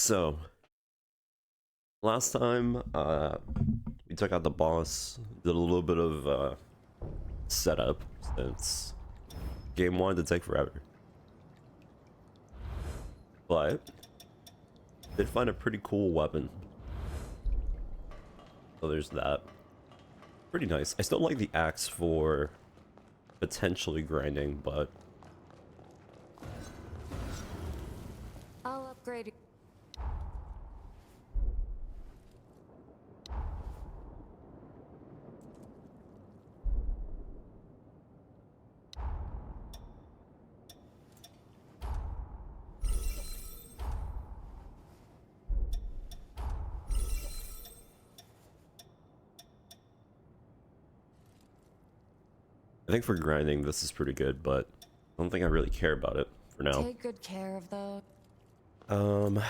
So, last time, we took out the boss, did a little bit of, setup, since game wanted to take forever. But, did find a pretty cool weapon. So there's that. Pretty nice. I still like the axe for potentially grinding, but I'll upgrade. I think for grinding this is pretty good, but I don't think I really care about it for now. Take good care of those. Um,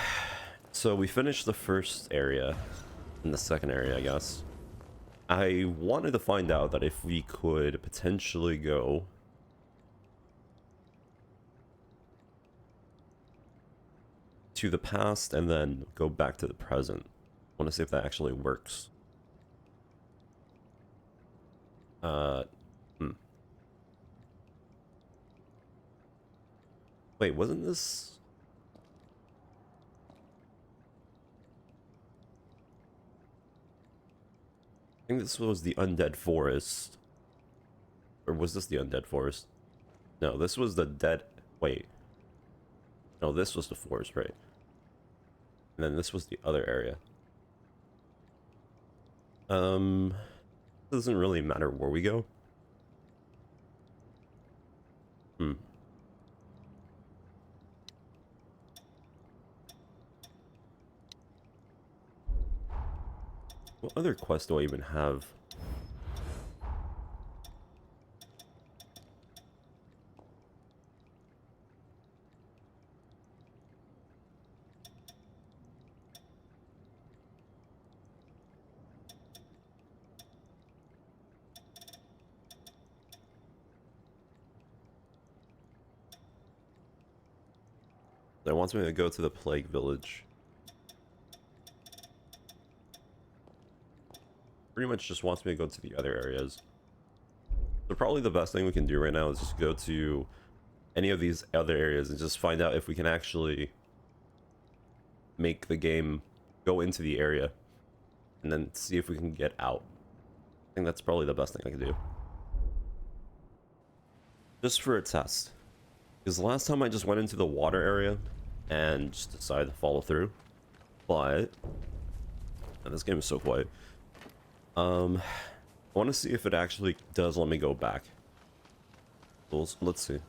so we finished the first area, and the second area, I guess. I wanted to find out that if we could potentially go to the past and then go back to the present. I want to see if that actually works. Uh, hmm. Wait, wasn't this? I think this was the Undead Forest. Or was this the Undead Forest? No, this was the Dead... Wait. No, this was the forest, right? And then this was the other area. It doesn't really matter where we go. Hmm. What other quest do I even have? That wants me to go to the Plague Village. Pretty much just wants me to go to the other areas. So probably the best thing we can do right now is just go to any of these other areas and just find out if we can actually make the game go into the area and then see if we can get out. I think that's probably the best thing I can do. Just for a test. Because the last time I just went into the water area and just decided to follow through. But... and this game is so quiet. I want to see if it actually does let me go back. So let's see.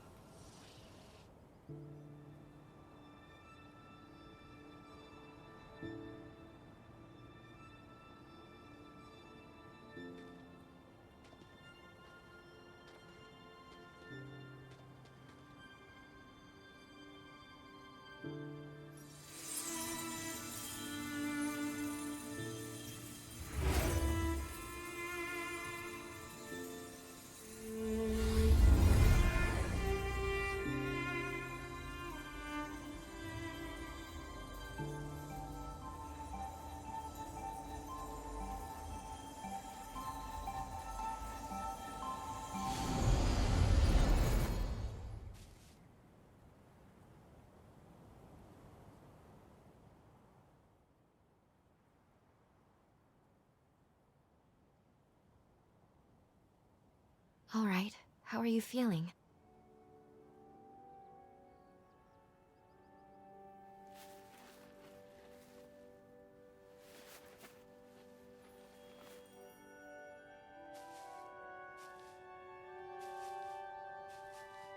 All right. How are you feeling?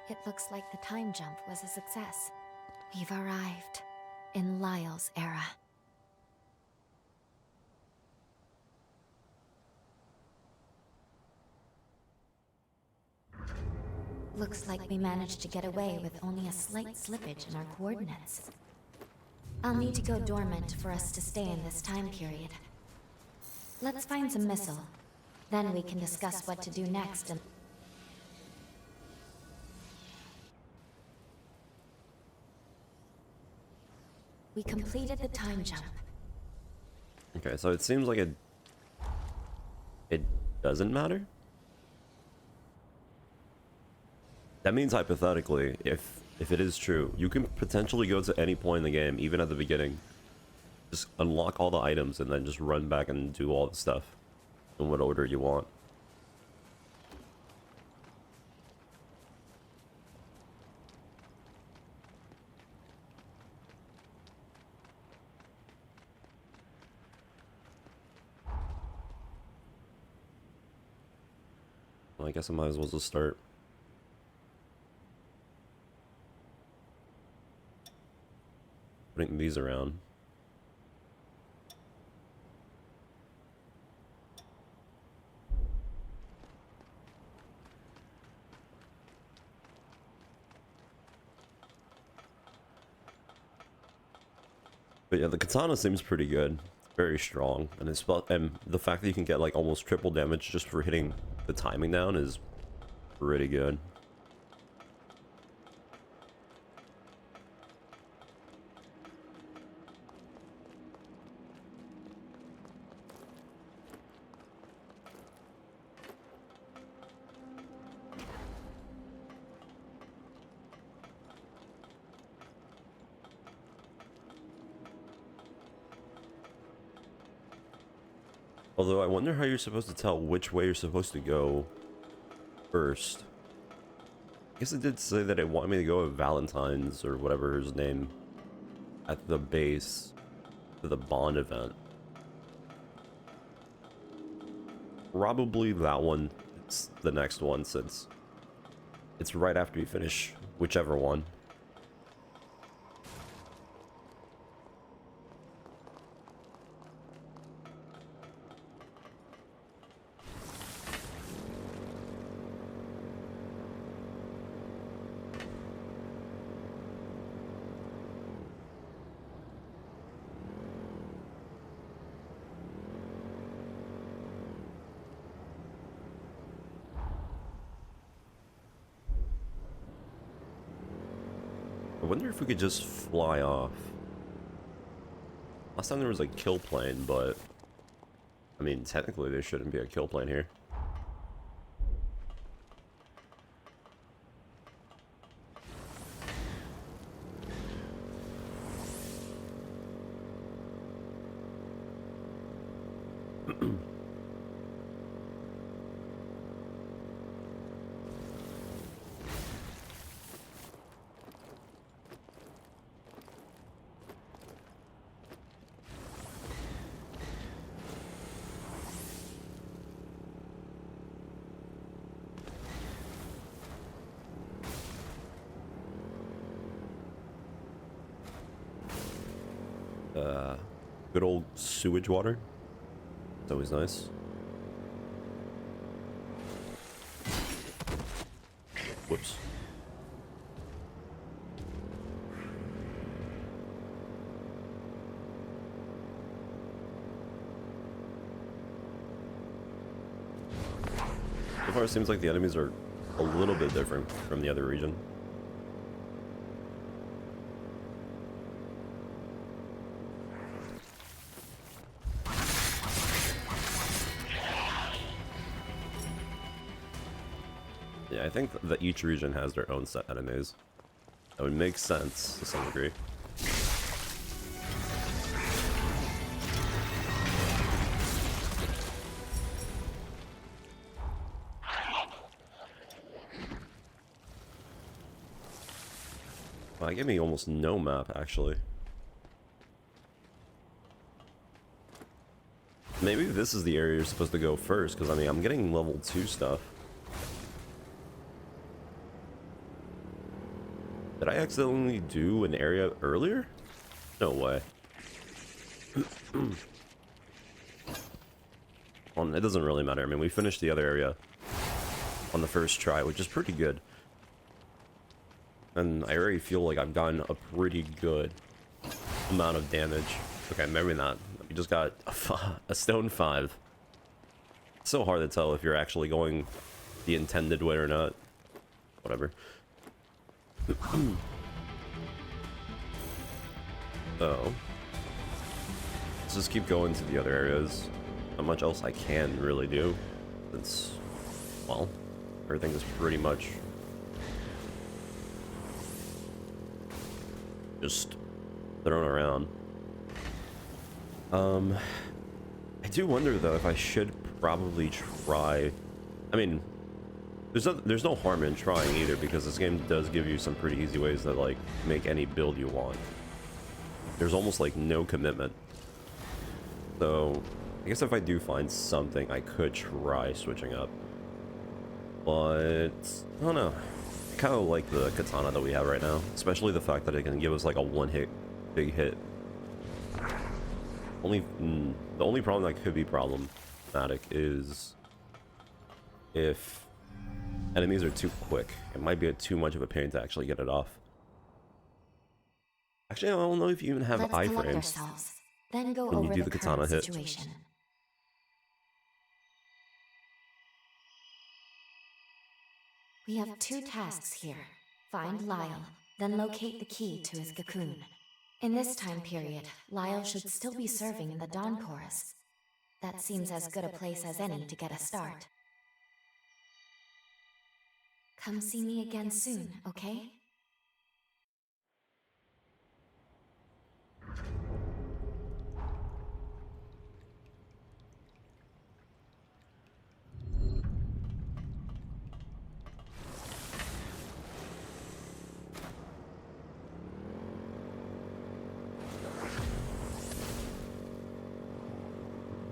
It looks like the time jump was a success. We've arrived in Lyle's era. Looks like we managed to get away with only a slight slippage in our coordinates. I'll need to go dormant for us to stay in this time period. Let's find some missile. Then we can discuss what to do next and... We completed the time jump. Okay, so it seems like it doesn't matter. That means hypothetically, if it is true, you can potentially go to any point in the game, even at the beginning. Just unlock all the items and then just run back and do all the stuff in what order you want. Well, I guess I might as well just start. Putting these around. But yeah, the katana seems pretty good. Very strong. And the fact that you can get like almost triple damage just for hitting the timing down is pretty good. Although I wonder how you're supposed to tell which way you're supposed to go first. I guess it did say that it wanted me to go with Valentine's or whatever his name at the base to the Bond event. Probably that one. It's the next one since it's right after you finish whichever one. I wonder if we could just fly off. Last time there was a kill plane, but I mean, technically there shouldn't be a kill plane here. Good old sewage water. It's always nice. Whoops. So far it seems like the enemies are a little bit different from the other region. Yeah, I think that each region has their own set enemies. That would make sense to some degree. Wow, it gave me almost no map, actually. Maybe this is the area you're supposed to go first, because I mean, I'm getting level 2 stuff. Did I accidentally do an area earlier? No way. Well, it doesn't really matter. I mean, we finished the other area on the first try, which is pretty good. And I already feel like I've gotten a pretty good amount of damage. Okay, maybe not. We just got a stone 5. It's so hard to tell if you're actually going the intended way or not. Whatever. So let's just keep going to the other areas. Not much else I can really do, since, well, everything is pretty much just thrown around. I do wonder though if I should probably try. I mean, there's no harm in trying either, because this game does give you some pretty easy ways to like make any build you want. There's almost like no commitment. So I guess if I do find something, I could try switching up. But I don't know. I kind of like the katana that we have right now, especially the fact that it can give us like a one-hit big hit. The only problem that could be problematic is if enemies are too quick. It might be too much of a pain to actually get it off. Actually, I don't know if you even have Let's collect iframes ourselves, then go when you over do the the katana current hit. situation. We have 2 tasks here. Find Lyle, then locate the key to his cocoon. In this time period, Lyle should still be serving in the Dawn Chorus. That seems as good a place as any to get a start. Come see me again soon, okay?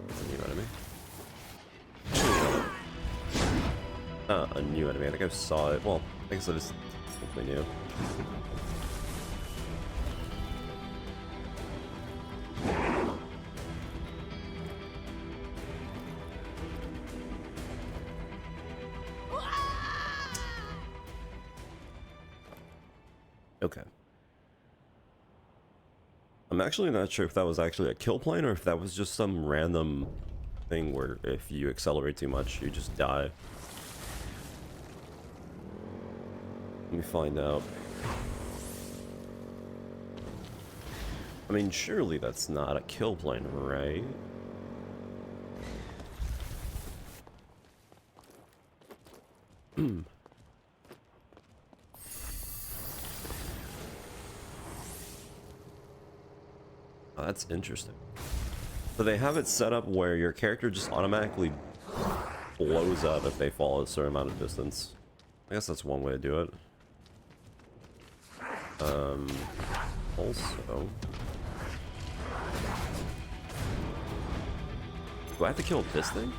A new enemy. A new enemy. I think I saw it. Well, I guess it is technically new. Okay. I'm actually not sure if that was actually a kill plane or if that was just some random thing where if you accelerate too much, you just die. Let me find out. I mean, surely that's not a kill plane, right? Oh, that's interesting. So they have it set up where your character just automatically blows up if they fall a certain amount of distance. I guess that's one way to do it. Also, do I have to kill this thing?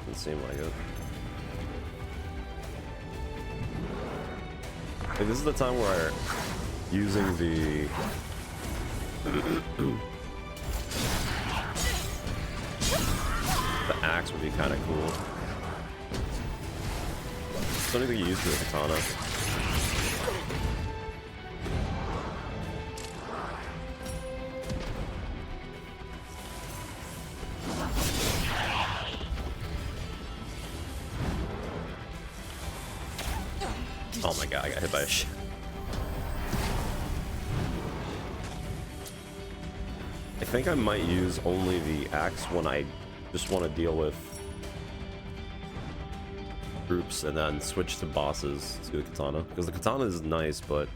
Doesn't seem like it. Like, this is the time where using the the axe would be kind of cool. Don't even use the katana. Oh my god, I got hit by a shit. I think I might use only the axe when I just want to deal with groups and then switch to bosses to the katana. Because the katana is nice, but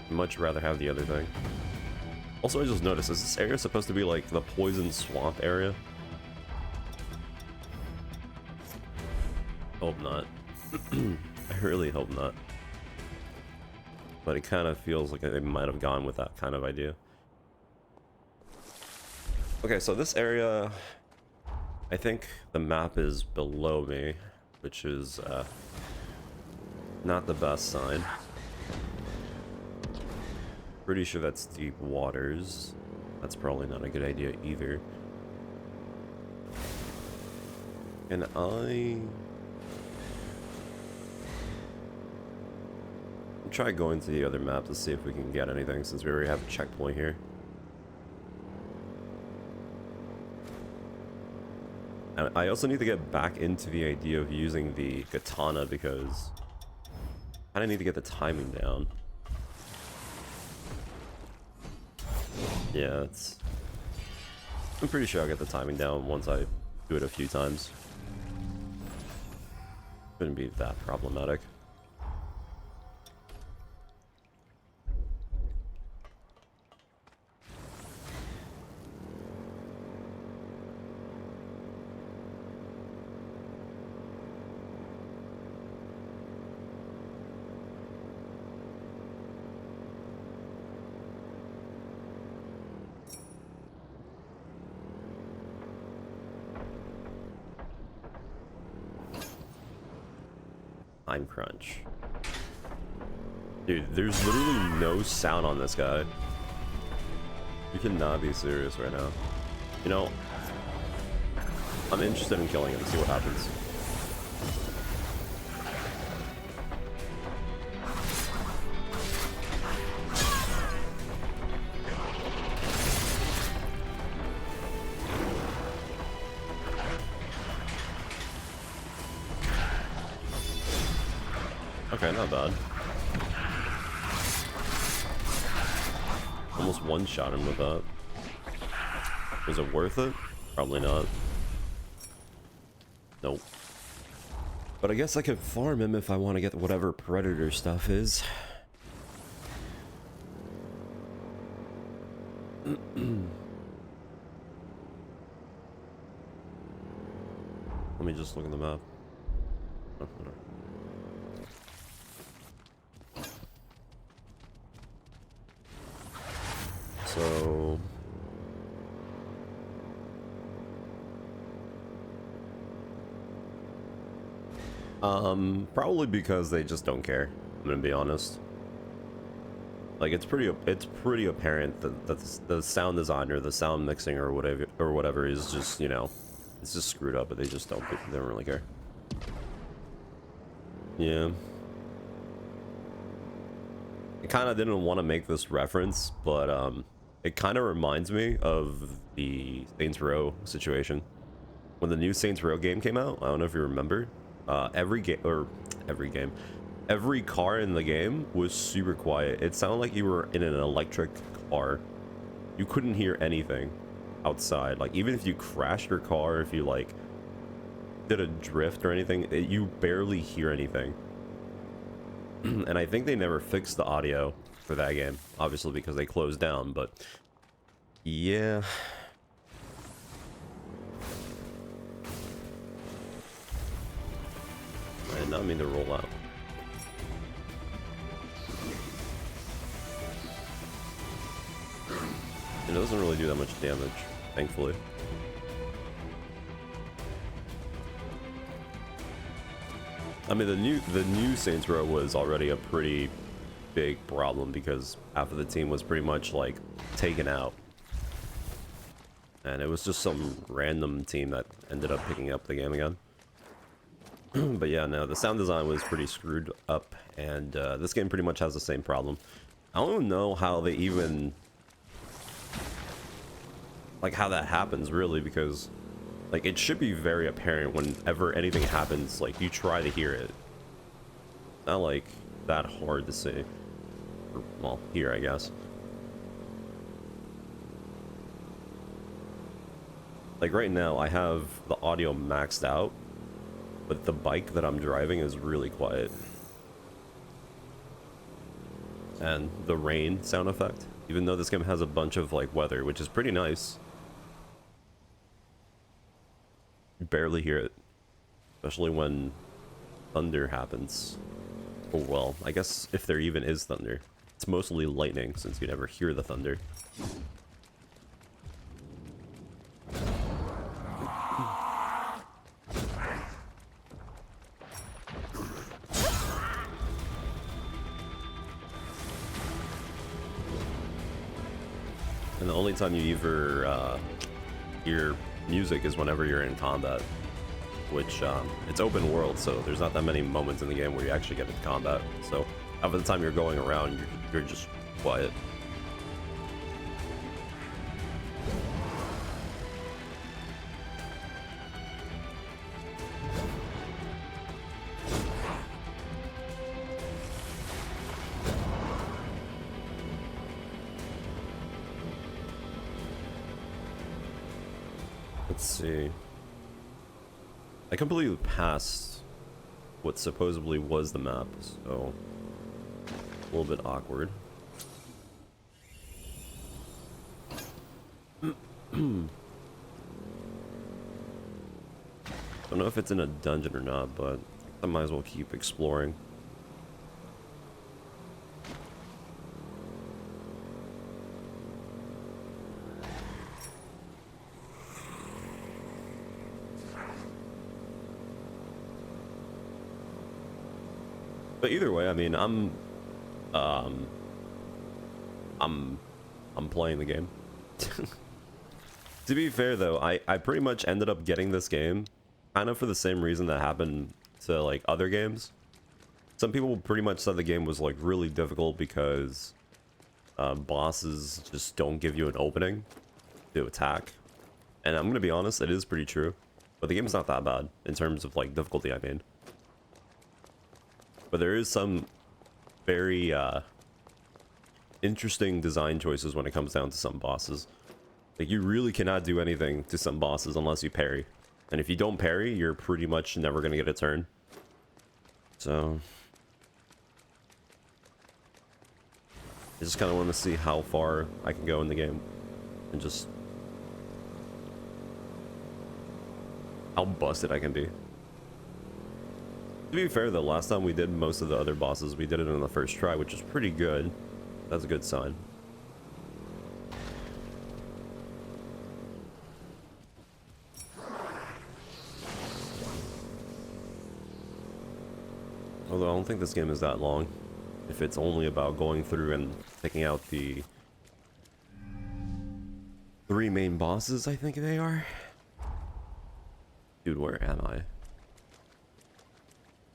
I'd much rather have the other thing. Also, I just noticed, is this area supposed to be like the poison swamp area? Hope not. I really hope not. But it kind of feels like they might have gone with that kind of idea. Okay, so this area, I think the map is below me, which is not the best sign. Pretty sure that's deep waters. That's probably not a good idea either. And I'll try going to the other map to see if we can get anything, since we already have a checkpoint here. And I also need to get back into the idea of using the katana, because I kind of need to get the timing down. Yeah, I'm pretty sure I'll get the timing down once I do it a few times. Shouldn't be that problematic. Time crunch. Dude, there's literally no sound on this guy. You cannot be serious right now. You know, I'm interested in killing him, see what happens. Okay, not bad. Almost one-shot him with that. Was it worth it? Probably not. Nope. But I guess I could farm him if I want to get whatever predator stuff is. Let me just look at the map. Oh, whatever. So probably because they just don't care. I'm gonna be honest. Like it's pretty apparent that the sound design or the sound mixing or whatever is just, you know, it's just screwed up, but they don't really care. Yeah. I kind of didn't want to make this reference, but it kind of reminds me of the Saints Row situation. When the new Saints Row game came out, I don't know if you remember, every car in the game was super quiet. It sounded like you were in an electric car. You couldn't hear anything outside. Like even if you crashed your car, if you like did a drift or anything, you barely hear anything. And I think they never fixed the audio for that game, obviously because they closed down, but yeah. I did not mean to roll out. It doesn't really do that much damage, thankfully. I mean, the new Saints Row was already a pretty big problem because half of the team was pretty much like taken out, and it was just some random team that ended up picking up the game again. But yeah, no, the sound design was pretty screwed up, and this game pretty much has the same problem. I don't know how they even like how that happens really, because like it should be very apparent whenever anything happens, like you try to hear it. Not like that hard to see. Or, well, here I guess. Like right now I have the audio maxed out, but the bike that I'm driving is really quiet. And the rain sound effect, even though this game has a bunch of like weather, which is pretty nice, you barely hear it, especially when thunder happens. Oh well, I guess if there even is thunder, it's mostly lightning since you never hear the thunder. And the only time you ever hear music is whenever you're in combat, which it's open world, so there's not that many moments in the game where you actually get into combat. So half of the time you're going around, you're just quiet. Let's see. I completely passed what supposedly was the map, so a little bit awkward. Don't know if it's in a dungeon or not, but I might as well keep exploring. But either way, I mean, um, I'm playing the game. To be fair though, I pretty much ended up getting this game kind of for the same reason that happened to like other games. Some people pretty much said the game was like really difficult because bosses just don't give you an opening to attack. And I'm gonna be honest, it is pretty true. But the game's not that bad in terms of like difficulty, I mean. But there is some very interesting design choices when it comes down to some bosses. Like, you really cannot do anything to some bosses unless you parry. And if you don't parry, you're pretty much never going to get a turn. So I just kind of want to see how far I can go in the game. And just how busted I can be. To be fair though, last time we did most of the other bosses, we did it on the first try, which is pretty good. That's a good sign. Although I don't think this game is that long. If it's only about going through and picking out the 3 main bosses, I think they are. Dude, where am I?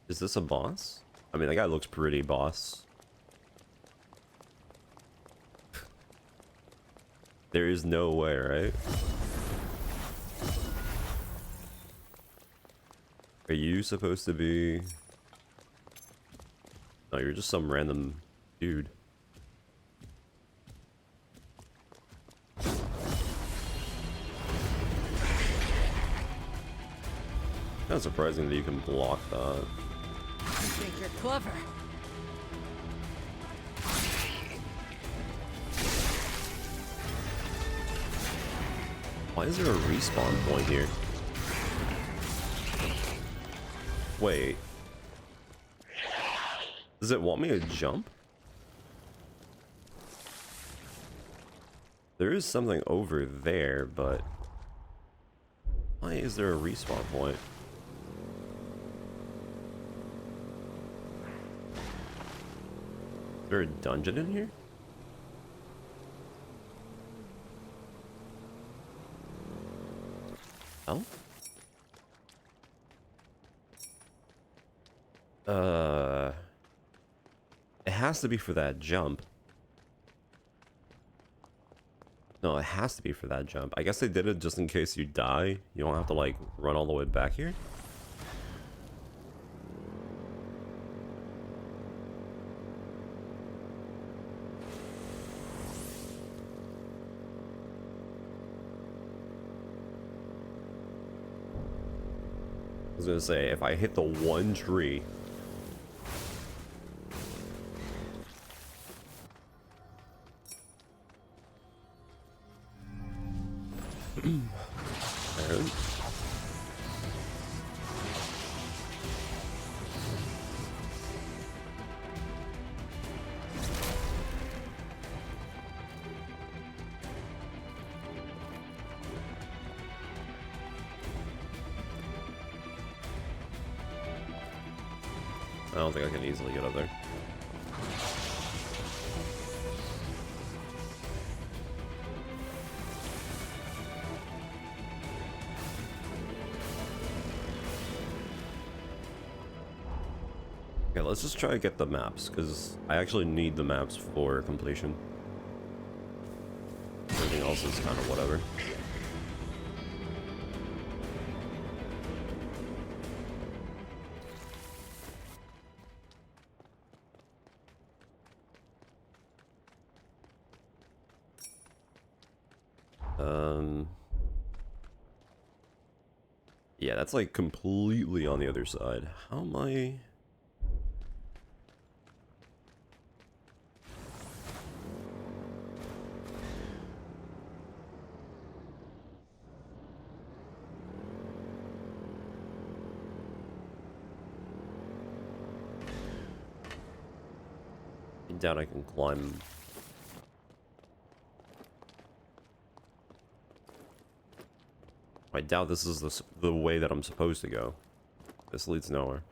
Is this a boss? I mean, that guy looks pretty boss. There is no way, right? Are you supposed to be... No, you're just some random dude. Kind of surprising that you can block that. I think you're clever. Why is there a respawn point here? Wait. Does it want me to jump? There is something over there, but why is there a respawn point? Is there a dungeon in here? Oh? It has to be for that jump. No, it has to be for that jump. I guess they did it just in case you die. You don't have to, like, run all the way back here. I was gonna say, if I hit the one tree... Aaron? I don't think I can easily get up there. Okay, let's just try to get the maps, because I actually need the maps for completion. Everything else is kind of whatever. Yeah, that's like completely on the other side. How am I... I doubt I can climb. I doubt this is the way that I'm supposed to go. This leads nowhere.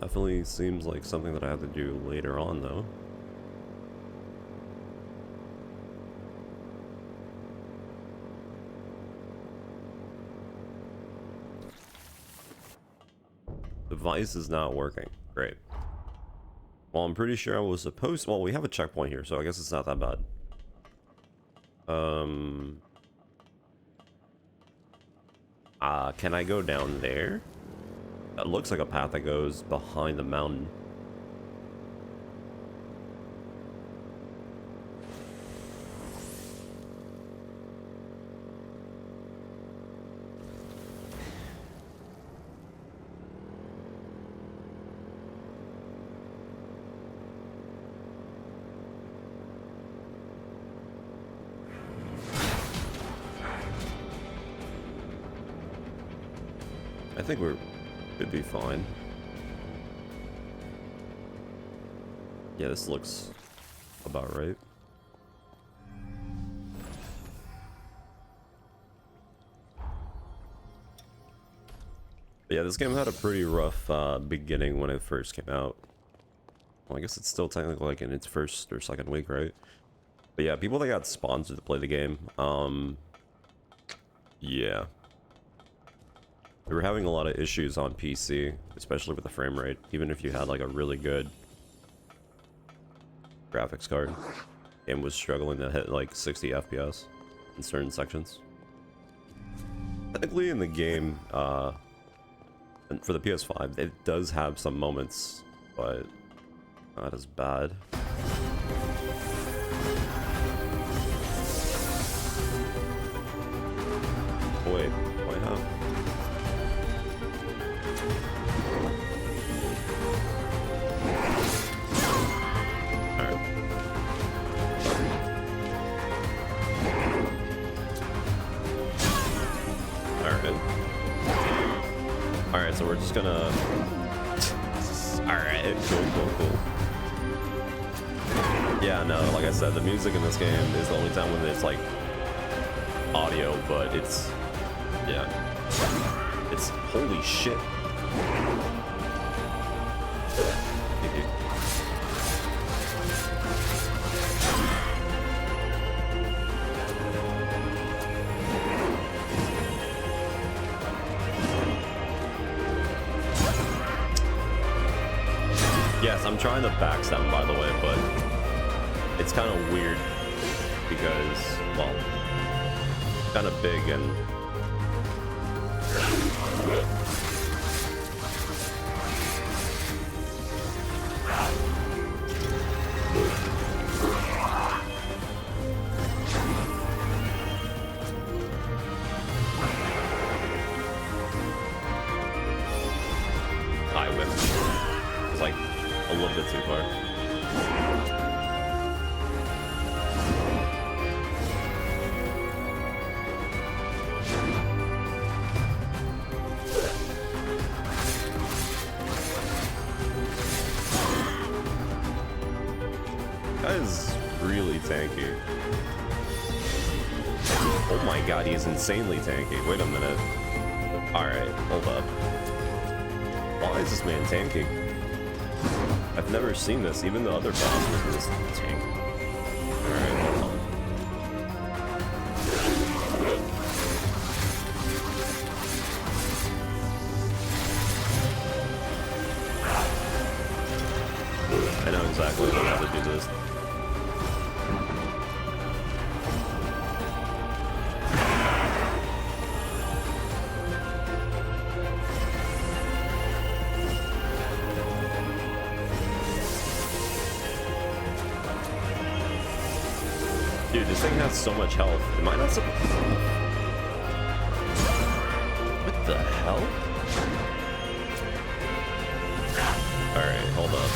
Definitely seems like something that I have to do later on, though. Device is not working. Great. Well, I'm pretty sure I was supposed... Well, we have a checkpoint here, so I guess it's not that bad. Can I go down there? That looks like a path that goes behind the mountain. I think we're should be fine. Yeah, this looks about right. But yeah, this game had a pretty rough beginning when it first came out. Well, I guess it's still technically like in its first or second week, right? But yeah, people that got sponsored to play the game, yeah. We were having a lot of issues on PC, especially with the frame rate, even if you had like a really good graphics card. Game was struggling to hit like 60 FPS in certain sections. Technically in the game, and for the PS5, it does have some moments, but not as bad. Wait, why not? Alright, so we're just gonna... Alright, cool. Yeah, no, like I said, the music in this game is the only time when it's like audio, but it's... Yeah. It's... Holy shit. Yes, I'm trying to backstab, by the way, but it's kind of weird because, well, kind of big and I whipped. It's like a little bit too far. That is really tanky. Oh my god, he is insanely tanky. Wait a minute. Alright, hold up. Why is this man tanky? I've never seen this. Even the other boss was this tank. Alright, hold on. I know exactly how to do this. Dude, this thing has so much health. Am I not supposed? What the hell? Alright, hold up.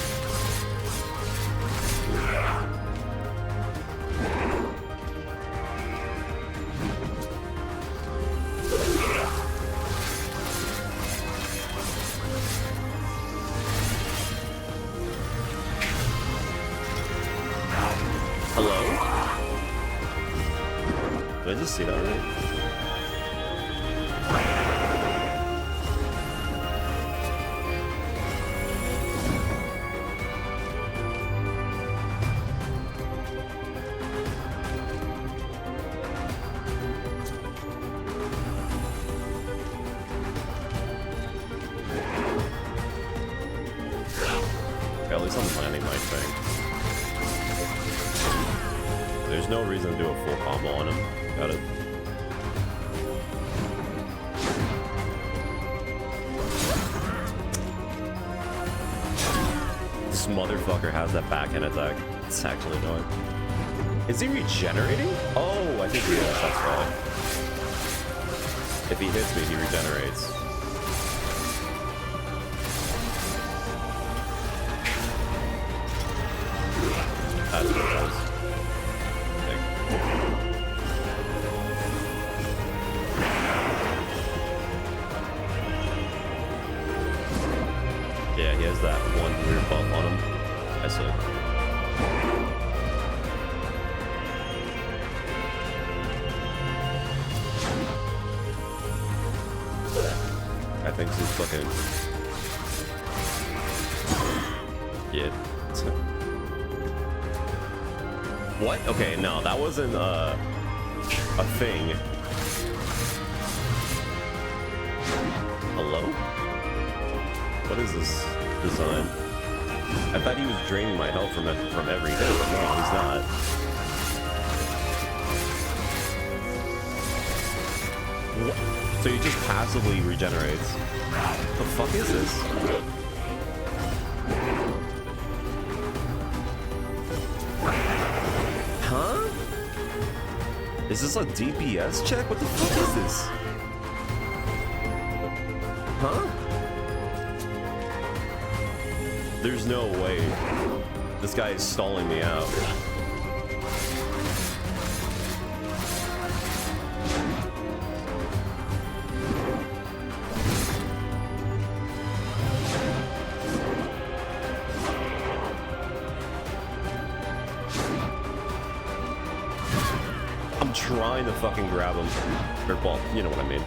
Hello? Did I just see that right? Okay, at least I'm planning my thing. There's no reason to do a full combo on him. Got it. This motherfucker has that backhand attack. It's actually annoying. Is he regenerating? Oh, I think he is. That's why. If he hits me, he regenerates. That's what it does. Yeah, he has that one weird buff on him. I see. I think he's fucking... Yeah. What? Okay, no, that wasn't a thing. Hello? What is this design? I thought he was draining my health from every hit, but no, he's not. What? So he just passively regenerates. What the fuck is this? Huh? Is this a DPS check? What the fuck is this? Huh? There's no way. This guy is stalling me out. I'm trying to fucking grab him. Or, well, you know what I mean.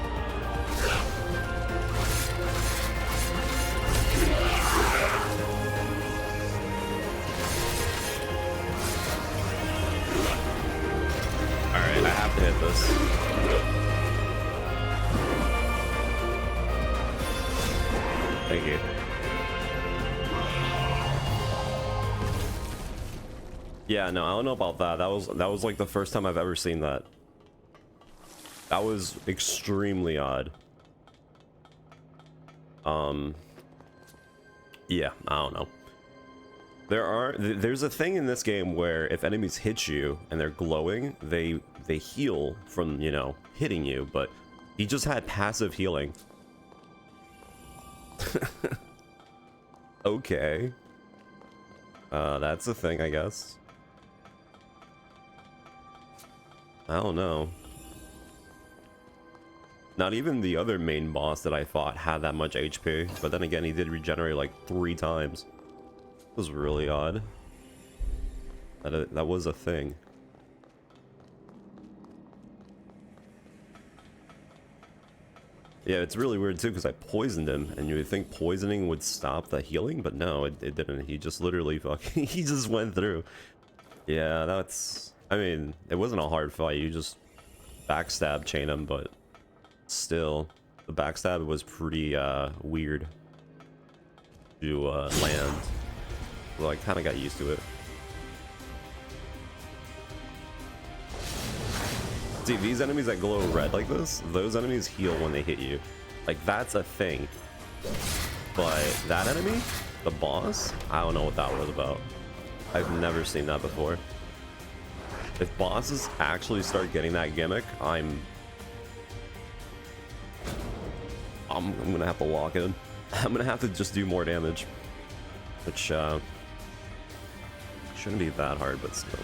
Alright, I have to hit this. Thank you. Yeah, no, I don't know about that. That was like the first time I've ever seen that. That was extremely odd. Yeah, I don't know. There's a thing in this game where if enemies hit you and they're glowing, they heal from, you know, hitting you, but he just had passive healing. Okay. That's a thing, I guess. I don't know. Not even the other main boss that I fought had that much HP, but then again, he did regenerate like 3 times. It was really odd. That was a thing. Yeah, it's really weird too, because I poisoned him, and you would think poisoning would stop the healing, but no, it didn't. He just literally fucking, he just went through. Yeah, that's, I mean, it wasn't a hard fight, you just backstab chain him, but still, the backstab was pretty weird to land. Well, I kind of got used to it. See, these enemies that glow red like this, those enemies heal when they hit you. Like, that's a thing. But that enemy, the boss, I don't know what that was about. I've never seen that before. If bosses actually start getting that gimmick, I'm gonna have to lock in. I'm gonna have to just do more damage, which shouldn't be that hard, but still.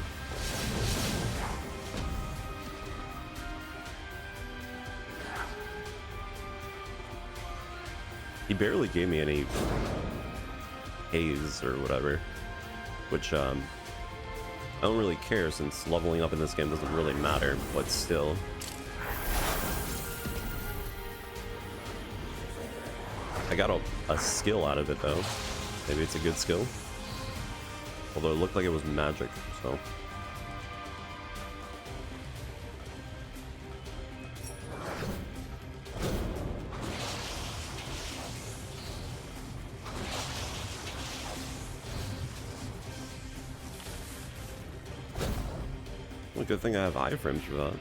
He barely gave me any haze or whatever, which I don't really care since leveling up in this game doesn't really matter, but still. I got a skill out of it though. Maybe it's a good skill. Although it looked like it was magic, so. Well, good thing I have iframes for that.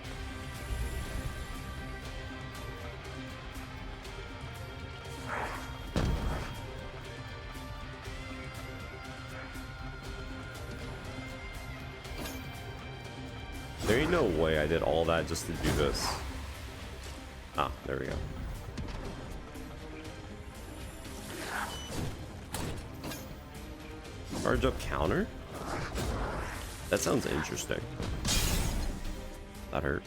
There ain't no way I did all that just to do this. Ah, there we go. Charge up counter? That sounds interesting. That hurt.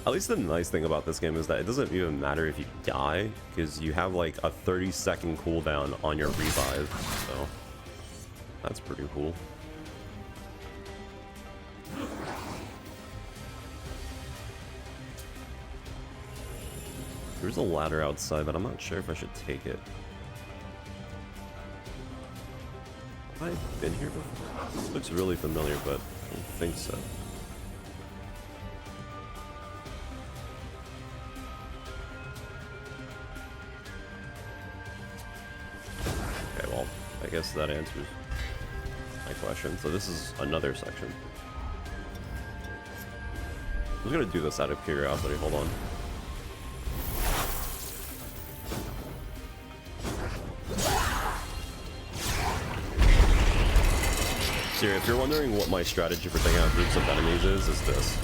At least the nice thing about this game is that it doesn't even matter if you die, because you have like a 30-second cooldown on your revive, so that's pretty cool. There's a ladder outside, but I'm not sure if I should take it. Have I been here before? This looks really familiar, but I don't think so. Okay, well, I guess that answers my question. So this is another section. I was gonna do this out of curiosity, hold on. Here, if you're wondering what my strategy for taking out groups of enemies is this.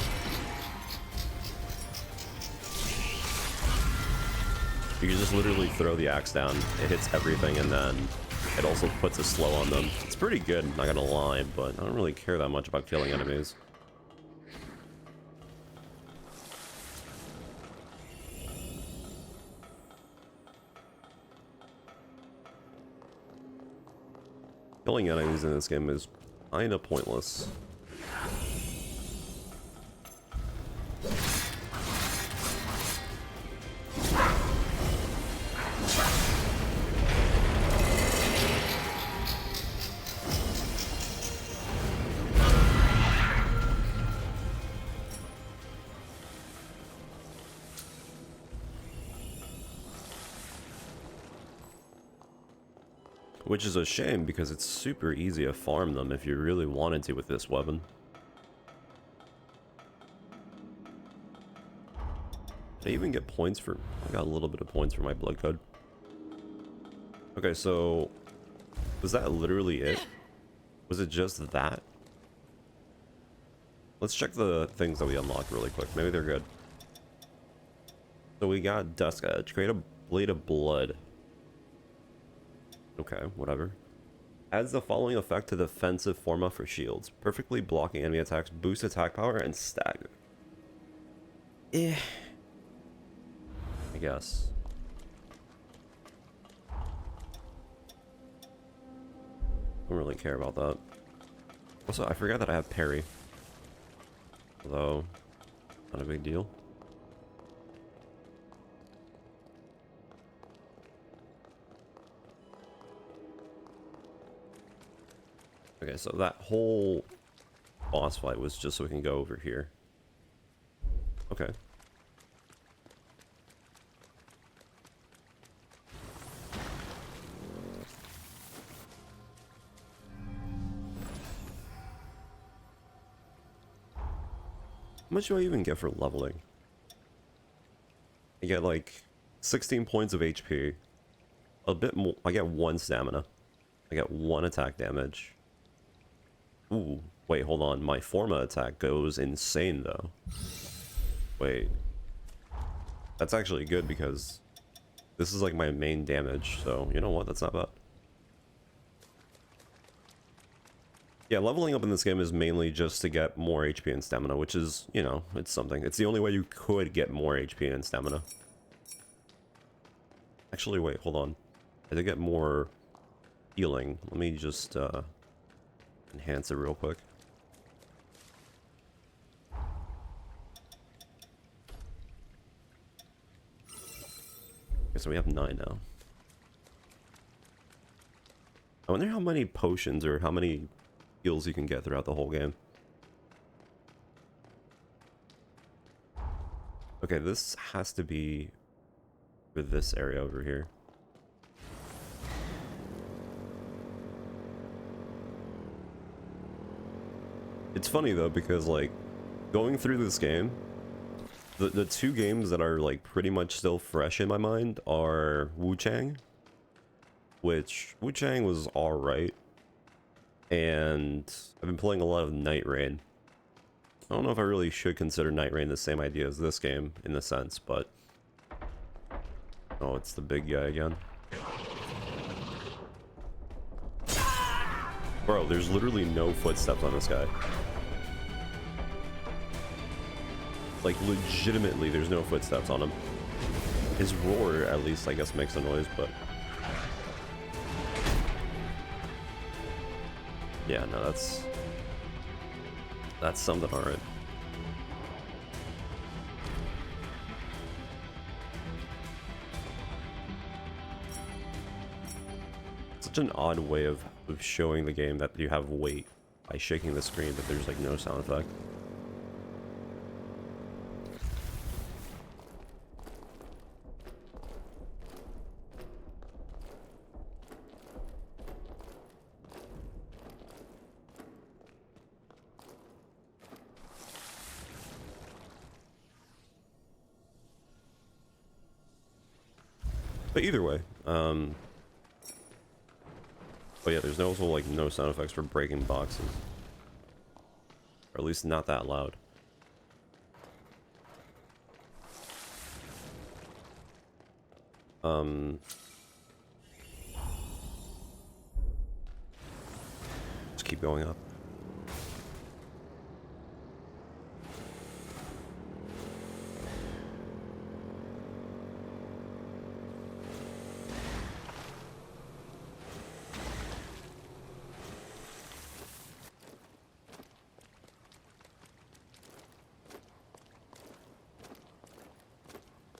You can just literally throw the axe down, it hits everything, and then it also puts a slow on them. It's pretty good, not gonna lie, but I don't really care that much about killing enemies. Killing enemies in this game is kinda pointless. Which is a shame because it's super easy to farm them if you really wanted to with this weapon. Did I even get points for... I got a little bit of points for my blood code. Okay, so... was that literally it? Was it just that? Let's check the things that we unlocked really quick. Maybe they're good. So we got Dusk Edge. Create a Blade of Blood. Okay, whatever. Adds the following effect to defensive forma for shields. Perfectly blocking enemy attacks, boost attack power, and stagger. I guess. Don't really care about that. Also, I forgot that I have parry. Although, not a big deal. Okay, so that whole boss fight was just so we can go over here. Okay. How much do I even get for leveling? I get like 16 points of HP. A bit more. I get 1 stamina. I get 1 attack damage. Ooh, wait, hold on. My Forma attack goes insane, though. Wait. That's actually good because this is like my main damage, so you know what? That's not bad. Yeah, leveling up in this game is mainly just to get more HP and stamina, which is, you know, it's something. It's the only way you could get more HP and stamina. Actually, wait, hold on. I did get more healing. Let me just enhance it real quick. Okay, so we have 9 now. I wonder how many potions or how many heals you can get throughout the whole game. Okay, this has to be for this area over here. It's funny though, because like going through this game, the two games that are like pretty much still fresh in my mind are Wu Chang, which Wu Chang was alright, and I've been playing a lot of Night Rain. I don't know if I really should consider Night Rain the same idea as this game in the sense, but oh, it's the big guy again. Bro, there's literally no footsteps on this guy. Like, legitimately, there's no footsteps on him. His roar, at least, I guess, makes a noise, but... yeah, no, that's something, alright. Such an odd way of showing the game that you have weight by shaking the screen, but there's, like, no sound effect. But either way, oh yeah, there's also like no sound effects for breaking boxes. Or at least not that loud. Just keep going up.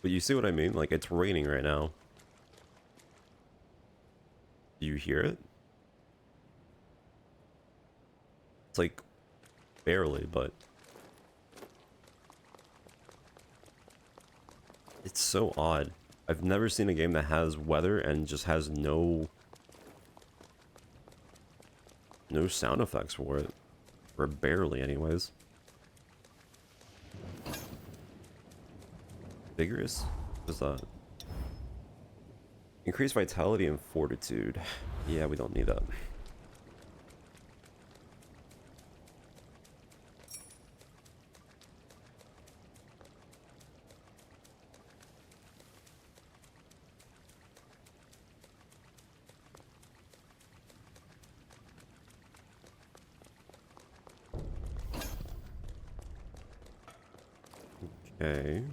But you see what I mean? Like, it's raining right now. Do you hear it? It's like, barely, but... it's so odd. I've never seen a game that has weather and just has no sound effects for it. Or barely, anyways. Vigorous? What is that? Increased vitality and fortitude. Yeah, we don't need that. Okay.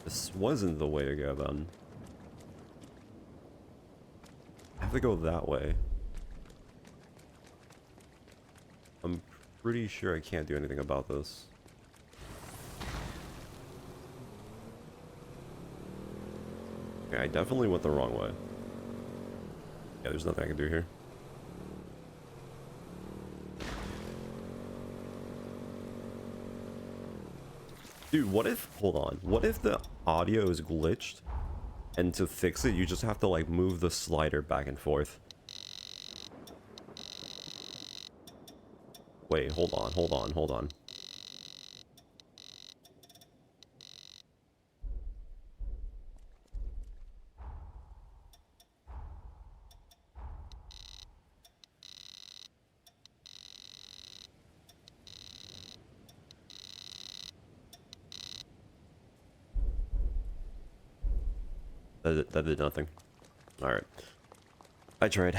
This wasn't the way to go then. I have to go that way. I'm pretty sure I can't do anything about this. Okay, I definitely went the wrong way. Yeah, there's nothing I can do here. Dude, what if, hold on, what if the audio is glitched and to fix it you just have to like move the slider back and forth? Wait, hold on. That did nothing. Alright. I tried.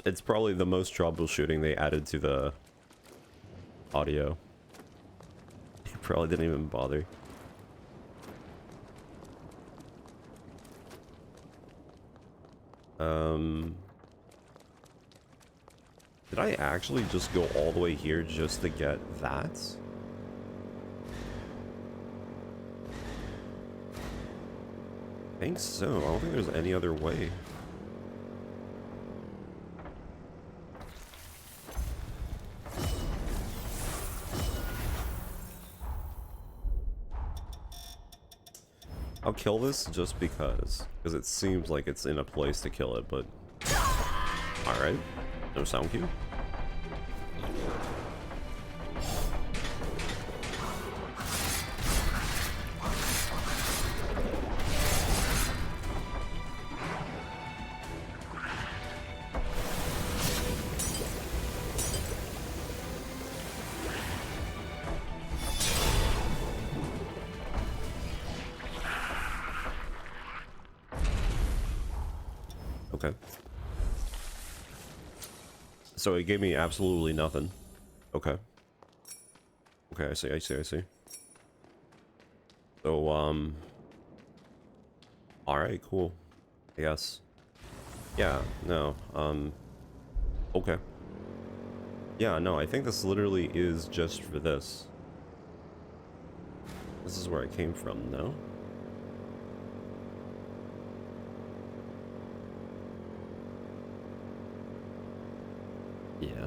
It's probably the most troubleshooting they added to the audio. Probably didn't even bother. Did I actually just go all the way here just to get that? I think so. I don't think there's any other way. I'll kill this just because it seems like it's in a place to kill it, but alright. No sound cue. Okay. So it gave me absolutely nothing. Okay. Okay, I see. So, alright, cool. I guess. Yeah, no, okay. Yeah, no, I think this literally is just for this. This is where I came from, no? Yeah.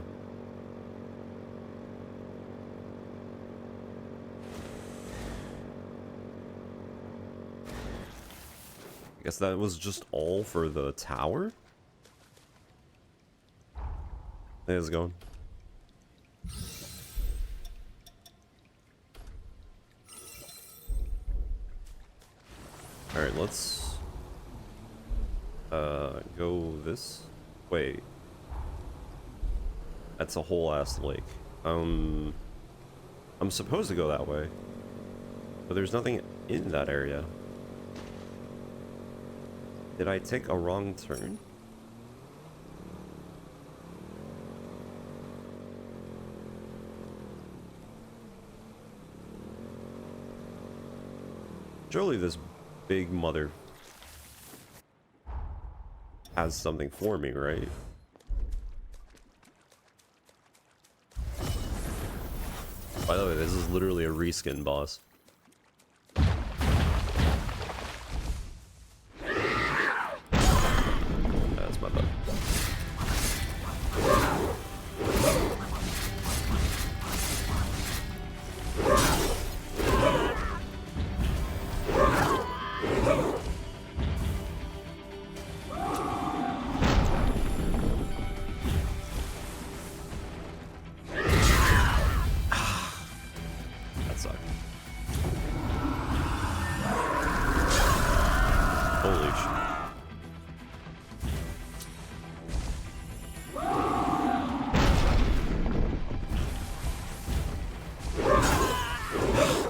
I guess that was just all for the tower? Hey, how's it going? Alright, let's go this way. That's a whole ass lake. I'm supposed to go that way, but there's nothing in that area. Did I take a wrong turn? Surely this big mother has something for me, right? By the way, this is literally a reskin boss. That's my bug.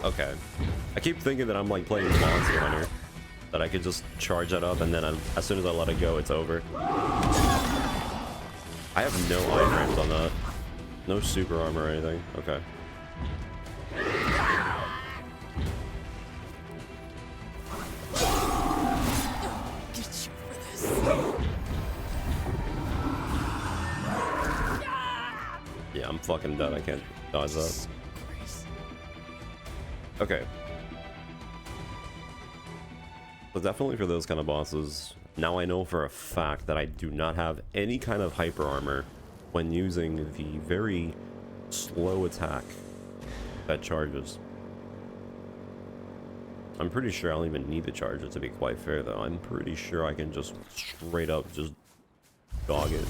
Okay. I keep thinking that I'm like playing Monster Hunter, that I could just charge that up and then as soon as I let it go, it's over. I have no iframes on that. No super armor or anything. Okay. Yeah, I'm fucking dead. I can't dodge that. Okay. So definitely for those kind of bosses, now I know for a fact that I do not have any kind of hyper armor when using the very slow attack that charges. I'm pretty sure I don't even need the charger, to be quite fair though. I'm pretty sure I can just straight up just dog it.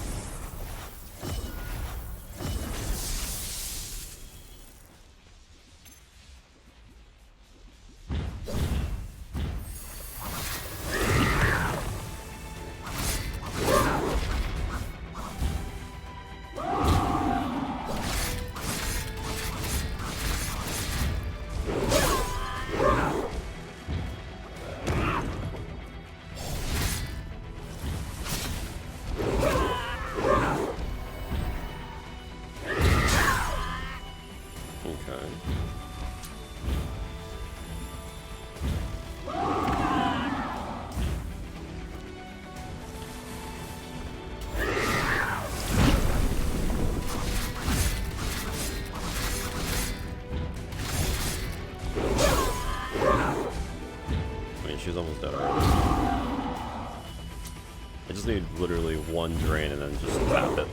I just need literally one drain and then just tap it.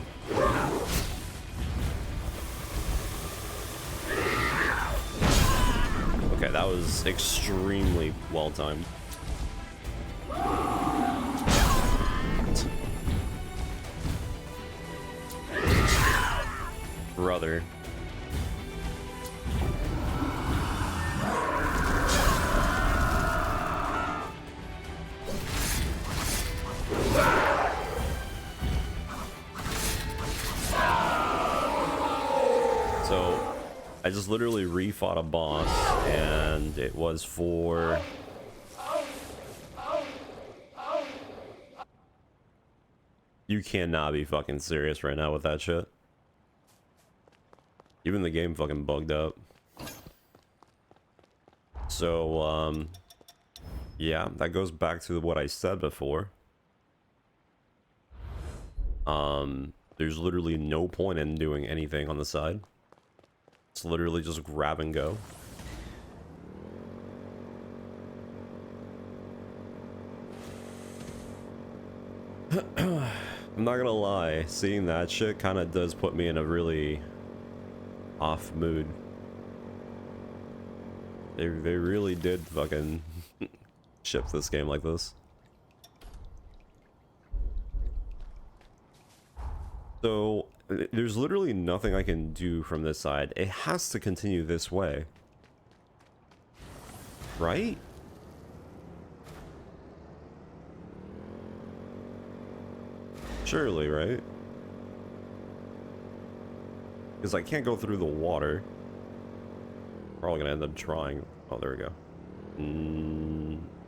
Okay, that was extremely well timed. Brother. So, I just literally refought a boss, and it was for... You cannot be fucking serious right now with that shit. Even the game fucking bugged up. So, yeah, that goes back to what I said before. There's literally no point in doing anything on the side. It's literally just grab and go. I'm not gonna lie, seeing that shit kind of does put me in a really off mood. They really did fucking ship this game like this. So, there's literally nothing I can do from this side. It has to continue this way. Right? Surely, right? Because I can't go through the water. Probably gonna end up trying. Oh, there we go.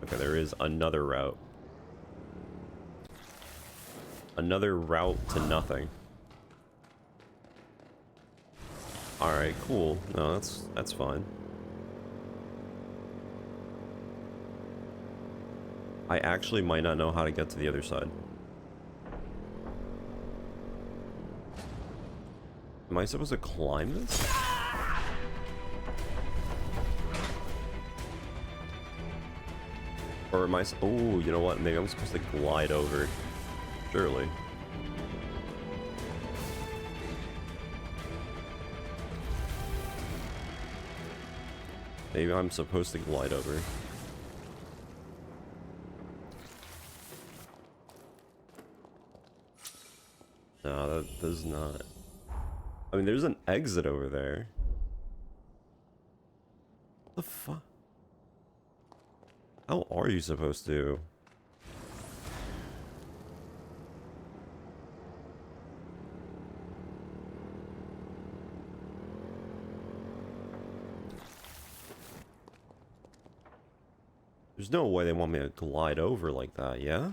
Okay, there is another route. Another route to nothing. Alright, cool. No, that's fine. I actually might not know how to get to the other side. Am I supposed to climb this? Or am I... Oh, you know what? Maybe I'm supposed to glide over. Surely. Maybe I'm supposed to glide over. No, that does not. I mean, there's an exit over there. What the fuck? How are you supposed to? There's no way they want me to glide over like that, yeah?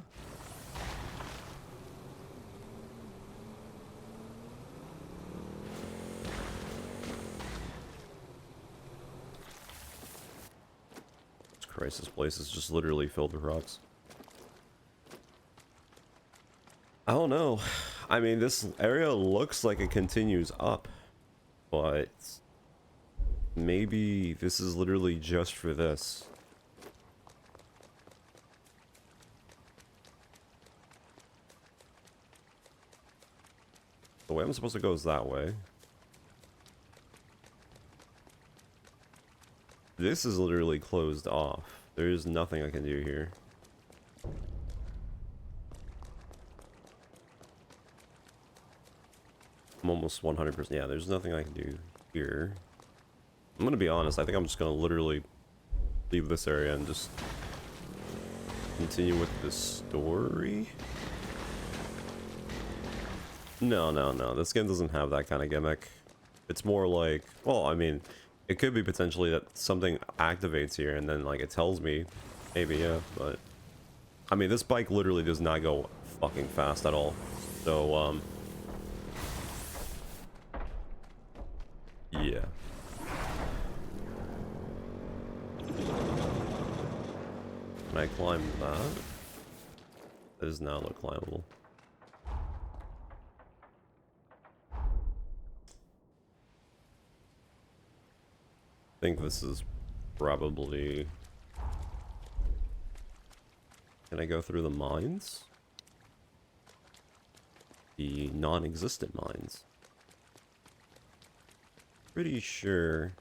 Christ, this place is just literally filled with rocks. I don't know. I mean, this area looks like it continues up, but maybe this is literally just for this. The way I'm supposed to go is that way. This is literally closed off. There's nothing I can do here. I'm almost 100%. Yeah, there's nothing I can do here. I'm gonna be honest. I think I'm just gonna literally leave this area and just continue with the story. No, no, no. This game doesn't have that kind of gimmick. It's more like, well, I mean, it could be potentially that something activates here and then, like, it tells me. Maybe, yeah, but... I mean, this bike literally does not go fucking fast at all. So, yeah. Can I climb that? That does not look climbable. I think this is probably... Can I go through the mines? The non-existent mines. Pretty sure.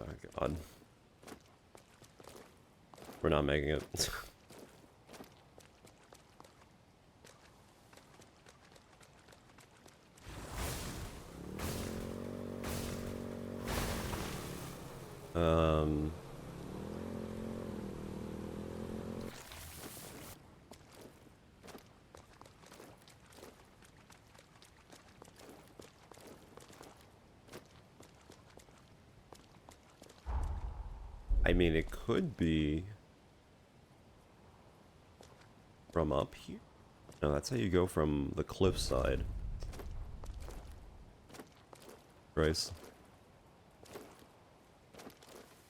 Oh god. We're not making it. I mean, it could be from up here. No, that's how you go from the cliffside. Christ.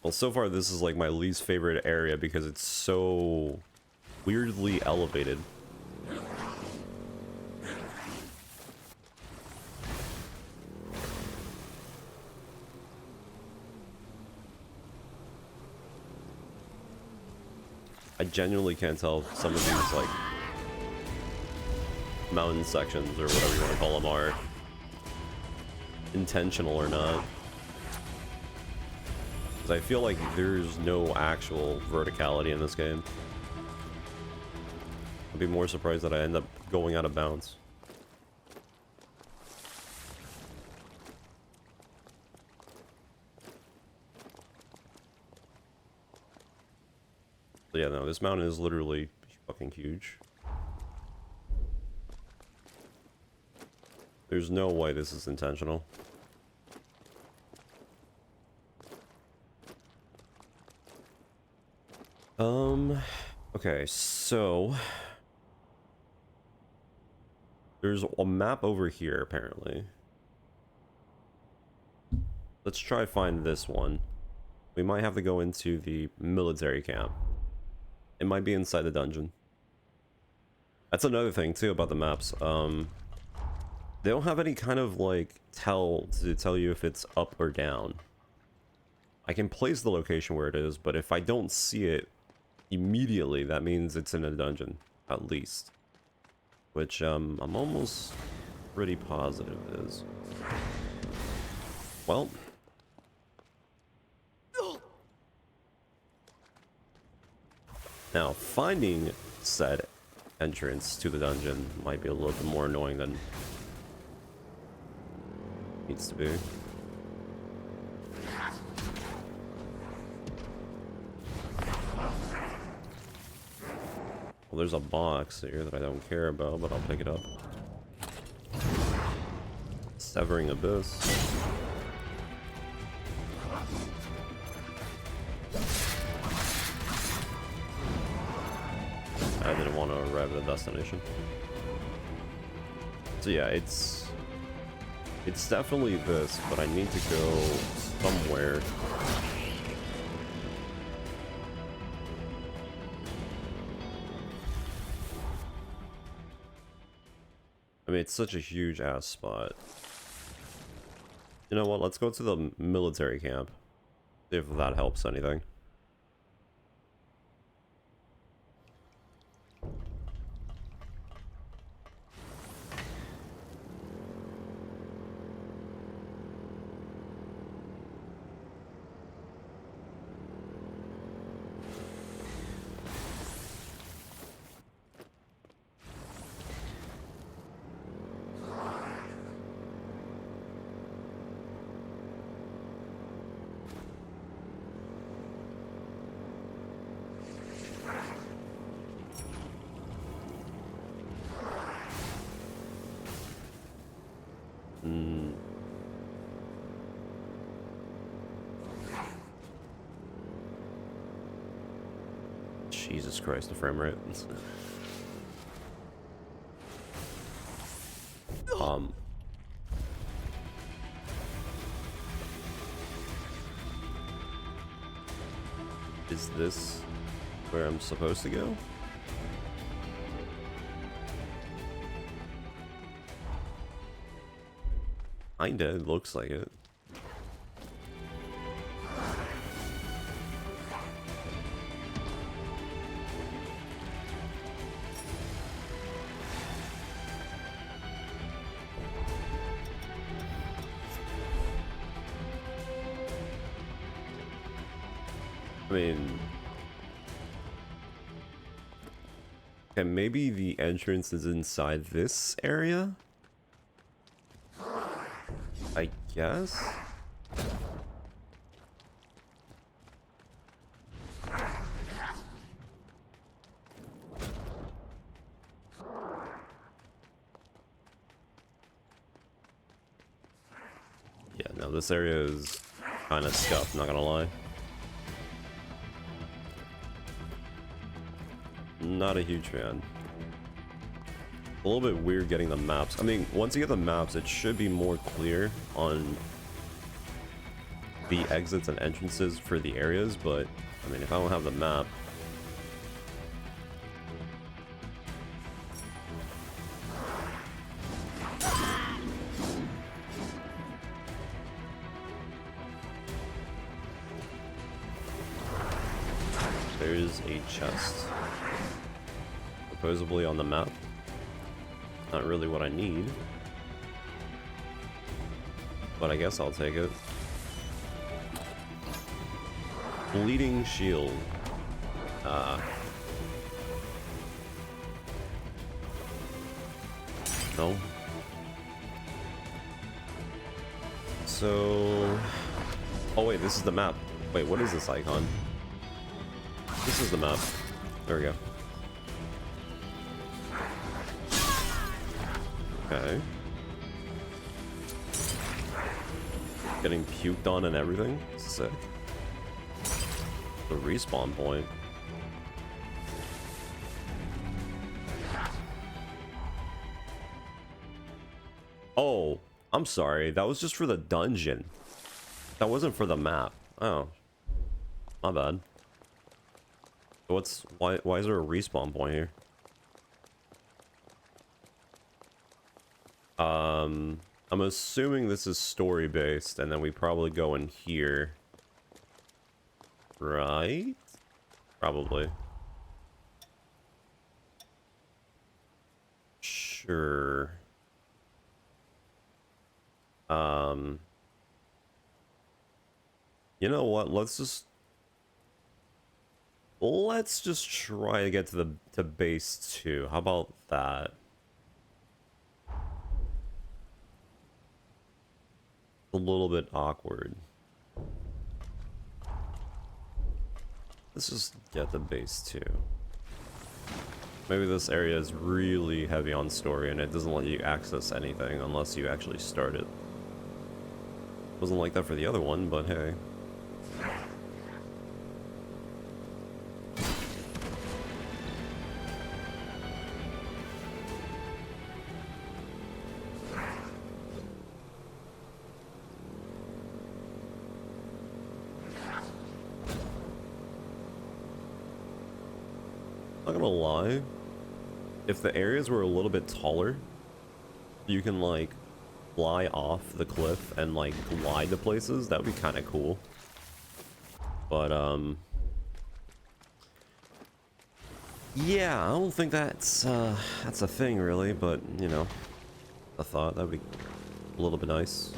Well, so far this is like my least favorite area because it's so weirdly elevated. I genuinely can't tell if some of these like mountain sections or whatever you want to call them are intentional or not. Because I feel like there's no actual verticality in this game. I'd be more surprised that I end up going out of bounds. So yeah, no, this mountain is literally fucking huge. There's no way this is intentional. Okay, so there's a map over here apparently. Let's try find this one. We might have to go into the military camp. It might be inside the dungeon. That's another thing too about the maps. They don't have any kind of like to tell you if it's up or down. I can place the location where it is, but if I don't see it immediately, that means it's in a dungeon, at least. Which I'm almost pretty positive it is. Well. Now, finding said entrance to the dungeon might be a little bit more annoying than needs to be. Well, there's a box here that I don't care about, but I'll pick it up. Severing Abyss. I didn't want to arrive at a destination. So yeah, it's definitely this, but I need to go somewhere. I mean, it's such a huge ass spot. You know what? Let's go to the military camp. See if that helps anything. Jesus Christ, the frame rate. Is this where I'm supposed to go? Kinda, it looks like it. I mean... Okay, maybe the entrance is inside this area? I guess? Yeah, no, this area is kind of scuffed, not gonna lie. Not a huge fan. A little bit weird getting the maps. I mean, once you get the maps, it should be more clear on the exits and entrances for the areas, but I mean, if I don't have the map... There's a chest. Supposedly on the map. Not really what I need. But I guess I'll take it. Bleeding shield. No. So... Oh wait, this is the map. Wait, what is this icon? This is the map. There we go. Okay. Getting puked on and everything. Sick. The respawn point. Oh, I'm sorry. That was just for the dungeon. That wasn't for the map. Oh. My bad. Why is there a respawn point here? I'm assuming this is story based, and then we probably go in here. Right? Probably. Sure. You know what? Let's just try to get to base 2. How about that? A little bit awkward. Let's just get to base 2. Maybe this area is really heavy on story and it doesn't let you access anything unless you actually start it. Wasn't like that for the other one, but hey. Not gonna lie, if the areas were a little bit taller, you can like fly off the cliff and like glide to places. That would be kind of cool. But yeah, I don't think that's a thing really. But you know, I thought that'd be a little bit nice.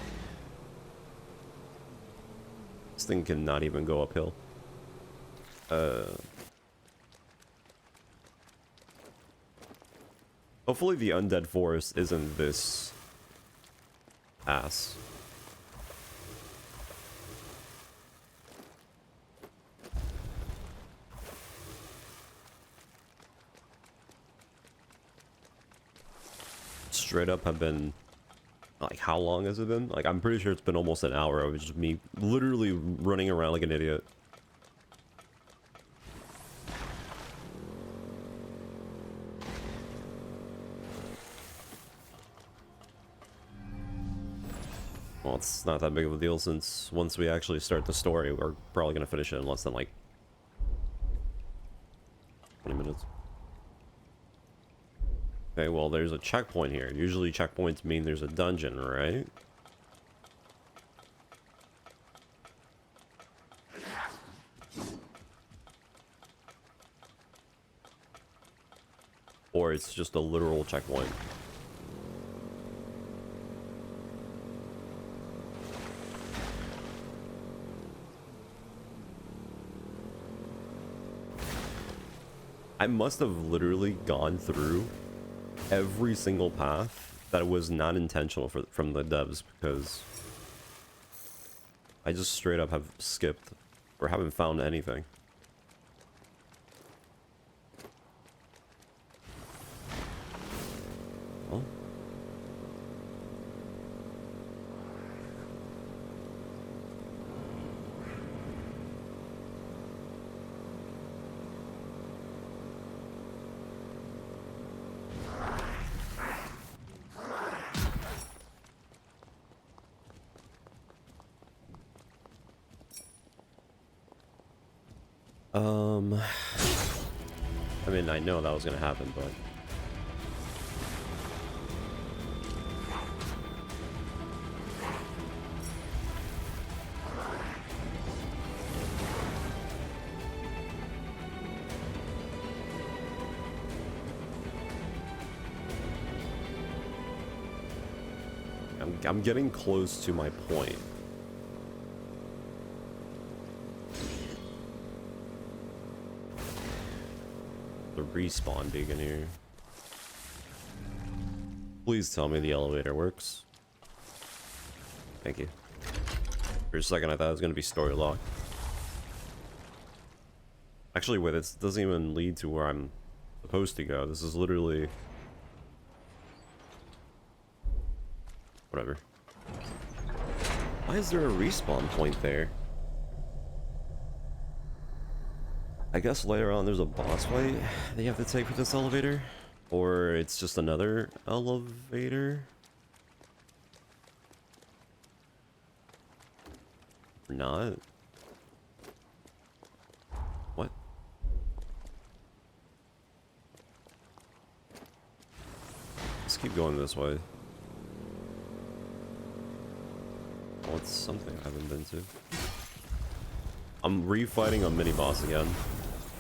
This thing cannot even go uphill. Hopefully the undead forest isn't this ass. Straight up have been, like, how long has it been? Like, I'm pretty sure it's been almost an hour of just me literally running around like an idiot. Well, it's not that big of a deal since once we actually start the story, we're probably going to finish it in less than like 20 minutes. Okay, well, there's a checkpoint here. Usually checkpoints mean there's a dungeon, right? Or it's just a literal checkpoint. I must have literally gone through every single path that was not intentional from the devs, because I just straight up have skipped or haven't found anything. Well, I mean, I know that was gonna happen, but I'm getting close to my point. The respawn beacon here. Please tell me the elevator works. Thank you. For a second I thought it was going to be story locked. Actually, wait, this doesn't even lead to where I'm supposed to go. This is literally... whatever. Why is there a respawn point there? I guess later on there's a boss fight that you have to take for this elevator? Or it's just another elevator? Or not? What? Let's keep going this way. Oh, it's something I haven't been to. I'm refighting a mini boss again.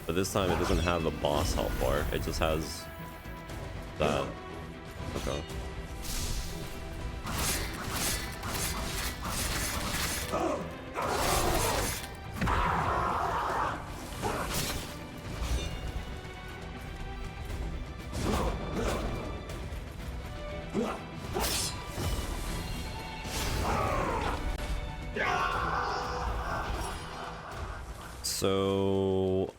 But this time it doesn't have the boss health bar, it just has that. Okay. So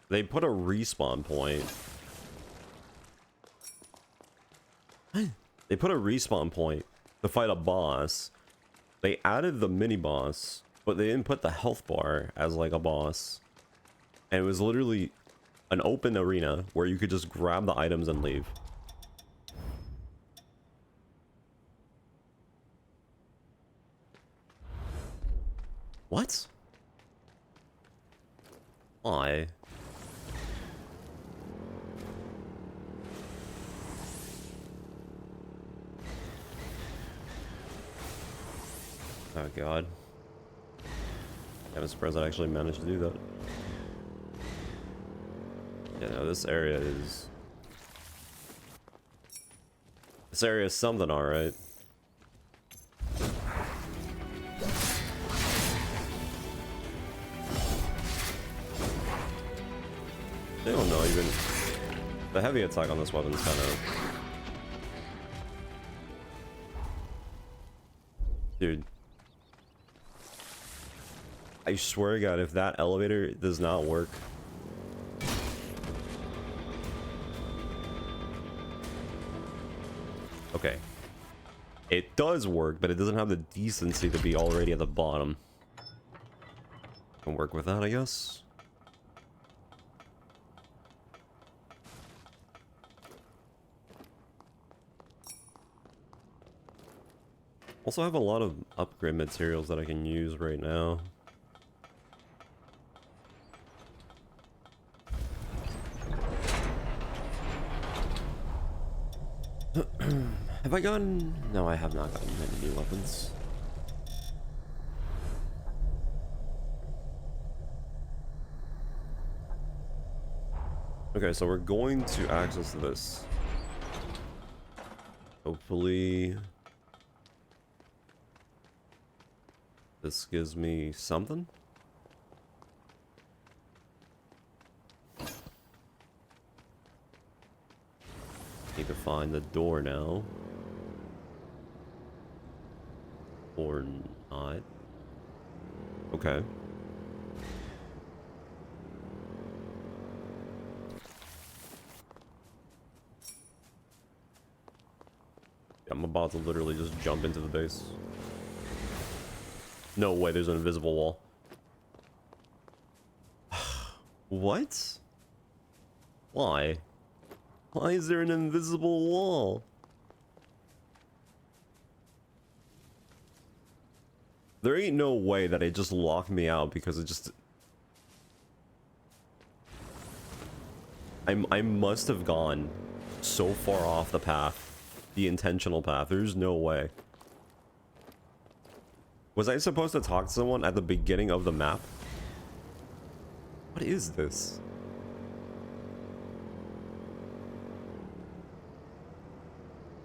they put a respawn point. They put a respawn point to fight a boss. They added the mini boss, but they didn't put the health bar as like a boss. And it was literally an open arena where you could just grab the items and leave. What? Why? Oh god. I'm surprised I actually managed to do that. Yeah, no, this area is... this area is something, alright. They don't know even. The heavy attack on this weapon is kind of... dude. I swear to God, if that elevator does not work... okay. It does work, but it doesn't have the decency to be already at the bottom. Can work with that, I guess. Also, I have a lot of upgrade materials that I can use right now. Have I gotten... no, I have not gotten any new weapons. Okay, so we're going to access this. Hopefully... this gives me something. need to find the door now. Or not. Okay. I'm about to literally just jump into the base. No way, there's an invisible wall. What? Why? Why is there an invisible wall? There ain't no way that it just locked me out because it just... I must have gone so far off the path. The intentional path. There's no way. Was I supposed to talk to someone at the beginning of the map? What is this?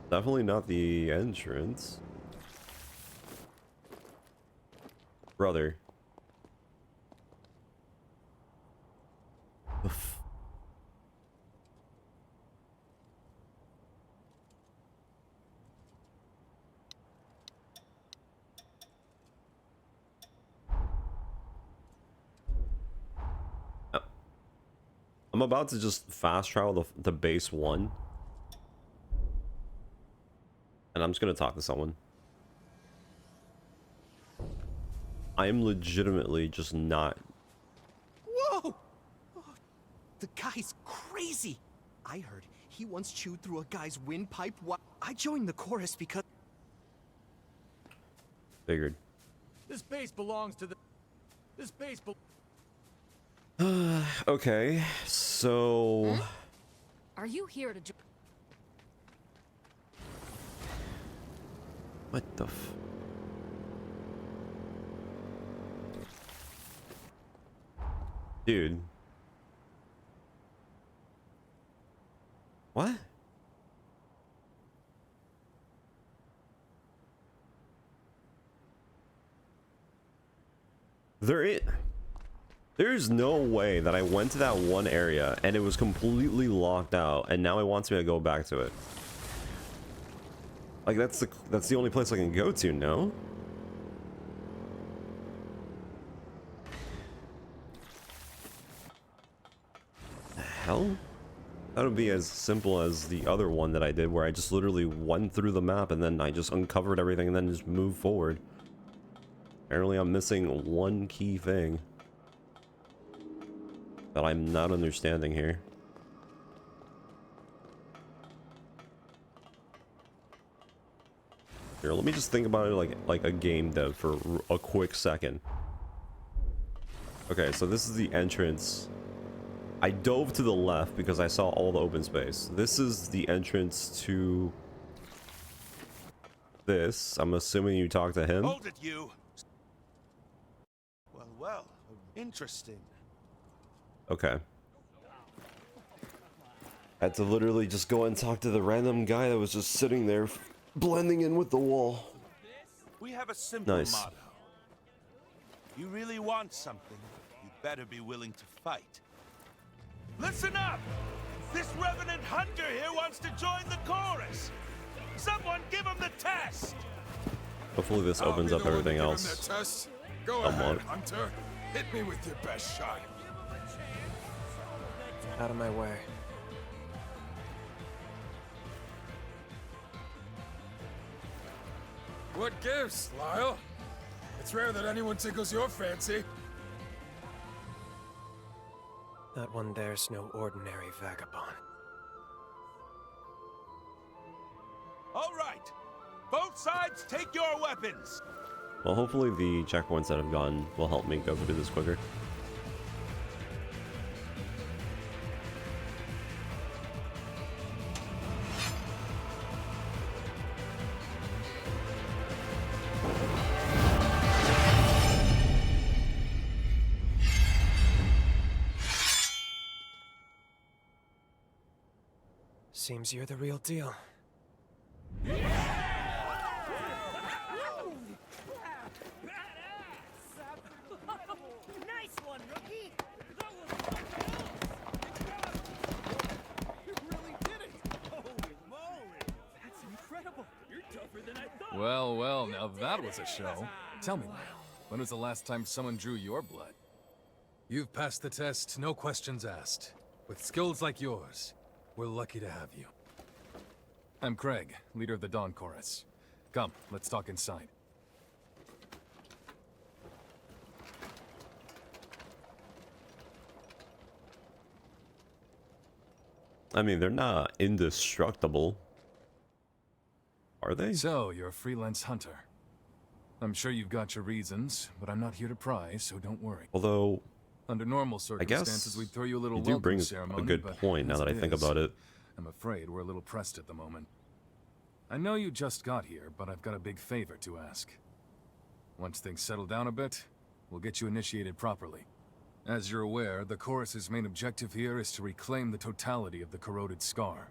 Definitely not the entrance. Brother. I'm about to just fast travel the base 1. And I'm just gonna talk to someone. I am legitimately just not... Whoa! Oh, the guy's crazy. I heard he once chewed through a guy's windpipe. I joined the chorus because... Figured. This base belongs to the... This base Okay, so... Are you here to What the f... Dude. What? There's no way that I went to that one area and it was completely locked out and now it wants me to go back to it. Like that's the only place I can go to, no? The hell? That would be as simple as the other one that I did where I just literally went through the map and then I just uncovered everything and then just moved forward. Apparently I'm missing one key thing that I'm not understanding here. Here, let me just think about it like a game dev for a quick second. Okay, so this is the entrance. I dove to the left because I saw all the open space. This is the entrance to this. I'm assuming you talked to him. Hold it, you. Well, interesting. Okay. I had to literally just go and talk to the random guy that was just sitting there blending in with the wall. We have a simple Nice. motto. If you really want something, you better be willing to fight. Listen up! This Revenant Hunter here wants to join the chorus. Someone give him the test! Hopefully this opens up everything else. Go I'm ahead, on. Hunter. Hit me with your best shot. Out of my way. What gives, Lyle? It's rare that anyone tickles your fancy. That one there's no ordinary vagabond. All right. Both sides take your weapons. Well, hopefully the checkpoints that have gone will help me go through this quicker. Seems you're the real deal. Nice one, rookie! You really did it! Holy moly! Well, well, now that was a show. Tell me, when was the last time someone drew your blood? You've passed the test, no questions asked. With skills like yours, we're lucky to have you. I'm Craig, leader of the Dawn Chorus. Come, let's talk inside. I mean, they're not indestructible. Are they? So, you're a freelance hunter. I'm sure you've got your reasons, but I'm not here to pry, so don't worry. Although, Under normal I guess circumstances, we'd throw you a little you do welcome bring ceremony, a good but point now as that I it think is, about it. I'm afraid we're a little pressed at the moment. I know you just got here, but I've got a big favor to ask. Once things settle down a bit, we'll get you initiated properly. As you're aware, the Chorus's main objective here is to reclaim the totality of the corroded scar.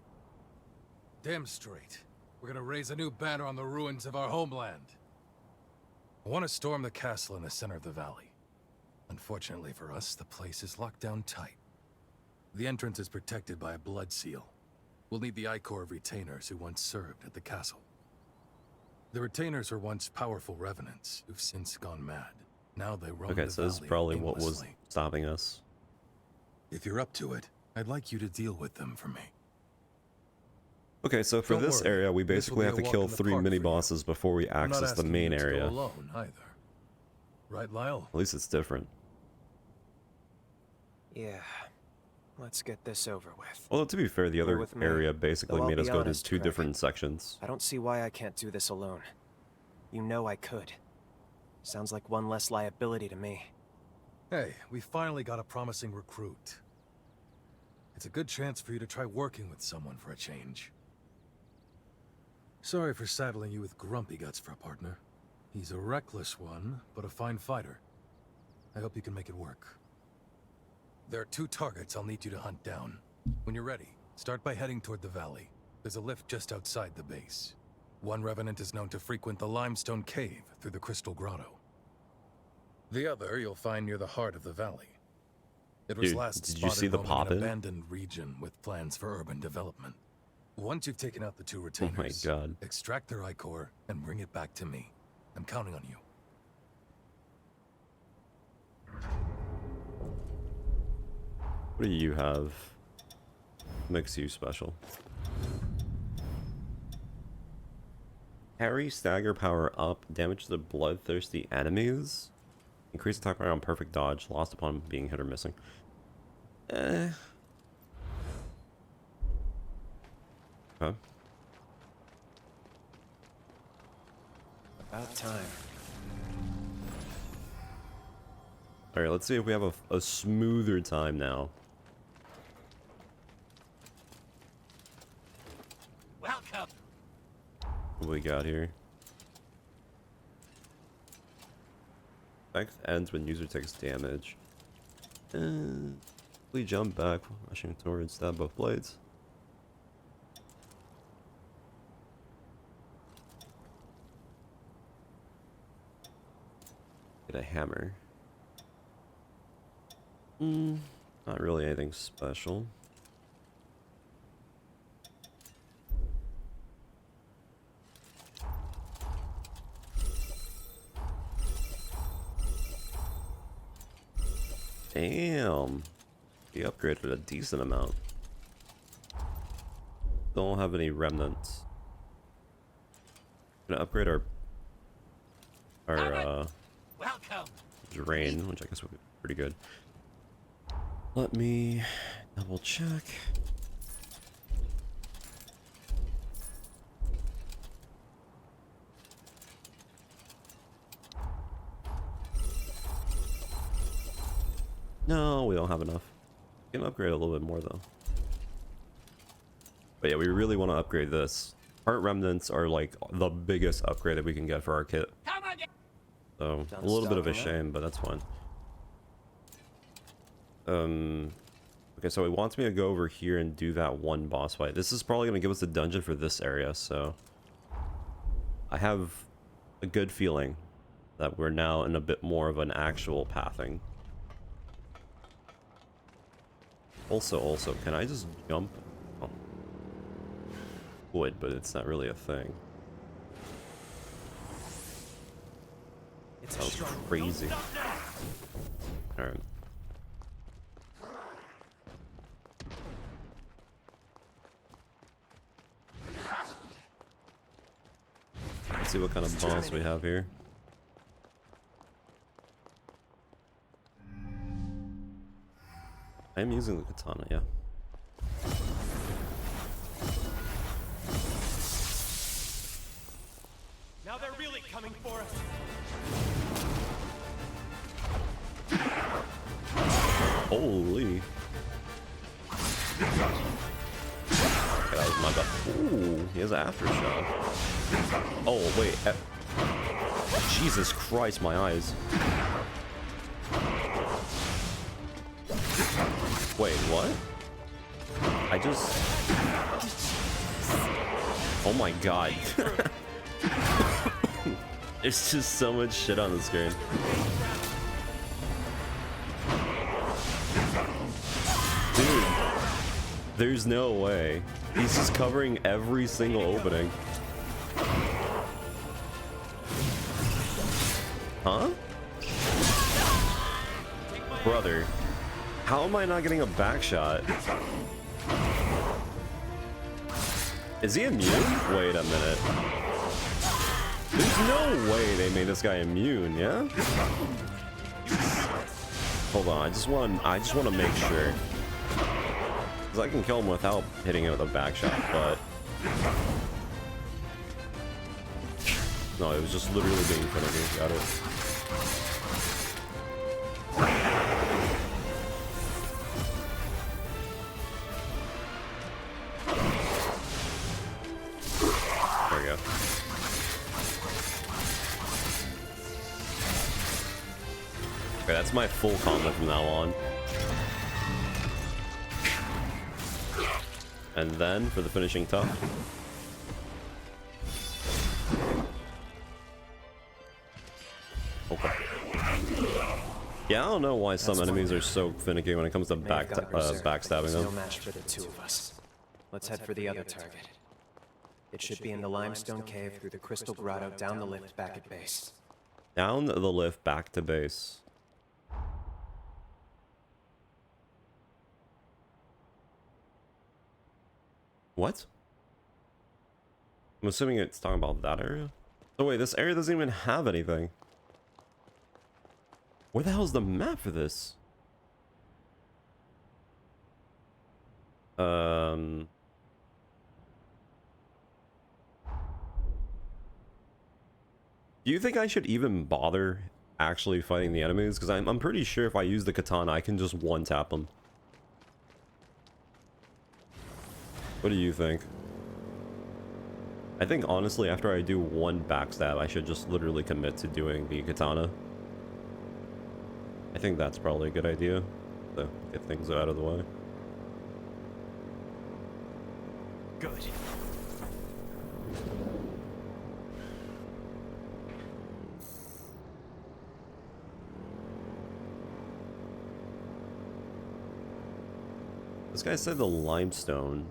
Damn straight. We're gonna raise a new banner on the ruins of our homeland. I want to storm the castle in the center of the valley. Unfortunately for us, the place is locked down tight. The entrance is protected by a blood seal. We'll need the Ichor of retainers who once served at the castle. The retainers were once powerful revenants who've since gone mad. Now they roam Okay, the so this is valley probably what was aimlessly. stopping us. If you're up to it, I'd like you to deal with them for me. Okay, so for Don't this worry, area, we this will basically be have a to walk kill in the 3 park mini for you. bosses before we I'm not access the asking main you to go area. alone either. Right, Lyle? At least it's different. Yeah. Let's get this over with. Although to be fair, the other with me, area basically though I'll made us be go to honest, 2 Craig. different sections. I don't see why I can't do this alone. You know I could. Sounds like one less liability to me. Hey, we finally got a promising recruit. It's a good chance for you to try working with someone for a change. Sorry for saddling you with Grumpy Guts for a partner. He's a reckless one, but a fine fighter. I hope you can make it work. There are 2 targets I'll need you to hunt down. When you're ready, start by heading toward the valley. There's a lift just outside the base. One revenant is known to frequent the limestone cave through the Crystal Grotto. The other you'll find near the heart of the valley. It was Dude, last did you spotted see the roaming an pop-in? abandoned region with plans for urban development. Once you've taken out the 2 Oh my retainers, god. extract their Ichor and bring it back to me. I'm counting on you. What do you have? Makes you special. Parry, stagger power up, damage to the bloodthirsty enemies. Increase attack power on perfect dodge, lost upon being hit or missing. Okay. About time. Alright, let's see if we have a smoother time now. Welcome. What we got here? Effect ends when user takes damage. We jump back, rushing towards stab both blades. Get a hammer. Not really anything special. Damn. We upgraded a decent amount. Don't have any remnants. Gonna upgrade our Welcome. drain, which I guess would be pretty good. Let me double check. No, we don't have enough. We can upgrade a little bit more though. But yeah, we really want to upgrade this. Heart remnants are like the biggest upgrade that we can get for our kit. So a little bit of a shame, but that's fine. Okay, so it wants me to go over here and do that one boss fight. This is probably going to give us the dungeon for this area, so I have a good feeling that we're now in a bit more of an actual pathing. Also, can I just jump? Oh. Would, but it's not really a thing. to That was show. crazy. Alright. Let's see what kind of boss we have here. I am using the katana, yeah. Now they're really coming for us. Holy. Okay, that was my bad. Ooh, he has an aftershock. Oh, wait. Jesus Christ, my eyes. Wait, what? I just... Oh my god. There's just so much shit on the screen. Dude, there's no way. He's just covering every single opening. Huh? Brother, how am I not getting a back shot? Is he immune? Wait a minute. There's no way they made this guy immune, yeah? Hold on, I just want to make sure. Because I can kill him without hitting him with a back shot, but... No, it was just literally being finicky. Got it. There we go. Okay, that's my full combo from now on. And then for the finishing touch. Okay. Yeah, I don't know why some enemies are so finicky when it comes to backstabbing No them. match for the two of us. Let's head for the other target. It should be in the limestone cave through the crystal grotto down the lift back at base. Down the lift back to base. What? I'm assuming it's talking about that area. Oh wait, this area doesn't even have anything. Where the hell is the map for this? Do you think I should even bother actually fighting the enemies? Because I'm pretty sure if I use the katana, I can just one-tap them. What do you think? I think honestly, after I do one backstab, I should just literally commit to doing the katana. I think that's probably a good idea to get things out of the way. Good. This guy said the limestone.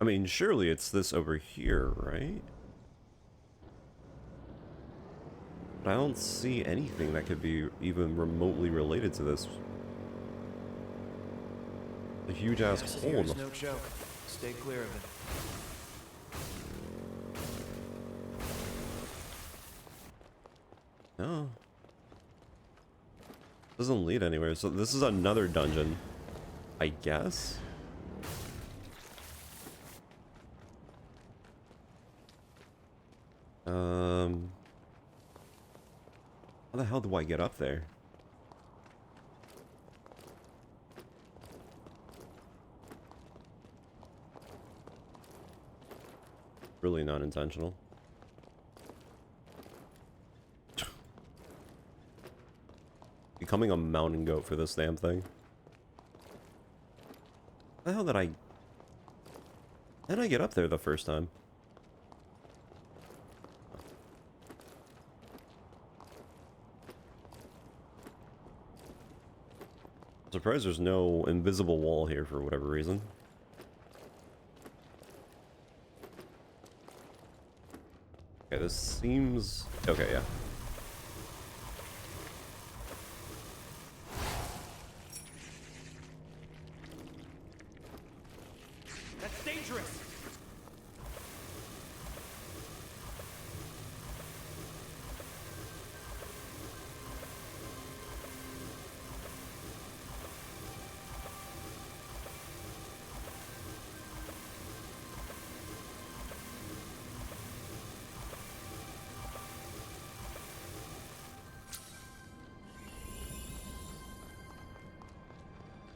I mean, surely it's this over here, right? But I don't see anything that could be even remotely related to this. A huge ass hole in the... No joke. Stay clear of it. No. Doesn't lead anywhere. So this is another dungeon, I guess. How the hell do I get up there? Really not intentional. Becoming a mountain goat for this damn thing. How the hell did I get up there the first time? I'm surprised there's no invisible wall here for whatever reason. This seems... Okay, yeah. That's dangerous.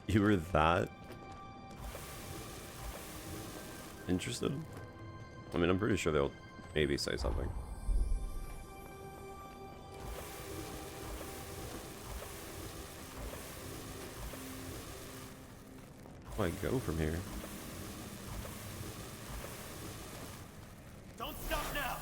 You were that interested? I mean, I'm pretty sure they'll maybe say something. Where do I go from here? Don't stop now.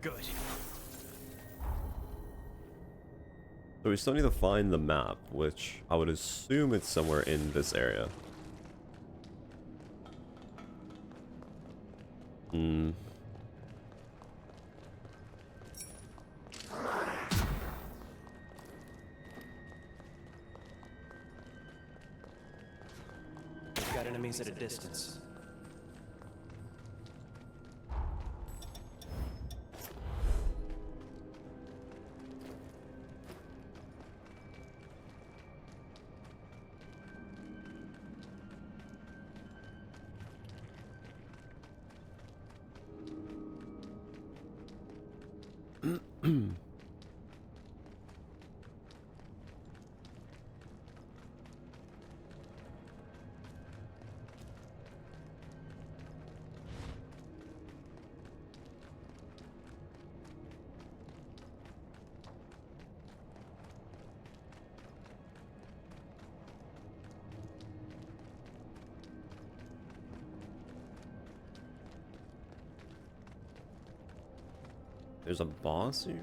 Good. So we still need to find the map, which I would assume it's somewhere in this area. Hmm. We've got enemies at a distance. There's a boss here?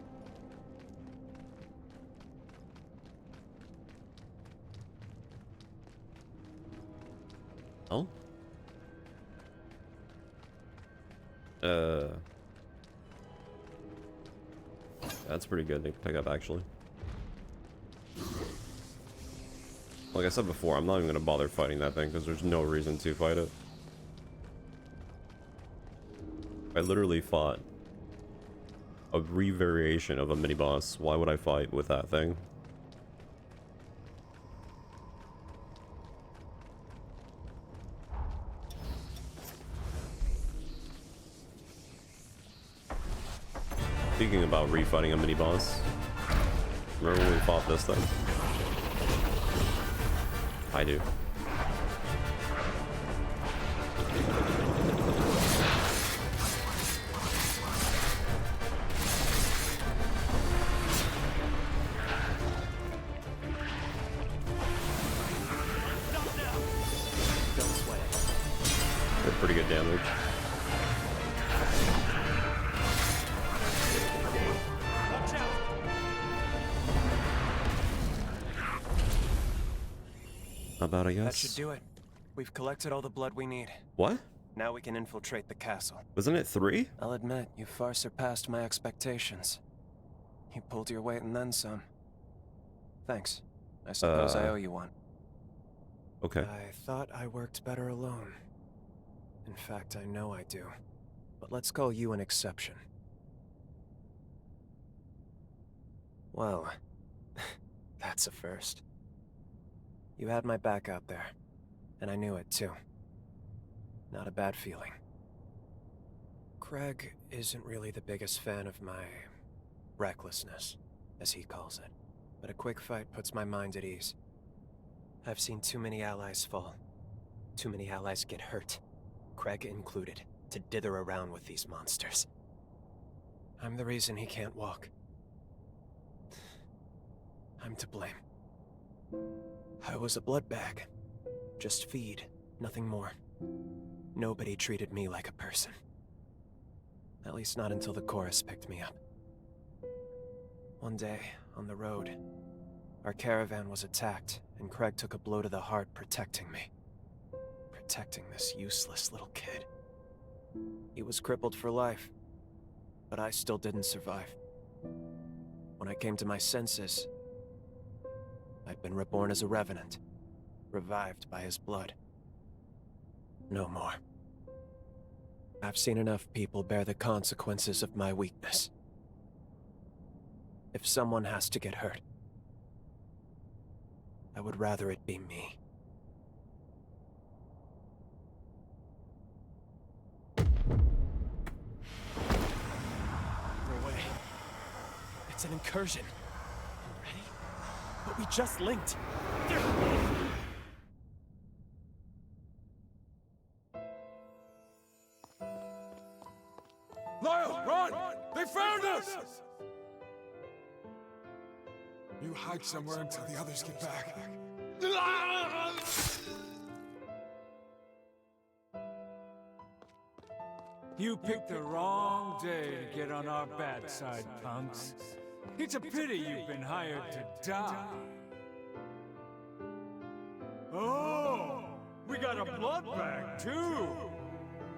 Oh? That's pretty good to pick up, actually. Like I said before, I'm not even gonna bother fighting that thing because there's no reason to fight it. I literally fought a re-variation of a mini-boss. Why would I fight with that thing? Speaking about re-fighting a mini-boss, remember when we fought this thing? I do. Don't sweat it. Did pretty good damage. Watch out. Not bad, I guess. That should do it. We've collected all the blood we need. What? Now we can infiltrate the castle. Wasn't it 3? I'll admit, you far surpassed my expectations. You pulled your weight and then some. Thanks. I suppose I owe you one. Okay. I thought I worked better alone. In fact, I know I do. But let's call you an exception. Well, that's a first. You had my back out there, and I knew it too. Not a bad feeling. Craig isn't really the biggest fan of my recklessness, as he calls it. But a quick fight puts my mind at ease. I've seen too many allies fall. Too many allies get hurt, Craig included, to dither around with these monsters. I'm the reason he can't walk. I'm to blame. I was a blood bag. Just feed, nothing more. Nobody treated me like a person. At least not until the chorus picked me up. One day, on the road, our caravan was attacked, and Craig took a blow to the heart protecting me. Protecting this useless little kid. He was crippled for life, but I still didn't survive. When I came to my senses, I'd been reborn as a revenant, revived by his blood. No more. I've seen enough people bear the consequences of my weakness. If someone has to get hurt, I would rather it be me. They're away. It's an incursion. Ready? But we just linked. Lyle, run! They found us! You hide somewhere until the others get back. You picked the wrong day to get on our bad side, punks. It's a pity you've been hired to die. Oh, we got a blood bag, too.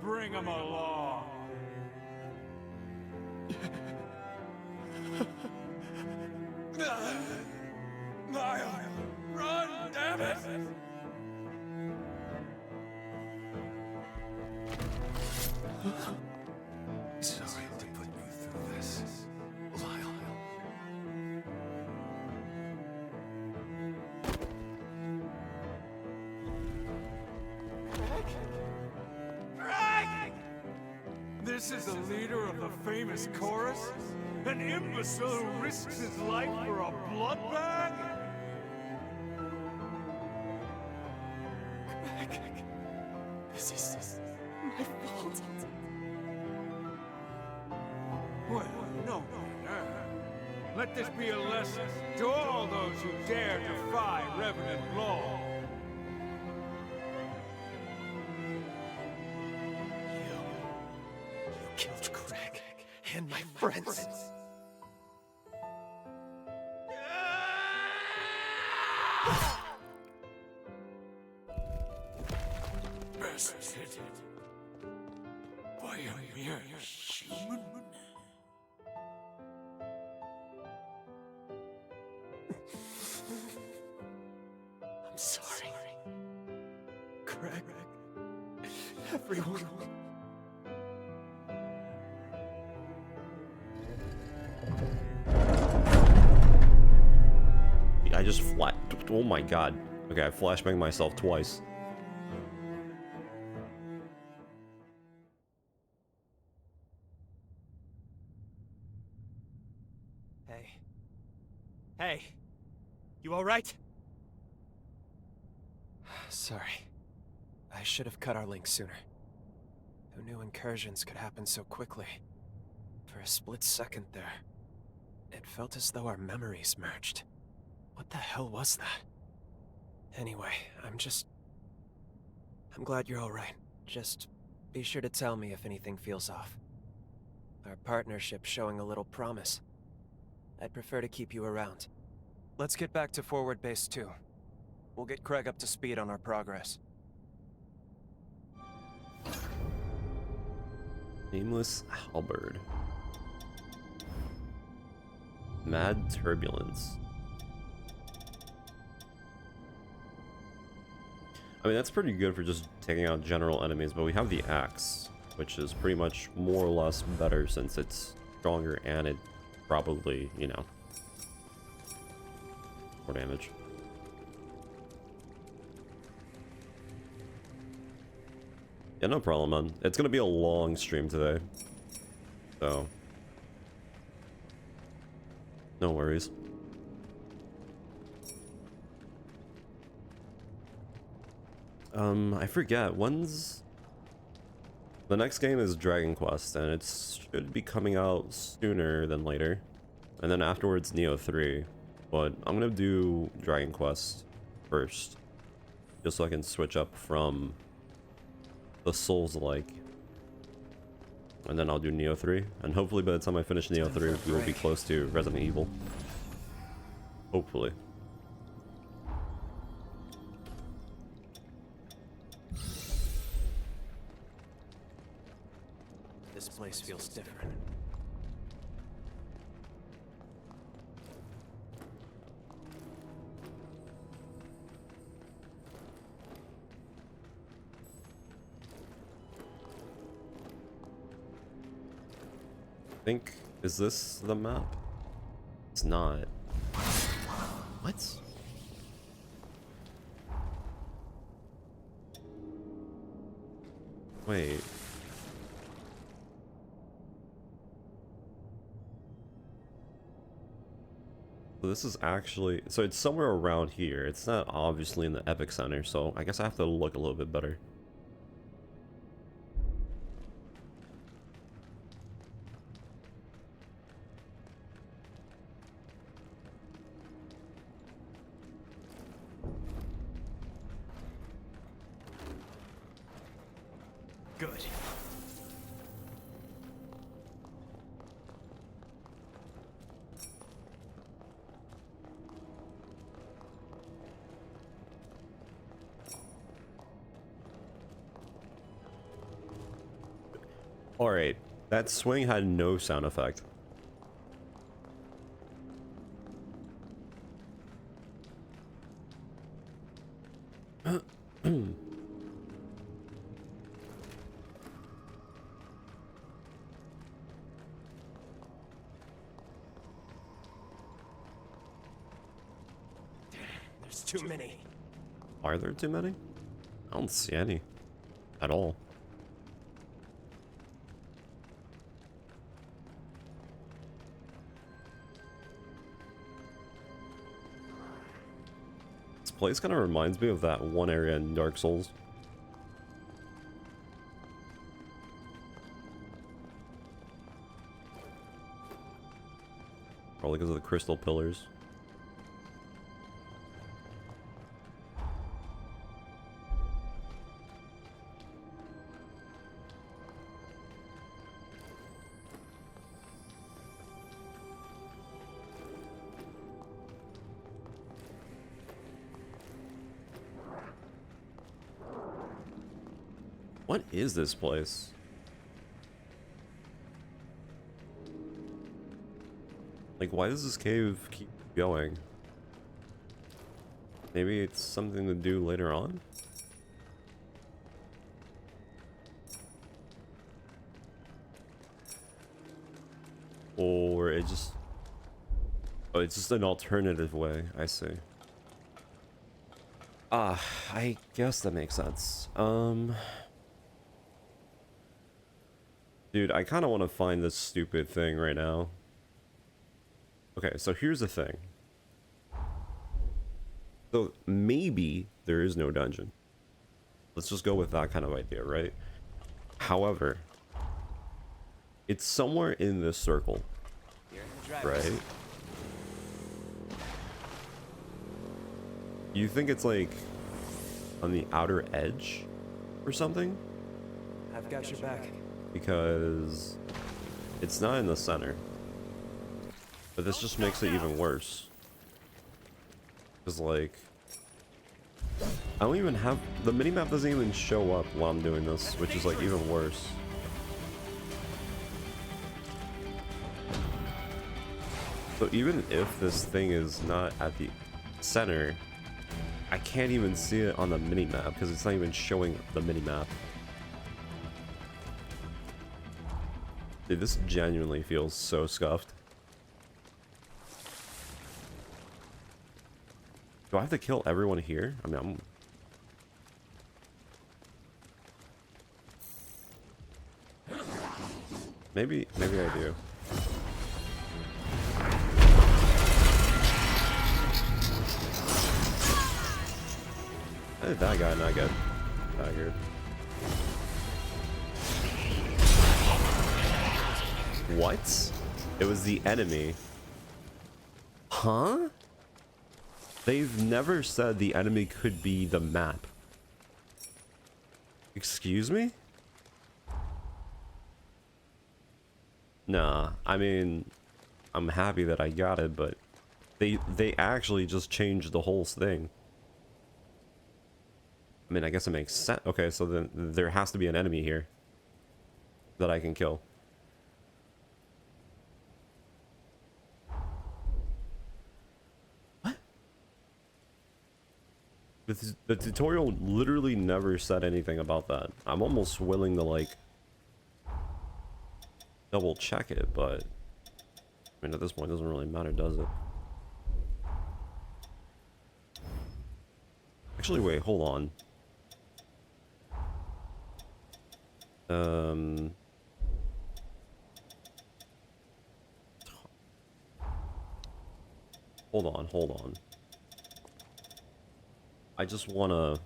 Bring 'em along. Lyle, run, damn it! Sorry to put you through this, Lyle. Craig! This is the leader of the famous chorus? An imbecile who risks his life for a blood bag? Craig, this is my fault. Well, no. Let this be a lesson to all those who dare defy Revenant law. You killed Craig and my friends. Bested by a mere human? I'm sorry. Craig. Everyone. I just flat. Oh my god. Okay, I flashbanged myself twice. Hey. Hey. You alright? Sorry. I should have cut our link sooner. Who knew incursions could happen so quickly? For a split second there, it felt as though our memories merged. What the hell was that? Anyway, I'm glad you're alright. Just be sure to tell me if anything feels off. Our partnership's showing a little promise. I'd prefer to keep you around. Let's get back to Forward Base 2. We'll get Craig up to speed on our progress. Nameless Halberd. Mad Turbulence. I mean, that's pretty good for just taking out general enemies, but we have the axe, which is pretty much more or less better since it's stronger and it probably, you know, more damage. Yeah, no problem, man. It's gonna be a long stream today, so no worries. I forget, when's... The next game is Dragon Quest, and it should be coming out sooner than later. And then afterwards, Neo 3. But I'm gonna do Dragon Quest first, just so I can switch up from the Souls-like. And then I'll do Neo 3, and hopefully by the time I finish Neo 3, we will be close to Resident Evil. Hopefully. This place feels different. I think, is this the map? It's not. What? Wait. So this is actually, so it's somewhere around here. It's not obviously in the Epic Center, so I guess I have to look a little bit better. Good. Alright, that swing had no sound effect. There's too many. Are there too many? I don't see any. At all. This place kind of reminds me of that one area in Dark Souls. Probably because of the crystal pillars. What is this place? Like, why does this cave keep going? Maybe it's something to do later on? Or it just... Oh, it's just an alternative way. I see. Ah, I guess that makes sense. Dude, I kind of want to find this stupid thing right now. Okay, so here's the thing. So maybe there is no dungeon. Let's just go with that kind of idea, right? However, it's somewhere in this circle, right? You think it's like on the outer edge or something? I've got your back. Because it's not in the center. But this just makes it even worse. Because, like, I don't even have... The minimap doesn't even show up while I'm doing this, which is, like, even worse. So even if this thing is not at the center, I can't even see it on the minimap because it's not even showing the minimap. Dude, this genuinely feels so scuffed. Do I have to kill everyone here? I mean, Maybe I do. How did that guy not get staggered? What? It was the enemy. Huh? They've never said the enemy could be the map. Excuse me? Nah, I mean, I'm happy that I got it, but they actually just changed the whole thing. I mean, I guess it makes sense. Okay, so then there has to be an enemy here that I can kill. What? The tutorial literally never said anything about that. I'm almost willing to, like, double check it, but I mean, at this point, it doesn't really matter, does it? Actually, wait, hold on. Hold on. I just wanna...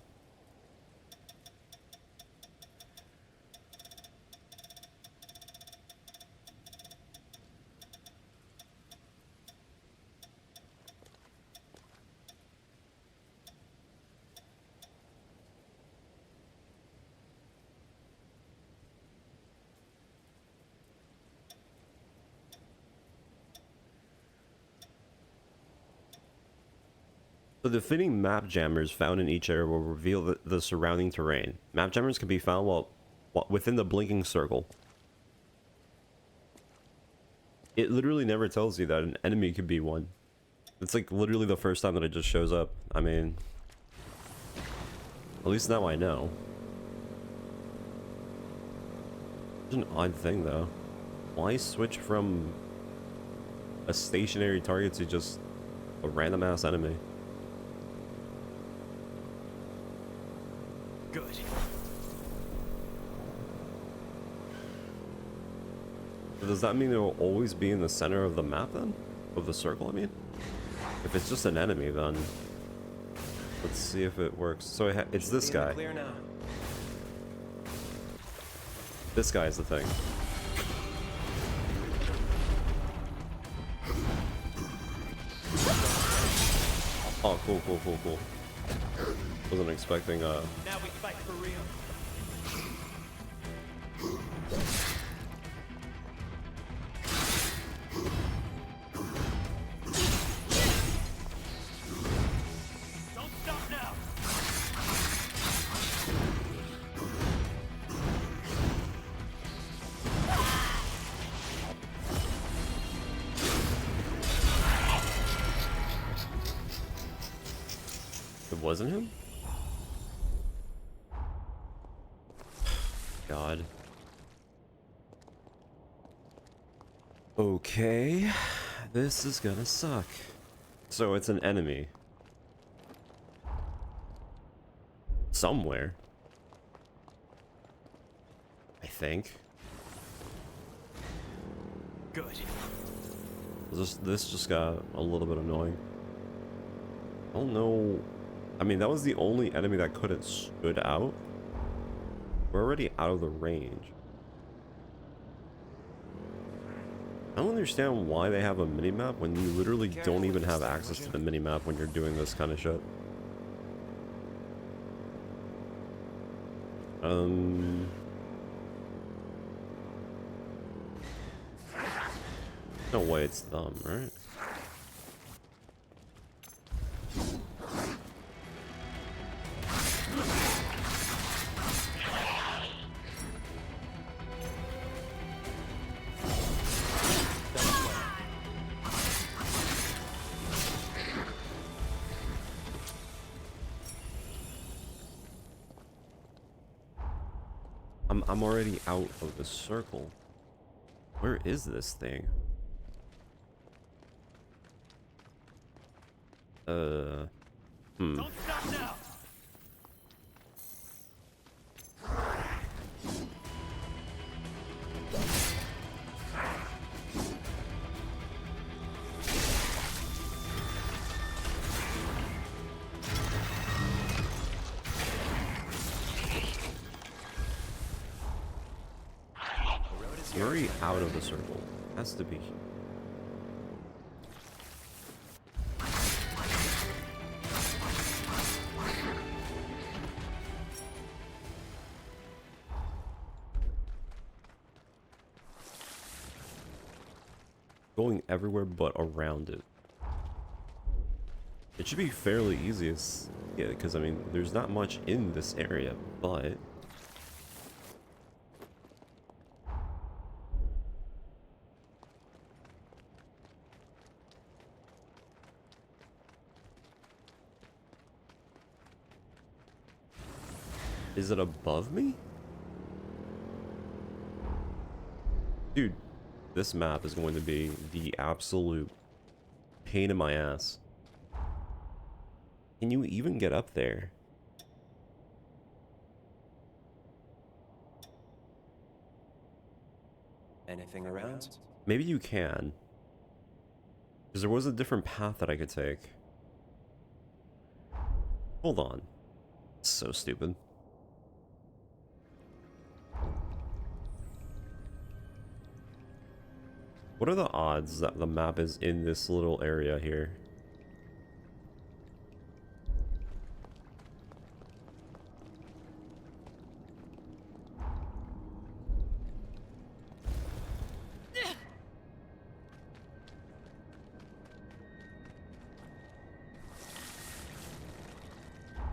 The defeating map jammers found in each area will reveal the surrounding terrain. Map jammers can be found while within the blinking circle. It literally never tells you that an enemy could be one. It's like literally the first time that it just shows up. I mean, at least now I know. It's an odd thing though. Why switch from a stationary target to just a random ass enemy? Good. Does that mean it will always be in the center of the map then? Of the circle, I mean? If it's just an enemy, then let's see if it works. So it's this guy. Clear now. This guy is the thing. Oh, cool. Wasn't expecting Now we fight for real. Don't stop now. It wasn't him? God. Okay, this is gonna suck. So it's an enemy. Somewhere. I think. Good. This just got a little bit annoying. I don't know. I mean, that was the only enemy that couldn't stood out. We're already out of the range. I don't understand why they have a minimap when you literally don't even have access to the minimap when you're doing this kind of shit. No way it's them, right? I'm already out of the circle. Where is this thing? Don't stop now. You're already out of the circle. Has to be. going everywhere but around it. It should be fairly easy, yeah, because I mean, there's not much in this area, but is it above me? Dude, this map is going to be the absolute pain in my ass. Can you even get up there? Anything around? Maybe you can. Because there was a different path that I could take. Hold on. So stupid. What are the odds that the map is in this little area here?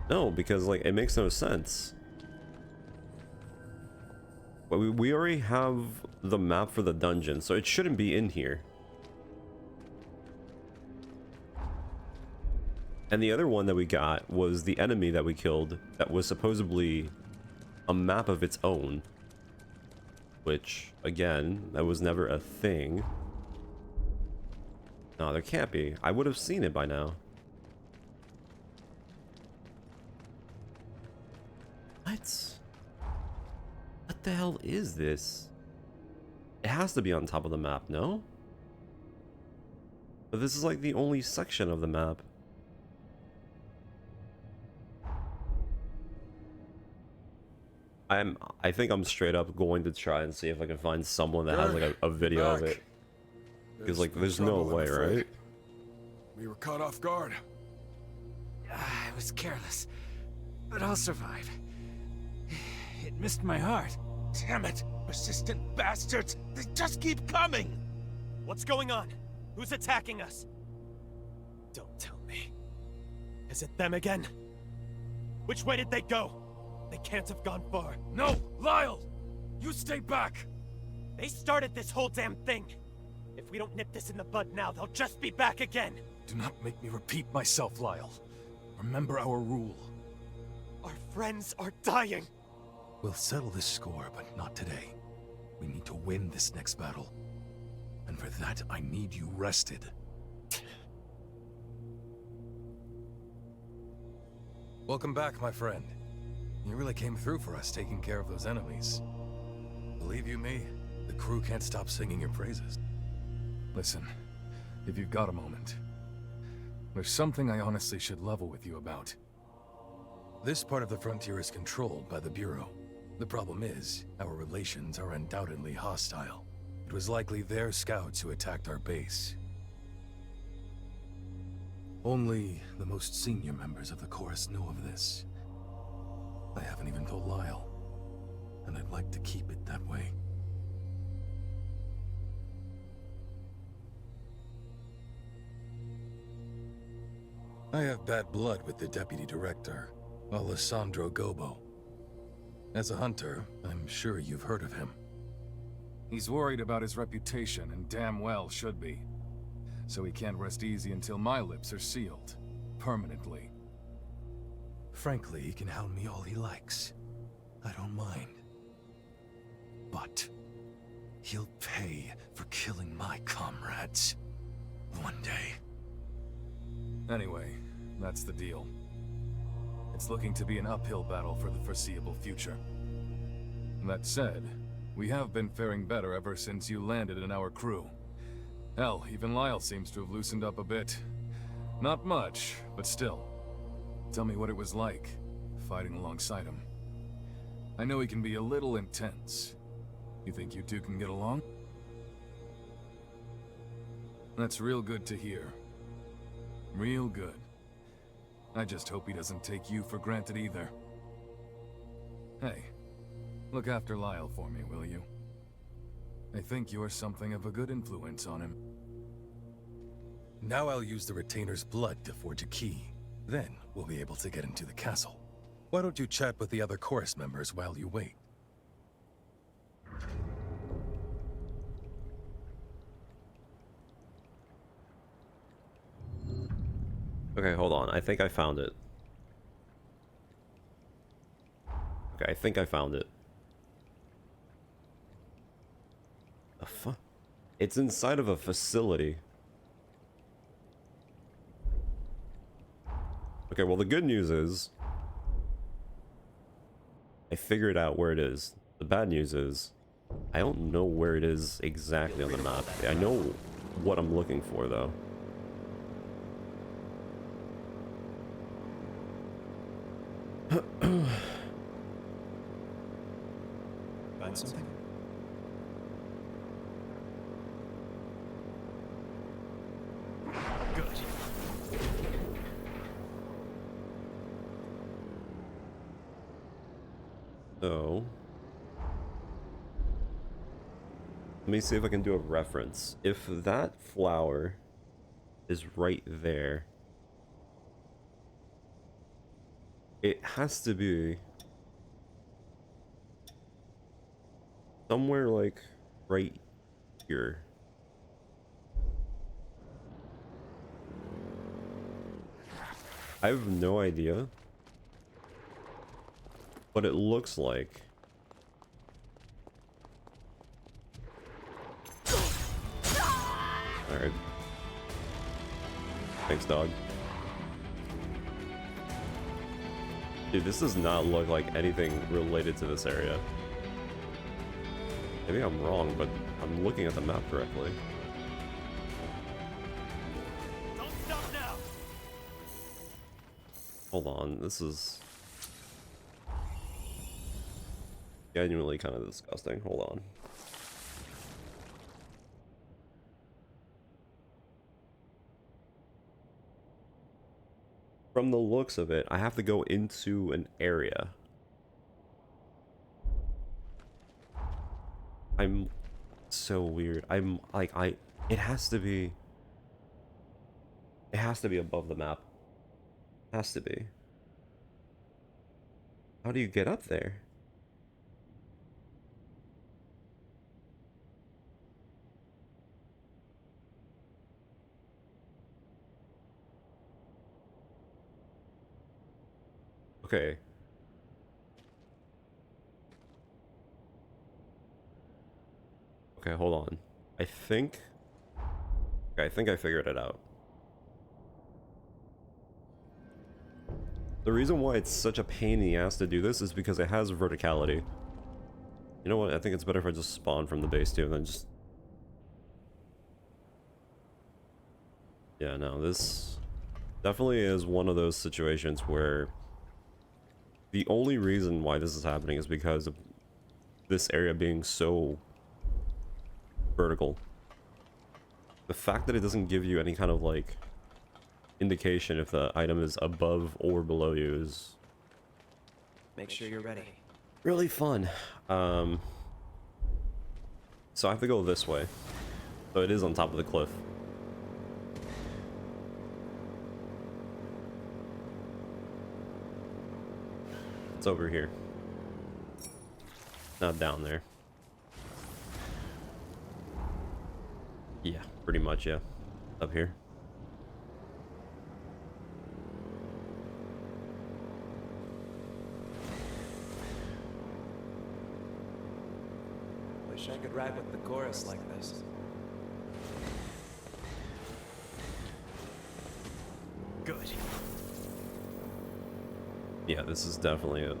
No, because like it makes no sense. But we already have the map for the dungeon, so it shouldn't be in here. And the other one that we got was the enemy that we killed that was supposedly a map of its own. Which, again, that was never a thing. No, there can't be. I would have seen it by now. What the hell is this? It has to be on top of the map, no? But this is like the only section of the map. I think I'm straight up going to try and see if I can find someone that has like a video of it. Because like there's no way, right? We were caught off guard. I was careless, but I'll survive. It missed my heart. Damn it! Persistent bastards! They just keep coming! What's going on? Who's attacking us? Don't tell me. Is it them again? Which way did they go? They can't have gone far. No! Lyle! You stay back! They started this whole damn thing. If we don't nip this in the bud now, they'll just be back again. Do not make me repeat myself, Lyle. Remember our rule. Our friends are dying. We'll settle this score, but not today. We need to win this next battle. And for that, I need you rested. Welcome back, my friend. You really came through for us taking care of those enemies. Believe you me, the crew can't stop singing your praises. Listen, if you've got a moment, there's something I honestly should level with you about. This part of the frontier is controlled by the Bureau. The problem is, our relations are undoubtedly hostile. It was likely their scouts who attacked our base. Only the most senior members of the Chorus know of this. I haven't even told Lyle, and I'd like to keep it that way. I have bad blood with the Deputy Director, Alessandro Gobo. As a hunter, I'm sure you've heard of him. He's worried about his reputation, and damn well should be. So he can't rest easy until my lips are sealed. Permanently. Frankly, he can hound me all he likes. I don't mind. But he'll pay for killing my comrades. One day. Anyway, that's the deal. It's looking to be an uphill battle for the foreseeable future. That said, we have been faring better ever since you landed in our crew. Hell, even Lyle seems to have loosened up a bit. Not much, but still. Tell me what it was like, fighting alongside him. I know he can be a little intense. You think you two can get along? That's real good to hear. Real good. I just hope he doesn't take you for granted either. Hey, look after Lyle for me, will you? I think you're something of a good influence on him. Now I'll use the retainer's blood to forge a key. Then we'll be able to get into the castle. Why don't you chat with the other chorus members while you wait? Okay, hold on. I think I found it. Okay, I think I found it. The fuck? It's inside of a facility. Okay, well the good news is I figured out where it is. The bad news is I don't know where it is exactly on the map. I know what I'm looking for though. Find something? Good. So let me see if I can do a reference. If that flower is right there, it has to be somewhere like right here. I have no idea, but it looks like alright. Thanks, dog. Dude, this does not look like anything related to this area. Maybe I'm wrong, but I'm looking at the map correctly. Don't stop now. Hold on, this is genuinely kind of disgusting. Hold on. From the looks of it, I have to go into an area. I'm so weird. I'm like, it has to be above the map. Has to be. How do you get up there? Okay. Okay, hold on. I think I figured it out. The reason why it's such a pain in the ass to do this is because it has verticality. You know what? I think it's better if I just spawn from the base too, and then just... Yeah, no, this definitely is one of those situations where the only reason why this is happening is because of this area being so vertical. The fact that it doesn't give you any kind of like indication if the item is above or below you is Make sure you're ready. really fun. So I have to go this way. So it is on top of the cliff. It's over here. Not down there. Yeah, pretty much, yeah. Up here. Wish I could ride with the chorus like this. Good. Yeah, this is definitely it.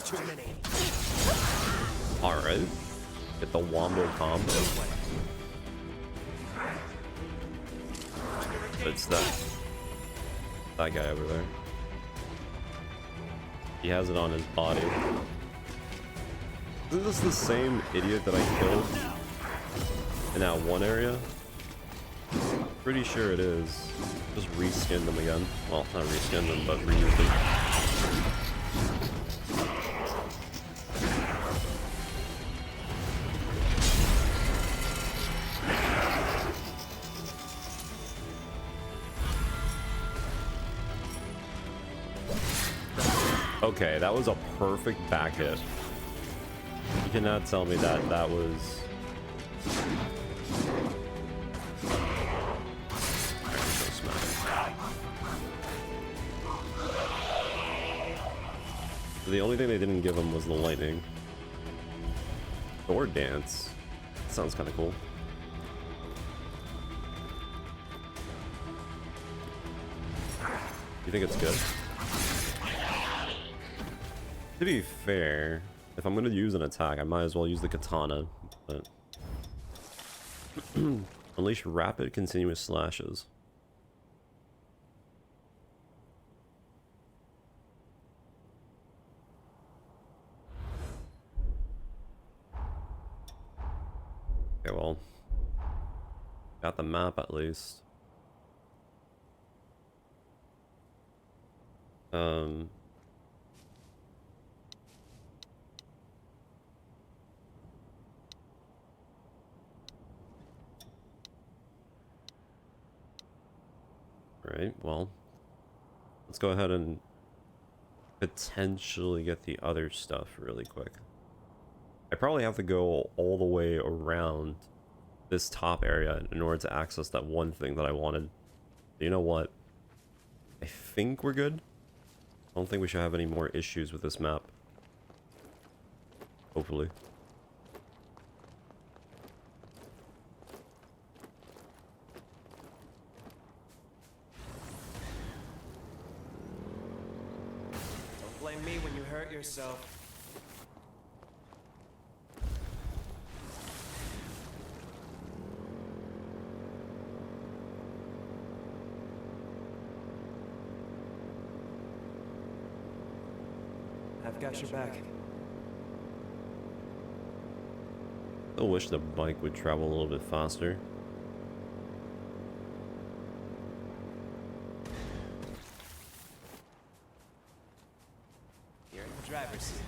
Too many. Alright. Get the Wombo combo. It's that guy over there. He has it on his body. Isn't this the same idiot that I killed in that one area? Pretty sure it is. Just reskinned them again. Well, not reskinned them, but reused them. Okay, that was a perfect back hit. You cannot tell me that that was... Alright, so smack. So the only thing they didn't give him was the lightning. Or dance. Sounds kind of cool. You think it's good? To be fair, if I'm gonna use an attack, I might as well use the katana, but... Unleash rapid continuous slashes. Okay, well, got the map at least. Right, well, let's go ahead and potentially get the other stuff really quick. I probably have to go all the way around this top area in order to access that one thing that I wanted. You know what? I think we're good. I don't think we should have any more issues with this map. Hopefully. Don't blame me when you hurt yourself. I've got your back. I wish the bike would travel a little bit faster. You're in the driver's seat.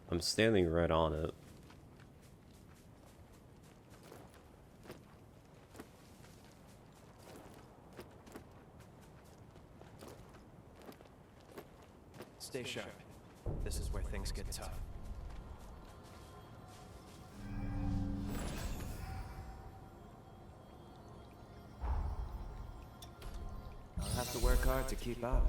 I'm standing right on it. Stay sharp. This is where things get tough. I'll have to work hard to keep up.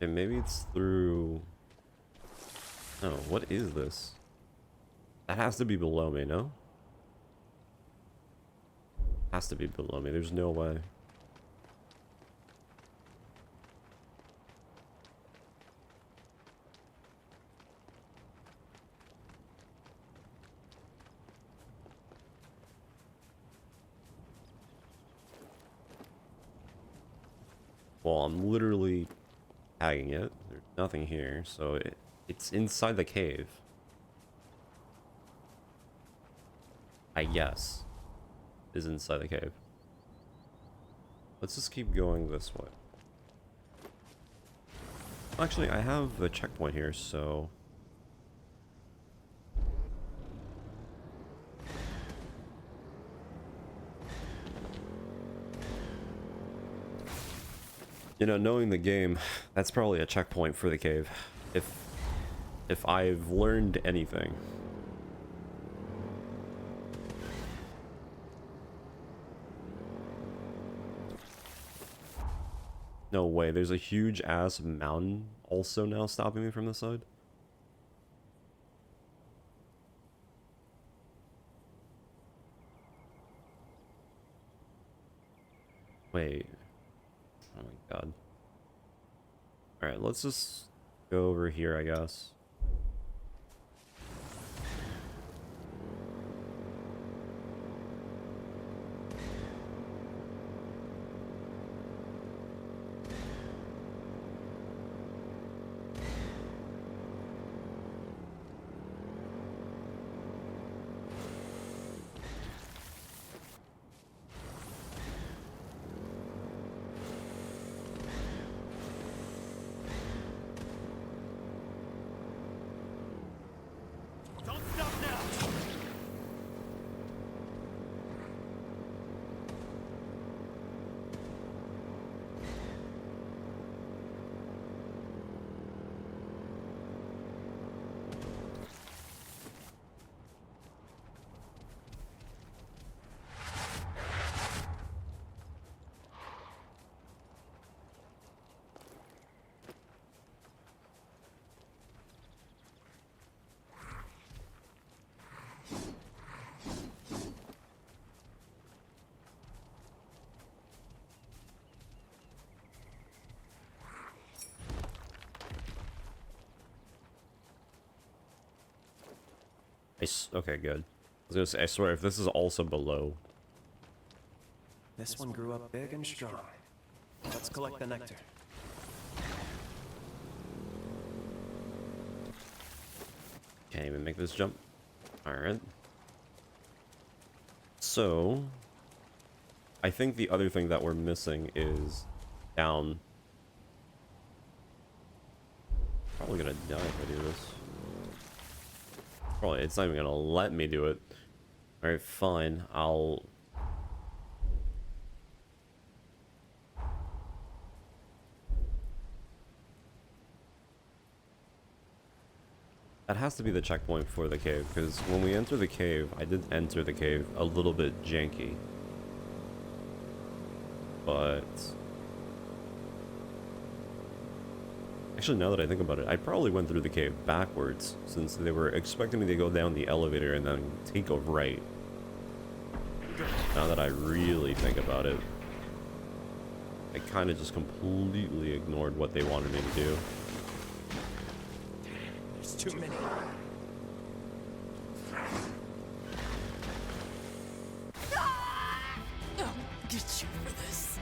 Okay, maybe it's through... Oh, what is this? That has to be below me, no? Has to be below me, there's no way. Well, I'm literally tagging it. There's nothing here, so it's inside the cave. I guess. Is inside the cave. Let's just keep going this way. Actually, I have a checkpoint here, so... You know, knowing the game, that's probably a checkpoint for the cave. If I've learned anything. No way, there's a huge ass mountain also now stopping me from the side. Wait. Oh my god. Alright, let's just go over here, I guess. Okay, good. I was gonna say, I swear, if this is also below. This one grew up big and strong. Let's collect the nectar. Can't even make this jump. Alright. So, I think the other thing that we're missing is down. Probably gonna die if I do this. Probably, it's not even gonna let me do it. Alright, fine. I'll... That has to be the checkpoint for the cave, because when we enter the cave, I did enter the cave a little bit janky. But... Actually, now that I think about it, I probably went through the cave backwards, since they were expecting me to go down the elevator and then take a right. Now that I really think about it, I kind of just completely ignored what they wanted me to do. There's too many. I'll get you for this.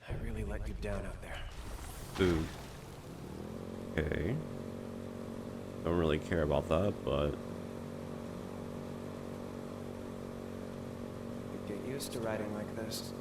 I really let you down out there. Food. Okay. Don't really care about that, but... You'd get used to riding like this.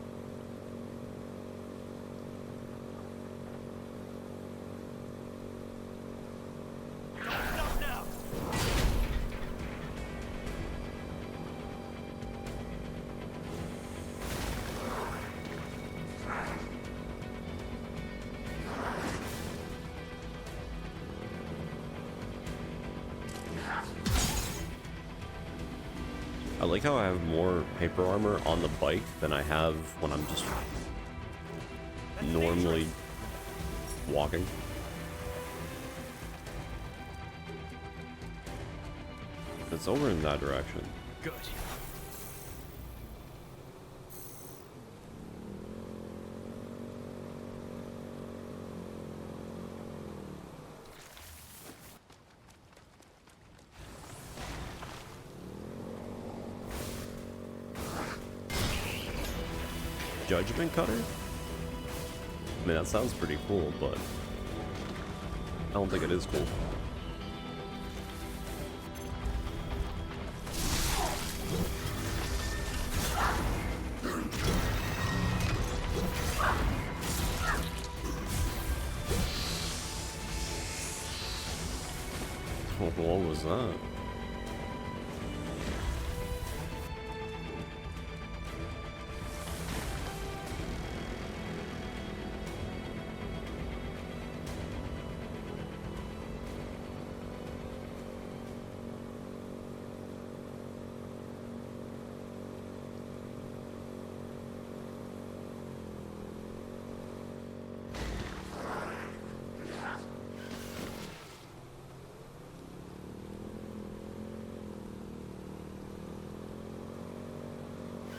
I like how I have more hyper armor on the bike than I have when I'm just normally walking. It's over in that direction. Good. Judgment Cutter? I mean, that sounds pretty cool, but I don't think it is cool. What was that?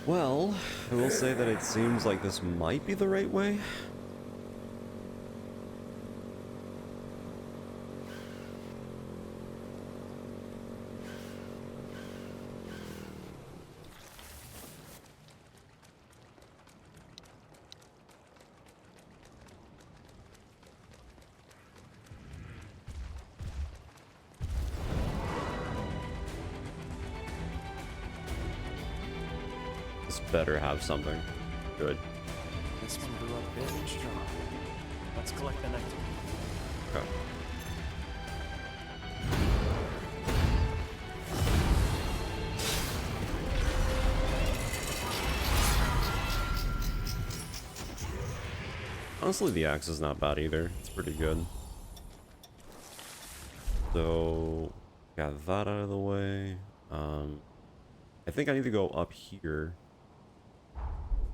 Well, I will say that it seems like this might be the right way. This better have something. Good. This one grew up big and strong. Let's collect the nectar. Okay. Honestly, the axe is not bad either. It's pretty good. So, got that out of the way. I think I need to go up here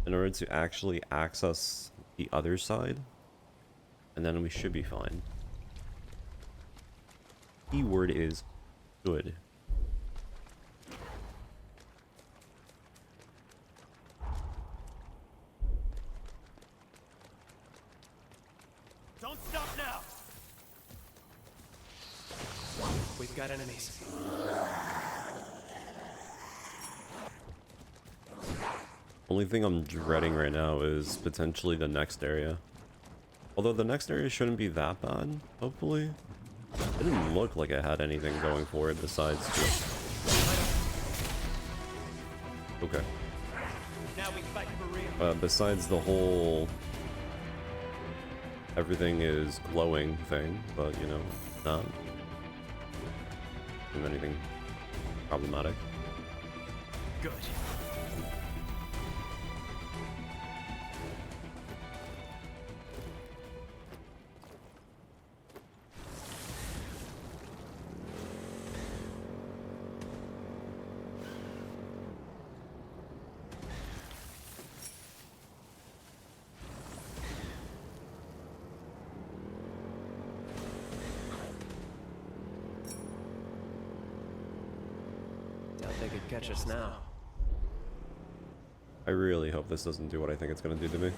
in order to actually access the other side, and then we should be fine. Keyword is good. got enemies. Only thing I'm dreading right now is potentially the next area. Although the next area shouldn't be that bad, hopefully. It didn't look like it had anything going for it besides just... Okay. Now we fight for real. Besides the whole... everything is glowing thing, but you know, not anything problematic. Good. Doubt they could catch us now. I really hope this doesn't do what I think it's gonna do to me.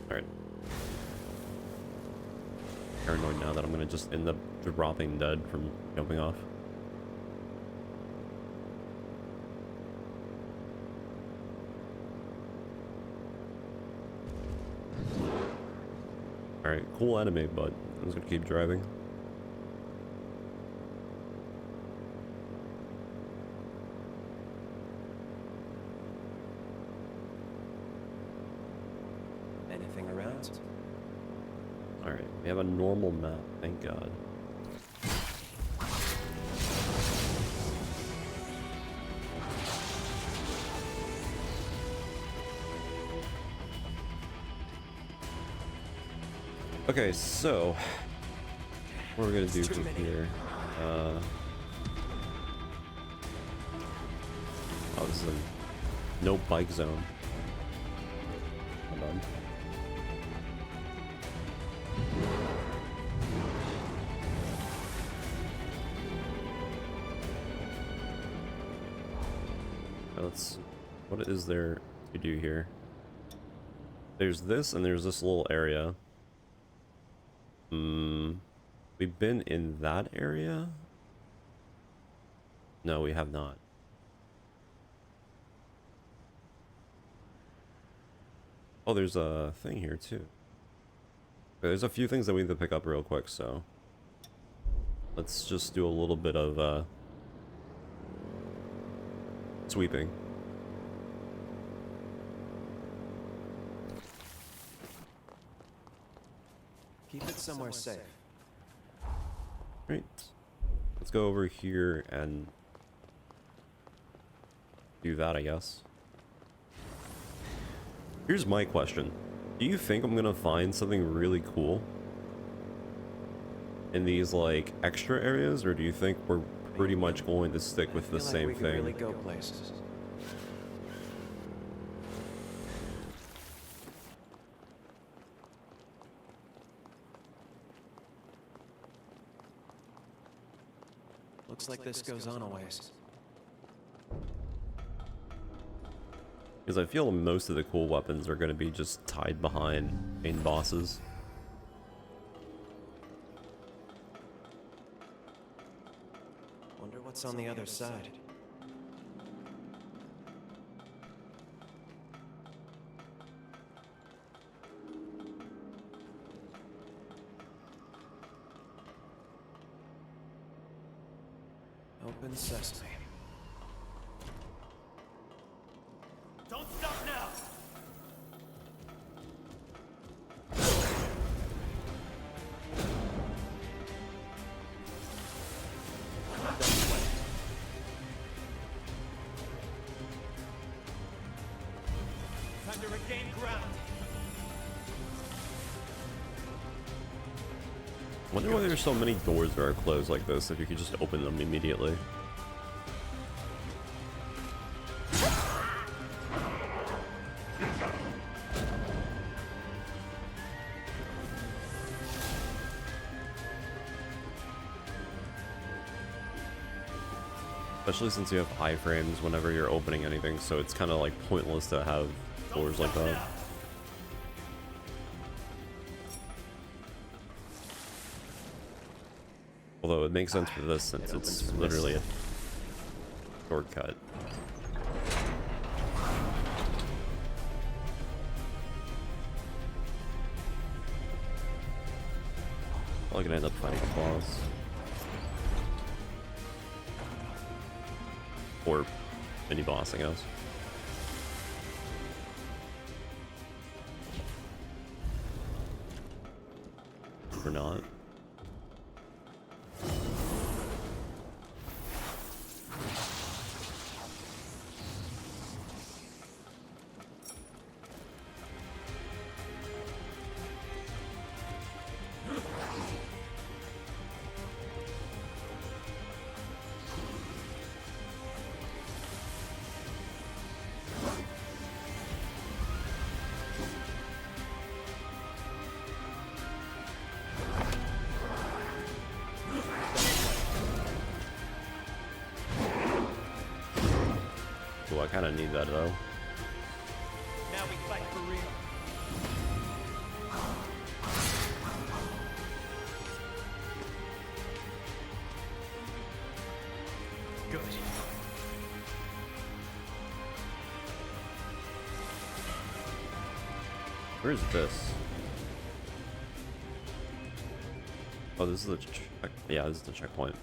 Alright. Paranoid now that I'm gonna just end up dropping dead from jumping off. Alright, cool enemy, but I'm just gonna keep driving. Anything around? Alright, we have a normal map, thank God. Okay, so what are we gonna do from here? Oh, this is a no bike zone. Hold on. Let's. What is there to do here? There's this, and there's this little area. We've been in that area? No, we have not. Oh, there's a thing here too. Okay, there's a few things that we need to pick up real quick, so let's just do a little bit of sweeping. Keep it somewhere safe. Right. Let's go over here and do that, I guess. Here's my question. Do you think I'm gonna find something really cool in these, like, extra areas, or do you think we're pretty much going to stick with the same we thing? Can really go places. Looks like this goes on a ways. Because I feel most of the cool weapons are going to be just tied behind main bosses. Wonder what's on the other side. Open sesame. Don't stop now! Time to regain ground. I wonder why there's so many doors that are closed like this, if you could just open them immediately. Especially since you have iframes whenever you're opening anything, so it's kind of like pointless to have doors like that. Although it makes sense for this since it's literally a shortcut. Probably gonna end up fighting a boss. Or mini boss, I guess. Or not. Ooh, I kind of need that though. Now we fight for real. Good. Where is this? Oh, this is the check. Yeah, this is the checkpoint.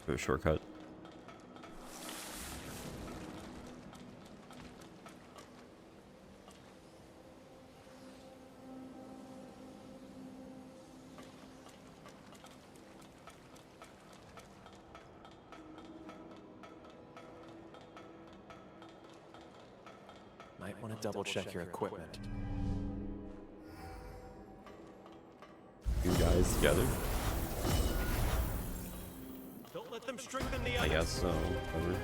A shortcut. Might want to double check your equipment. You guys together? Don't let them strengthen the I others. guess so. Whatever.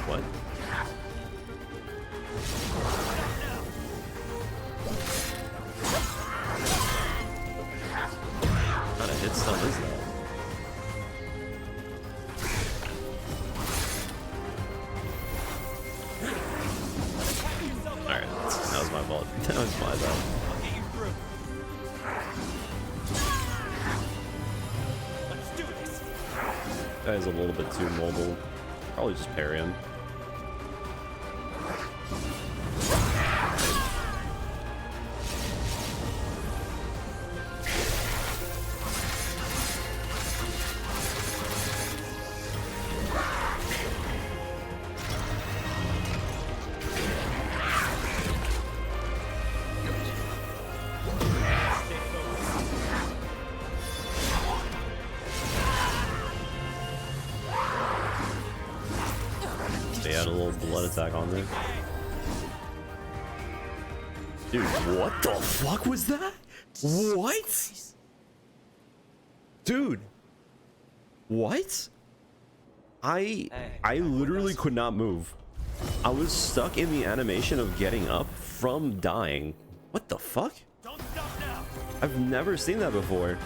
What? What kind of hit stuff is that? Alright, that was my fault. That was my bad. I'll get you through. Let's do this. Guy's a little bit too mobile. Probably just parry him. They had a little blood attack on there. Dude, what the fuck was that? What? Dude. What? I literally could not move. I was stuck in the animation of getting up from dying. What the fuck? Don't stop now. I've never seen that before.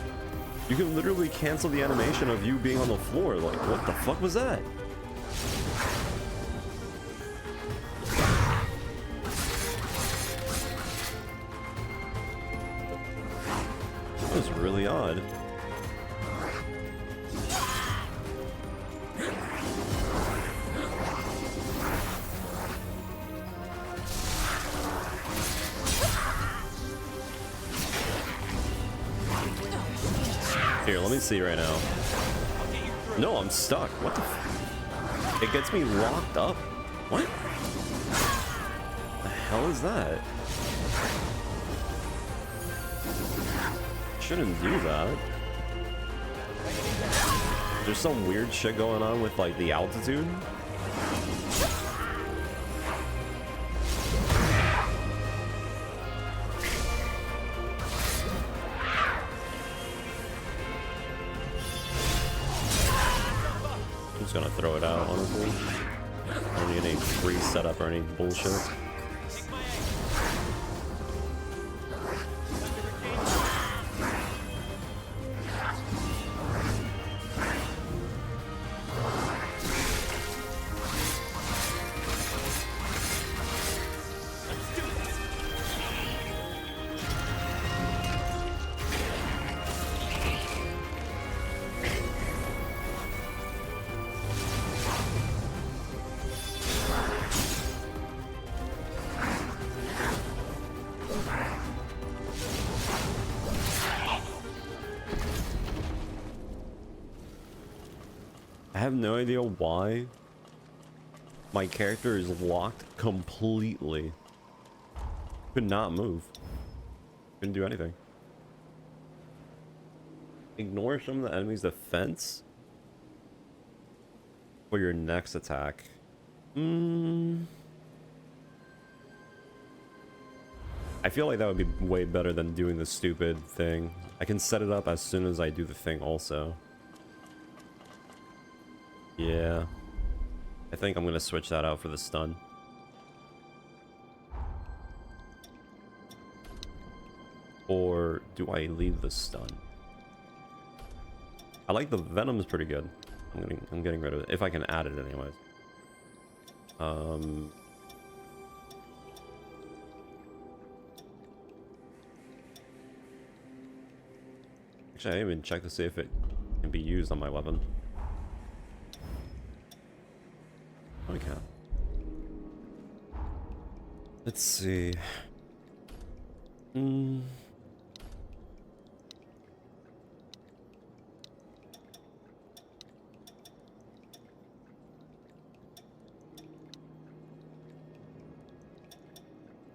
You can literally cancel the animation of you being on the floor. Like, what the fuck was that? That was really odd. Here, let me see right now. No, I'm stuck. What the f— it gets me locked up. What? The hell is that? Shouldn't do that. There's some weird shit going on with like the altitude. I'm just gonna throw it out, honestly. I don't need any free setup or any bullshit. have no idea why my character is locked completely. Could not move. Couldn't do anything. Ignore some of the enemy's defense for your next attack. I feel like that would be way better than doing the stupid thing. I can set it up as soon as I do the thing also. Yeah. I think I'm gonna switch that out for the stun. Or do I leave the stun? I like the Venom's pretty good. I'm getting rid of it if I can add it anyways. Actually, I didn't even check to see if it can be used on my weapon. Oh, I can. Let's see.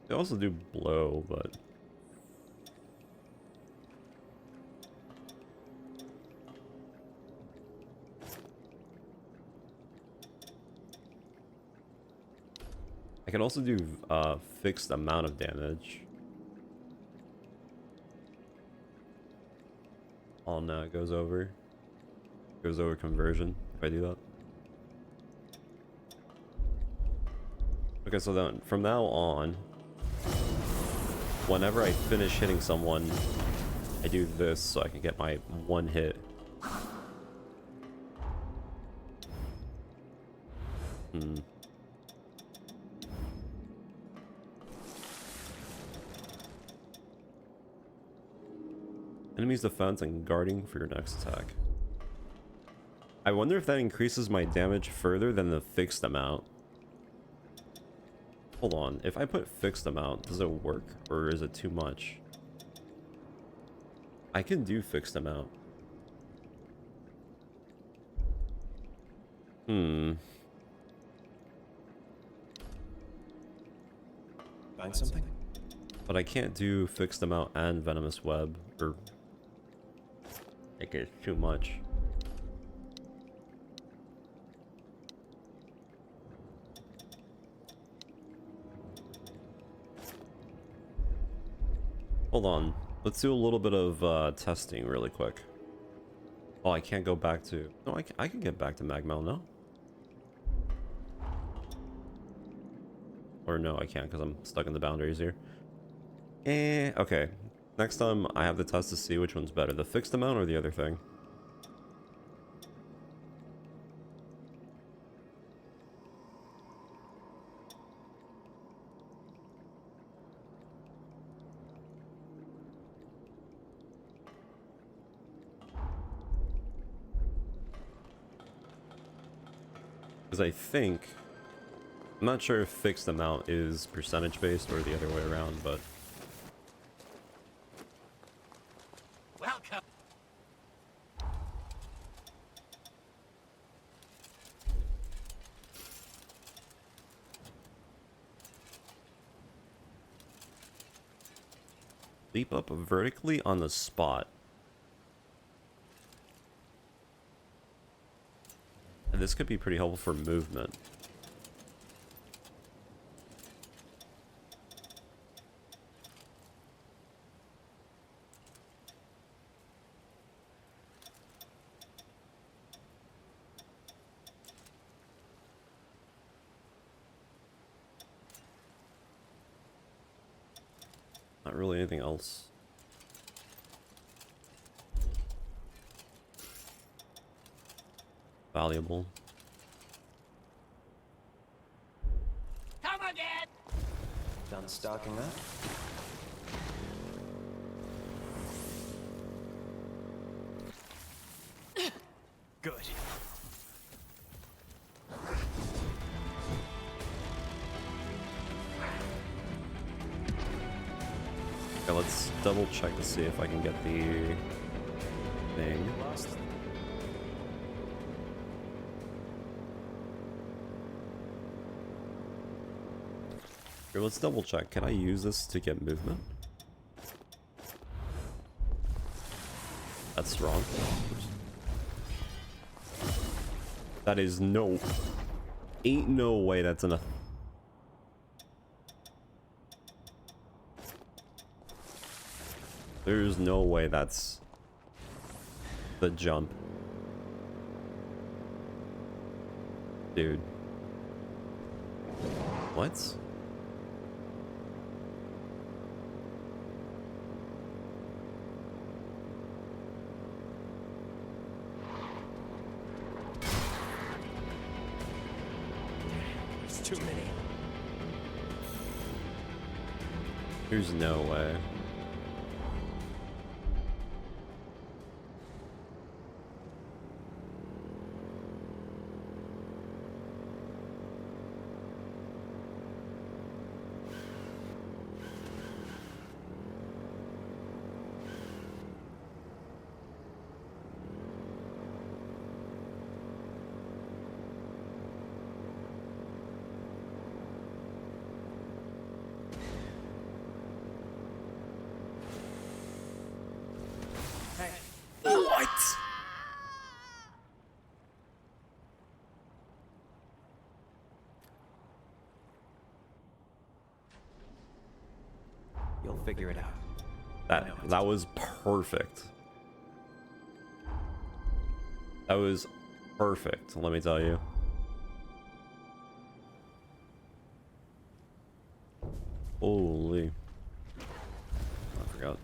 They also do blow, but I can also do fixed amount of damage. Oh no, it goes over conversion if I do that. Okay, so then from now on, whenever I finish hitting someone, I do this so I can get my one hit. Enemy's defense and guarding for your next attack. I wonder if that increases my damage further than the fixed amount. Hold on, if I put fixed amount, does it work or is it too much? I can do fixed amount. Find something? But I can't do fixed amount and venomous web, or like it's too much. Hold on, let's do a little bit of testing really quick. Oh, I can't go back to... No, I can get back to Magmel, no? Or no, I can't because I'm stuck in the boundaries here. Okay. Next time I have the test to see which one's better, the fixed amount or the other thing. Because I think... I'm not sure if fixed amount is percentage based or the other way around, but... Welcome. Leap up vertically on the spot. And this could be pretty helpful for movement. Not really anything else. Valuable. Come again. Done stocking that? Good. Okay, let's double check to see if I can get the thing. Here, let's double check. Can I use this to get movement? That's wrong. That is no... Ain't no way that's enough. There's no way that's the jump. Dude. What? There's too many. There's no way. What? You'll figure it out. That was perfect. That was perfect, let me tell you. Holy. I forgot.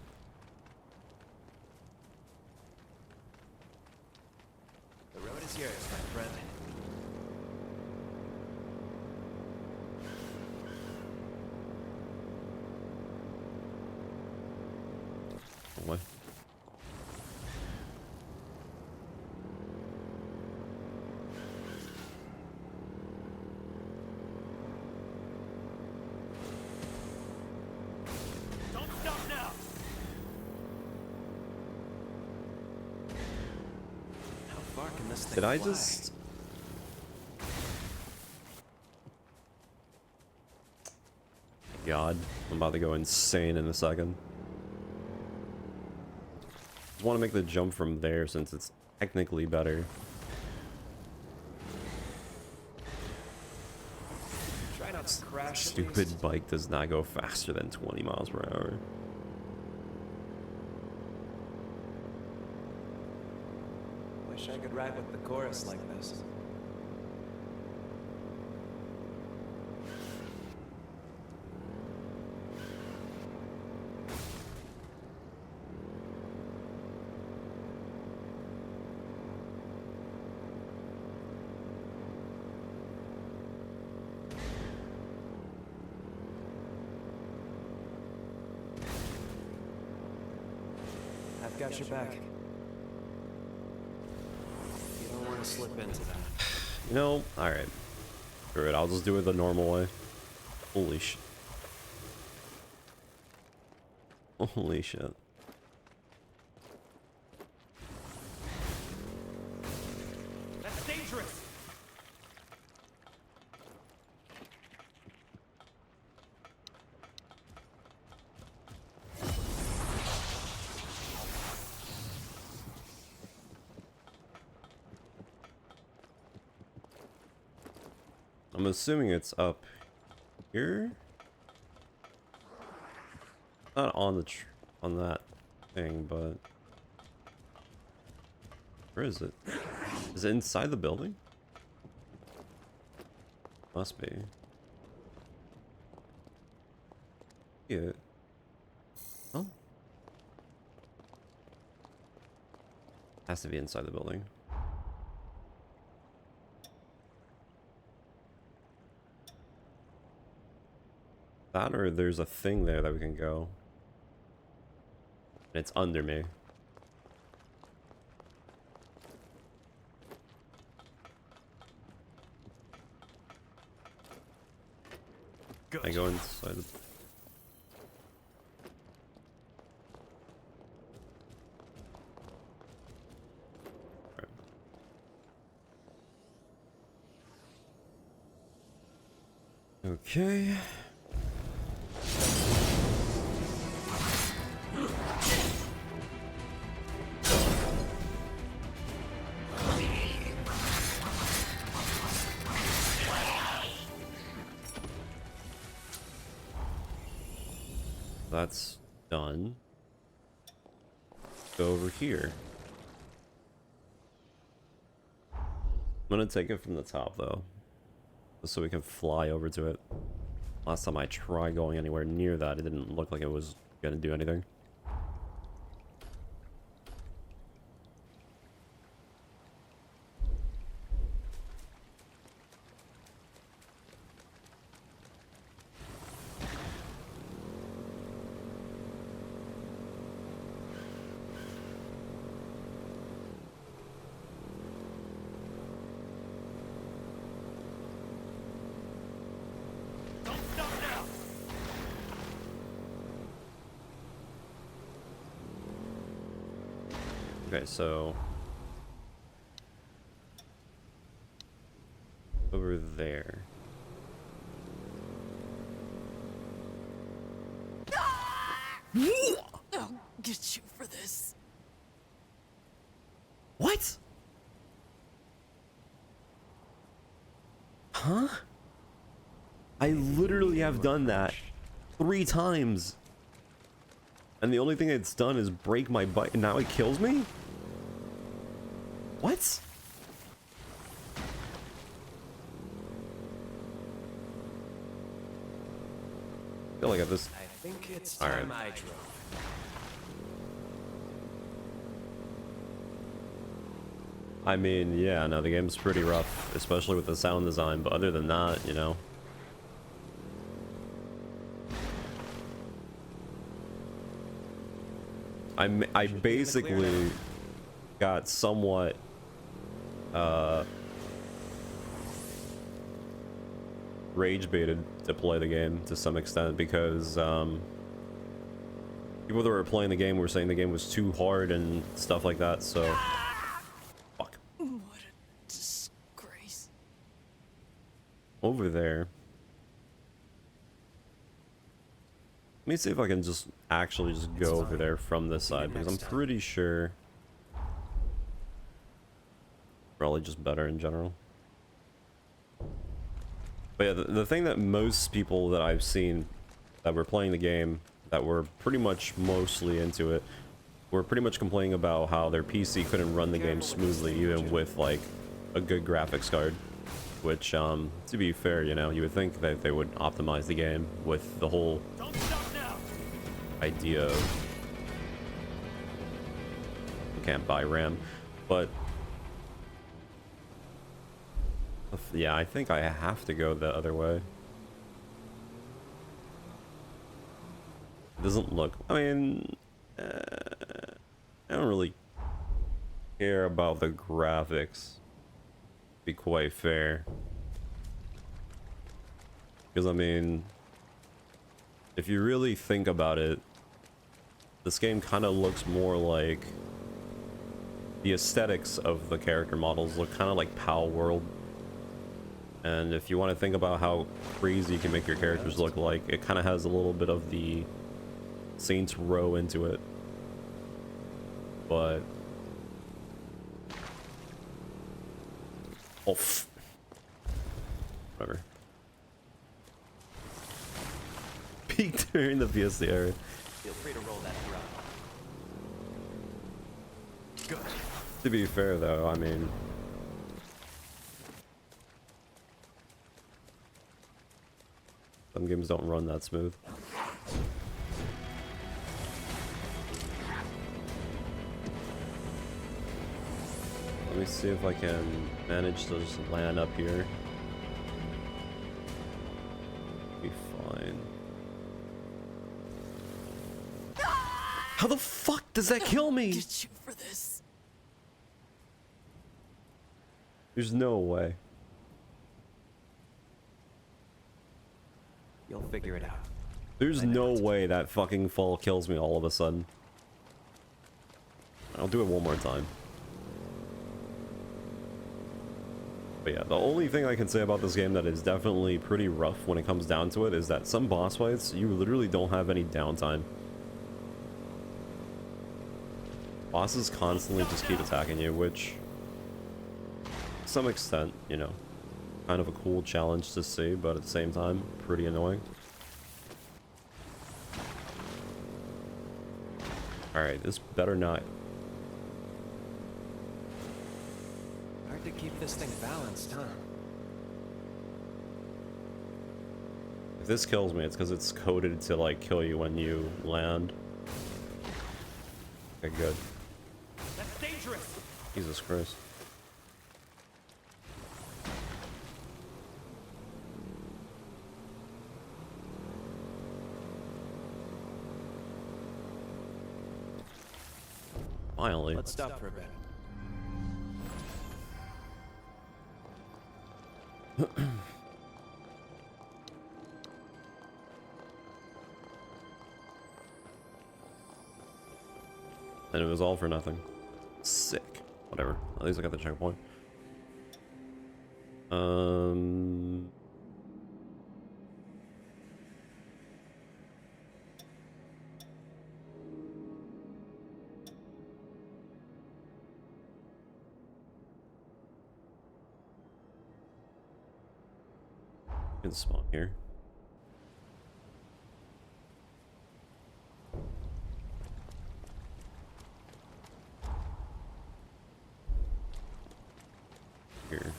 The road is yours, my friend. What? Don't stop now! How far can this thing Did I fly? just... God, I'm about to go insane in a second. I want to make the jump from there since it's technically better. Try not to crash. at Stupid least. bike does not go faster than 20 miles per hour. Wish I could ride with the chorus like this. I've got your back. You don't want to slip into that. You know, alright. Screw it, I'll just do it the normal way. Holy shit. Holy shit. That's dangerous! I'm assuming it's up here? Not on the on that thing, but where is it? Is it inside the building? Must be. Yeah. Oh. Has to be inside the building. That or there's a thing there that we can go. And it's under me. Good. I go inside the... Okay. that's done. Go over here. I'm gonna take it from the top though, just so we can fly over to it. Last time I tried going anywhere near that, it didn't look like it was gonna do anything. Don't stop now! Okay, so over there. I'll get you for this. What? Huh? I literally have done that 3 times. And the only thing it's done is break my bike, and now it kills me? What? I feel like at this... I think it's All time right. I drove. I mean, yeah, no, the game's pretty rough, especially with the sound design, but other than that, you know. I basically got somewhat rage baited to play the game to some extent because people that were playing the game were saying the game was too hard and stuff like that, so fuck. What a disgrace. Over there. Let me see if I can just actually just go over there from this side, because I'm pretty sure probably just better in general. But yeah, the thing that most people that I've seen that were playing the game, that were pretty much mostly into it, were pretty much complaining about how their PC couldn't run the game smoothly even with like a good graphics card. Which, to be fair, you know, you would think that they would optimize the game with the whole Don't stop now! idea of you can't buy RAM, but yeah, I think I have to go the other way. It doesn't look, I mean, I don't really care about the graphics, to be quite fair, because I mean, if you really think about it, this game kind of looks more like the aesthetics of the character models look kind of like Pal World. And if you want to think about how crazy you can make your characters look like, it kind of has a little bit of the Saints Row into it. But oh, whatever. Peaked during the PSD era. Feel free to roll that throttle. Good. To be fair though, I mean, some games don't run that smooth. Let me see if I can manage to just land up here. Be fine. How the fuck does that kill me? Get you for this. There's no way. You'll figure it out. There's no way that fucking fall kills me all of a sudden. I'll do it one more time. But yeah, the only thing I can say about this game that is definitely pretty rough when it comes down to it is that some boss fights, you literally don't have any downtime. Bosses constantly just keep attacking you, which, to some extent, you know, kind of a cool challenge to see, but at the same time, pretty annoying. Alright, this better not. Hard to keep this thing balanced, huh? If this kills me, it's because it's coded to like kill you when you land. Okay, good. That's dangerous. Jesus Christ. Finally. Let's stop for a bit. And it was all for nothing. Sick. Whatever. At least I got the checkpoint. Can spawn here. Here.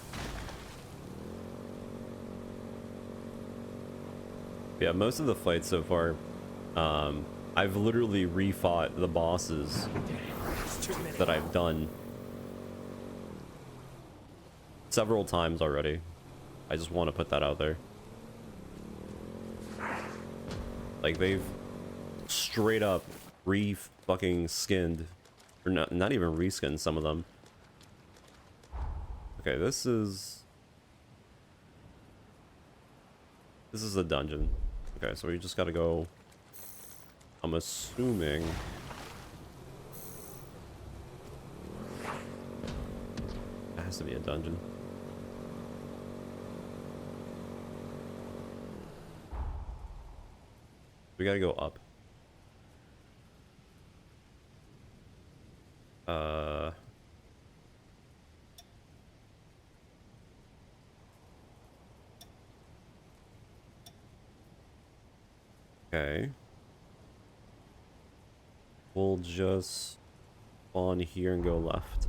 Yeah, most of the fights so far, I've literally refought the bosses that I've done several times already. I just want to put that out there. Like, they've straight up re-fucking skinned, or not even reskinned some of them. Okay, this is a dungeon. Okay, so we just gotta go, I'm assuming. It has to be a dungeon. We gotta go up. Okay. We'll just spawn here and go left.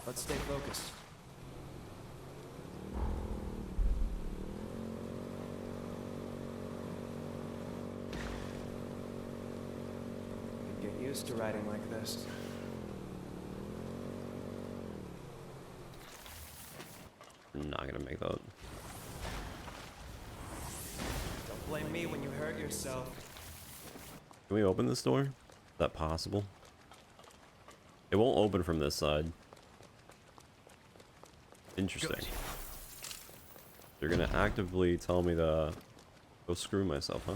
Let's stay focused. Get used to riding like this. I'm not gonna make that. Don't blame me when you hurt yourself. Can we open this door? Is that possible? It won't open from this side. Interesting. Good. You're gonna actively tell me to go screw myself, huh?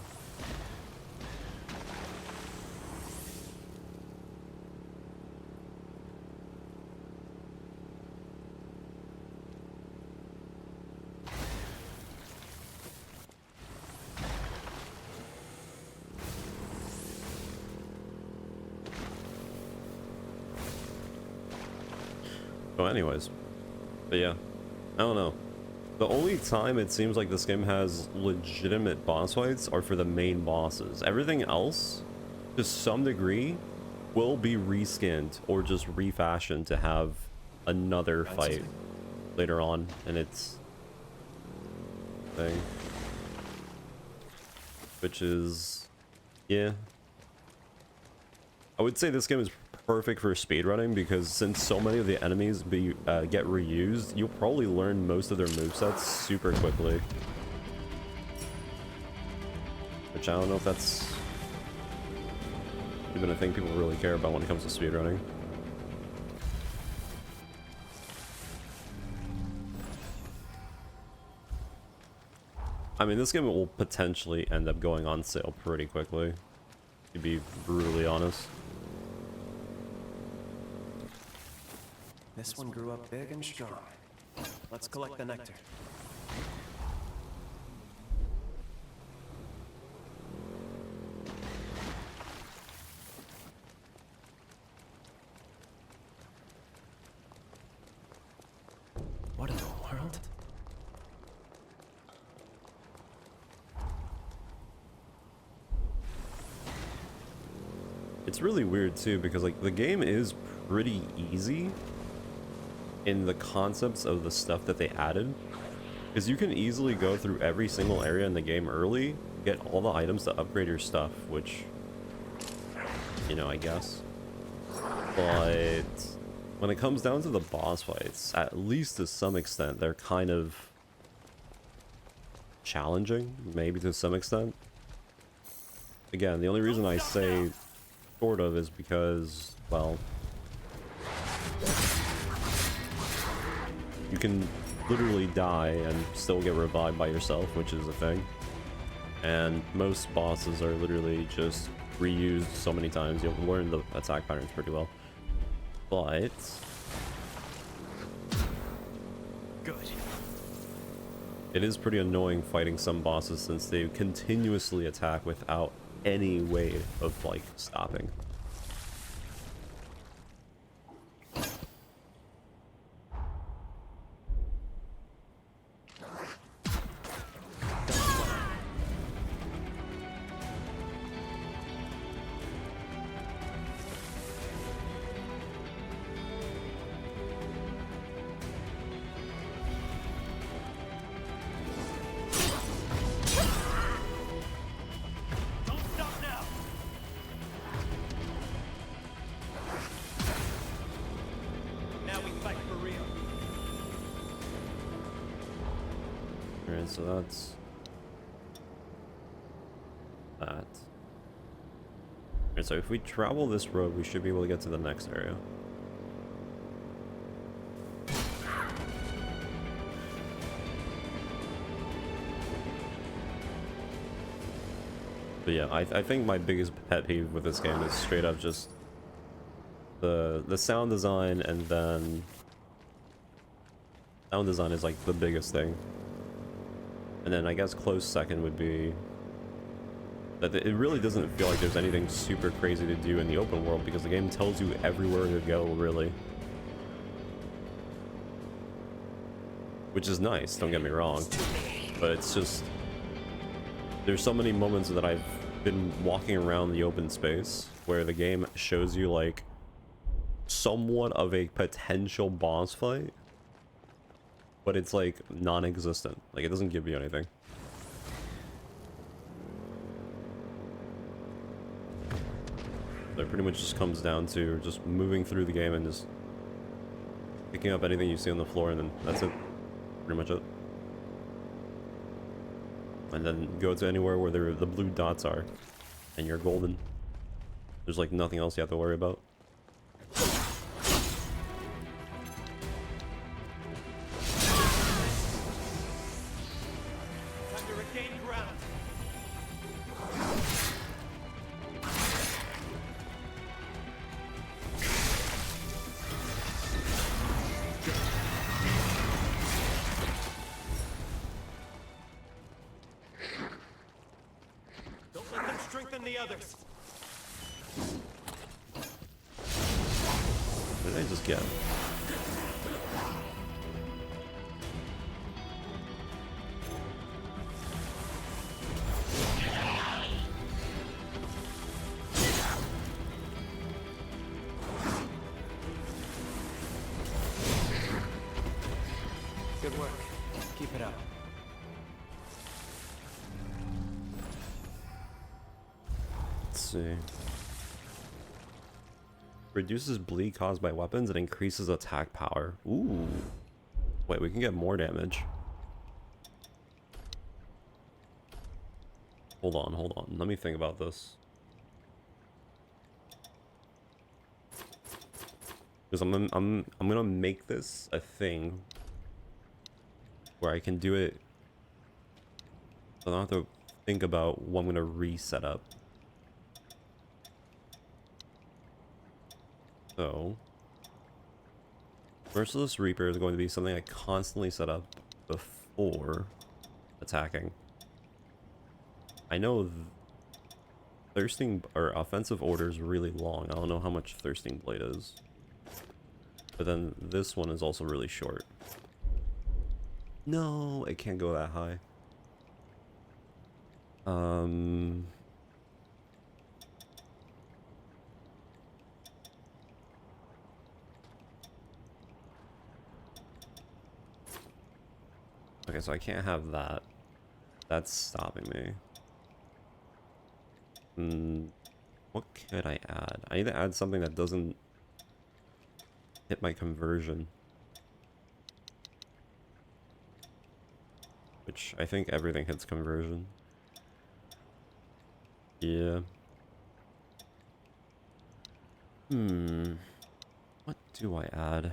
Oh, anyways. But yeah, I don't know. The only time it seems like this game has legitimate boss fights are for the main bosses. Everything else, to some degree, will be reskinned or just refashioned to have another fight later on in its thing. Which is, yeah. I would say this game is perfect for speedrunning because since so many of the enemies get reused, you'll probably learn most of their movesets super quickly. Which I don't know if that's even a thing people really care about when it comes to speedrunning. I mean, this game will potentially end up going on sale pretty quickly, to be brutally honest. This one grew up big and strong. Let's collect the nectar. world? It's really weird too because like the game is pretty easy in the concepts of the stuff that they added, because you can easily go through every single area in the game early, get all the items to upgrade your stuff, which, you know, I guess. But when it comes down to the boss fights, at least to some extent, they're kind of challenging, maybe to some extent. Again, the only reason I say sort of is because, well, you can literally die and still get revived by yourself, which is a thing. And most bosses are literally just reused so many times, you'll learn the attack patterns pretty well. But Good. it is pretty annoying fighting some bosses since they continuously attack without any way of like stopping. Don't stop now! Now we fight for real. Alright, so that's that. Alright, so if we travel this road, we should be able to get to the next area. But yeah, I think my biggest pet peeve with this game is straight up just the sound design, and then sound design is like the biggest thing. And then I guess close second would be that it really doesn't feel like there's anything super crazy to do in the open world because the game tells you everywhere to go, really. Which is nice, don't get me wrong. But it's just, there's so many moments that I've been walking around the open space where the game shows you like somewhat of a potential boss fight, but it's like non-existent. Like it doesn't give you anything. So it pretty much just comes down to just moving through the game and just picking up anything you see on the floor, and then that's it. Pretty much it. And then go to anywhere where the blue dots are, and you're golden. There's like nothing else you have to worry about. Time to regain ground. Don't let them strengthen the others. What did I just get? Good work. Keep it up. Let's see. Reduces bleed caused by weapons and increases attack power. Ooh. Wait, we can get more damage. Hold on. Let me think about this. Because I'm gonna make this a thing where I can do it so I don't have to think about what I'm gonna reset up. So, Merciless Reaper is going to be something I constantly set up before attacking. I know Thirsting or Offensive Order is really long. I don't know how much Thirsting Blade is. But then this one is also really short. No, it can't go that high. Okay, so I can't have that. That's stopping me. What could I add? I need to add something that doesn't hit my conversion. Which I think everything hits conversion. Yeah. What do I add?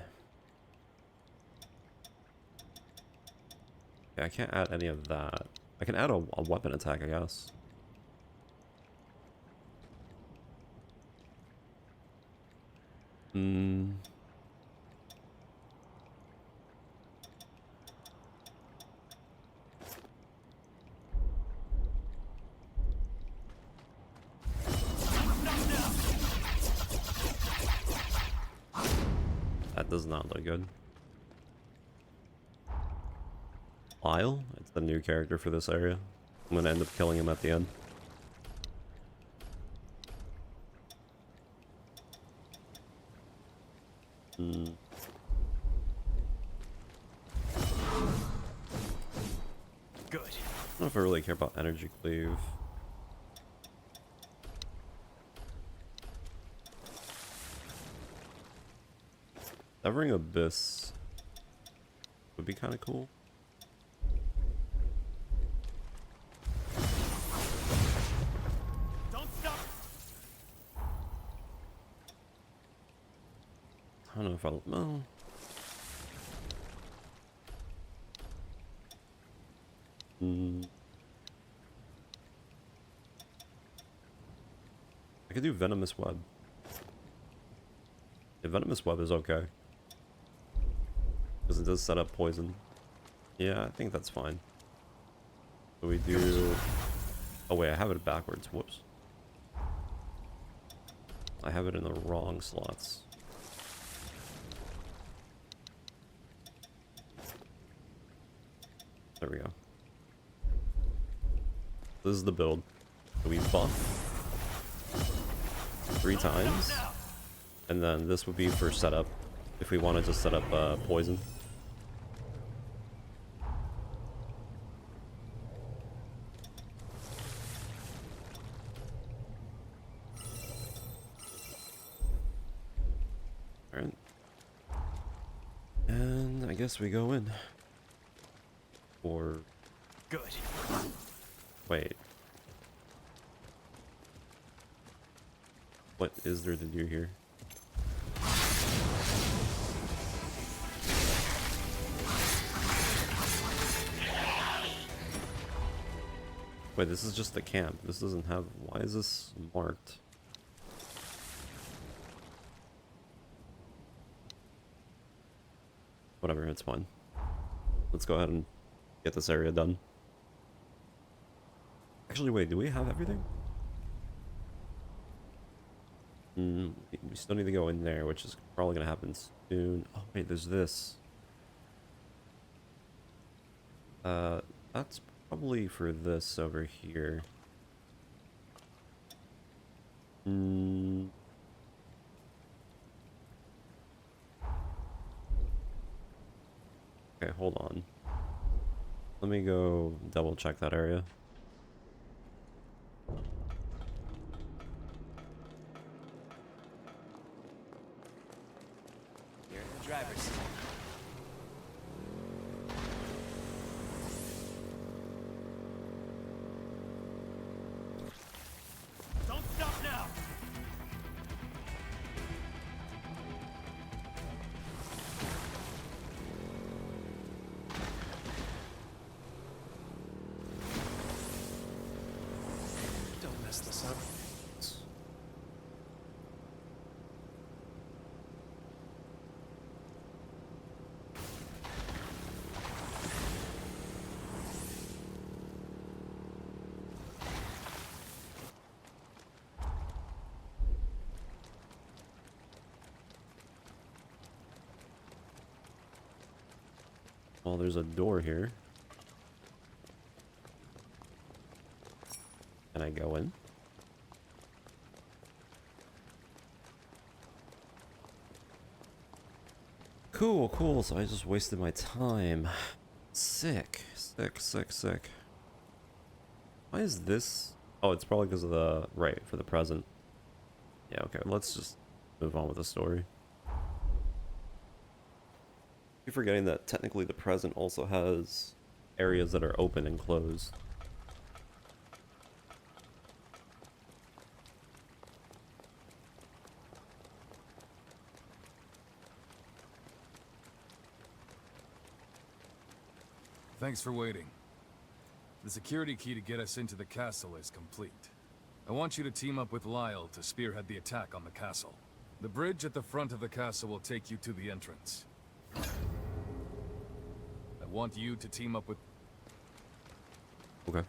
Yeah, I can't add any of that. I can add a weapon attack, I guess. That does not look good. Lyle? It's the new character for this area. I'm gonna end up killing him at the end. Good. I don't know if I really care about energy cleave. Severing Abyss would be kind of cool. Don't stop. I don't know if I'll... No. I could do Venomous Web. Yeah, Venomous Web is okay. Because it does set up poison. Yeah, I think that's fine. So we do... Oh wait, I have it backwards. Whoops. I have it in the wrong slots. There we go. This is the build. So we buff 3 times. And then this would be for setup. If we wanted to set up poison. Alright. And I guess we go in. Or... Good. Wait. What is there to do here? Wait, this is just the camp. This doesn't have... Why is this marked? Whatever, it's fine. Let's go ahead and get this area done. Actually, wait, do we have everything? We still need to go in there, which is probably gonna happen soon. Oh, wait, there's this. That's probably for this over here. Okay, hold on. Let me go double check that area. You're in the driver's seat. Don't stop now. Don't mess this up. Well, there's a door here. Can I go in? Cool, cool. So I just wasted my time. Sick. Sick, sick, sick. Why is this? Oh, it's probably because of the... Right, for the present. Yeah, okay. Let's just move on with the story. You're forgetting that technically the present also has areas that are open and closed. Thanks for waiting. The security key to get us into the castle is complete. I want you to team up with Lyle to spearhead the attack on the castle. The bridge at the front of the castle will take you to the entrance. I want you to team up with... Okay.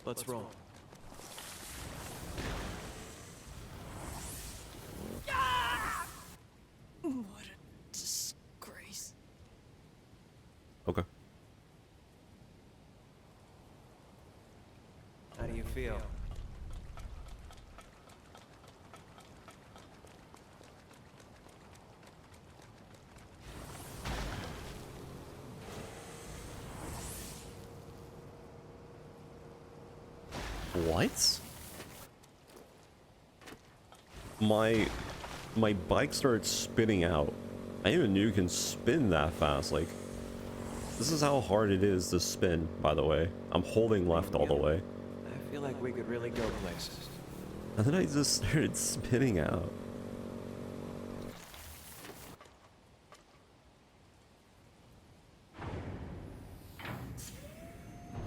Let's roll. What a disgrace. Okay. How do you feel? What? My bike started spinning out. I didn't even knew you can spin that fast. Like, this is how hard it is to spin, by the way. I'm holding left all the way. I feel like we could really go places. And then I just started spinning out.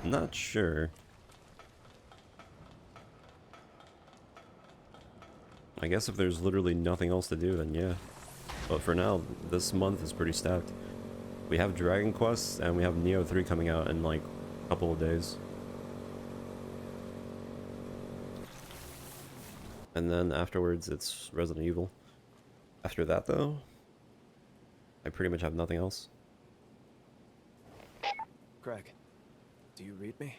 Not sure. I guess if there's literally nothing else to do, then yeah. But for now, this month is pretty stacked. We have Dragon Quest, and we have Neo 3 coming out in like a couple of days. And then afterwards, it's Resident Evil. After that, though, I pretty much have nothing else. Craig, do you read me?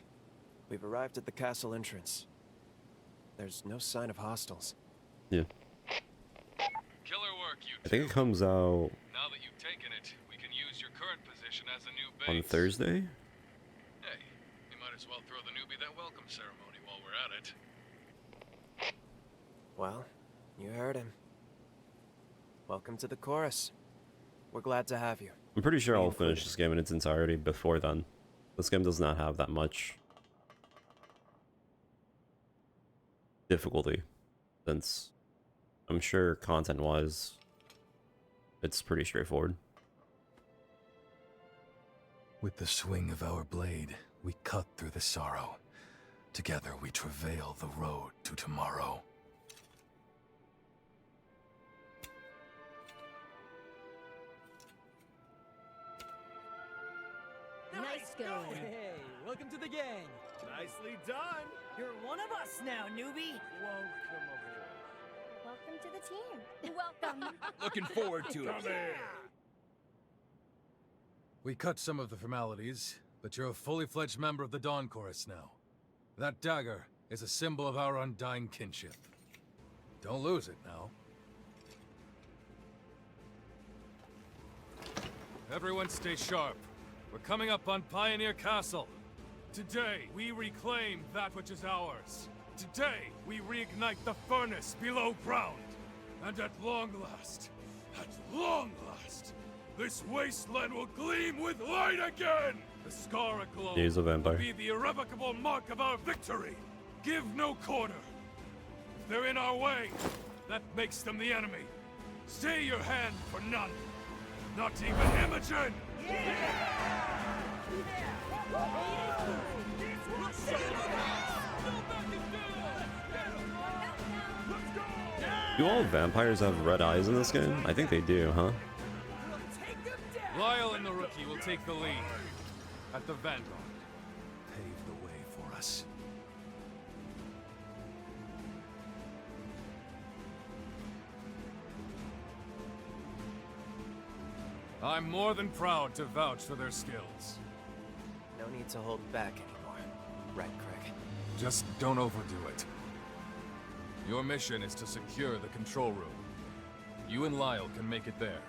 We've arrived at the castle entrance. There's no sign of hostiles. Yeah. Killer work, you I think it comes out Now that you've taken it, we can use your current position as a new base. on Thursday. Hey, you might as well throw the newbie that welcome ceremony while we're at it. Well, you heard him. Welcome to the chorus. We're glad to have you. I'm pretty sure Me I'll finish included. this game in its entirety before then. This game does not have that much difficulty, since I'm sure content-wise, it's pretty straightforward. With the swing of our blade, we cut through the sorrow. Together we travail the road to tomorrow. Nice going. Hey, welcome to the gang. Nicely done. You're one of us now, newbie. Welcome aboard. Welcome to the team. Welcome. Looking forward to it. Come here. We cut some of the formalities, but you're a fully fledged member of the Dawn Chorus now. That dagger is a symbol of our undying kinship. Don't lose it now. Everyone stay sharp. We're coming up on Pioneer Castle. Today, we reclaim that which is ours. Today, we reignite the furnace below ground. And at long last, this wasteland will gleam with light again! The scar aglow He is a vampire. will be the irrevocable mark of our victory. Give no quarter. If they're in our way, that makes them the enemy. Stay your hand for none. Not even Imogen! Do all vampires have red eyes in this game? I think they do, huh? Lyle and the rookie will take the lead at the Vanguard. Pave the way for us. I'm more than proud to vouch for their skills. No need to hold back anymore. Right, Craig? Just don't overdo it. Your mission is to secure the control room. You and Lyle can make it there.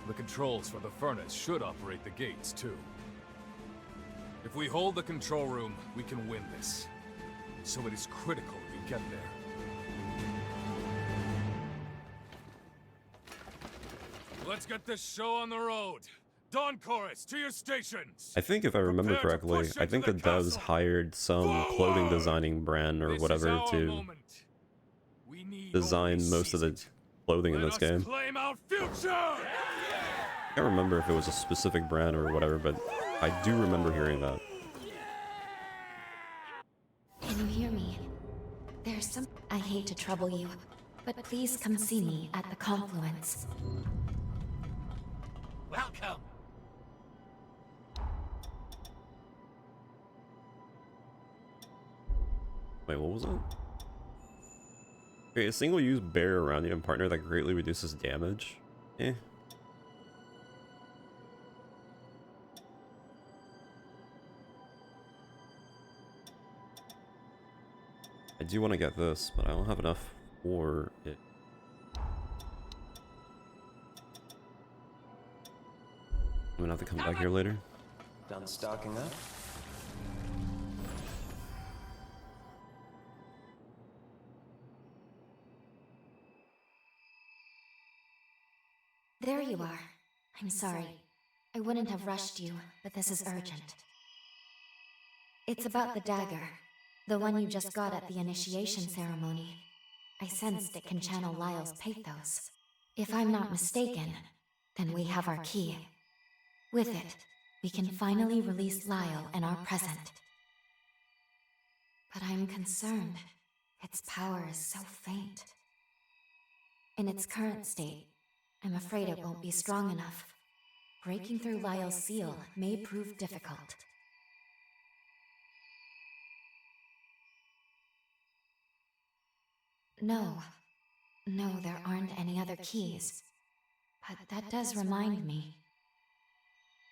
The controls for the furnace should operate the gates, too. If we hold the control room, we can win this. So it is critical we get there. Let's get this show on the road. Dawn Chorus, to your stations! I think if I remember Prepare to correctly, push I think into the the Devs castle. hired some clothing Forward! designing brand or This is whatever our to moment. We need design only most of the seize it. clothing in Let this us game. claim our future! I can't remember if it was a specific brand or whatever, but I do remember hearing that. Can you hear me? There's some. I hate to trouble you, but please come see me at the confluence. Welcome. Wait, what was it? Okay, a single-use barrier around you and partner that greatly reduces damage. Eh. I do want to get this, but I don't have enough for it. I'm gonna have to come back here later. Done stocking up? There you are. I'm sorry. I wouldn't have rushed you, but this is urgent. It's about the dagger, the one you just got at the initiation ceremony. I sensed it can channel Lyle's pathos. If I'm not mistaken, then we have our key. With it, we can finally release Lyle and our present. But I'm concerned. Its power is so faint. In its current state, I'm afraid it won't be strong enough. Breaking through Lyle's seal may prove difficult. No, there aren't any other keys. But that does remind me.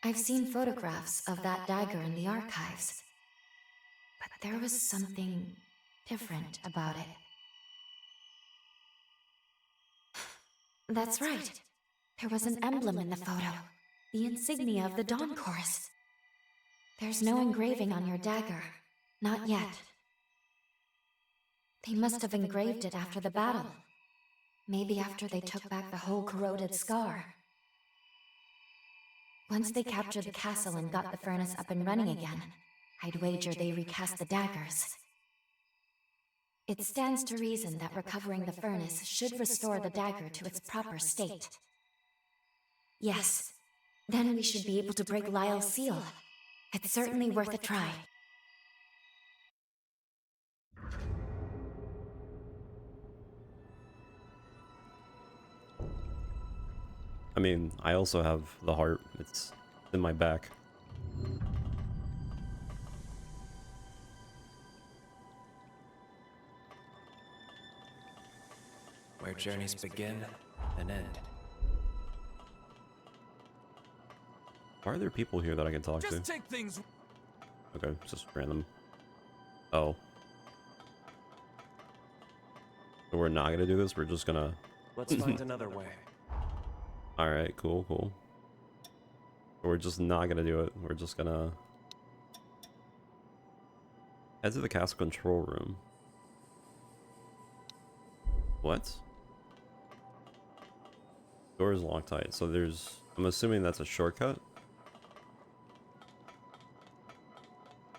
I've seen photographs of that dagger in the archives. But there was something different about it. That's right. There was an emblem in the photo. The insignia of the Dawn Chorus. There's no engraving on your dagger. Not yet. They must have engraved it after the battle. Maybe after they took back the whole corroded scar. Once they captured the castle and got the furnace up and running again, I'd wager they recast the daggers. It stands to reason that recovering the furnace should restore the dagger to its proper state. Yes, then we should be able to break Lyle's seal. It's certainly worth a try. I mean, I also have the heart. It's in my back. Where journeys begin and end. Why are there people here that I can talk to? Just take things. Okay, it's just random. Oh. So we're not gonna do this, we're just gonna... Let's find another way. Alright, cool, cool. We're just not gonna do it, we're just gonna... head to the castle control room. What? Door is locked tight, so there's... I'm assuming that's a shortcut?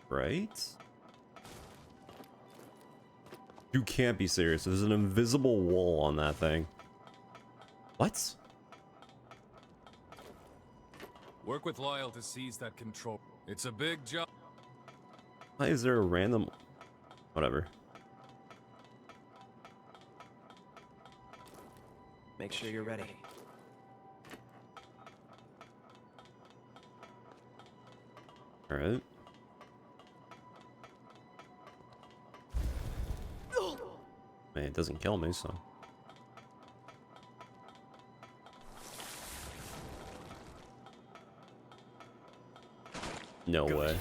Right? You can't be serious. There's an invisible wall on that thing. What? Work with Lyle to seize that control. It's a big job. Why is there a random... Whatever. Make sure you're ready. Alright. I mean, it doesn't kill me, so... No way.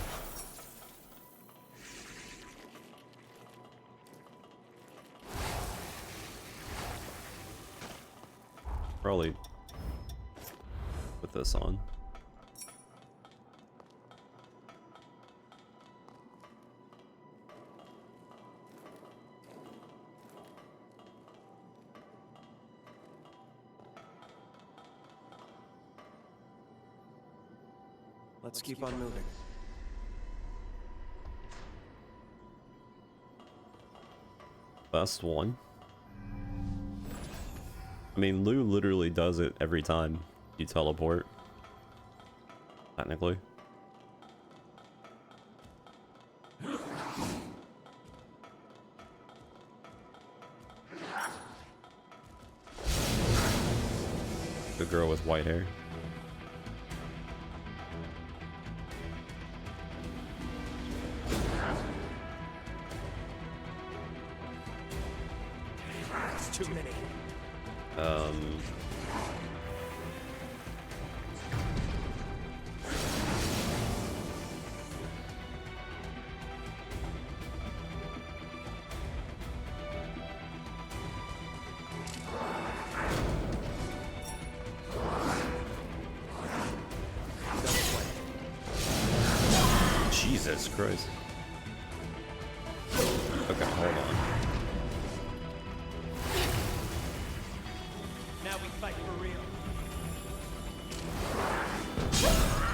Probably put this on. Let's keep on moving. Best one. I mean, Lou literally does it every time you teleport. Technically. The girl with white hair. It's too many. Jesus Christ. Okay, hold on. Now we fight for real.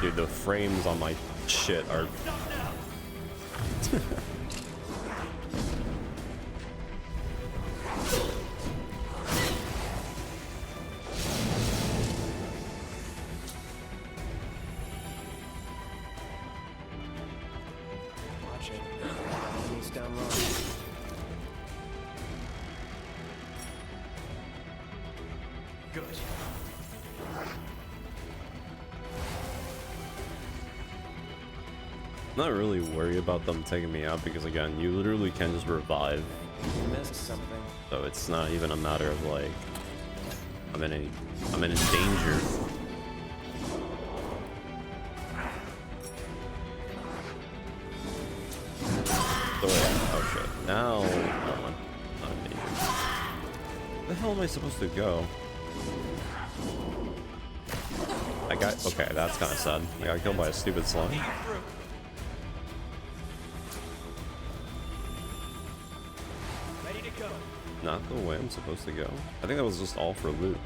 Dude, the frames on my shit are... Watch it. Enemies down low. Good. Not really worried about them taking me out because again, you literally can just revive. You missed something. So it's not even a matter of like I'm in danger. So yeah, oh shit. Now never mind. Not in danger. Where the hell am I supposed to go? Okay, that's kinda sad. I got killed by a stupid slime. Ready to go. Not the way I'm supposed to go. I think that was just all for loot.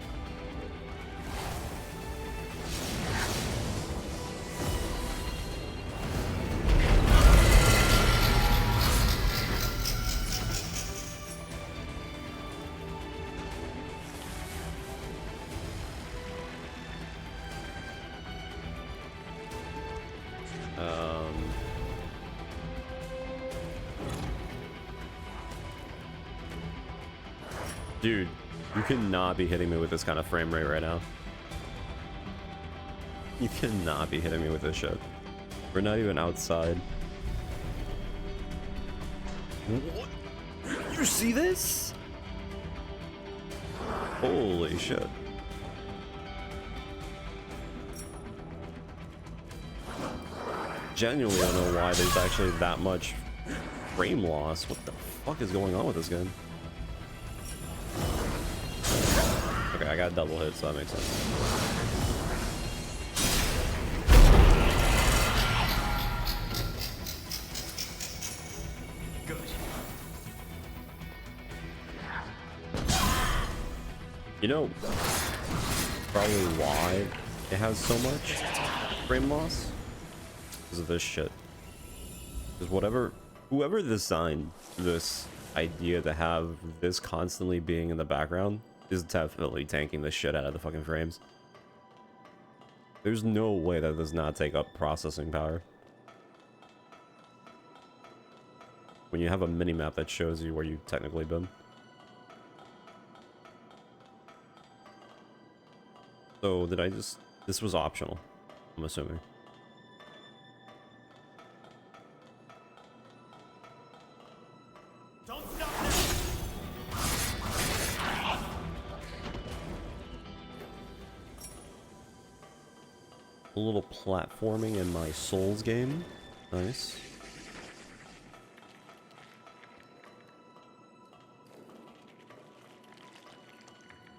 Dude, you cannot be hitting me with this kind of frame rate right now. You cannot be hitting me with this shit. We're not even outside. What? You see this? Holy shit. Genuinely don't know why there's actually that much frame loss. What the fuck is going on with this gun? Okay, I got double hit, so that makes sense. Good. You know, probably why it has so much frame loss? Because of this shit. Because whoever designed this idea to have this constantly being in the background is definitely tanking the shit out of the fucking frames. There's no way that does not take up processing power. When you have a mini-map that shows you where you've technically been. So did I just... This was optional, I'm assuming. Don't stop now. A little platforming in my Souls game. Nice.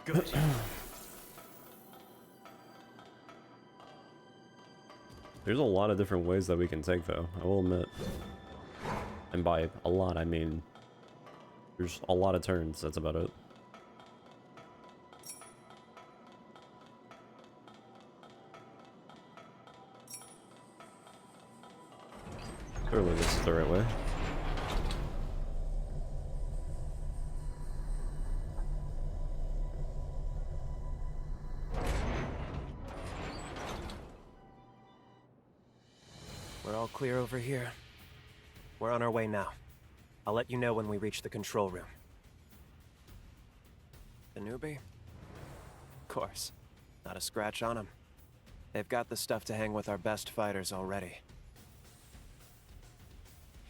Good. There's a lot of different ways that we can take, though, I will admit. And by a lot, I mean there's a lot of turns, that's about it. Clearly this is the right way. We're all clear over here. We're on our way now. I'll let you know when we reach the control room. The newbie? Of course. Not a scratch on him. They've got the stuff to hang with our best fighters already.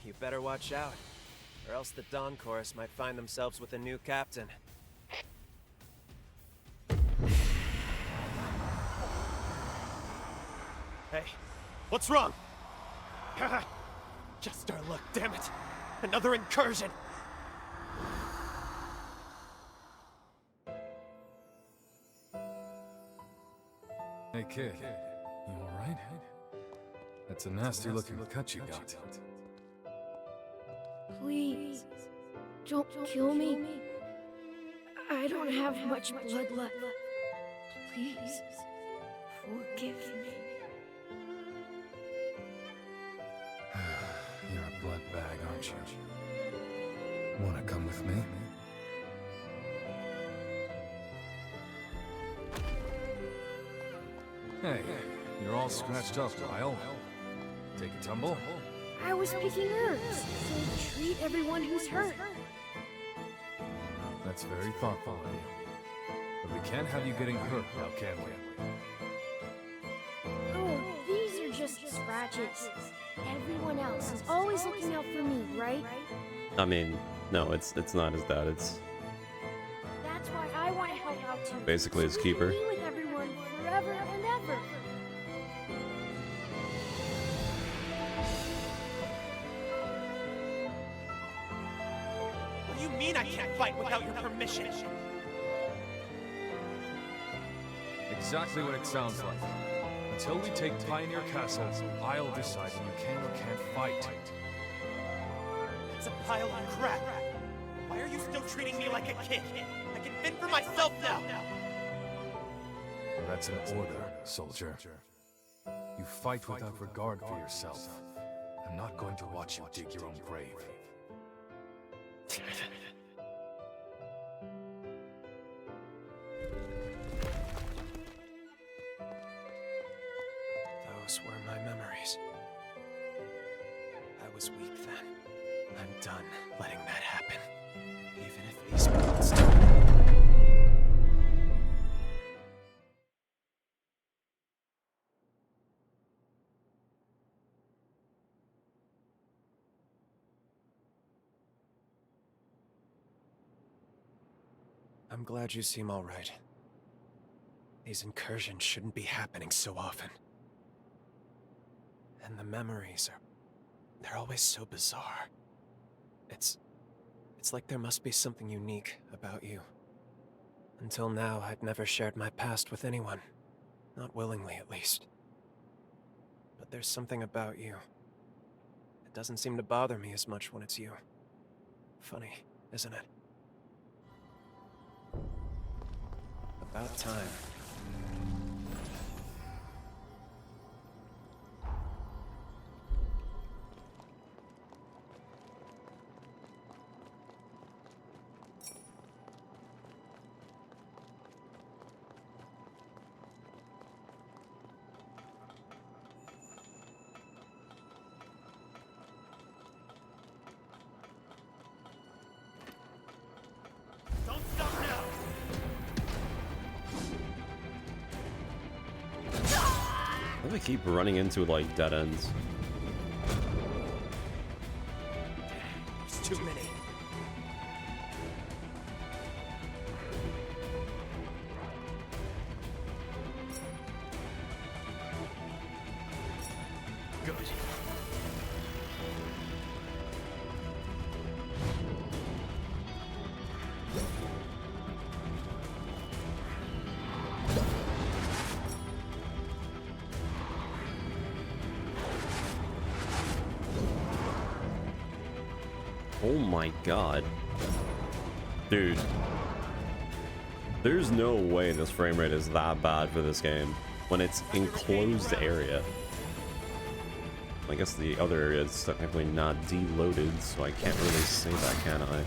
You better watch out, or else the Dawn Chorus might find themselves with a new captain. Hey, what's wrong? Just our luck, damn it. Another incursion. Hey kid, you alright? That's a nasty looking cut you got. Please, don't kill me. I don't have much blood left. Please, forgive me. You're a blood bag, aren't you? Wanna come with me? Hey, you're all scratched up, Lyle. Take a tumble? I was picking herbs, so treat everyone who's hurt. That's very thoughtful of you. But we can't have you getting hurt now, can we? Oh, these are just scratches. Everyone else is always looking out for me, right? I mean, no, it's not as bad. It's That's why I want to help out too. basically his so we keeper. can be with everyone forever and ever. What do you mean I can't fight without your permission? Exactly what it sounds like. Until we take Pioneer Castle, I'll decide when you can or can't fight. It's a pile of crap. Why are you still treating me like a kid? I can fend for myself now. That's an order, soldier. You fight without regard for yourself. I'm not going to watch you dig your own grave. Those were my memories. I was weak then. I'm done letting that happen. Even if these bullets do. I'm glad you seem all right. These incursions shouldn't be happening so often. And the memories they're always so bizarre. It's like there must be something unique about you. Until now, I'd never shared my past with anyone. Not willingly, at least. But there's something about you. It doesn't seem to bother me as much when it's you. Funny, isn't it? About time. Don't stop now. Why do we keep running into like dead ends? There's too many. Oh my god. Dude. There's no way this frame rate is that bad for this game when it's enclosed area. I guess the other area is technically not deloaded, so I can't really say that, can I?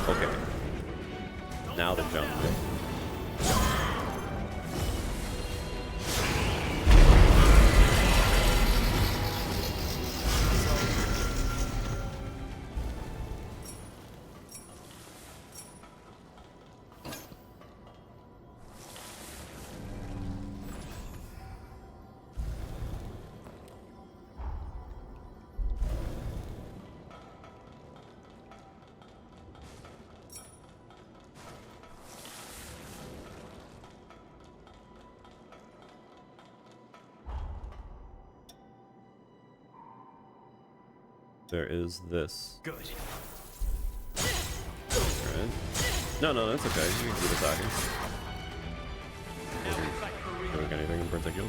Okay. Now the jump. There is this. Good. Alright. No, that's okay. You can keep attacking. Isn't doing anything in particular.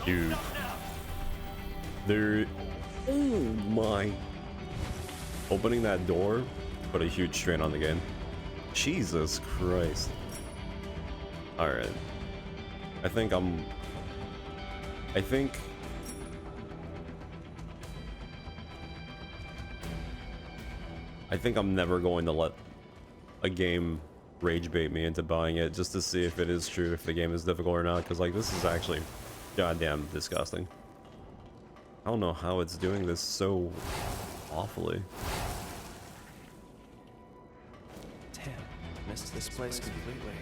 Dude. There. Oh my. Opening that door put a huge strain on the game. Jesus Christ. Alright. I think I'm never going to let a game rage bait me into buying it just to see if it is true, if the game is difficult or not, because like this is actually goddamn disgusting. I don't know how it's doing this so awfully. Damn, missed this place completely.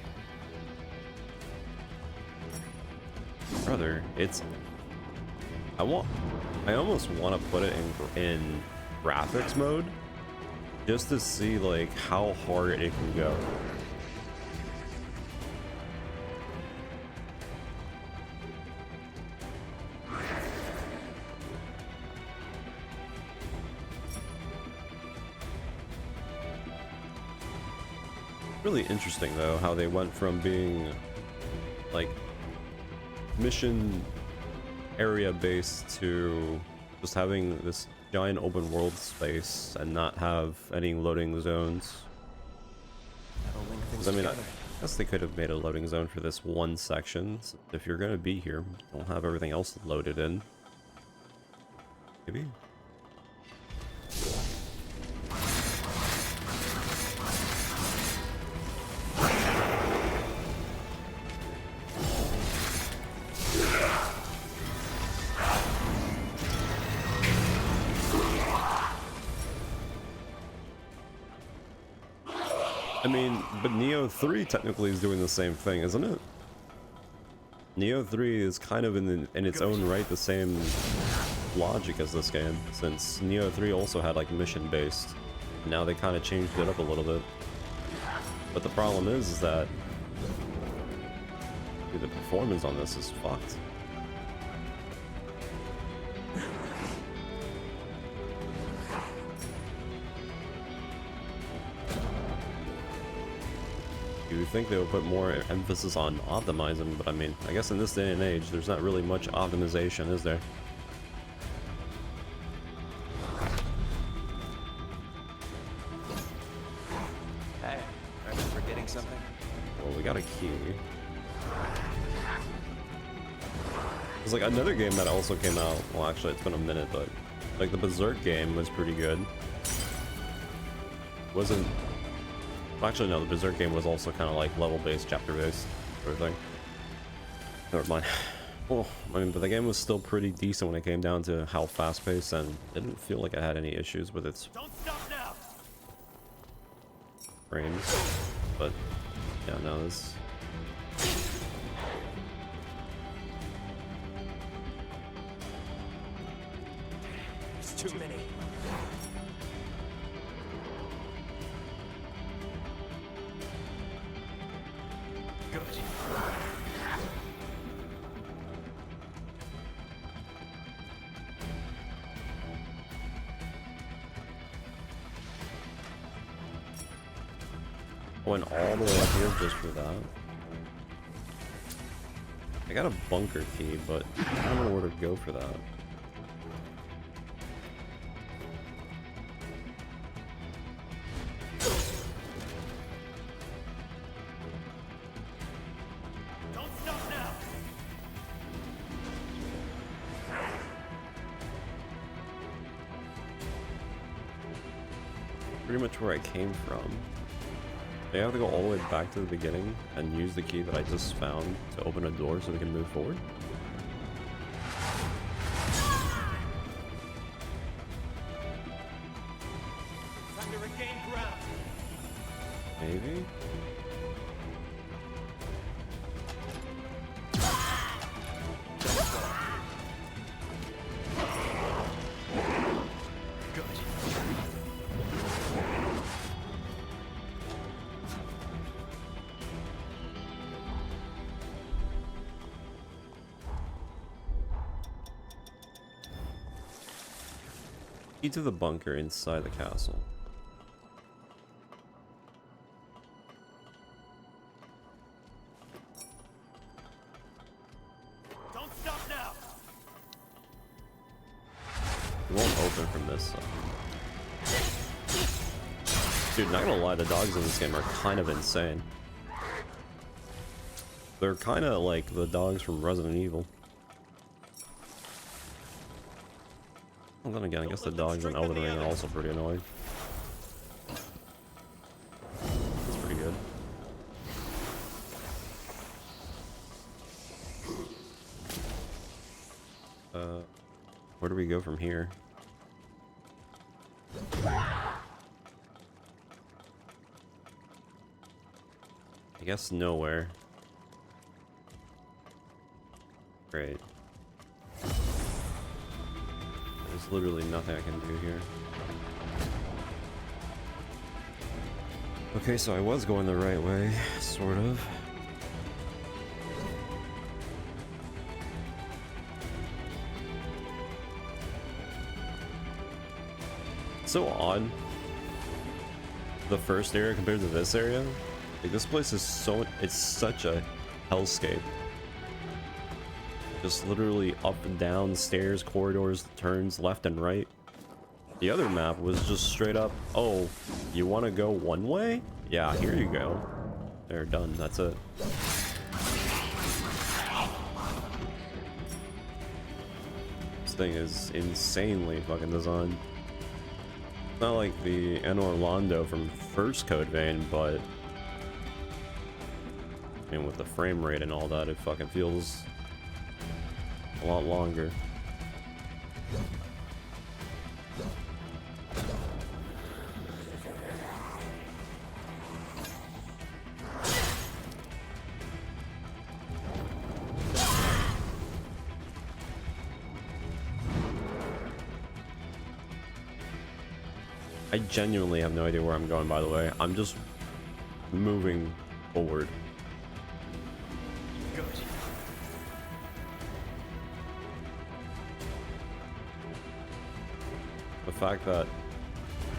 Brother, it's... I almost want to put it in graphics mode just to see like how hard it can go. Really interesting though how they went from being like mission area based to just having this giant open world space and not have any loading zones. I mean, I guess they could have made a loading zone for this one section. So if you're gonna be here, don't have everything else loaded in. Maybe? I mean, but Neo 3 technically is doing the same thing, isn't it? Neo 3 is kind of in its own right the same logic as this game, since Neo 3 also had like mission-based. Now they kind of changed it up a little bit. But the problem is that dude, the performance on this is fucked. You would think they would put more emphasis on optimizing, but I mean, I guess in this day and age, there's not really much optimization, is there? Hey, are you forgetting something? Well, we got a key. There's like another game that also came out, well actually it's been a minute, but like the Berserk game was pretty good. Wasn't... Actually, no, the Berserk game was also kind of like level-based, chapter-based sort of thing. Never mind. Well, I mean, but the game was still pretty decent when it came down to how fast-paced, and didn't feel like it had any issues with its frames. But, yeah, no, this... There's too many. Went all the way up here just for that. I got a bunker key, but I don't know where to go for that. Don't stop now. Pretty much where I came from. I have to go all the way back to the beginning and use the key that I just found to open a door so we can move forward. Time to regain ground. Maybe? Key to the bunker inside the castle. Don't stop now. It won't open from this side. Dude, not gonna lie, the dogs in this game are kind of insane. They're kind of like the dogs from Resident Evil. Well, then again, I guess the dogs in Elden Ring are also pretty annoying. That's pretty good. Where do we go from here? I guess nowhere. Great. There's literally nothing I can do here. Okay, so I was going the right way, sort of. So odd. The first area compared to this area. Like, this place is so, it's such a hellscape. Just literally up and down stairs, corridors, turns left and right. The other map was just straight up, oh, you want to go one way? Yeah, here you go. They're done, that's it. This thing is insanely fucking designed. Not like the Anor Londo from first Code Vein, but I mean, with the frame rate and all that, it fucking feels a lot longer. I genuinely have no idea where I'm going, by the way. I'm just moving forward. Good. The fact that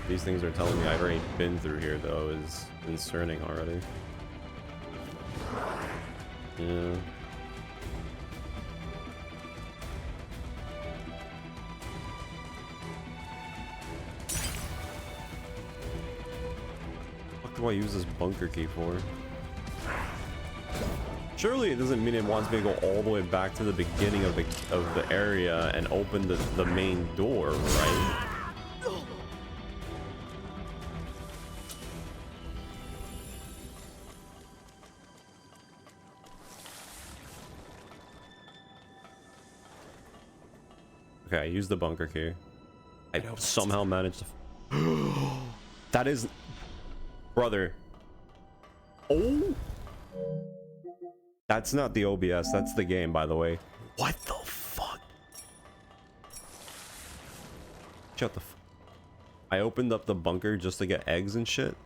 these things are telling me I've already been through here, though, is concerning already. Yeah. What do I use this bunker key for? Surely it doesn't mean it wants me to go all the way back to the beginning of the area and open the main door, right? Okay, I used the bunker key. I somehow managed to... That is... Brother. Oh! That's not the OBS, that's the game, by the way. What the fuck? Shut the f... I opened up the bunker just to get eggs and shit?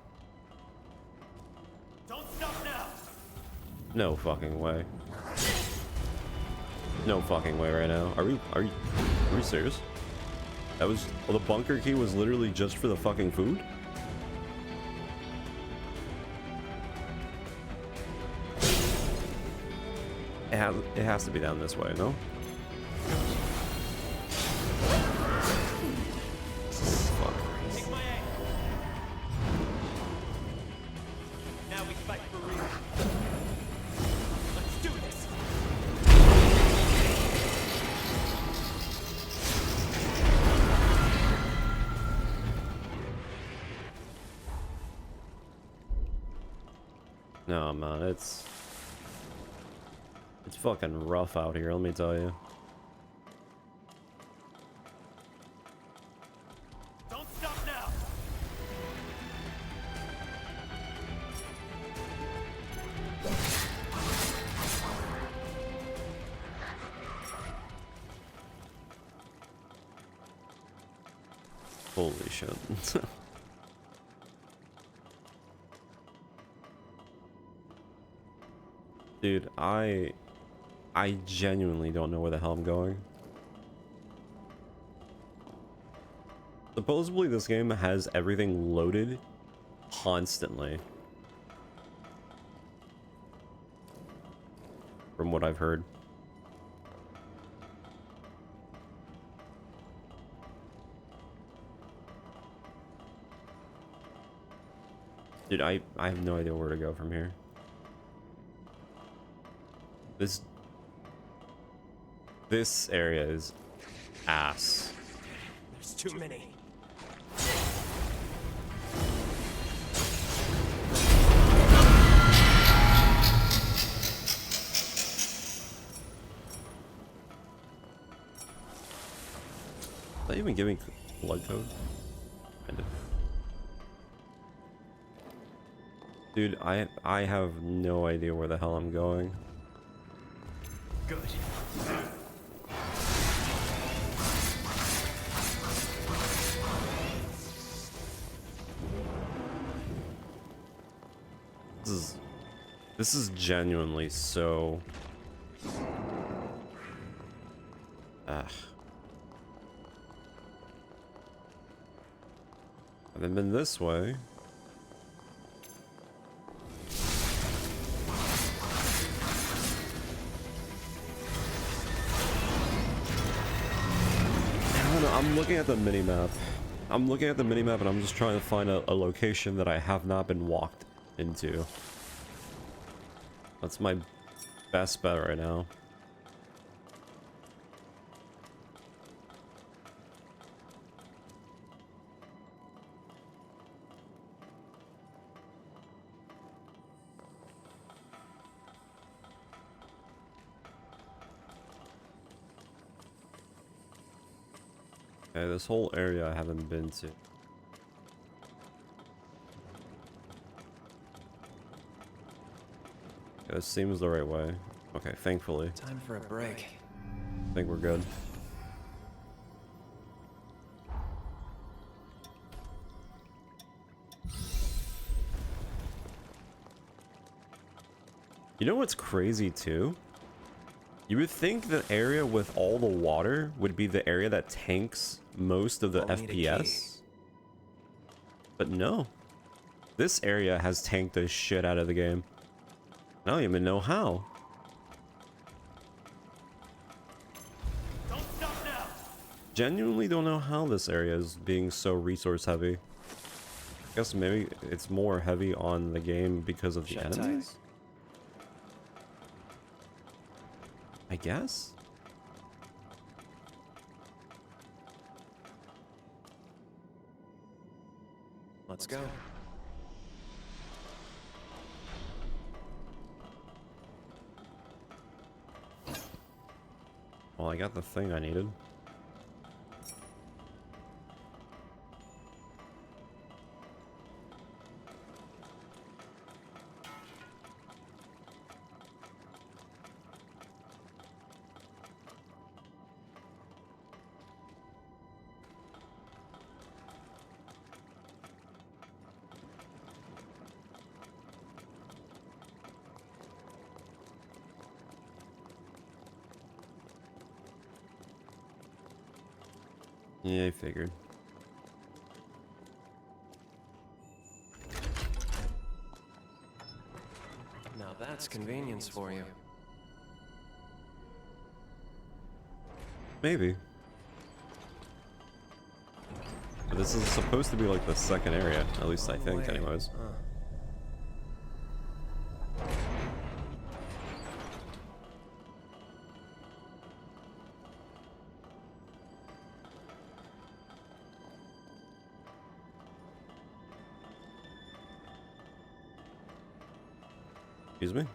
Don't stop now. No fucking way. No fucking way right now. Are we serious? That was... Well, the bunker key was literally just for the fucking food? has to be down this way, no? Fuck. Take my aim. Now we fight for real. Let's do this. No, man, it's fucking rough out here, let me tell you. Don't stop now. Holy shit. Dude, I genuinely don't know where the hell I'm going. Supposedly this game has everything loaded constantly. From what I've heard. Dude, I have no idea where to go from here. This area is ass. There's too many. Is that even giving blood code? Kind of. Dude, I have no idea where the hell I'm going. Good. This is genuinely so... I haven't been this way. I'm looking at the minimap. I'm looking at the minimap and I'm just trying to find a location that I have not been walked into. That's my best bet right now. Okay, this whole area I haven't been to. Okay, this seems the right way. Okay, thankfully. Time for a break. I think we're good. You know what's crazy too? You would think the area with all the water would be the area that tanks most of the FPS. But no. This area has tanked the shit out of the game. I don't even know how. Don't stop now. Genuinely don't know how this area is being so resource heavy. I guess maybe it's more heavy on the game because of the enemies? I guess? Let's go. Well, I got the thing I needed. Yeah, I figured. Now that's convenience for you. Maybe. But this is supposed to be like the second area, at least I think, anyways. Excuse me?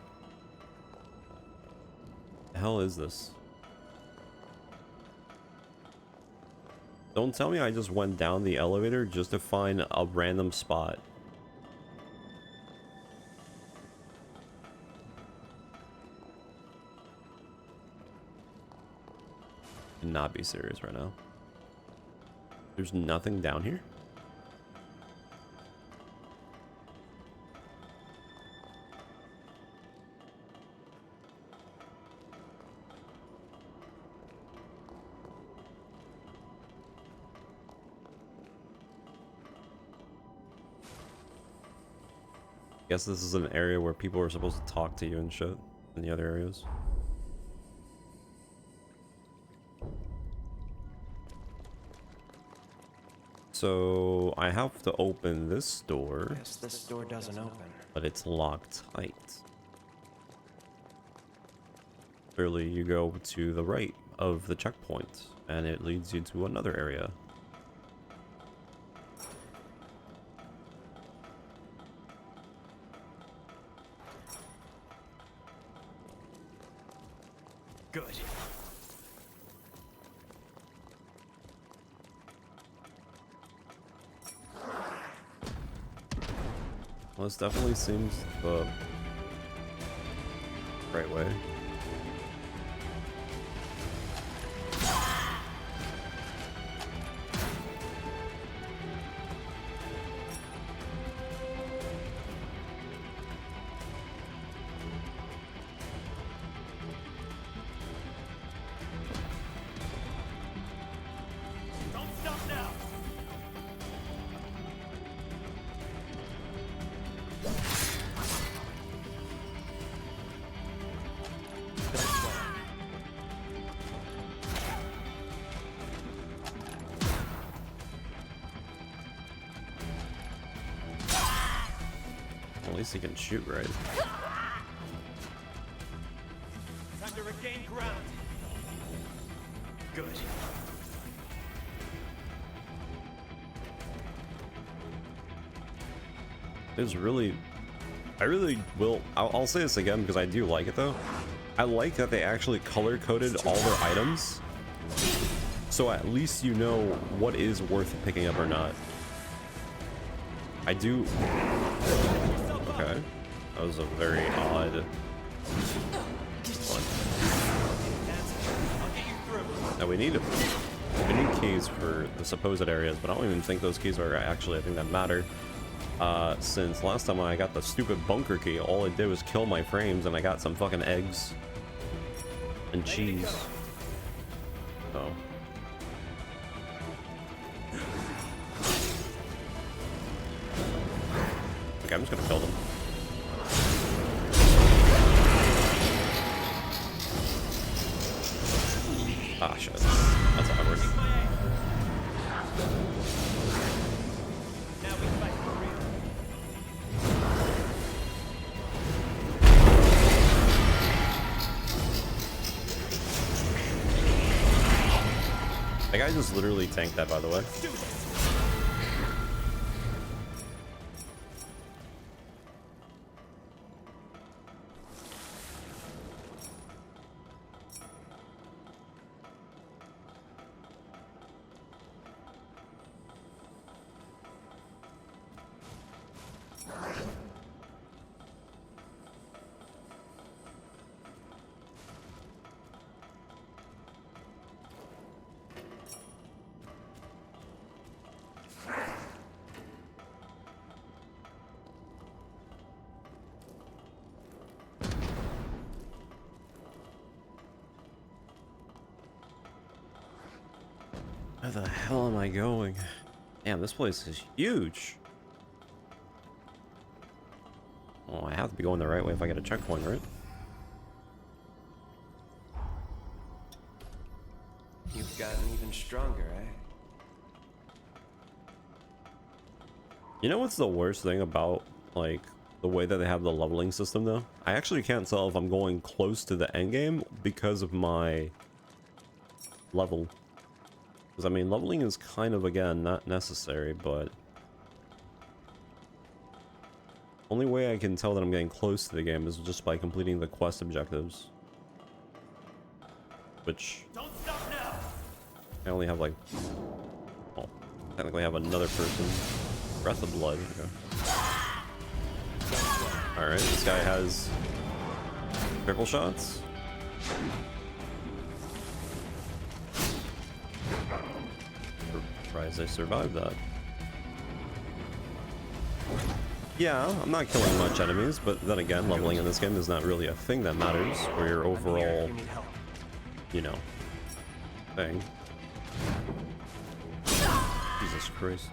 The hell is this? Don't tell me I just went down the elevator just to find a random spot. Cannot be serious right now. There's nothing down here? Guess this is an area where people are supposed to talk to you and shit in the other areas. So I have to open this door. Guess this door doesn't open. But it's locked tight. Clearly you go to the right of the checkpoint and it leads you to another area. Good. Well, this definitely seems the right way. Don't stop now. At least he can shoot, right? Time to regain ground. Good. It's really... I really will... I'll say this again because I do like it though. I like that they actually color-coded all their items. So at least you know what is worth picking up or not. I do... Okay. That was a very odd one. I'll get you through. Now we need keys for the supposed areas, but I don't even think those keys are actually a thing that matter. Since last time I got the stupid bunker key, all it did was kill my frames and I got some fucking eggs and cheese. Oh. Okay, I'm just gonna kill them. Ah, shit. That's awkward. Now we fight for real. That guy just literally tanked that, by the way. Do this. Where the hell am I going? Damn, this place is huge. Oh, I have to be going the right way if I get a checkpoint, right? You gotten even stronger, eh? You know what's the worst thing about, like, the way that they have the leveling system, though? I actually can't tell if I'm going close to the end game because of my level. Because, I mean, leveling is kind of, again, not necessary, but... only way I can tell that I'm getting close to the game is just by completing the quest objectives. Which... Don't stop now. I only have, like... well, technically I have another person. Breath of Blood. Okay. Alright, this guy has... triple shots. Surprised I survived that. Yeah, I'm not killing much enemies, but then again, leveling in this game is not really a thing that matters for your overall, you know, thing. Jesus Christ.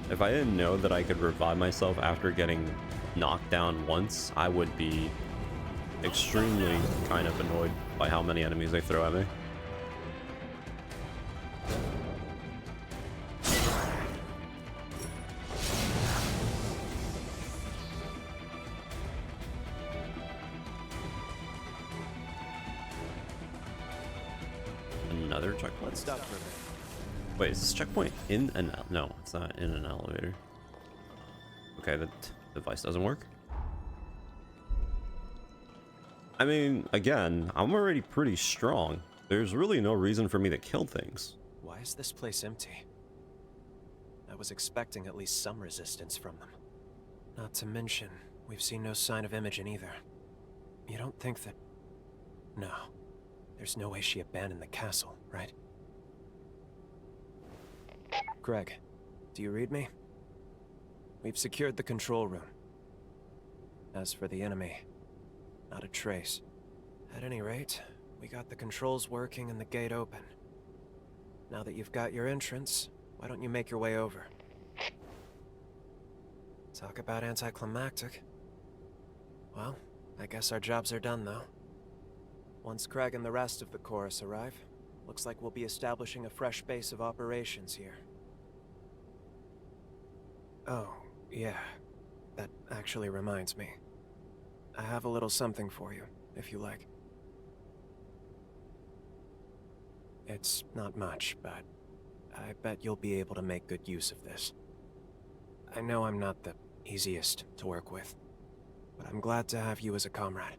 If I didn't know that I could revive myself after getting knocked down once, I would be extremely kind of annoyed by how many enemies they throw at me. Another checkpoint? Let's stop for a minute. Wait, is this checkpoint in an... no, it's not in an elevator. Okay, the device doesn't work. I mean, again, I'm already pretty strong. There's really no reason for me to kill things. Why is this place empty? I was expecting at least some resistance from them. Not to mention, we've seen no sign of Imogen either. You don't think that... no. There's no way she abandoned the castle, right? Greg, do you read me? We've secured the control room. As for the enemy, not a trace. At any rate, we got the controls working and the gate open. Now that you've got your entrance, why don't you make your way over? Talk about anticlimactic. Well, I guess our jobs are done, though. Once Craig and the rest of the chorus arrive, looks like we'll be establishing a fresh base of operations here. Oh, yeah. That actually reminds me. I have a little something for you, if you like. It's not much, but I bet you'll be able to make good use of this. I know I'm not the easiest to work with, but I'm glad to have you as a comrade.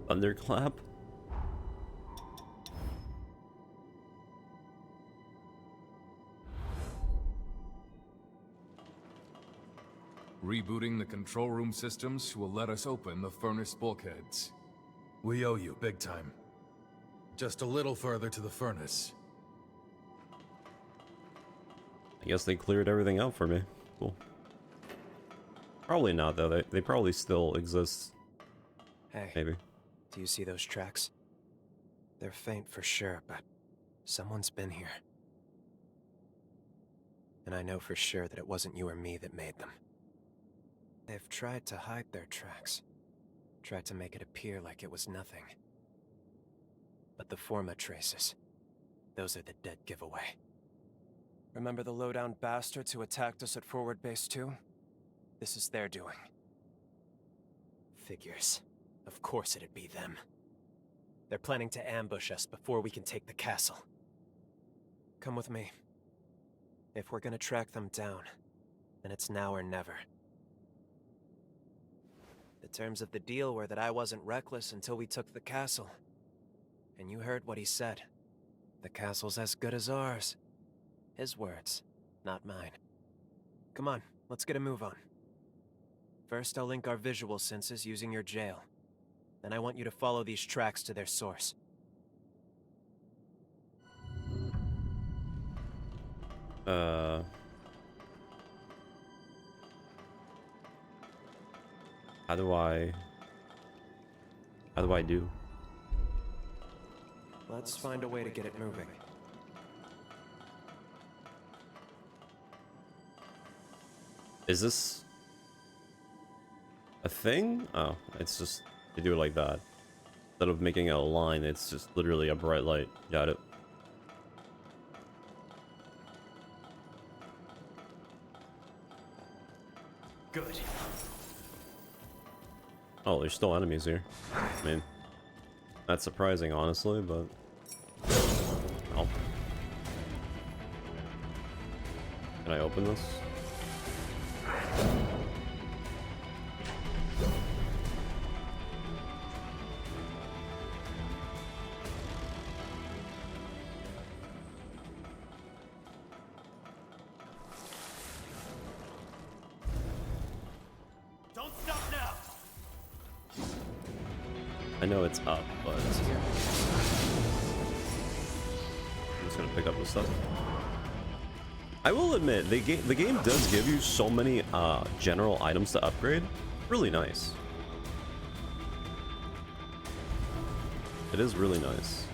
Thunderclap? Rebooting the control room systems will let us open the furnace bulkheads. We owe you big time. Just a little further to the furnace. I guess they cleared everything out for me. Cool. Probably not, though. They probably still exist. Hey, maybe. Do you see those tracks? They're faint for sure, but someone's been here. And I know for sure that it wasn't you or me that made them. They've tried to hide their tracks. Tried to make it appear like it was nothing. But the Forma traces, those are the dead giveaway. Remember the low-down bastards who attacked us at Forward Base 2? This is their doing. Figures. Of course it'd be them. They're planning to ambush us before we can take the castle. Come with me. If we're gonna track them down, then it's now or never. The terms of the deal were that I wasn't reckless until we took the castle. And you heard what he said. The castle's as good as ours. His words, not mine. Come on, let's get a move on. First, I'll link our visual senses using your jail. Then I want you to follow these tracks to their source. How do I... How do I do? Let's find a way to get it moving. Is this a thing? Oh, it's just, you do it like that. Instead of making a line, it's just literally a bright light. Got it. Good. Oh, there's still enemies here. I mean, that's surprising, honestly, but... Oh. Can I open this? Don't stop now! I know it's up, but... I'm just gonna pick up the stuff. I will admit, the game does give you so many general items to upgrade. Really nice. It is really nice.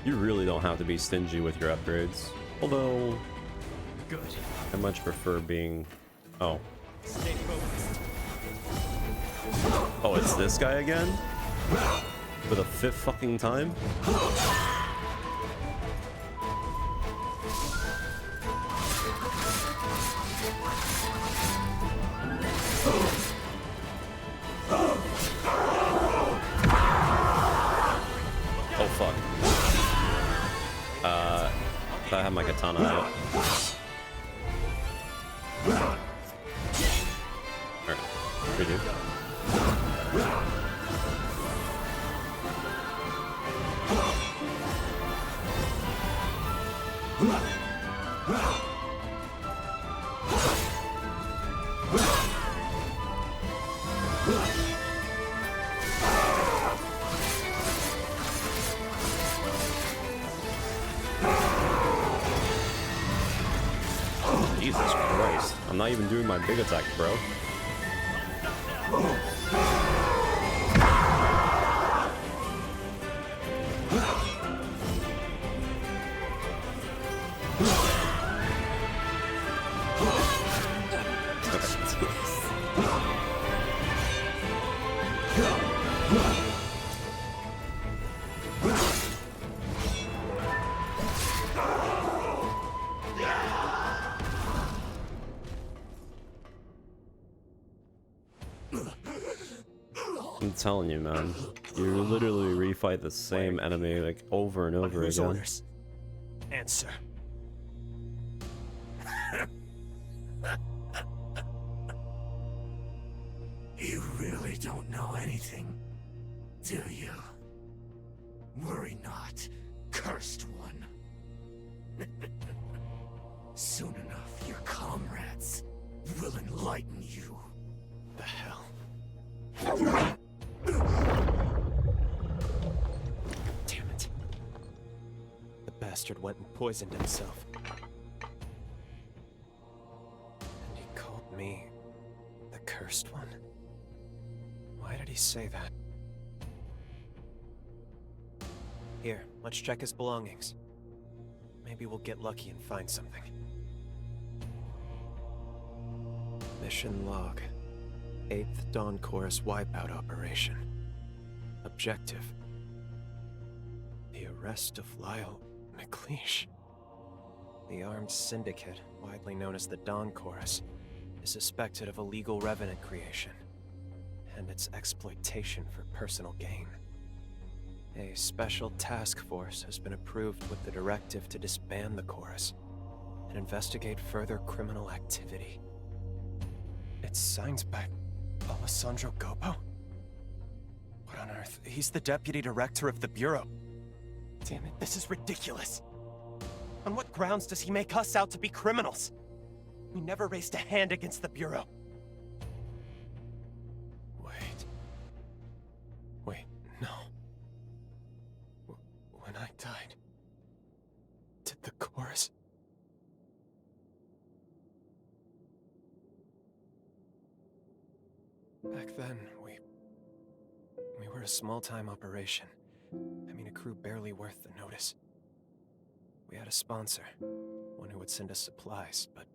You really don't have to be stingy with your upgrades. Although, Good. I much prefer being... Oh. Stay focused. Oh, it's this guy again? For the 5th fucking time? Oh fuck. I have my katana out. Alright, redo. Jesus Christ. I'm not even doing my big attack, bro. I'm telling you, man. You literally refight the same enemy like over and over Whose again. orders? Answer. You really don't know anything, do you? Worry not, cursed one. Soon enough, your comrades will enlighten you. The hell? Damn it. The bastard went and poisoned himself. And he called me the cursed one? Why did he say that? Here, let's check his belongings. Maybe we'll get lucky and find something. Mission log. 8th Dawn Chorus wipeout operation. Objective: the arrest of Lyle McLeish. The armed syndicate, widely known as the Dawn Chorus, is suspected of illegal revenant creation and its exploitation for personal gain. A special task force has been approved with the directive to disband the chorus and investigate further criminal activity. It's signed by Alessandro Gopo? What on earth? He's the deputy director of the Bureau. Damn it, this is ridiculous. On what grounds does he make us out to be criminals? We never raised a hand against the Bureau. Wait, no. When I died, did the chorus... Back then, we were a small-time operation. I mean, a crew barely worth the notice. We had a sponsor, one who would send us supplies, but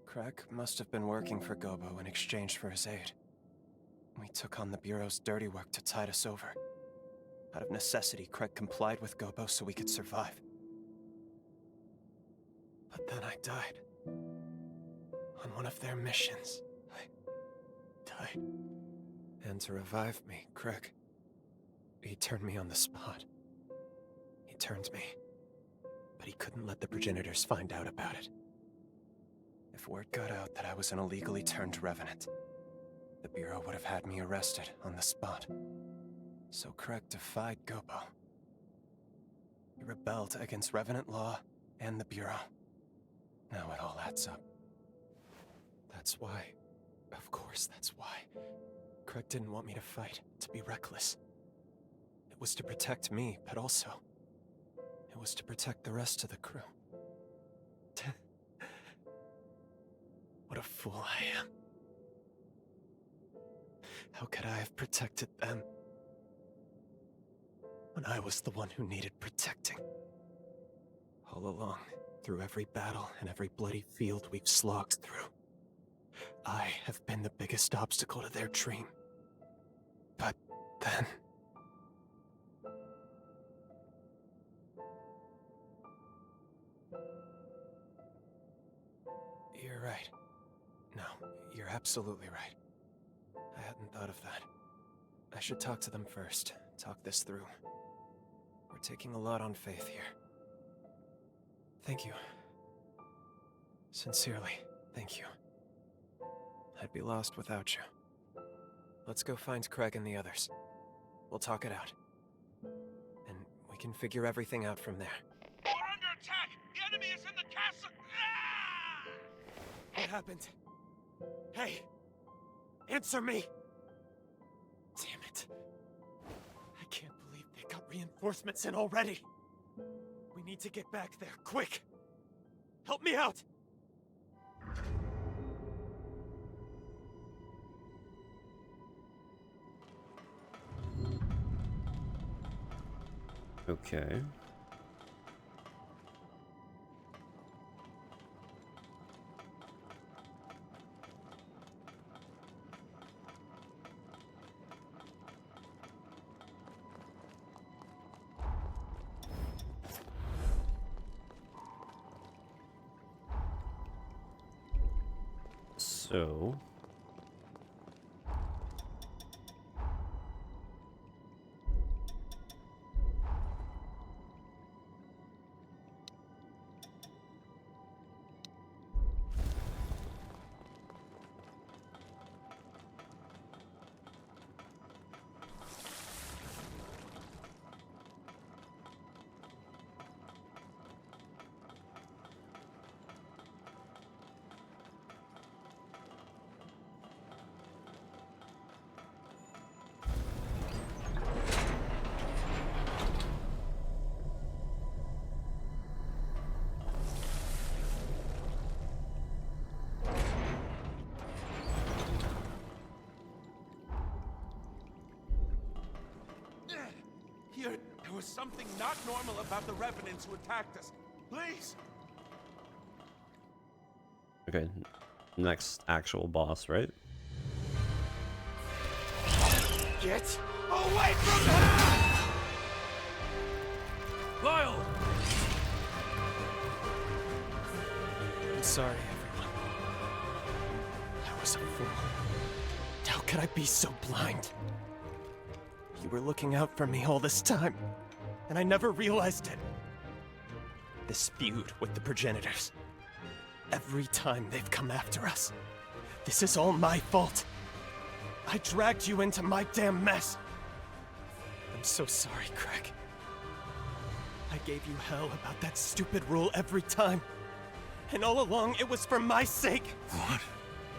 Craig must have been working for Gobo in exchange for his aid. We took on the Bureau's dirty work to tide us over. Out of necessity, Craig complied with Gobo so we could survive. But then I died. On one of their missions. I died. And to revive me, Craig, he turned me on the spot. He turned me. But he couldn't let the progenitors find out about it. If word got out that I was an illegally turned Revenant, the Bureau would have had me arrested on the spot. So Craig defied Gobo. He rebelled against Revenant law and the Bureau. Now it all adds up. That's why, of course that's why, Craig didn't want me to fight, to be reckless. It was to protect me, but also, it was to protect the rest of the crew. What a fool I am. How could I have protected them when I was the one who needed protecting? All along, through every battle and every bloody field we've slogged through, I have been the biggest obstacle to their dream. But then... You're right. No, you're absolutely right. I hadn't thought of that. I should talk to them first, talk this through. We're taking a lot on faith here. Thank you. Sincerely, thank you. I'd be lost without you. Let's go find Craig and the others. We'll talk it out. And we can figure everything out from there. We're under attack! The enemy is in the castle! Ah! What happened? Hey! Answer me! Damn it. I can't believe they got reinforcements in already. We need to get back there, quick! Help me out! Okay. So... There was something not normal about the Revenants who attacked us. Please! Okay, next actual boss, right? Get away from her! Lyle! I'm sorry, everyone. I was a fool. How could I be so blind? You were looking out for me all this time, and I never realized it. This feud with the progenitors. Every time they've come after us. This is all my fault. I dragged you into my damn mess. I'm so sorry, Craig. I gave you hell about that stupid rule every time. And all along, it was for my sake. What?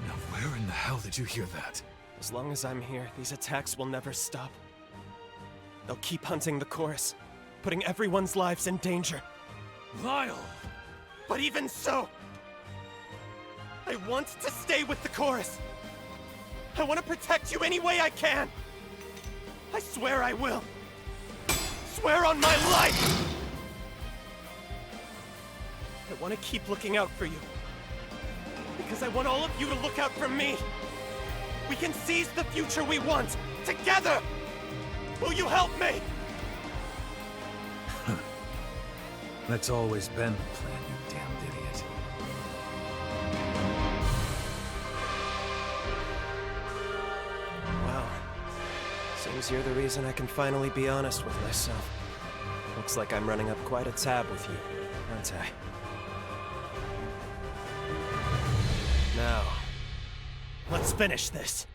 Now where in the hell did you hear that? As long as I'm here, these attacks will never stop. They'll keep hunting the chorus, putting everyone's lives in danger. Lyle! But even so, I want to stay with the chorus. I want to protect you any way I can. I swear I will. Swear on my life! I want to keep looking out for you. Because I want all of you to look out for me. We can seize the future we want, together! Will you help me? That's always been the plan, you damned idiot. Well, seems you're the reason I can finally be honest with myself. Looks like I'm running up quite a tab with you, aren't I? Now, let's finish this.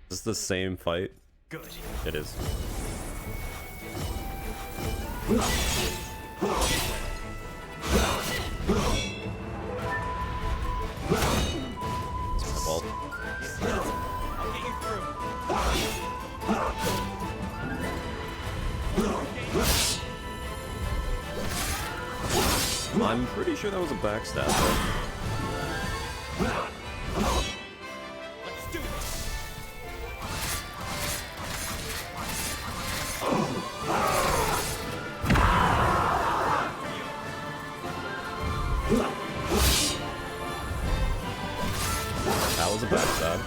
Is this the same fight? Good. It is. It's my fault. I'll get you through. I'm pretty sure that was a backstab. Let's do this. That was a backstab.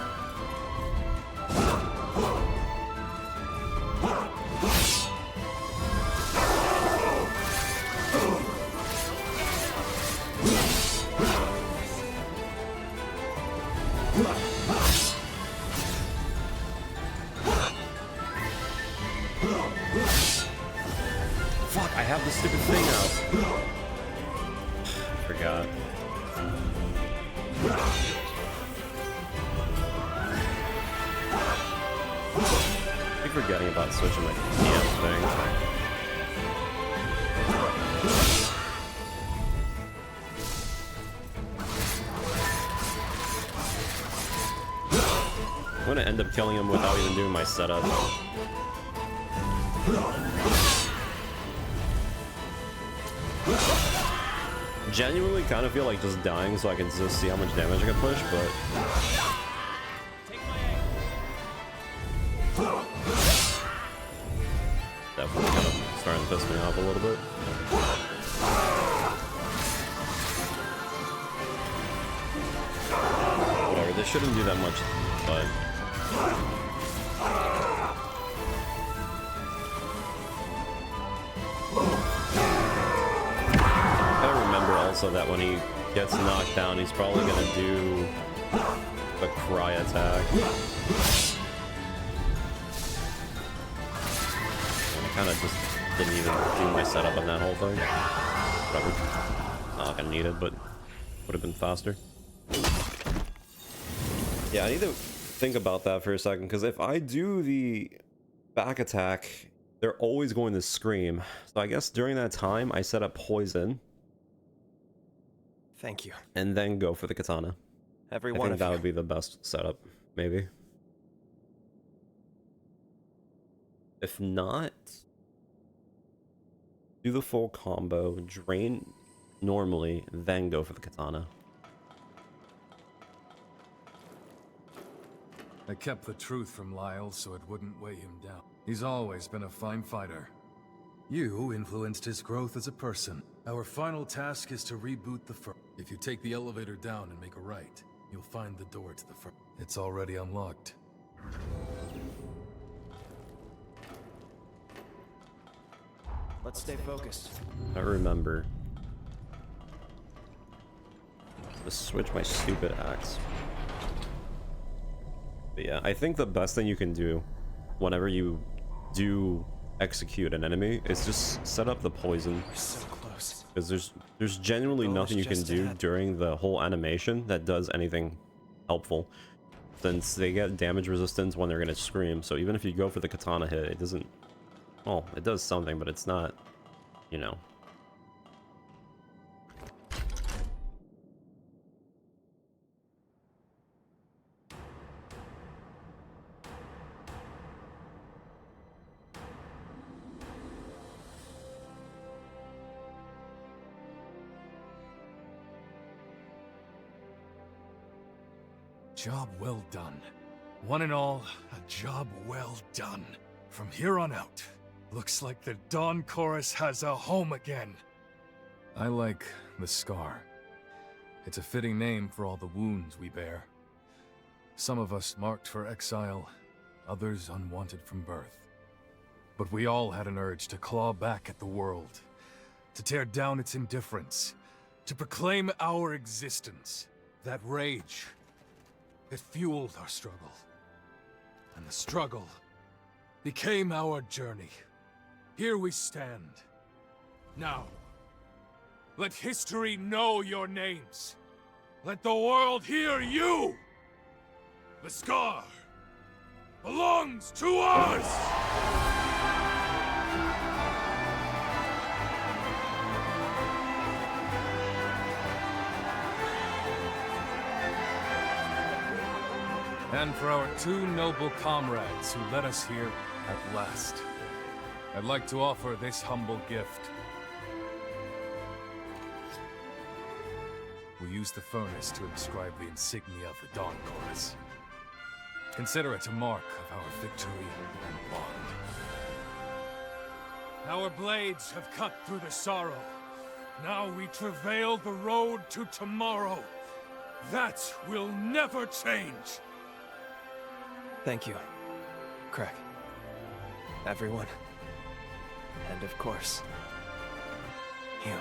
Fuck, I have the stupid thing out. Forgot. I keep forgetting about switching my damn thing. I'm gonna end up killing him without even doing my setup. Genuinely kind of feel like just dying so I can just see how much damage I can push, but definitely kind of starting to piss me off a little bit. Whatever, this shouldn't do that much, but I remember also that when he gets knocked down, he's probably gonna do a cry attack. I kind of just didn't even do my setup on that whole thing. Probably not gonna need it, but would have been faster. Yeah, I need to think about that for a second, because if I do the back attack, they're always going to scream. So I guess during that time, I set up poison. thank you. And then go for the katana. Every I one think of that you. would be the best setup, maybe. If not, do the full combo, drain normally, then go for the katana. I kept the truth from Lyle so it wouldn't weigh him down. He's always been a fine fighter. You influenced his growth as a person. Our final task is to reboot the firm. If you take the elevator down and make a right, you'll find the door to the firm. It's already unlocked. Let's stay focused. I remember. Just switch my stupid axe. But yeah, I think the best thing you can do whenever you do execute an enemy is just set up the poison. We're so close. Because there's genuinely Goal nothing is you can just do ahead. during the whole animation that does anything helpful. Since they get damage resistance when they're gonna scream, so even if you go for the katana hit, it doesn't... Well, it does something, but it's not, you know... Job well done. One and all, a job well done. From here on out, looks like the Dawn Chorus has a home again. I like the Scar. It's a fitting name for all the wounds we bear. Some of us marked for exile, others unwanted from birth. But we all had an urge to claw back at the world, to tear down its indifference, to proclaim our existence. That rage, it fueled our struggle. And the struggle became our journey. Here we stand. Now, let history know your names. Let the world hear you! The Scar belongs to us! And for our two noble comrades who led us here at last, I'd like to offer this humble gift. We use the furnace to inscribe the insignia of the Dawn Chorus. Consider it a mark of our victory and bond. Our blades have cut through the sorrow. Now we travail the road to tomorrow. That will never change. Thank you, Craig. Everyone. And of course, you.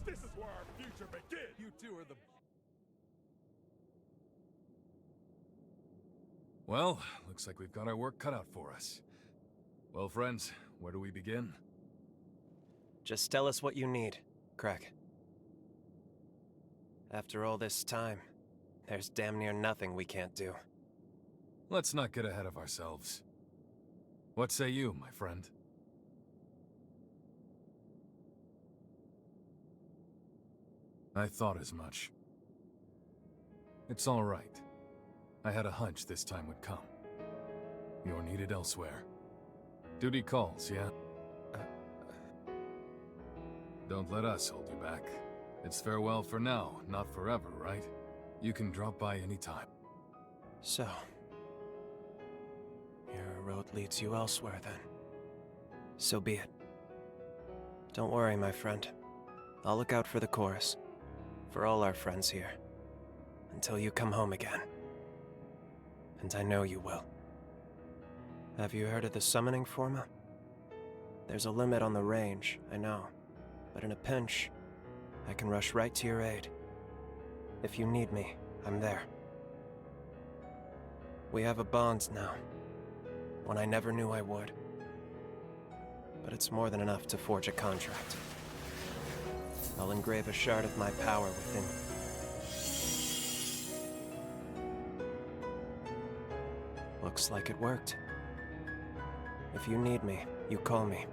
This is where our future begins. You two are the... Well, looks like we've got our work cut out for us. Well, friends, where do we begin? Just tell us what you need, Craig. After all this time, there's damn near nothing we can't do. Let's not get ahead of ourselves. What say you, my friend? I thought as much. It's all right. I had a hunch this time would come. You're needed elsewhere. Duty calls, yeah? Don't let us hold you back. It's farewell for now, not forever, right? You can drop by anytime. So, your road leads you elsewhere then. So be it. Don't worry, my friend. I'll look out for the chorus. For all our friends here. Until you come home again. And I know you will. Have you heard of the summoning forma? There's a limit on the range, I know. But in a pinch, I can rush right to your aid. If you need me, I'm there. We have a bond now. One I never knew I would. But it's more than enough to forge a contract. I'll engrave a shard of my power within you. Looks like it worked. If you need me, you call me.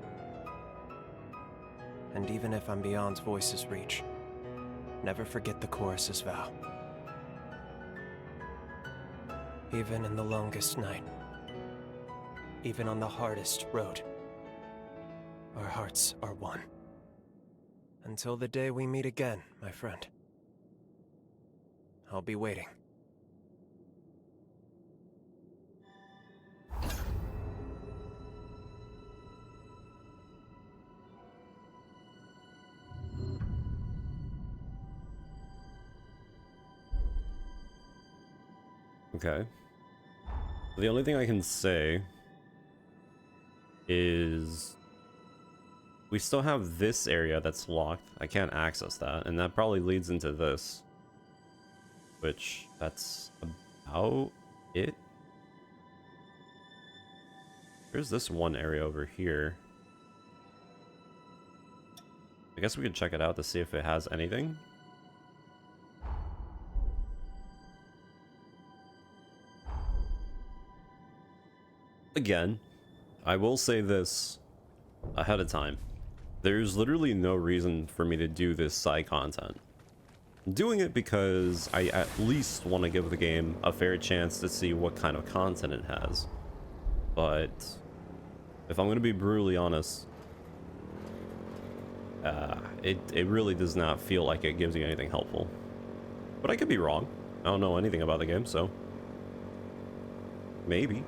And even if I'm beyond Voice's reach, never forget the chorus's vow. Even in the longest night, even on the hardest road, our hearts are one. Until the day we meet again, my friend. I'll be waiting. Okay. The only thing I can say is we still have this area that's locked. I can't access that, and that probably leads into this. Which, that's about it. There's this one area over here. I guess we could check it out to see if it has anything. Again, I will say this ahead of time. There's literally no reason for me to do this side content. I'm doing it because I at least want to give the game a fair chance to see what kind of content it has. But if I'm going to be brutally honest, it really does not feel like it gives you anything helpful. But I could be wrong. I don't know anything about the game, so maybe.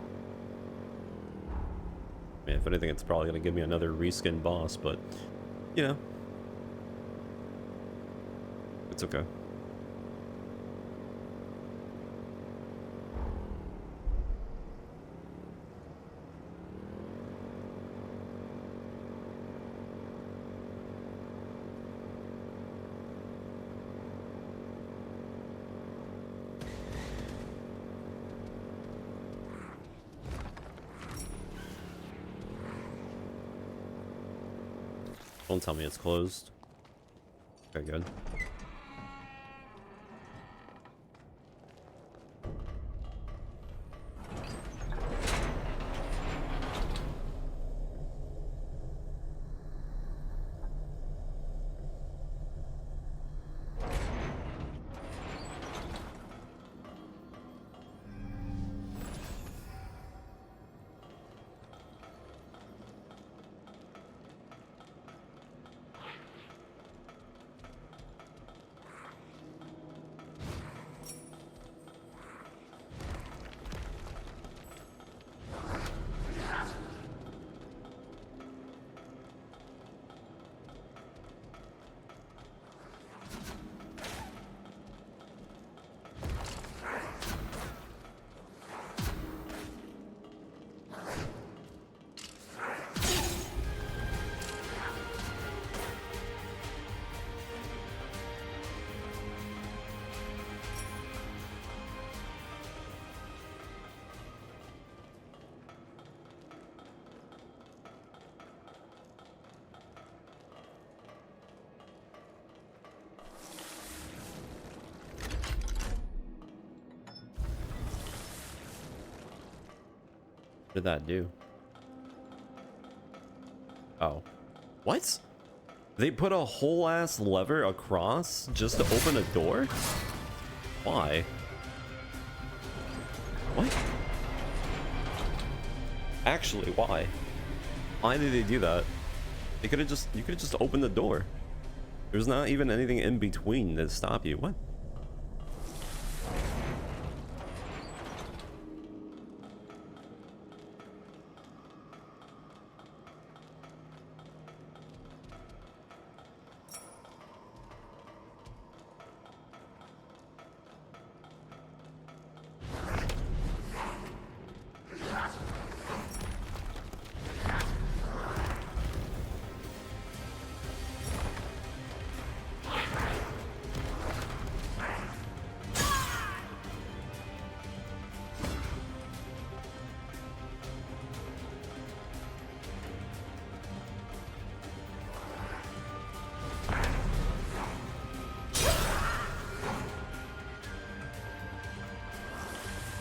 I mean, if anything, it's probably gonna give me another reskin boss, but you know, it's okay. Don't tell me it's closed. Okay, good. What did that do? Oh. What? They put a whole ass lever across just to open a door? Why? What? Actually, why? Why did they do that? They could have just, you could have just opened the door. There's not even anything in between to stop you. What?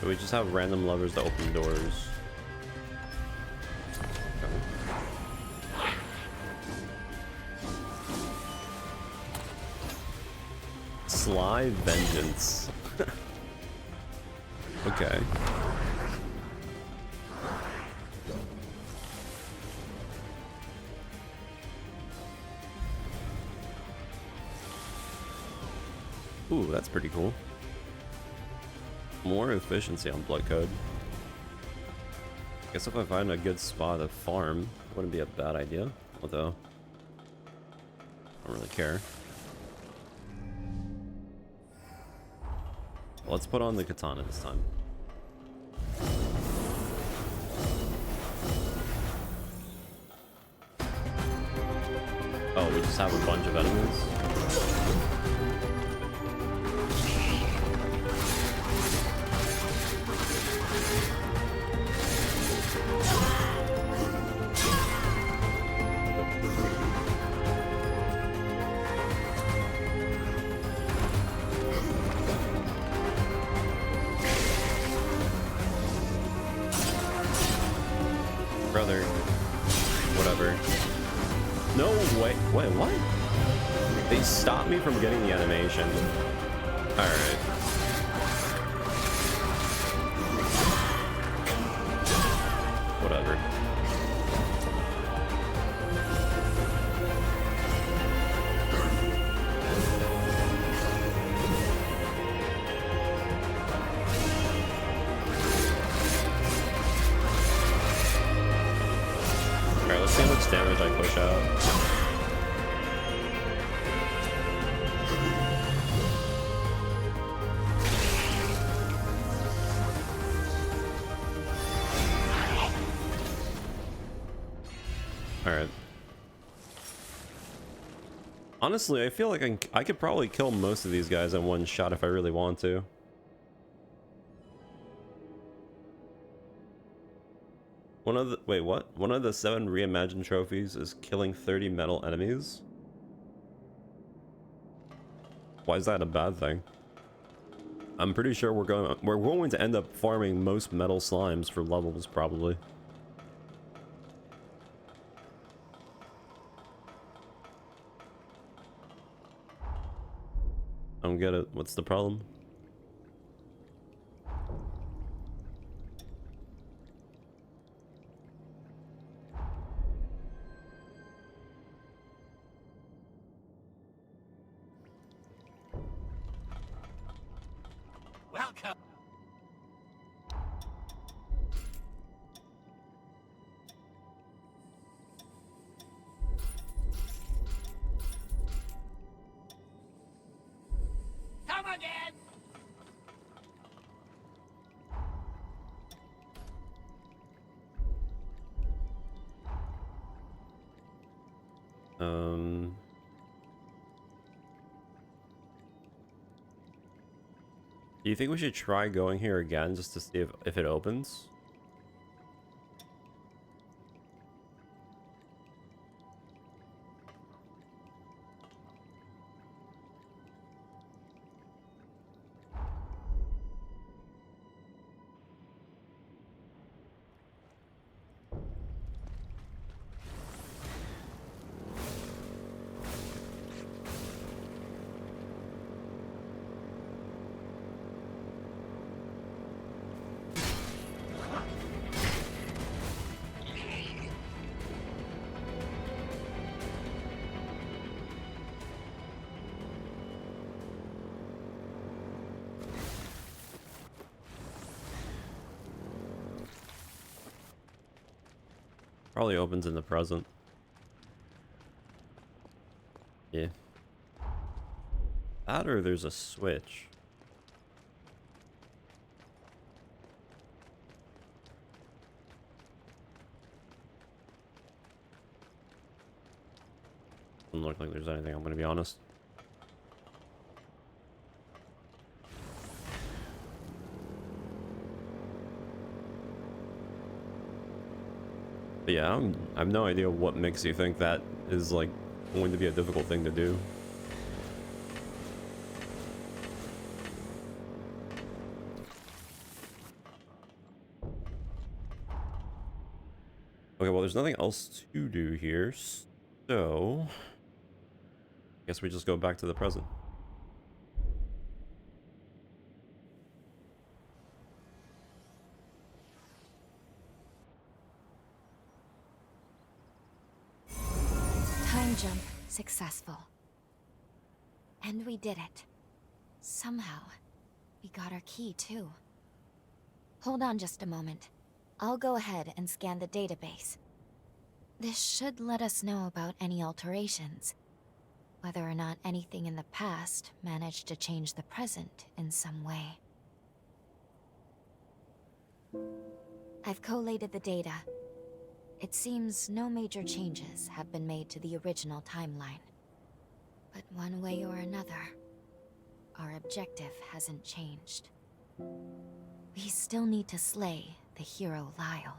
So we just have random levers to open doors. Sly Vengeance. Okay. Ooh, that's pretty cool. More efficiency on Blood Code. Guess if I find a good spot to farm, wouldn't be a bad idea. Although, I don't really care. Let's put on the katana this time. Oh, we just have a bunch of enemies? Brother. Whatever. No way. Wait, what? They stopped me from getting the animation. Alright. Whatever. damage I push out. Alright. Honestly, I feel like I could probably kill most of these guys in one shot if I really want to. Wait, what? One of the 7 reimagined trophies is killing 30 metal enemies? Why is that a bad thing? I'm pretty sure we're going to end up farming most metal slimes for levels, probably. I don't get it. What's the problem? Welcome. Come again. Do you think we should try going here again just to see if it opens? Probably opens in the present. Yeah. That or there's a switch. Doesn't look like there's anything, I'm gonna be honest. But yeah, I have no idea what makes you think that is like going to be a difficult thing to do. Okay, well there's nothing else to do here, so I guess we just go back to the present. Time jump successful. And we did it. Somehow, we got our key too. Hold on just a moment. I'll go ahead and scan the database. This should let us know about any alterations. Whether or not anything in the past managed to change the present in some way. I've collated the data. It seems no major changes have been made to the original timeline. But one way or another, our objective hasn't changed. We still need to slay the hero Lyle.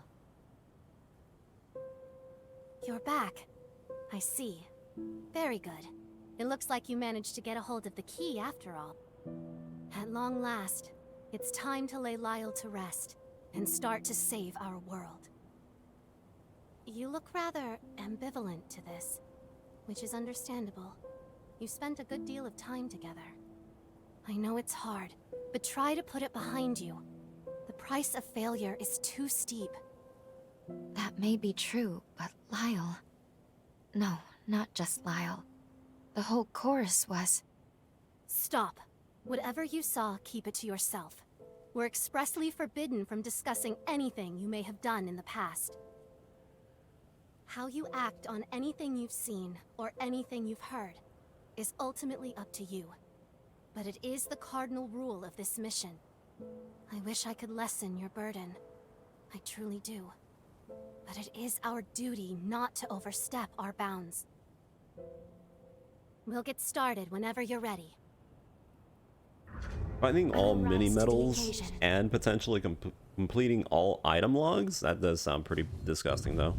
You're back. I see. Very good. It looks like you managed to get a hold of the key after all. At long last, it's time to lay Lyle to rest and start to save our world. You look rather ambivalent to this, which is understandable. You spent a good deal of time together. I know it's hard, but try to put it behind you. The price of failure is too steep. That may be true, but Lyle... No, not just Lyle. The whole chorus was... Stop. Whatever you saw, keep it to yourself. We're expressly forbidden from discussing anything you may have done in the past. How you act on anything you've seen, or anything you've heard, is ultimately up to you. But it is the cardinal rule of this mission. I wish I could lessen your burden. I truly do. But it is our duty not to overstep our bounds. We'll get started whenever you're ready. Finding all I'll mini rise to the medals occasion. and potentially completing all item logs? That does sound pretty disgusting, though.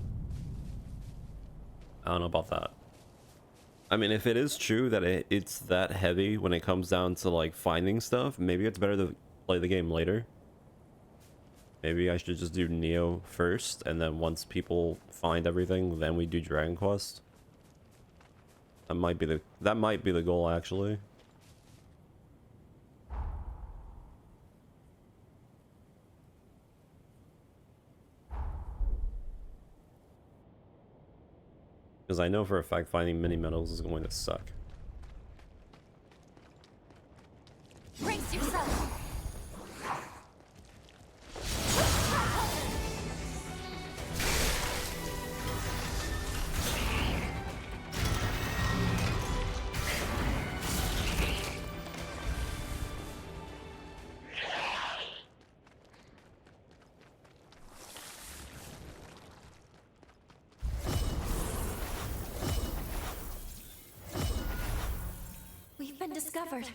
I don't know about that. I mean, if it is true that it's that heavy when it comes down to, like, finding stuff, maybe it's better to play the game later. Maybe I should just do Neo first, and then once people find everything, then we do Dragon Quest. That might be the goal, actually. Because I know for a fact finding mini medals is going to suck. Brace yourself! We've been discovered.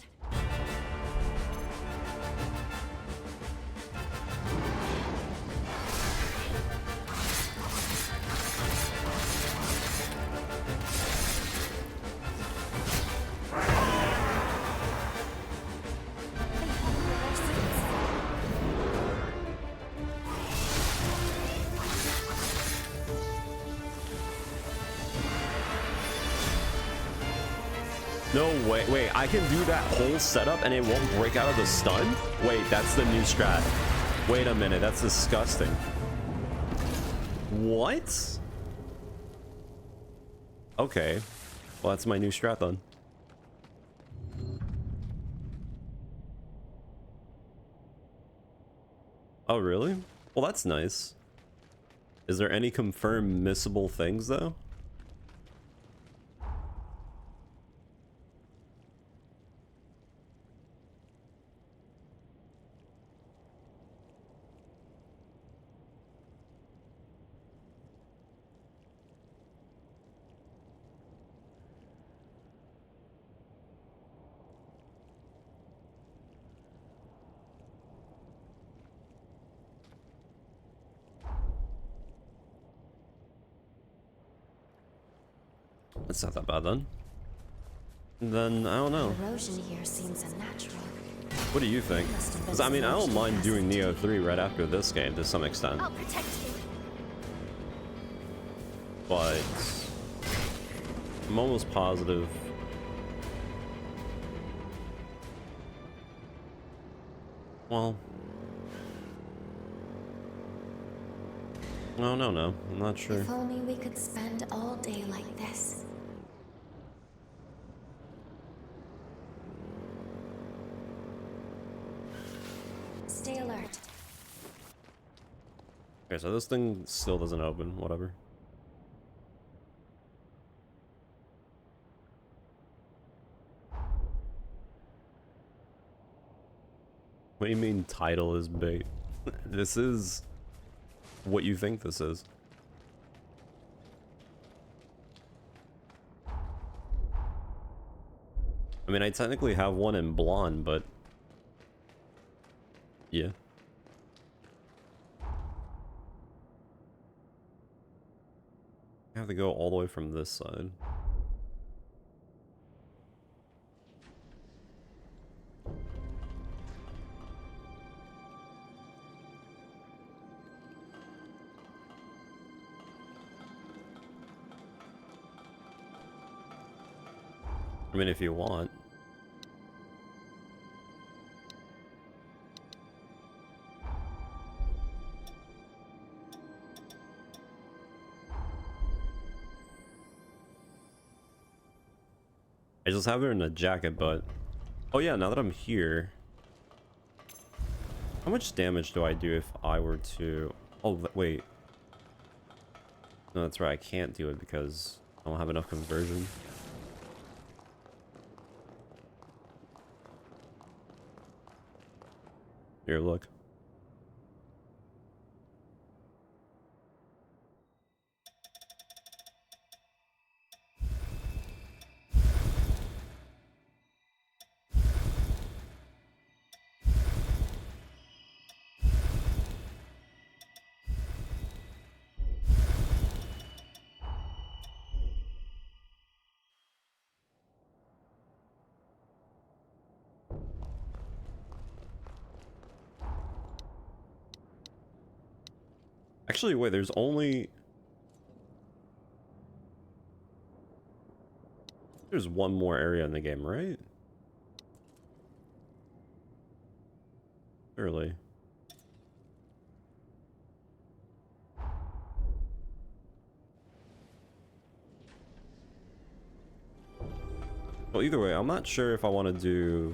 No way. Wait, I can do that whole setup and it won't break out of the stun? Wait, that's the new strat. Wait a minute, that's disgusting. What? Okay. Well, that's my new strat then. Oh, really? Well, that's nice. Is there any confirmed missable things, though? It's not that bad then. Then I don't know. Erosion here seems unnatural. What do you think? Because I mean, I don't mind doing Neo 3 right after this game to some extent. I'll protect you. But I'm almost positive. Well, no, I'm not sure. If only we could spend all day like this. Stay alert. Okay, so this thing still doesn't open, whatever. What do you mean title is bait? This is what you think this is. I mean, I technically have one in blonde, but yeah. I have to go all the way from this side. I mean, if you want. I just have her in a jacket, but... Oh yeah, now that I'm here... How much damage do I do if I were to... Oh, wait. No, that's right, I can't do it because I don't have enough conversion. Here, look. Actually, wait, there's only... There's one more area in the game, right? Surely. Well, either way, I'm not sure if I want to do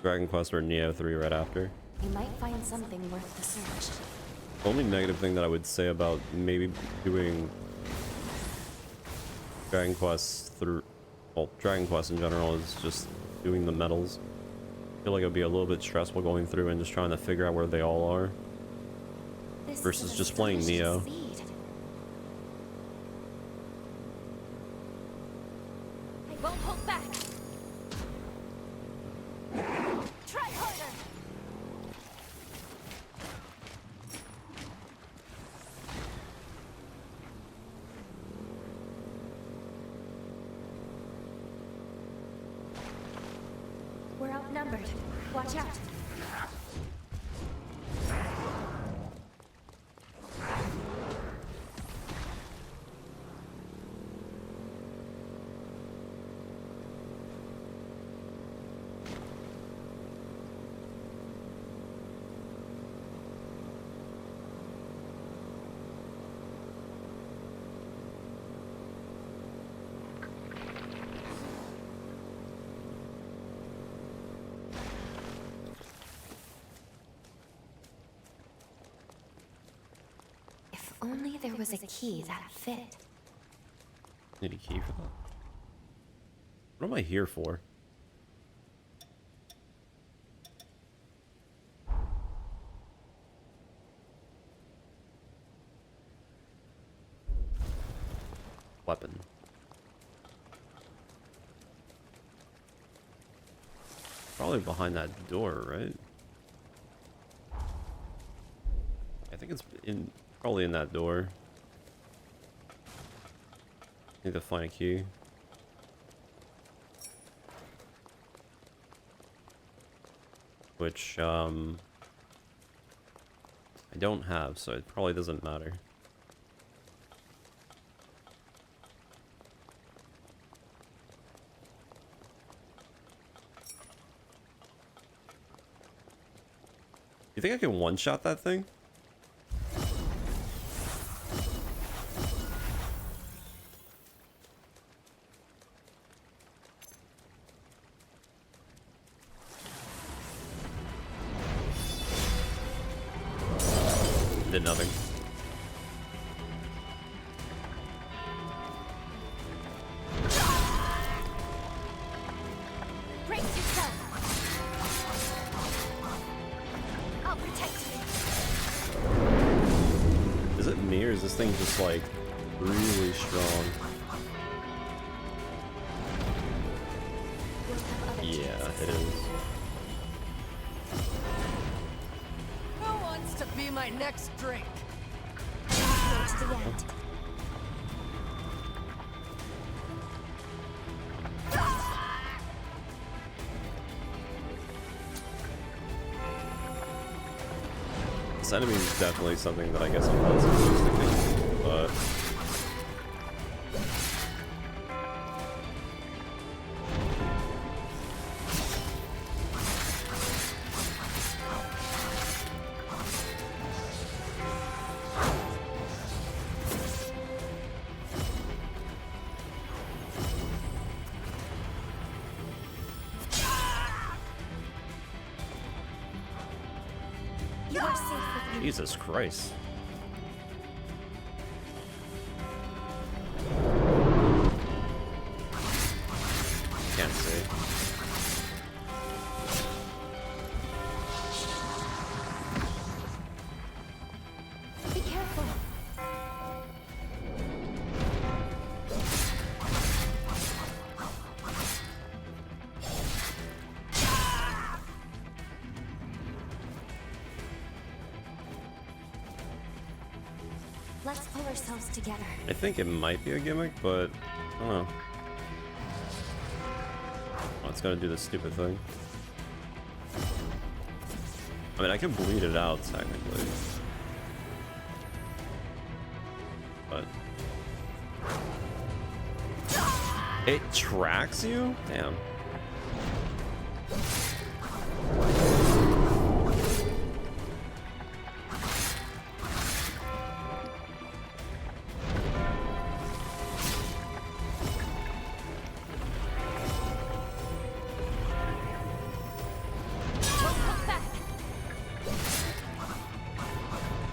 Dragon Quest or Neo 3 right after. You might find something worth the search. The only negative thing that I would say about maybe doing Dragon Quest through, well, Dragon Quest in general is just doing the medals. I feel like it would be a little bit stressful going through and just trying to figure out where they all are. This Versus is just playing astonishing Neo. speed. I won't hold back. Try harder. We're outnumbered. Watch out. If only there was a key that fit. Need a key for that. What am I here for? Weapon. Probably behind that door, right? I think it's in, probably in that door. Need to find a key. Which, I don't have, so it probably doesn't matter. You think I can one-shot that thing? Did nothing. Brace yourself. I'll protect you. Is it me or is this thing just like really strong? Yeah, it is. Who wants to be my next drink? Go to the end. This enemy is definitely something that I guess I'm not supposed to kill, but... You are safe with me. Jesus Christ. Let's pull ourselves together. I think it might be a gimmick, but I don't know. Oh, it's gonna do this stupid thing. I mean, I can bleed it out technically, but it tracks you? Damn.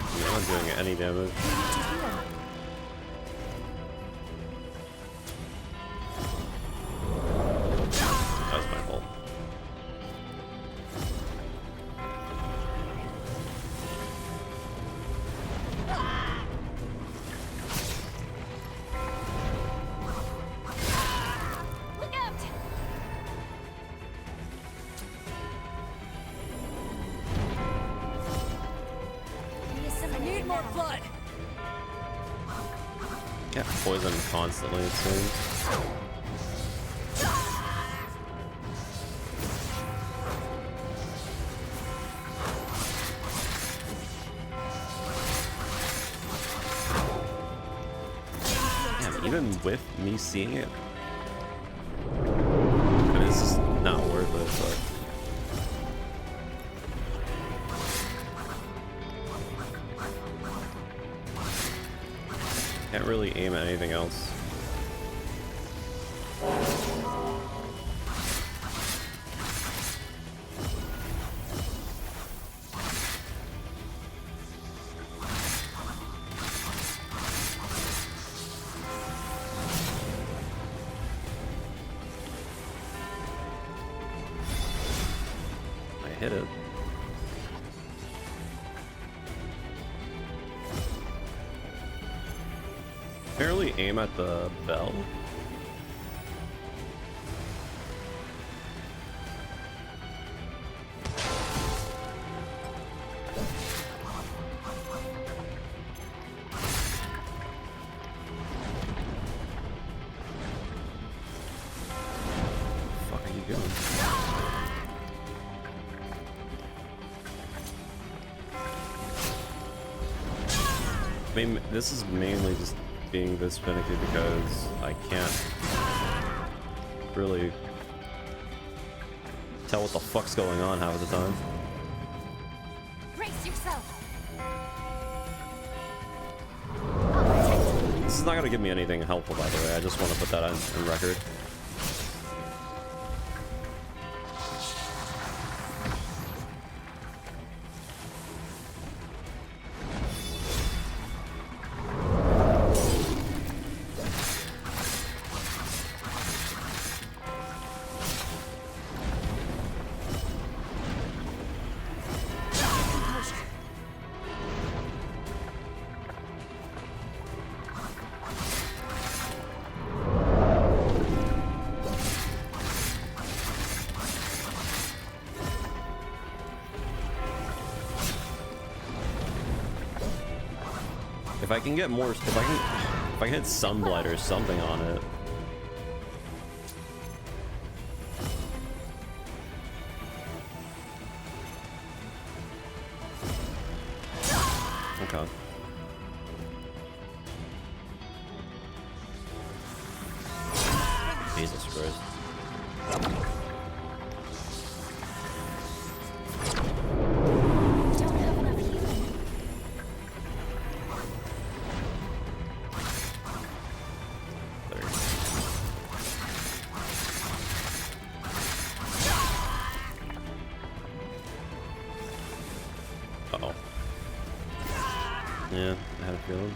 I'm not doing any damage. That was my fault. Look out! I need more blood. Get poisoned constantly, it seems. Damn, even with me seeing it, I mean, this is not worth it, but. Can't really aim at anything else. I hit it. Apparently aim at the bell. What the fuck are you doing? I mean, this is mainly just being this finicky because I can't really tell what the fuck's going on half of the time. Brace yourself! This is not gonna give me anything helpful, by the way. I just want to put that on record. If I can get more, if I can hit Sunblight or something on it. Okay. Jesus Christ. Uh-oh. Yeah, I had a feeling.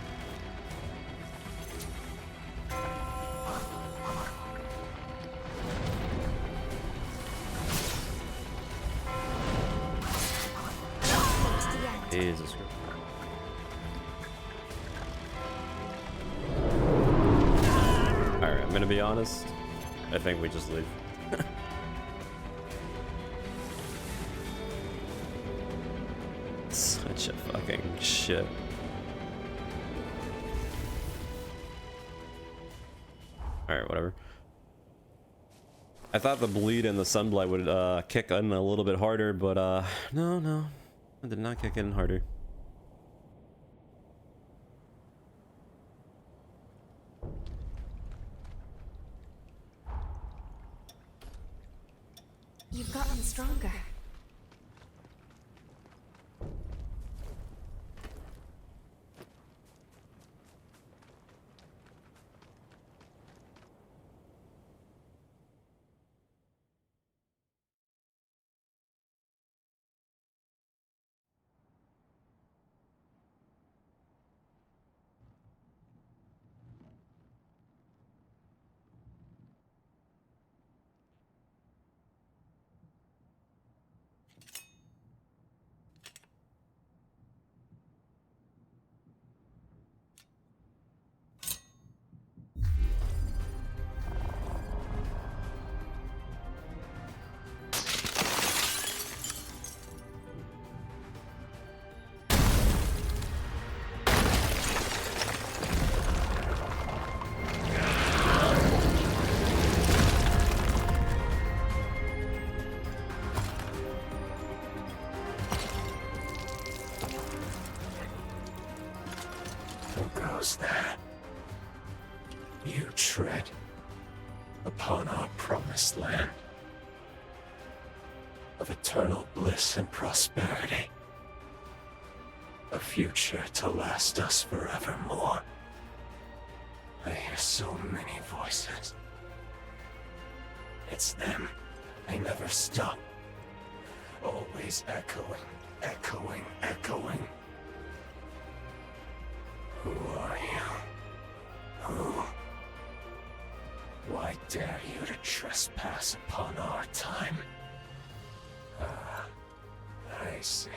Jesus Christ. Alright, I'm gonna be honest. I think we just leave. Such a fucking shit. Alright, whatever. I thought the bleed and the sunblight would kick in a little bit harder, but no, it did not kick in harder. You've gotten stronger. That you tread upon our promised land of eternal bliss and prosperity, a future to last us forevermore. I hear so many voices. It's them. They never stop. Always echoing, echoing, echoing. Who are you? Who? Why dare you to trespass upon our time? Ah, I see.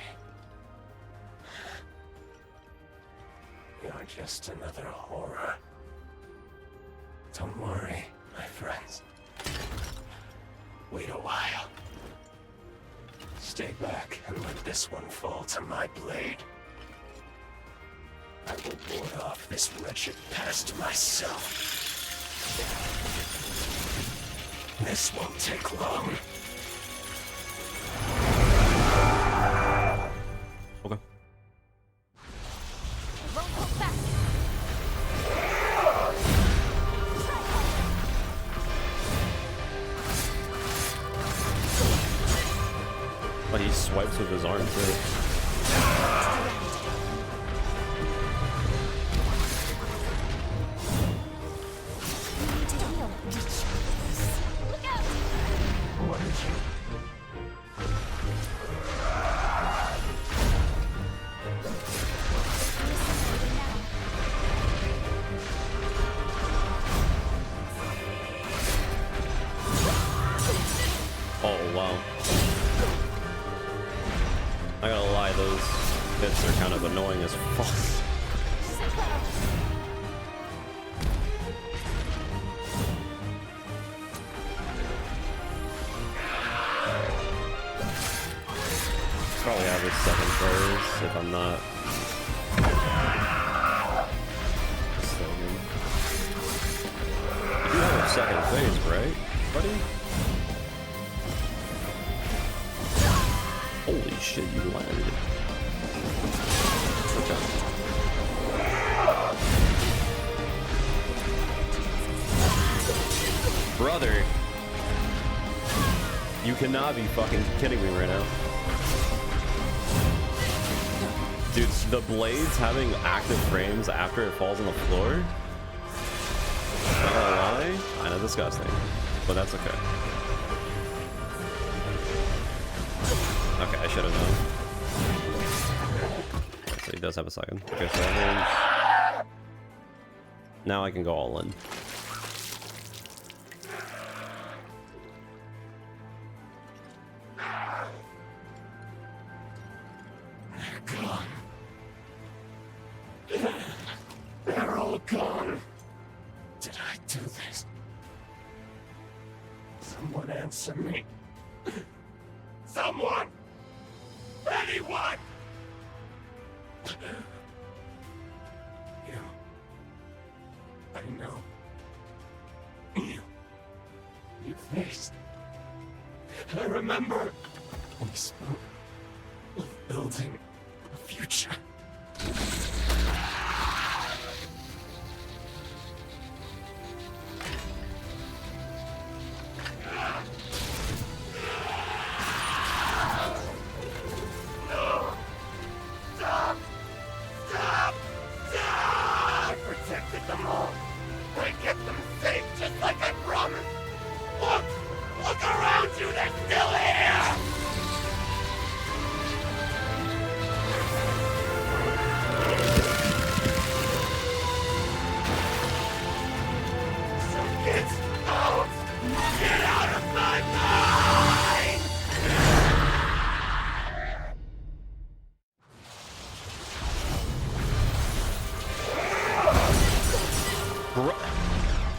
You're just another horror. Don't worry, my friends. Wait a while. Stay back and let this one fall to my blade. I will ward off this wretched past myself. This won't take long. Okay. Won't hold back. But he swipes with his arm too. Oh wow. I gotta lie, those bits are kind of annoying as fuck. Probably have his second phase if I'm not mistaken. You do have a second phase, right, buddy? Holy shit, you landed. Okay. Brother, you cannot be fucking kidding me right now. Dude, the blades having active frames after it falls on the floor? Not gonna lie, kinda disgusting, but that's okay. Okay, I should have known. So he does have a second. Okay, so that means now I can go all in. They're gone. They're all gone. Did I do this? Someone answer me. Someone! Anyone! You... I know. face. I remember we spoke of building a future.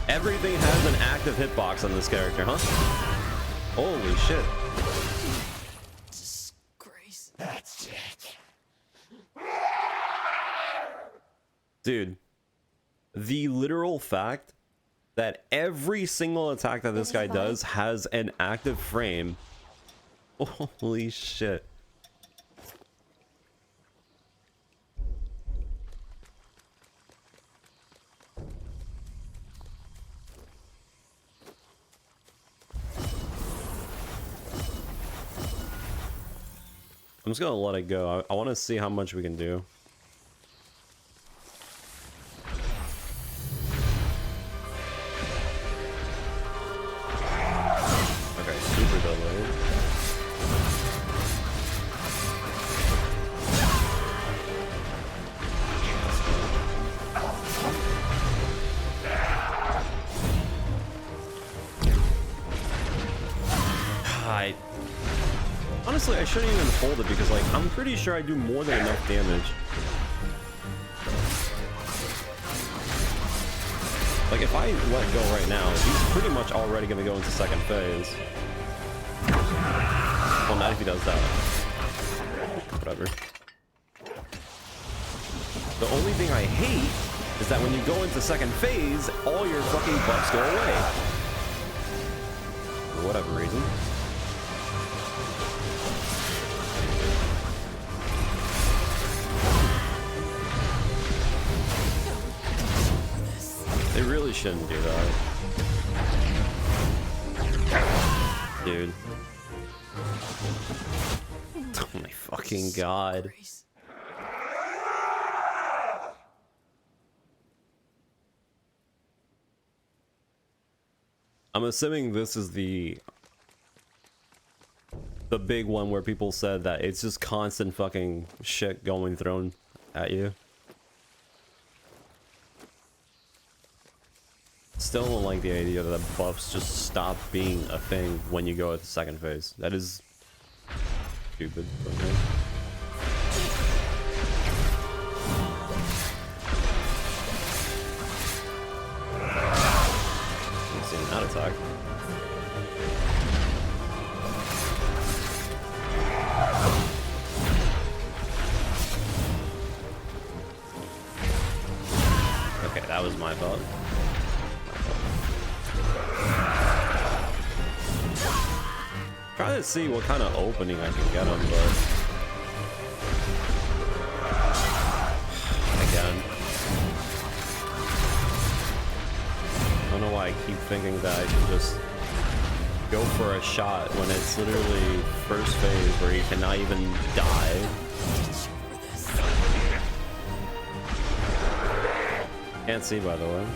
Everything has an active hitbox on this character, huh? Holy shit. Disgrace. That's it. Dude, the literal fact that every single attack that this guy does has an active frame. Holy shit. I'm just gonna let it go. I want to see how much we can do. Okay, super delayed. Honestly, I shouldn't even hold it because, like, I'm pretty sure I do more than enough damage. Like, if I let go right now, he's pretty much already gonna go into second phase. Well, not if he does that. Whatever. The only thing I hate is that when you go into second phase, all your fucking buffs go away. For whatever reason. They really shouldn't do that. Dude. Oh my fucking god. I'm assuming this is the big one where people said that it's just constant fucking shit going thrown at you. Still don't like the idea that buffs just stop being a thing when you go at the second phase. That is stupid. Okay. I've seen that attack. Okay, that was my fault. Trying to see what kind of opening I can get him, but again, I don't know why I keep thinking that I should just go for a shot when it's literally first phase where you cannot even die. Can't see, by the way.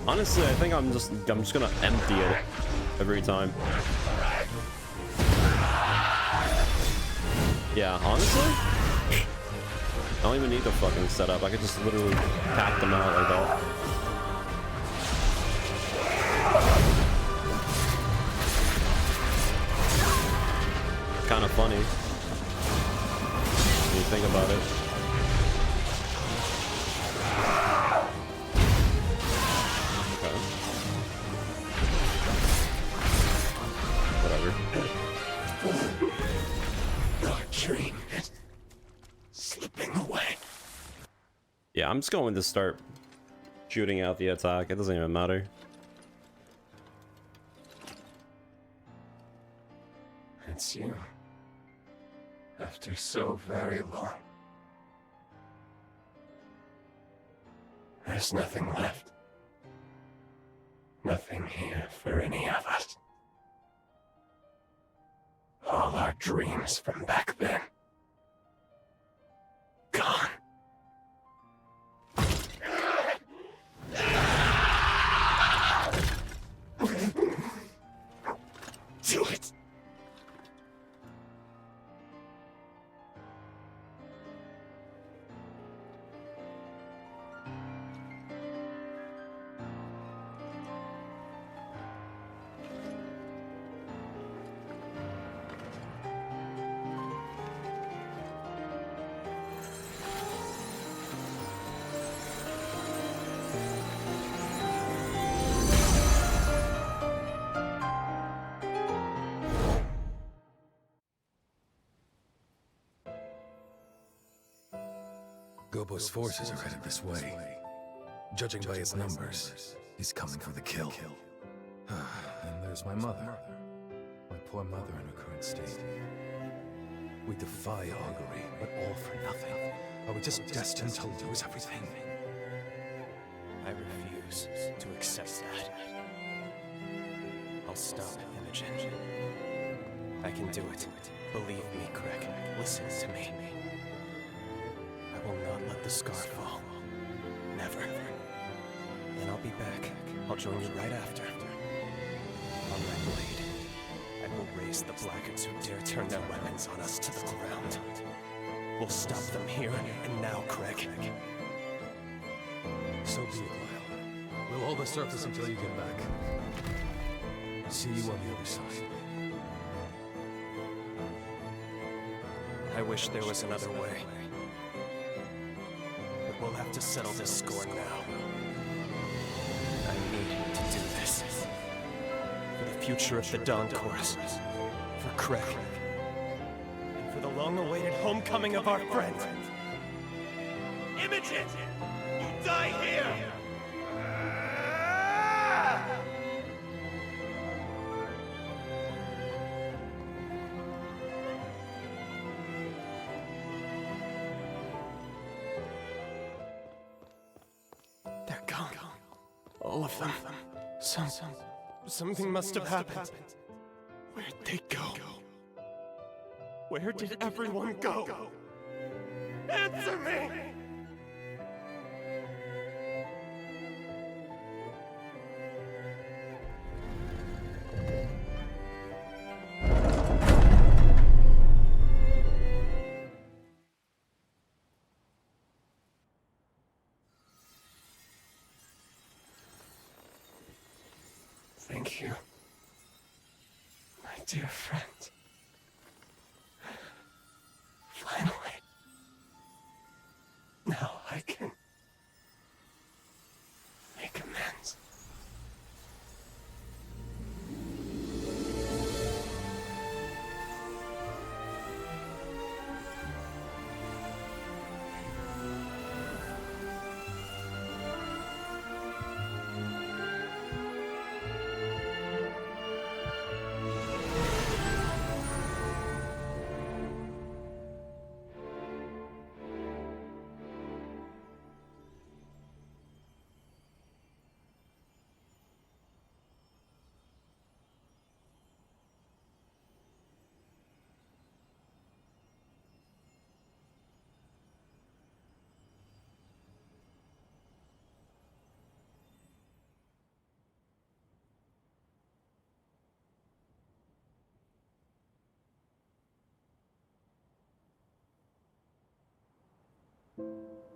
Honestly, I think I'm just gonna empty it every time. Yeah, honestly, I don't even need the fucking setup. I could just literally tap them out like that. Kind of funny when you think about it. Dream is slipping away. Yeah, I'm just going to start shooting out the attack. It doesn't even matter. It's you. After so very long. There's nothing left. Nothing here for any of us. All our dreams from back then. Gone. Do it. Gobo's forces are headed this way. Judging by its numbers, he's coming for the kill. And there's my mother. My poor mother in her current state. We defy augury, but all for nothing. Are we just destined to lose everything? I refuse to accept that. I'll stop Imogen. I can do it. Believe me, Craig. Listen to me. I will not let the scar fall. Never. Then I'll be back. I'll join you right after. On my blade, I will raise the blackguards who dare turn their weapons on us to the ground. We'll stop them here and now, Craig. So be it, Lyle. We'll hold the surface until you get back. See you on the other side. I wish there was another way. But we'll have to settle this score now. I need to do this. For the future of the Dawn Chorus. For Craig. And for the long-awaited homecoming of our friend. Imogen! You die here! They're gone. All of them. Something must have happened. Where'd they go? Where did everyone go? Answer me! Thank you, my dear friend. Finally. Now I can make amends.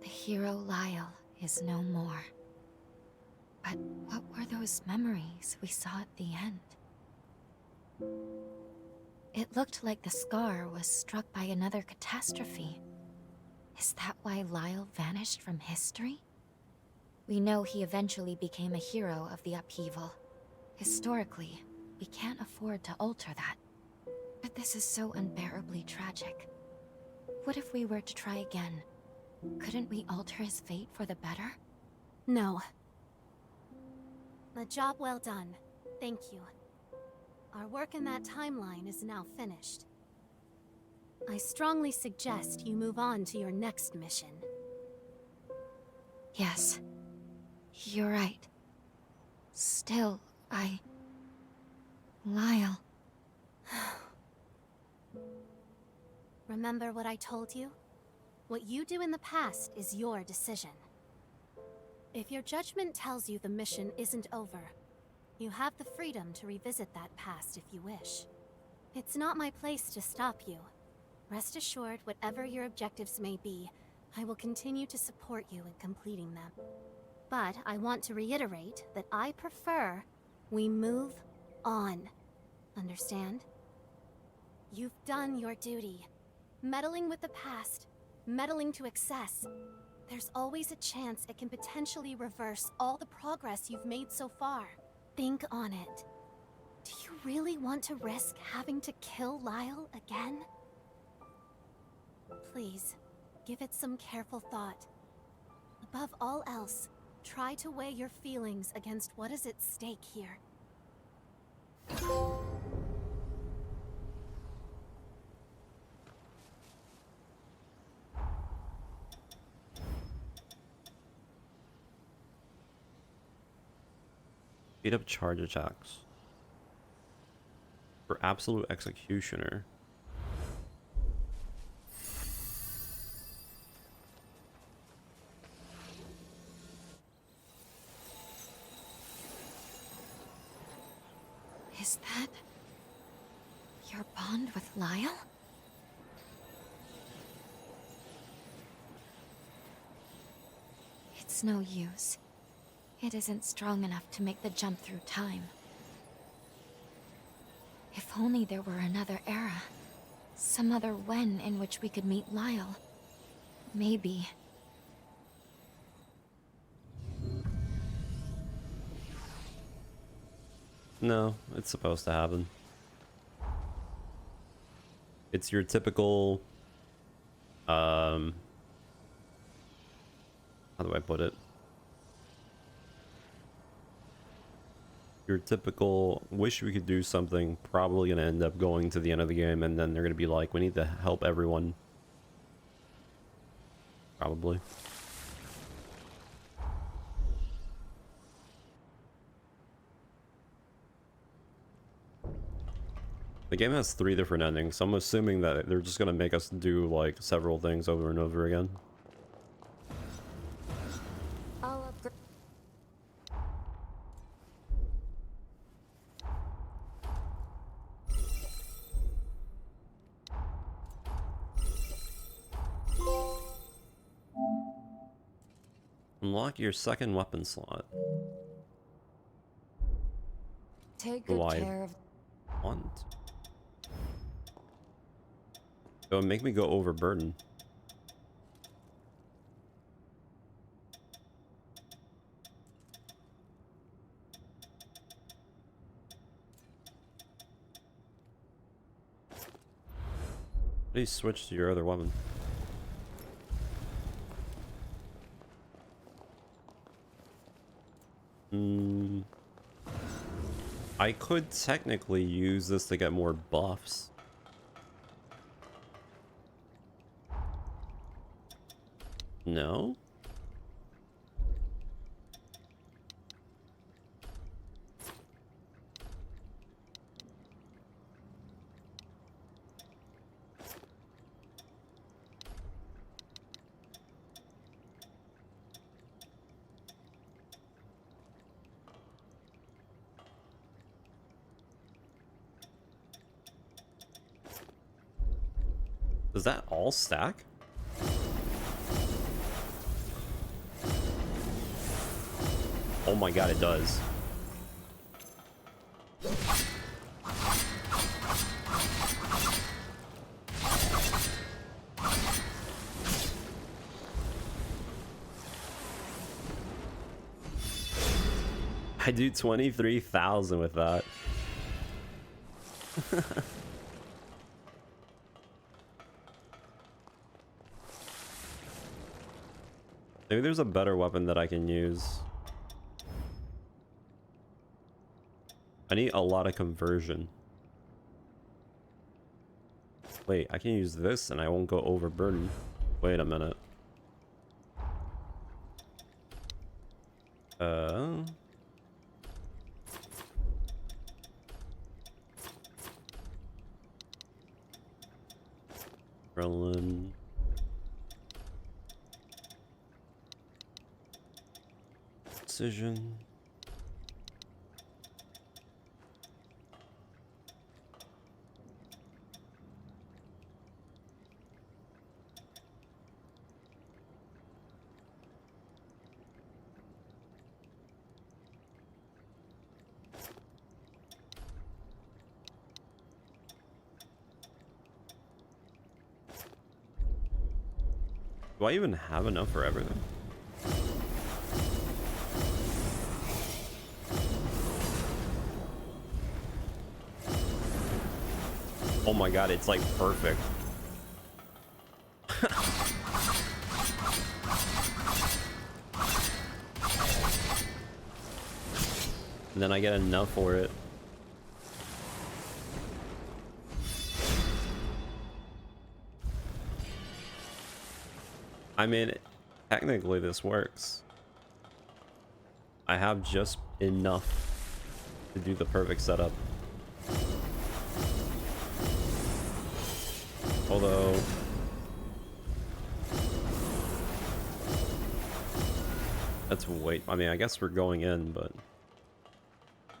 The hero Lyle is no more. But what were those memories we saw at the end? It looked like the scar was struck by another catastrophe. Is that why Lyle vanished from history? We know he eventually became a hero of the upheaval. Historically, we can't afford to alter that. But this is so unbearably tragic. What if we were to try again? Couldn't we alter his fate for the better? No. A job well done. Thank you. Our work in that timeline is now finished. I strongly suggest you move on to your next mission. Yes. You're right. Still, Lyle. Remember what I told you? What you do in the past is your decision. If your judgment tells you the mission isn't over, you have the freedom to revisit that past if you wish. It's not my place to stop you. Rest assured, whatever your objectives may be, I will continue to support you in completing them. But I want to reiterate that I prefer we move on. Understand? You've done your duty. Meddling with the past, meddling to excess. There's always a chance it can potentially reverse all the progress you've made so far. Think on it. Do you really want to risk having to kill Lyle again? Please, give it some careful thought. Above all else, try to weigh your feelings against what is at stake here. Speed up charge attacks. For Absolute Executioner. Is that your bond with Lyle? It's no use. It isn't strong enough to make the jump through time. If only there were another era. Some other when in which we could meet Lyle. Maybe. No, it's supposed to happen. It's your typical, how do I put it? Your typical wish we could do something, probably gonna end up going to the end of the game, and then they're gonna be like, we need to help everyone. Probably. The game has 3 different endings, so I'm assuming that they're just gonna make us do like several things over and over again. Unlock your second weapon slot. Take good care of. Want? Don't make me go overburden. Please switch to your other weapon. I could technically use this to get more buffs. No? Does that all stack? Oh my god, it does. I do 23,000 with that. Maybe there's a better weapon that I can use. I need a lot of conversion. Wait, I can use this and I won't go overburdened. Wait a minute. Krillin. Precision. Do I even have enough for everything? Oh my god, it's like perfect. And then I get enough for it. I mean, technically this works. I have just enough to do the perfect setup. Although... that's way... I mean, I guess we're going in, but... I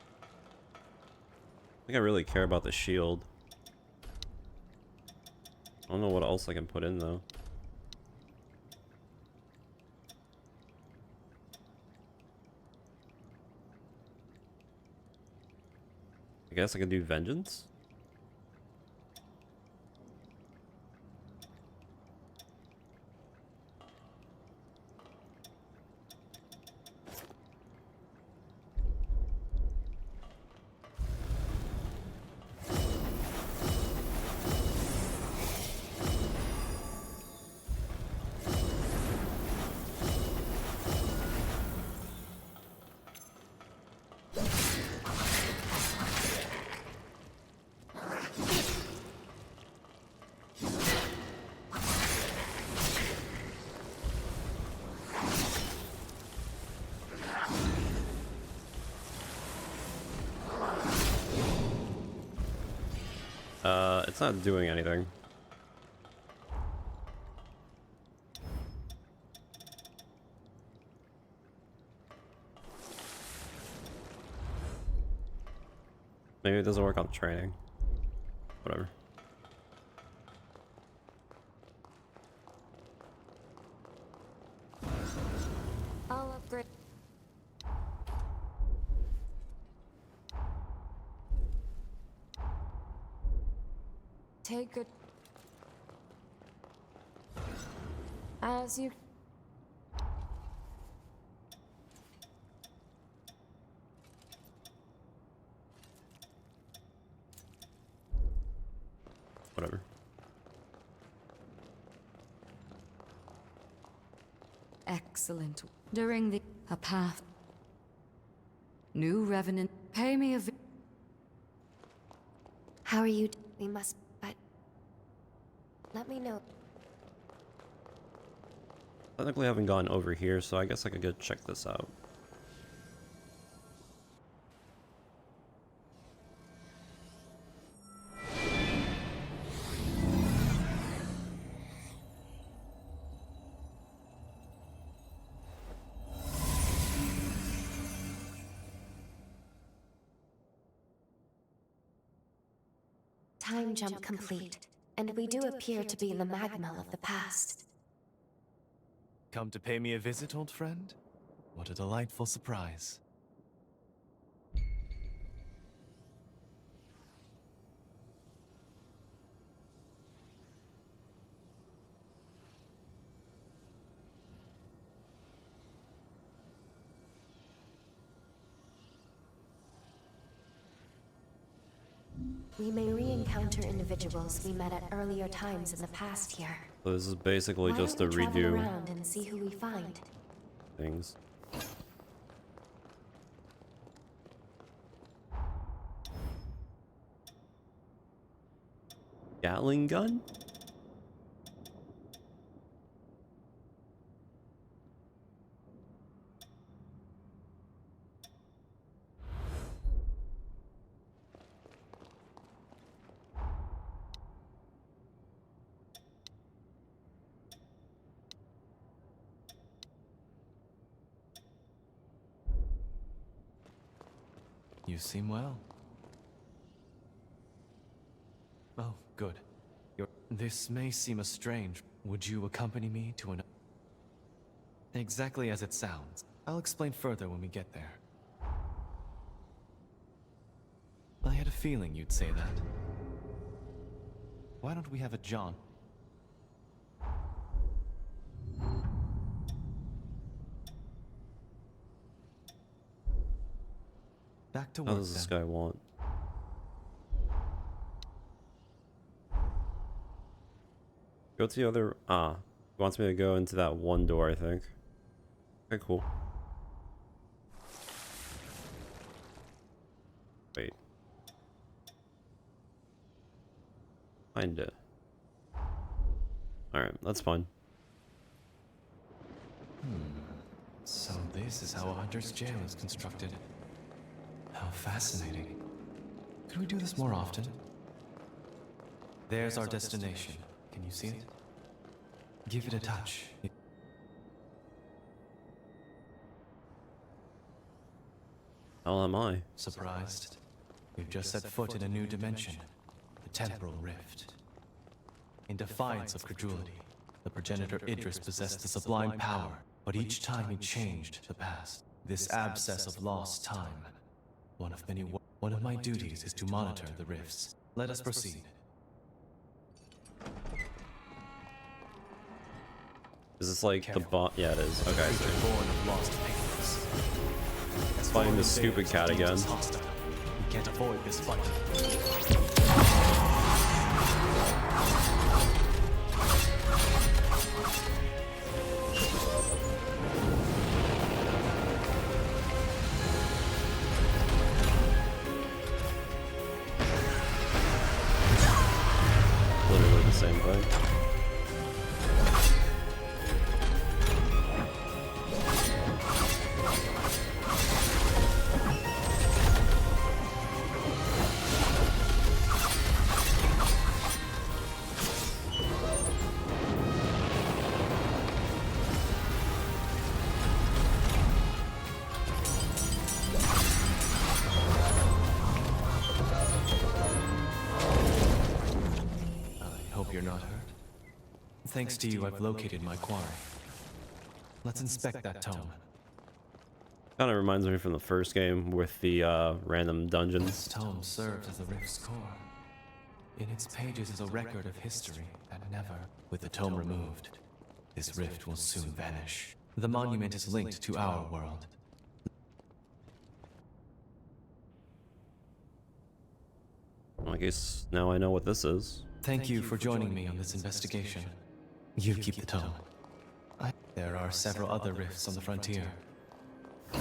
think I really care about the shield. I don't know what else I can put in, though. I guess I could do Vengeance? It's not doing anything. Maybe it doesn't work on training. Whatever. I'll upgrade. Take good. As you. Whatever. Excellent. During the a path. New revenant. Pay me a. How are you? We must. But let me know. Technically I haven't gone over here, so I guess I could go check this out. Time jump complete, and we do appear to be in the magma of the past. Come to pay me a visit, old friend? What a delightful surprise. We may re-encounter individuals we met at earlier times in the past here. So this is basically Why just a don't we travel redo around and see who we find? things. Gatling gun? You seem well. Oh, good. This may seem a strange. Would you accompany me to an... Exactly as it sounds. I'll explain further when we get there. I had a feeling you'd say that. Why don't we have a jaunt? Back to work, What does this then. guy want? Go to the other... Ah. He wants me to go into that one door, I think. Okay, cool. Wait. Find it. Alright, that's fine. So this is how a hunter's jail is constructed. How fascinating. Could we do this more often? There's our destination. Can you see it? Give it a touch. How am I? Surprised? We've just set foot in a new dimension. The Temporal Rift. In defiance of credulity, the progenitor Idris possessed the sublime power, but each time he changed the past. This abscess of lost time. One of my duties is to monitor the rifts. Let us proceed. Is this like the bot? Yeah, it is. Okay, I see. Born of lost pigments. It's fighting this stupid cat again. We can't avoid this fight. Literally the same thing. Hope you're not hurt. Thanks to you, I've located my quarry. Let's inspect that tome. Kind of reminds me from the first game with the random This dungeons. tome serves as the rift's core. In its pages is a record of history that never, with the tome removed, this rift will soon vanish. The monument is linked to our world. Well, I guess now I know what this is. Thank you for joining me on this investigation. You keep the tome. There are several other rifts on the frontier. Do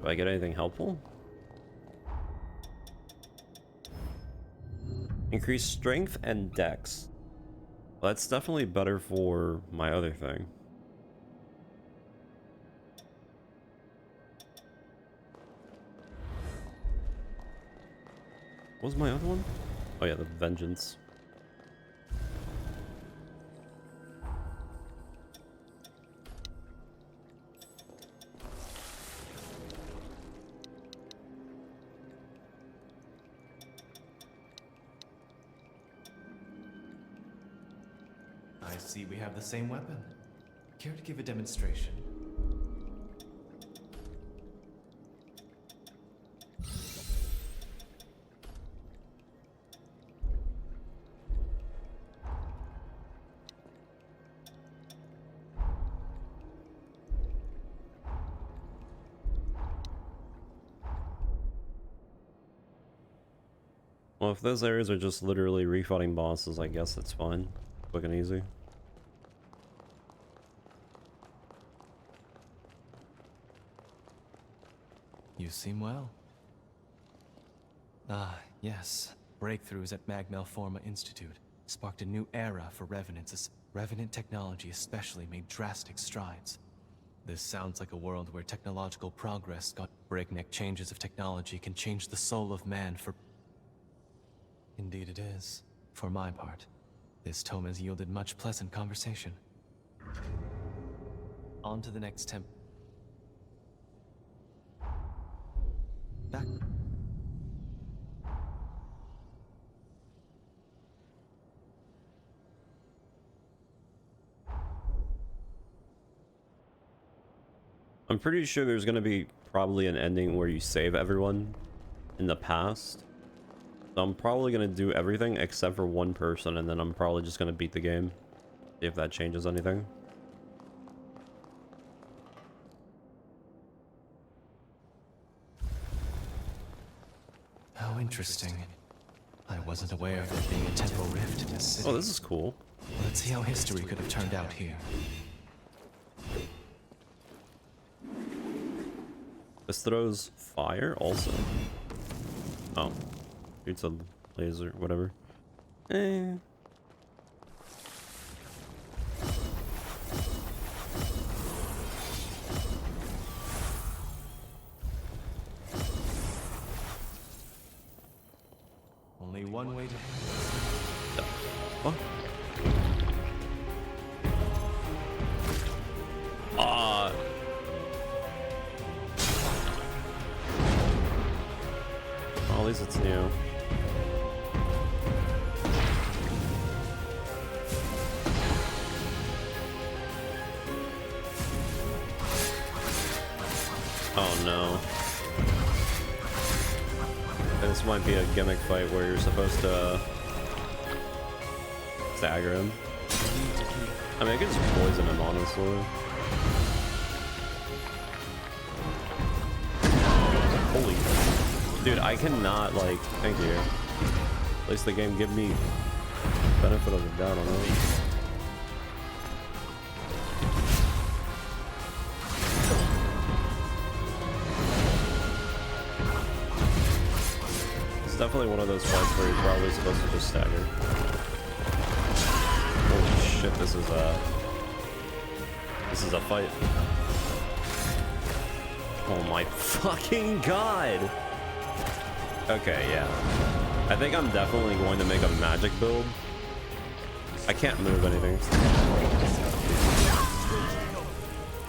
I get anything helpful? Increase strength and dex. Well, that's definitely better for my other thing. What was my other one? Oh yeah, the vengeance. I see we have the same weapon. Care to give a demonstration? Well, if those areas are just literally refighting bosses, I guess it's fine. Quick and easy. You seem well. Ah, yes. Breakthroughs at Magmelforma Institute sparked a new era for Revenants. Revenant technology especially made drastic strides. This sounds like a world where technological progress got breakneck changes of technology can change the soul of man for... Indeed it is. For my part, this tome has yielded much pleasant conversation. On to the next temp... Back. I'm pretty sure there's gonna be probably an ending where you save everyone in the past. So I'm probably gonna do everything except for one person, and then I'm probably just gonna beat the game. See if that changes anything. How interesting. I wasn't aware of there being a temporal rift in this city. Oh, this is cool. Let's see how history could have turned out here. This throws fire also. Oh. It's a laser, whatever. Only one way to... What? Well, at least it's new. Oh no. This might be a gimmick fight where you're supposed to stagger him. I mean, I could just poison him, honestly. Holy... Dude, I cannot, like... Thank you. At least the game give me benefit of the doubt on it. It's definitely one of those fights where you're probably supposed to just stagger. Holy shit, this is a fight. Oh my fucking god! Okay, yeah. I think I'm definitely going to make a magic build. I can't move anything.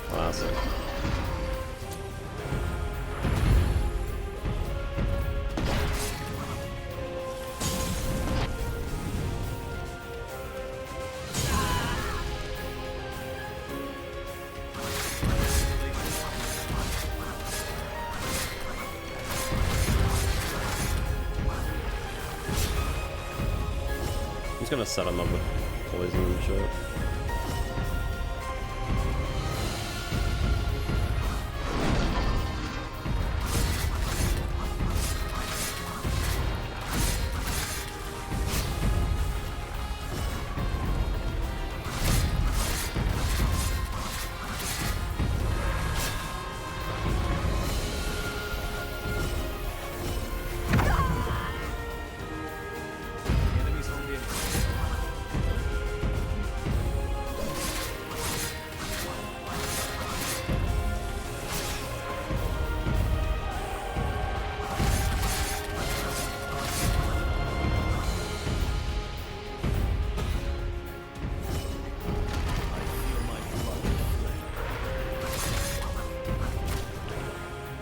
Classic. I'm just gonna set him up with poison and shit.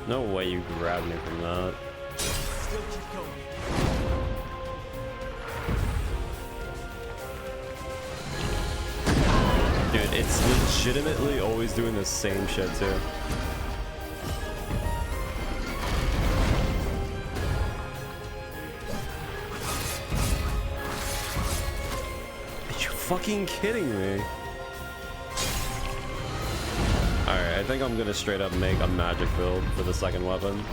No way you grabbed me from that. Still keep going. Dude, it's legitimately always doing the same shit too. Are you fucking kidding me? Alright, I think I'm gonna straight up make a magic build for the second weapon.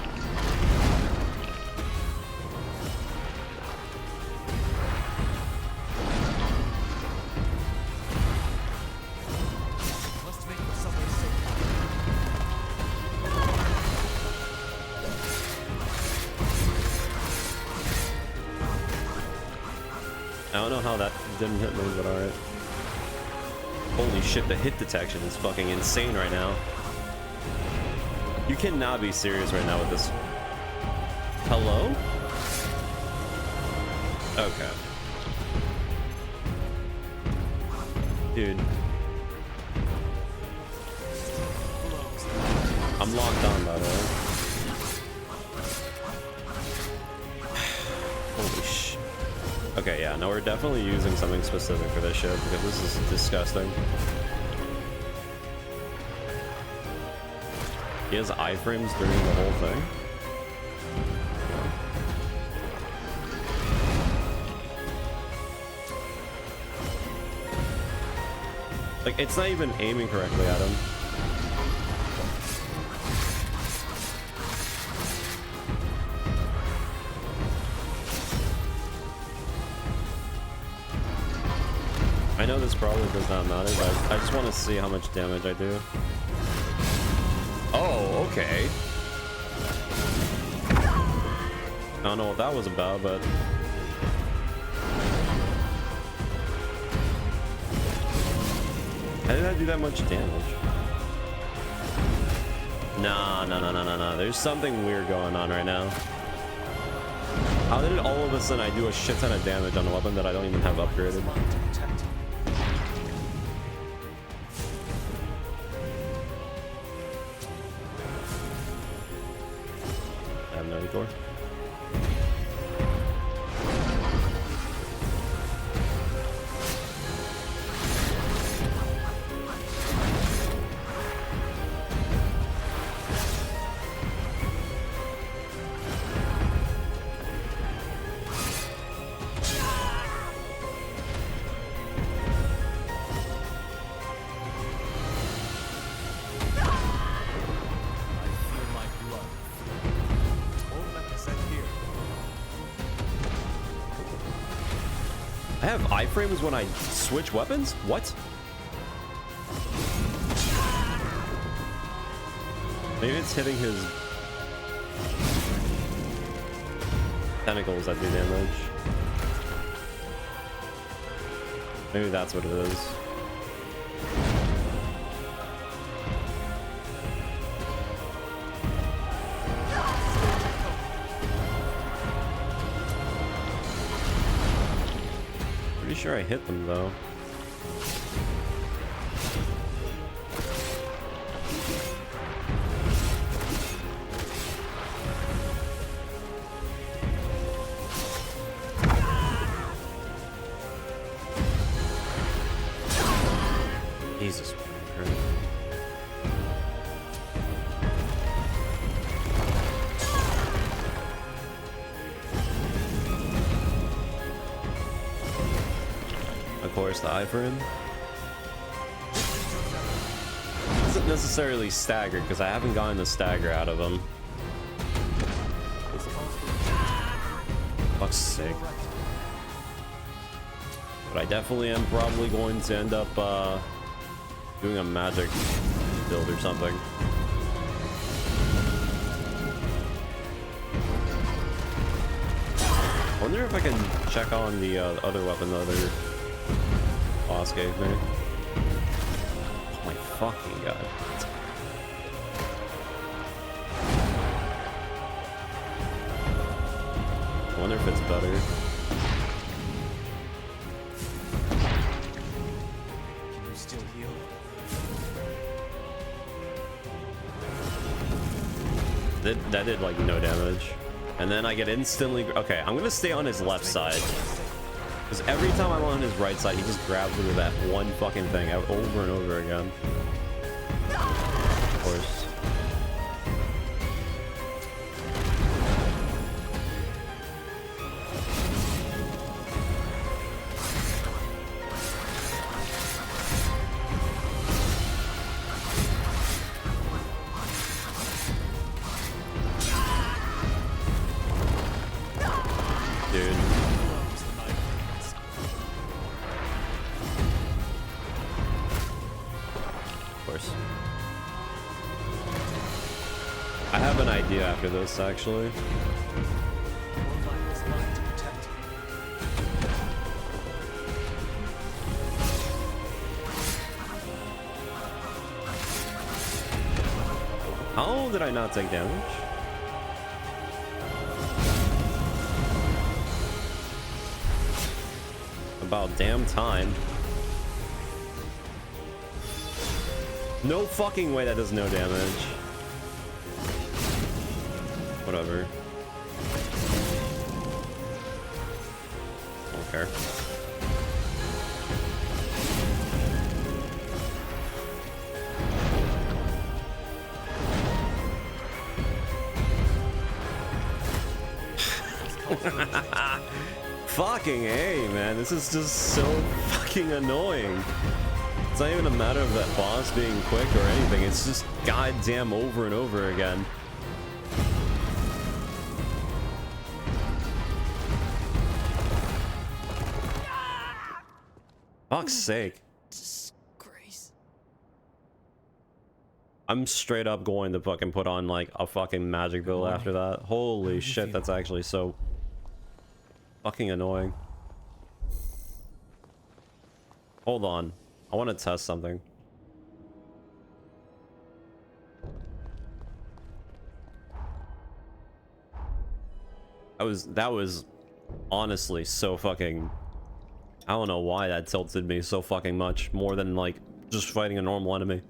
I don't know how that didn't hit me, but alright. Holy shit, the hit detection is fucking insane right now. You cannot be serious right now with this. Hello? Okay. Dude. I'm locked on, by the way. Holy shit. Okay, yeah, no, we're definitely using something specific for this shit, because this is disgusting. He has iframes during the whole thing? Like, it's not even aiming correctly at him. I know this probably does not matter, but I just want to see how much damage I do. Oh, okay. I don't know what that was about, but... How did I do that much damage? Nah. There's something weird going on right now. How did all of a sudden I do a shit ton of damage on a weapon that I don't even have upgraded? I have no door. I have iframes when I switch weapons? What? Maybe it's hitting his tentacles that do damage. Maybe that's what it is. Pretty sure I hit them though. Jesus Christ. Of course, the iframe isn't necessarily staggered because I haven't gotten the stagger out of him. Fuck's sake. But I definitely am probably going to end up doing a magic build or something. I wonder if I can check on the other weapon the other boss gave me. Oh my fucking god. I wonder if it's better. That did like no damage. And then I get instantly... Okay, I'm gonna stay on his left side. Because every time I'm on his right side, he just grabs me with that one fucking thing over and over again. Of course. I have an idea after this, actually. How did I not take damage? About damn time. No fucking way that does no damage. Whatever. Don't care. Fucking A, man. This is just so fucking annoying. It's not even a matter of that boss being quick or anything. It's just goddamn over and over again. Fuck's sake. Disgrace. I'm straight up going to fucking put on like a fucking magic bill after that. Holy shit, that's actually so fucking annoying. Hold on. I want to test something. That was honestly so fucking, I don't know why that tilted me so fucking much, more than like just fighting a normal enemy.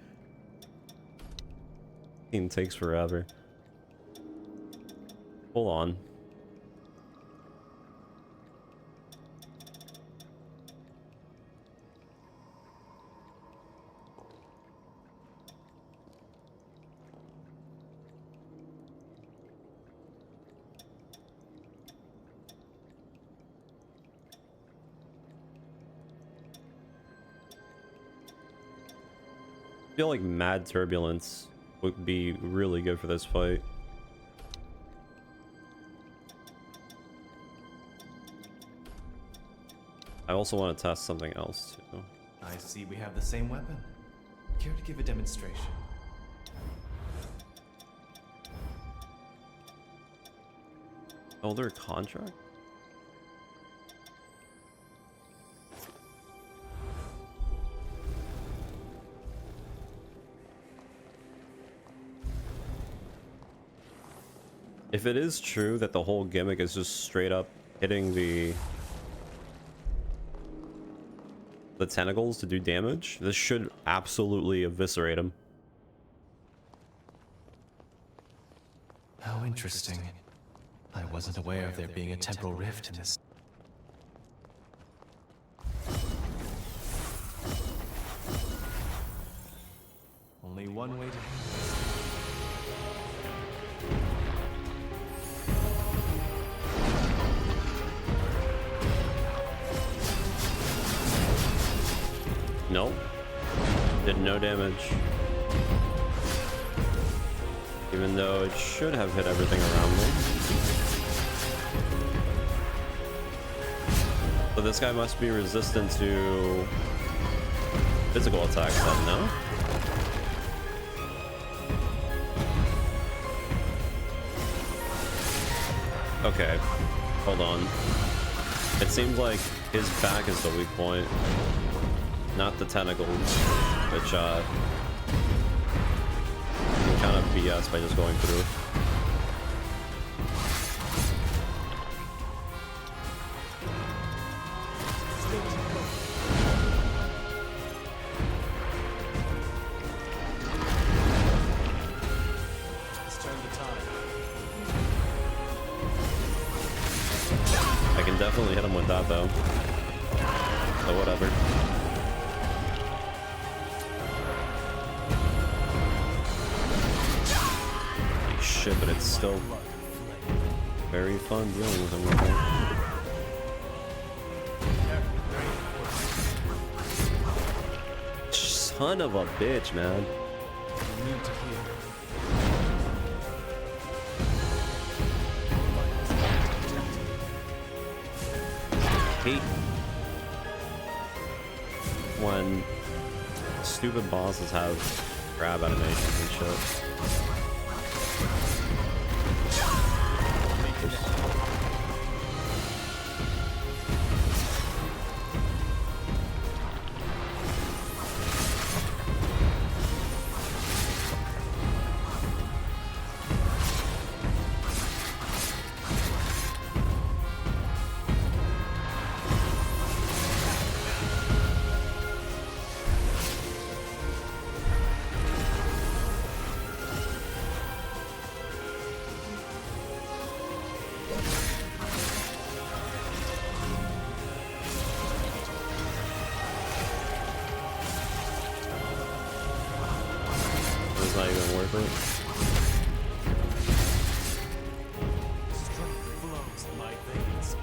It takes forever. Hold on. I feel like Mad Turbulence would be really good for this fight. I also want to test something else too. I see we have the same weapon. Care to give a demonstration? Elder Contract? If it is true that the whole gimmick is just straight up hitting the tentacles to do damage, this should absolutely eviscerate him. How interesting. I wasn't aware of there being a temporal rift in this. Only one way to handle this. Nope. Did no damage. Even though it should have hit everything around me. So this guy must be resistant to physical attacks then, no? Okay. Hold on. It seems like his back is the weak point. Not the tentacles, which you can kind of BS by just going through. Let's turn the tide. I can definitely hit him with that though. So whatever. Shit, but it's still very fun dealing with him like that. Son of a bitch, man. Hate when stupid bosses have grab animations and shit. it's not even worth it. Strength flows in my veins.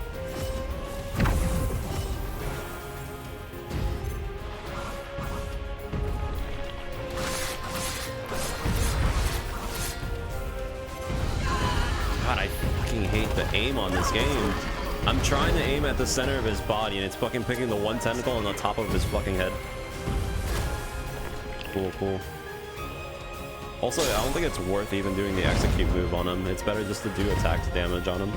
God, I fucking hate the aim on this game. I'm trying to aim at the center of his body and it's fucking picking the one tentacle on the top of his fucking head. Cool, cool. Also, I don't think it's worth even doing the execute move on him. It's better just to do attack damage on him.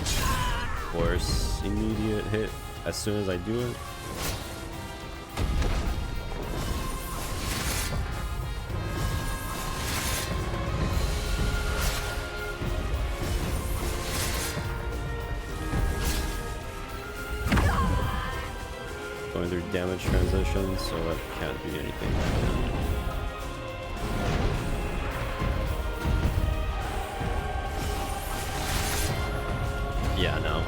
Of course, immediate hit as soon as I do it. Going through damage transitions, so that can't be anything. Yeah, no.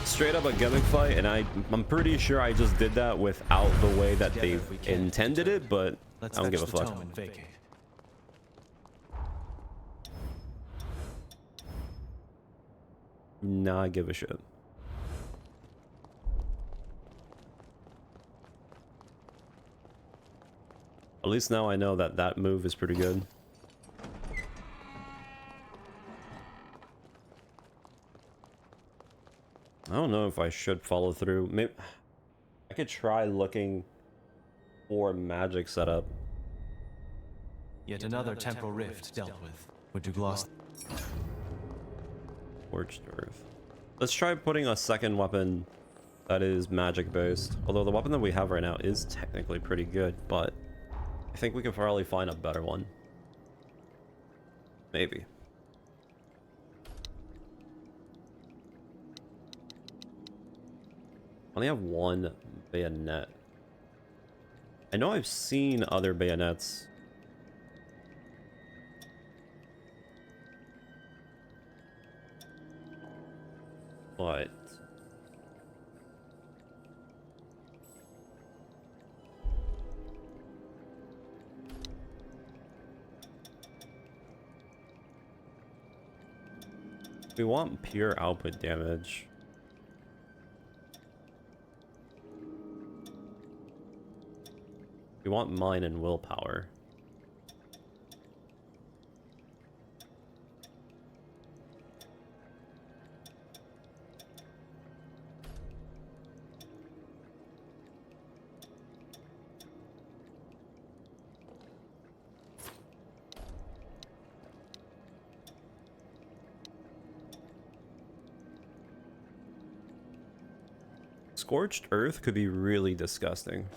Straight up a gimmick fight, and I'm pretty sure I just did that without the way that they intended it, but I don't give a fuck. Nah, I give a shit. At least now I know that that move is pretty good. I don't know if I should follow through. Maybe I could try looking for magic setup. Yet another temporal rift dealt with. Would you gloss? Scorched Earth. Let's try putting a second weapon that is magic based. Although the weapon that we have right now is technically pretty good, but I think we can probably find a better one. Maybe. I only have one bayonet. I know I've seen other bayonets. But we want pure output damage. We want mine and willpower. Scorched Earth could be really disgusting.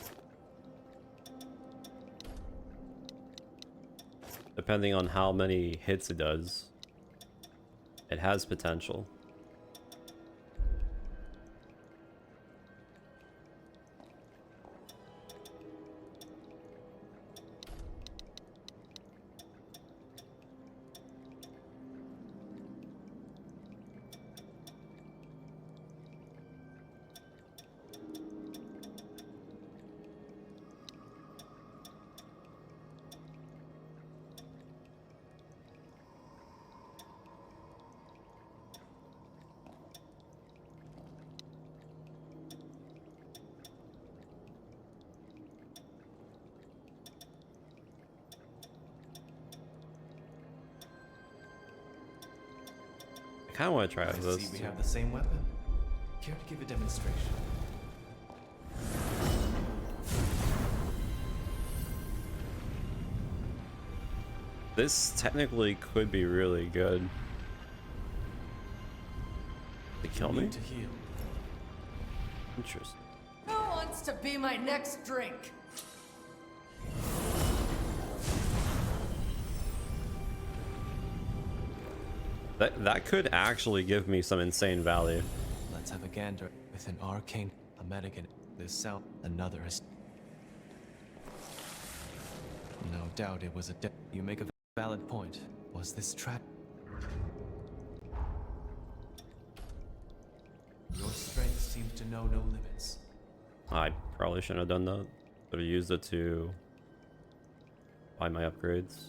Depending on how many hits it does. It has potential. I kind of want to try out this. See, we have the same weapon. Care to give a demonstration? This technically could be really good. They kill me? To heal. Interesting. Who wants to be my next drink? That could actually give me some insane value. Let's have a gander with an arcane, a medigan, this south, another is. No doubt it was a you make a valid point. Was this trap? to know no limits. I probably shouldn't have done that. Should have used it to buy my upgrades.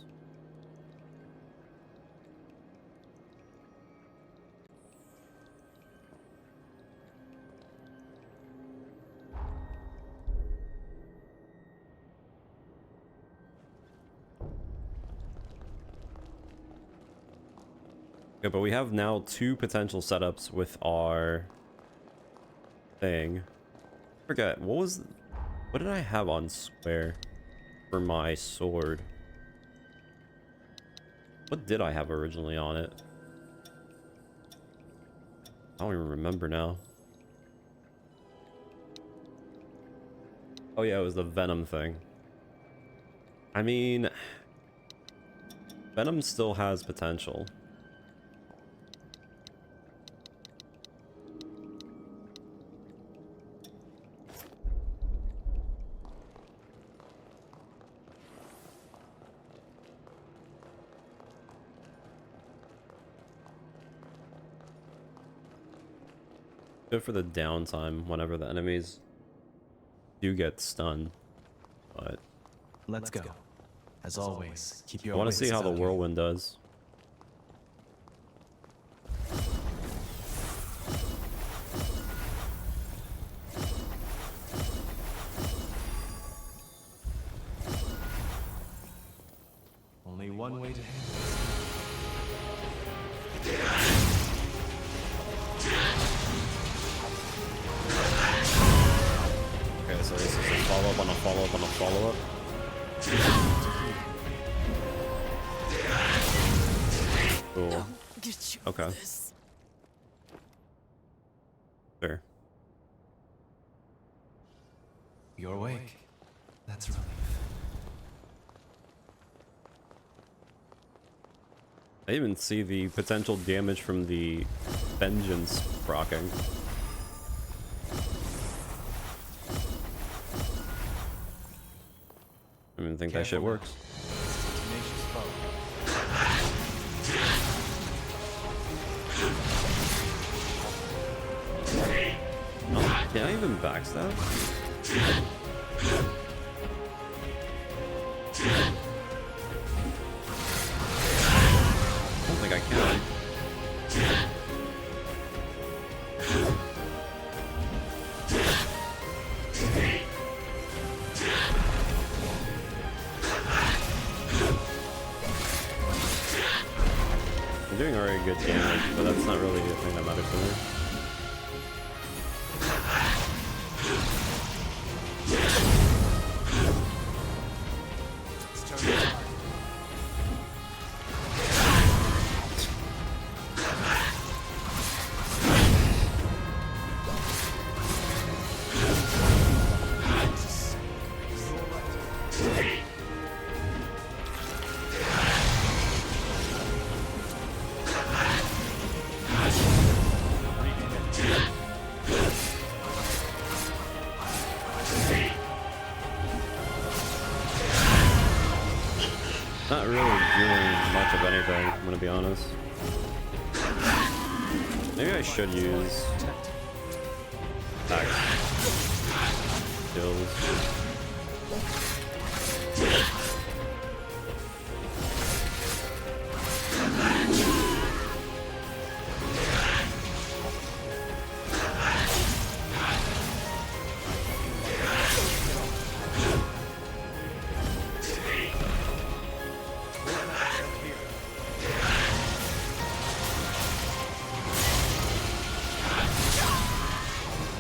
Okay, but we have now 2 potential setups with our thing. Forget, what did I have on square for my sword? What did I have originally on it? I don't even remember now. Oh yeah, it was the Venom thing. I mean, Venom still has potential. Good for the downtime whenever the enemies do get stunned, but Let's go. As always, keep your I want to wits see how the about you. whirlwind does. Only one way to handle Okay, so this is a follow-up on a follow-up on a follow-up. Cool. Okay. Sure. You're awake. That's a relief. I even see the potential damage from the vengeance proccing. I don't even think that shit works. Tenacious foe. Oh, can I even backstab? I don't think I can. I'm doing already good damage, but that's not really the thing that matters to me. Not really doing much of anything, I'm gonna be honest. Maybe I should use attack skills.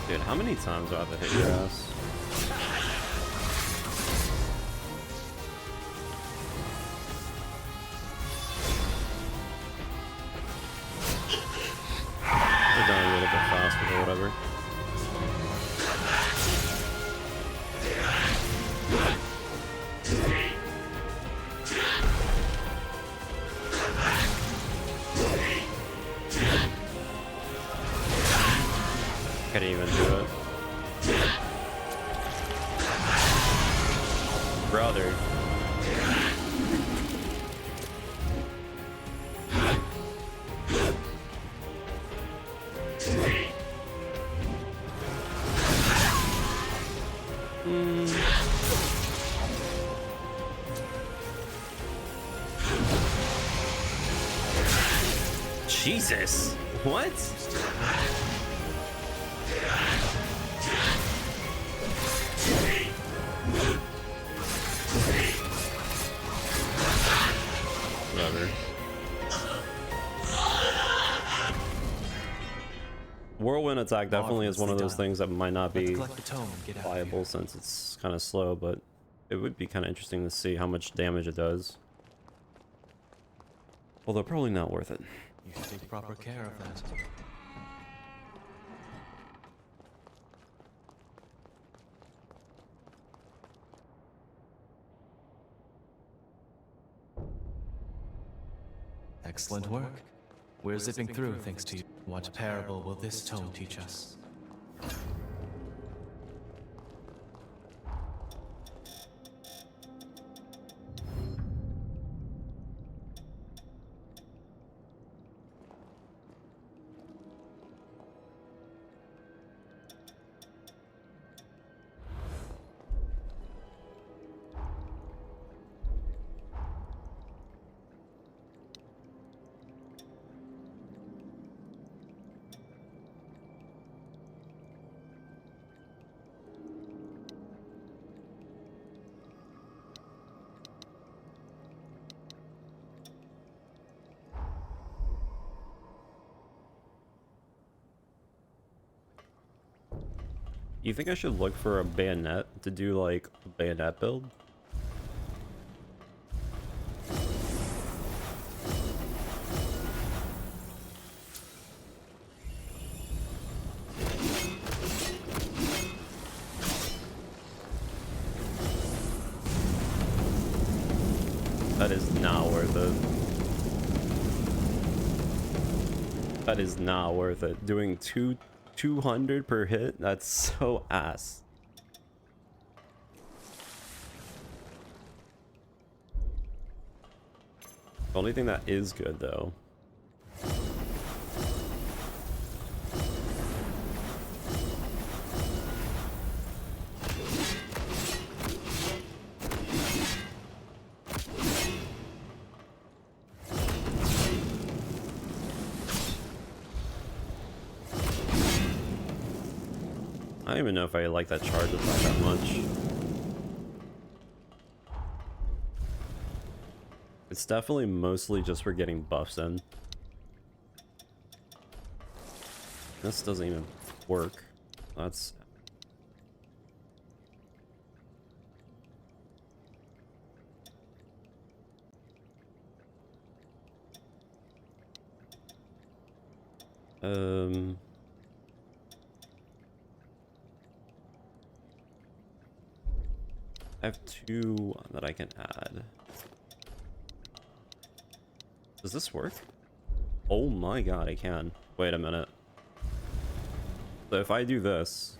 Dude, how many times do I have to hit your ass? We're going a little bit faster or whatever. Couldn't even do it. Brother. Jesus! What? Whatever. Whirlwind attack definitely is one of those things that might not be viable since it's kind of slow, but it would be kind of interesting to see how much damage it does. Although probably not worth it. You should take proper care of that. Excellent work. We're zipping through thanks to you. What parable will this tome teach us? You think I should look for a bayonet to do like a bayonet build? That is not worth it. That is not worth it. Doing 200 per hit? That's so ass. The only thing that is good though. I don't even know if I like that charge attack that much. It's definitely mostly just for getting buffs in. This doesn't even work. That's... I have 2 that I can add. Does this work? Oh my god, I can. Wait a minute. So if I do this...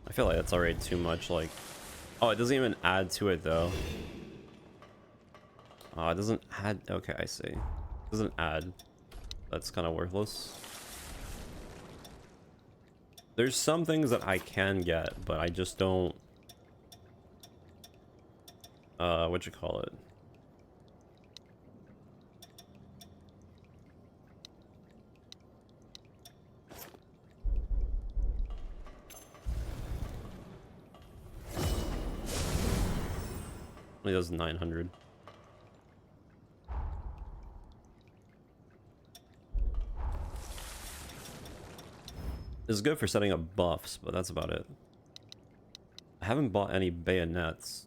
I feel like that's already too much, like... Oh, it doesn't even add to it, though. Oh, it doesn't add... Okay, I see. It doesn't add. That's kind of worthless. There's some things that I can get, but I just don't... What you call it? Only does 900. It's good for setting up buffs, but that's about it. I haven't bought any bayonets.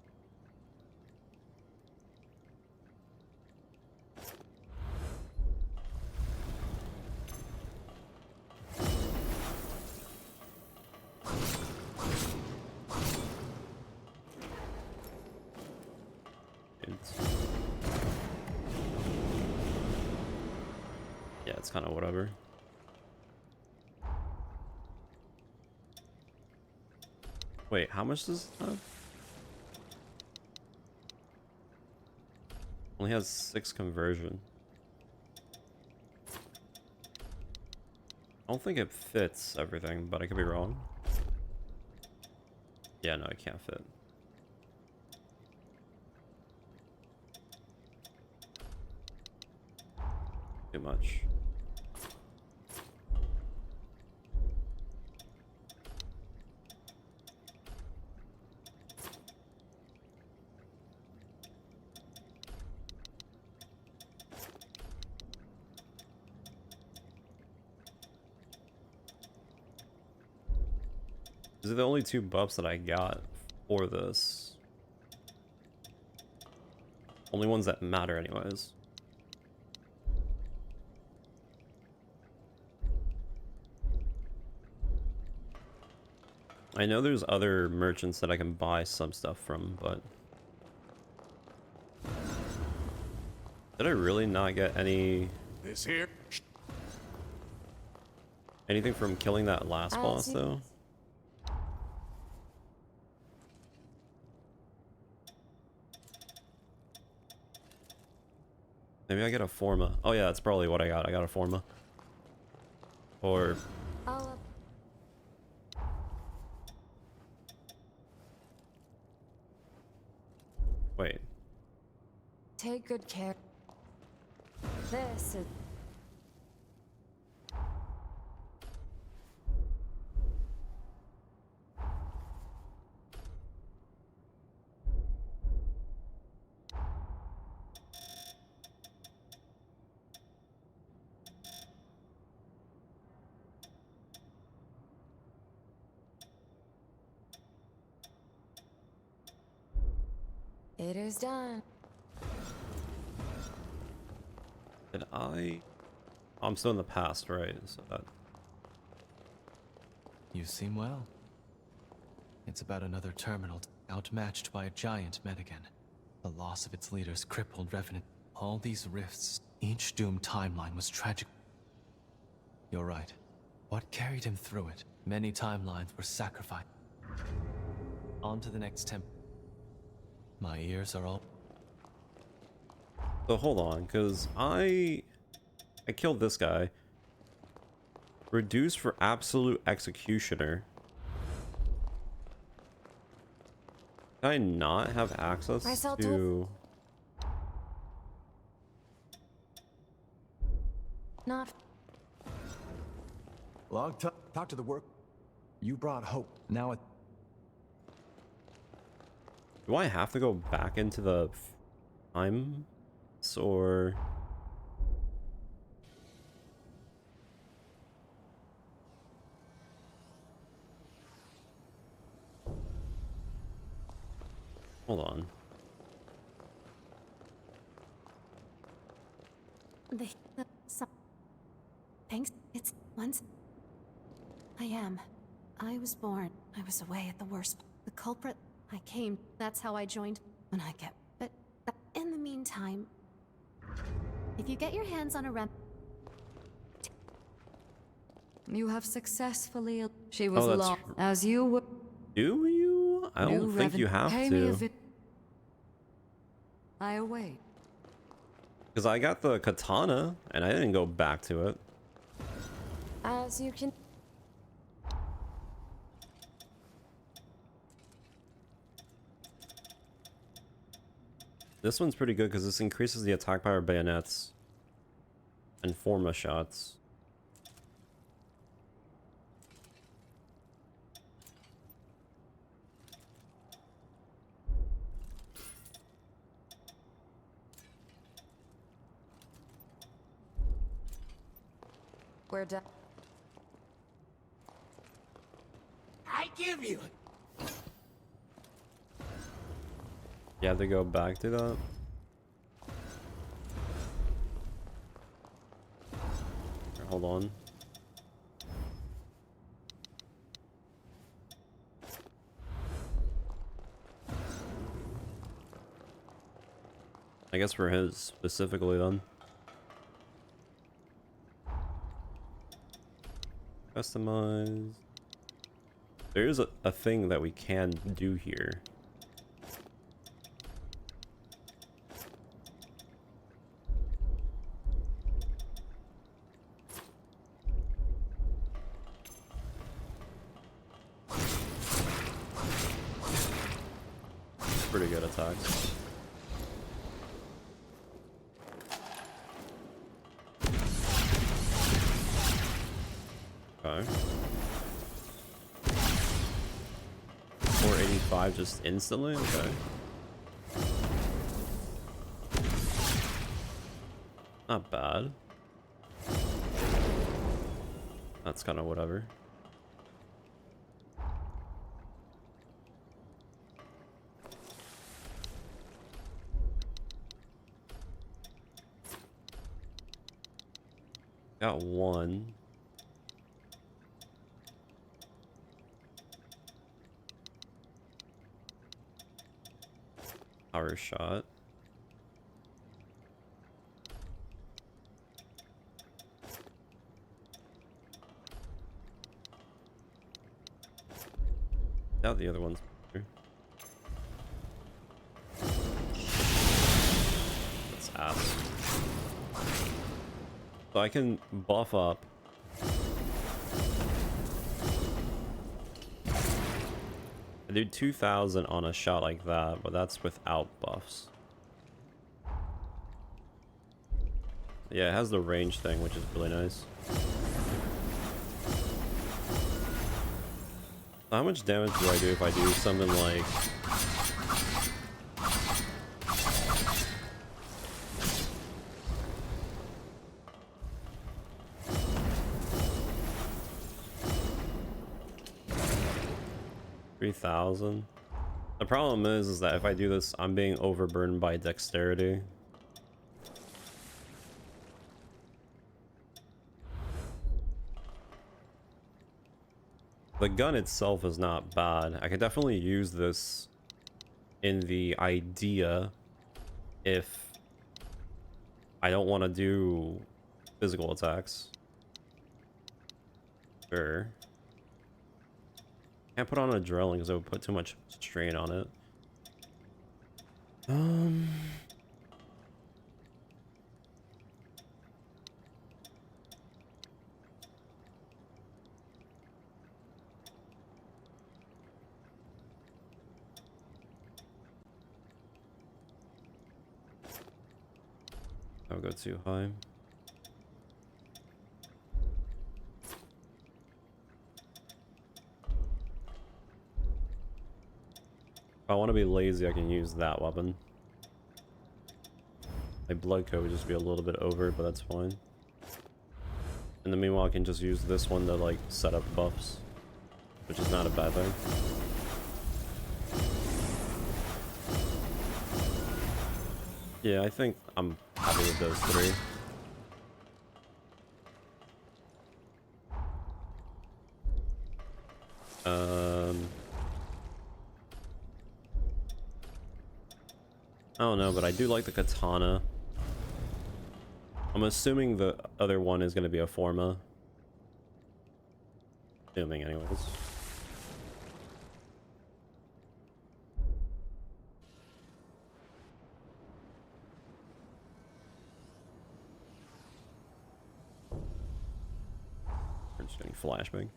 Yeah, it's kind of whatever. Wait, how much does it have? Only has 6 conversion. I don't think it fits everything, but I could be wrong. Yeah, no, it can't fit. Too much. These are the only 2 buffs that I got for this. Only ones that matter anyways. I know there's other merchants that I can buy some stuff from, but... Did I really not get any... This here? Anything from killing that last boss, though? Maybe I get a Forma. Oh yeah, that's probably what I got. I got a Forma. Or... Wait. Take good care. This is... It is done. Did I... Oh, I'm still in the past, right? So that... You seem well. It's about another terminal, outmatched by a giant Medigan. The loss of its leaders crippled Revenant. All these rifts, each doomed timeline was tragic. You're right. What carried him through it? Many timelines were sacrificed. On to the next temple. My ears are all... So hold on, because I killed this guy. Reduced for Absolute Executioner. Can I not have access to... Not... Log talk to the work. You brought hope. Now it... Do I have to go back into the time? Or... Hold on. Thanks. It's once. I was born. I was away at the worst. The culprit. I came. That's how I joined. When I get. But in the meantime, if you get your hands on a rem. You have successfully... She was that's lost, as you were... Do you? I don't think you have to. I await. Because I got the katana, and I didn't go back to it. As you can... This one's pretty good because this increases the attack power of bayonets and Forma shots. We're done. I give you. You have to go back to that. Here, hold on. I guess for his specifically then. Customize. There is a thing that we can do here. pretty good attacks. Okay. 485 just instantly? Okay. Not bad. That's kind of whatever. Got one. Power shot. Doubt the other one's better. Let's ask. So I can buff up. I do 2,000 on a shot like that, but that's without buffs. Yeah, it has the range thing, which is really nice. How much damage do I do if I do something like... $3,000? The problem is that if I do this, I'm being overburdened by dexterity. The gun itself is not bad. I could definitely use this in the idea if I don't want to do physical attacks. Sure. Can't put on adrenaline because it would put too much strain on it. I'll go too high. If I want to be lazy, I can use that weapon. My blood code would just be a little bit over, but that's fine. In the meanwhile, I can just use this one to like set up buffs, which is not a bad thing. Yeah, I think I'm happy with those three. I don't know, but I do like the katana. I'm assuming the other one is going to be a forma. Assuming, anyways. We're just getting flashbang.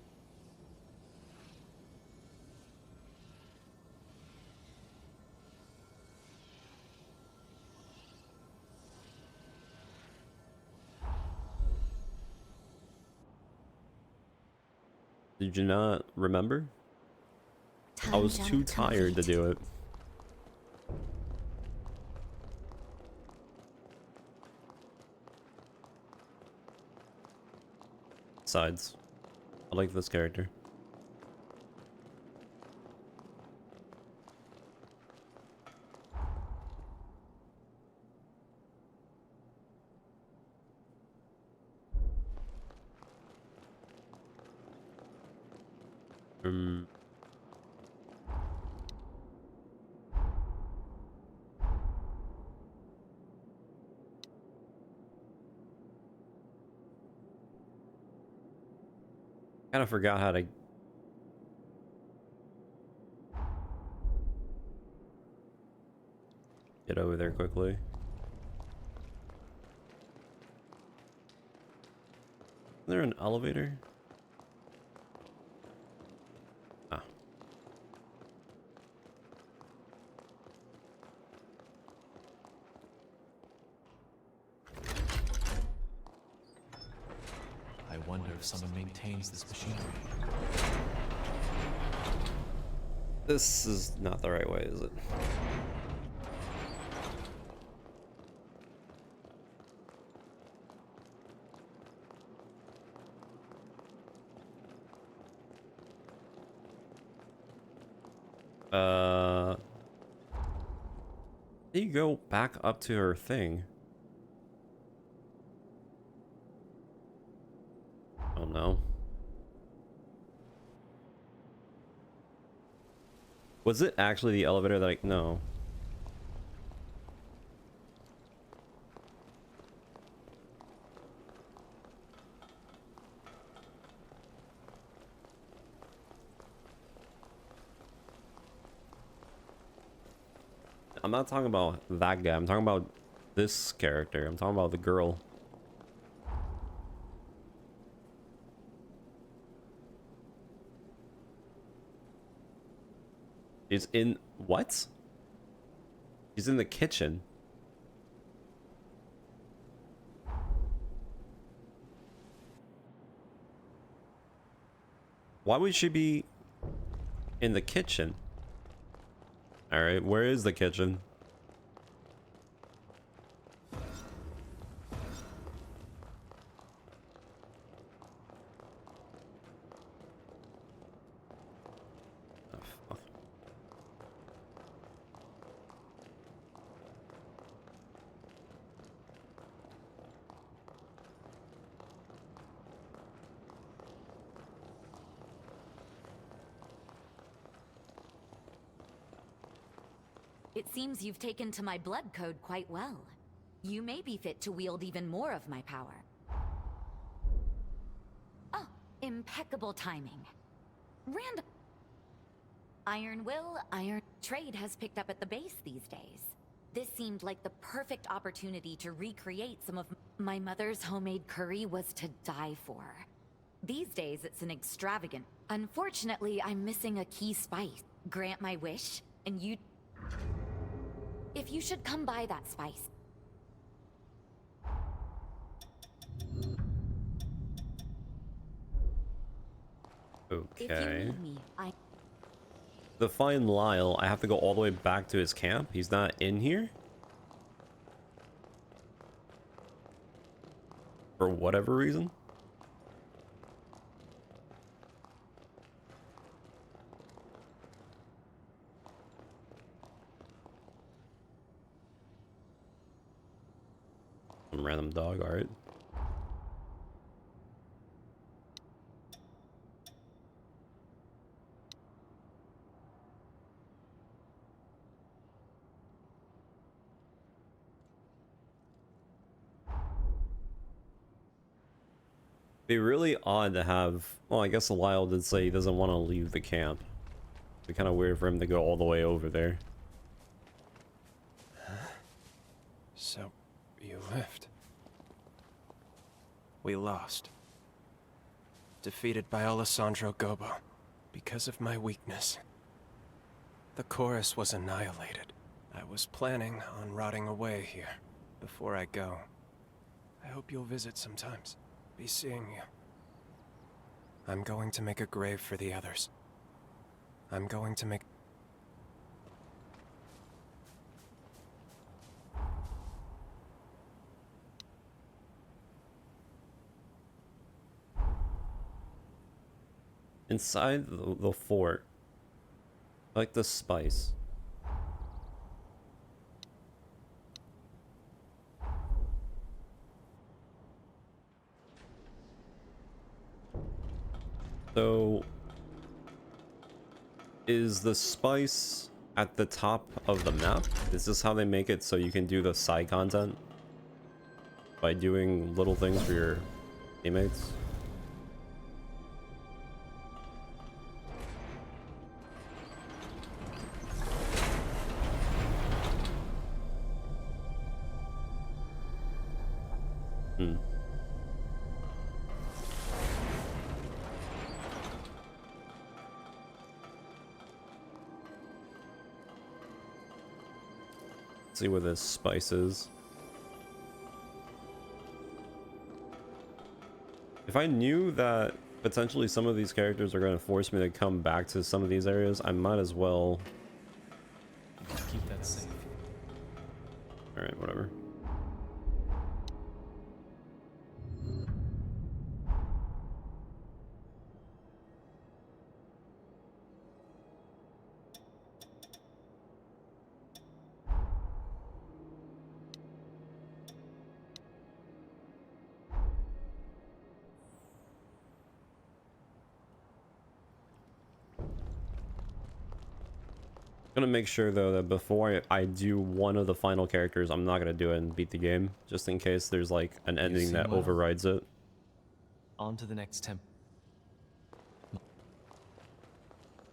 Did you not remember? I was too tired to do it. Besides, I like this character. Kind of forgot how to get over there quickly. Is there an elevator? Ah. wonder if someone maintains this machinery. This is not the right way, is it? You go back up to her thing. Oh no. Was it actually the elevator that no. I'm not talking about that guy. I'm talking about this character. I'm talking about the girl. She's in what? She's in the kitchen. Why would she be in the kitchen? All right, where is the kitchen? Oh, fuck. It seems you've taken to my blood code quite well. You may be fit to wield even more of my power. Oh, impeccable timing. Random. Iron will, iron trade has picked up at the base these days. This seemed like the perfect opportunity to recreate some of my mother's homemade curry was to die for. These days it's an extravagant. Unfortunately, I'm missing a key spice. Grant my wish, and you... If you should come by that spice. If you Okay. need me, To find Lyle, I have to go all the way back to his camp. He's not in here? For whatever reason? Some random dog, alright. Be really odd to have... Well, I guess Lyle did say he doesn't want to leave the camp. It'd be kind of weird for him to go all the way over there. So, you left. We lost. Defeated by Alessandro Gobo. Because of my weakness. The chorus was annihilated. I was planning on rotting away here. Before I go, I hope you'll visit sometimes. Be seeing you. I'm going to make a grave for the others. I'm going to make... Inside the fort, I like the spice. So, is the spice at the top of the map? Is this how they make it so you can do the side content? By doing little things for your teammates? See where this spice is. If I knew that potentially some of these characters are going to force me to come back to some of these areas, I might as well... Keep that safe. Alright, whatever. Gonna make sure though that before I do one of the final characters, I'm not gonna do it and beat the game, just in case there's like an ending that well. overrides it. On to the next temp.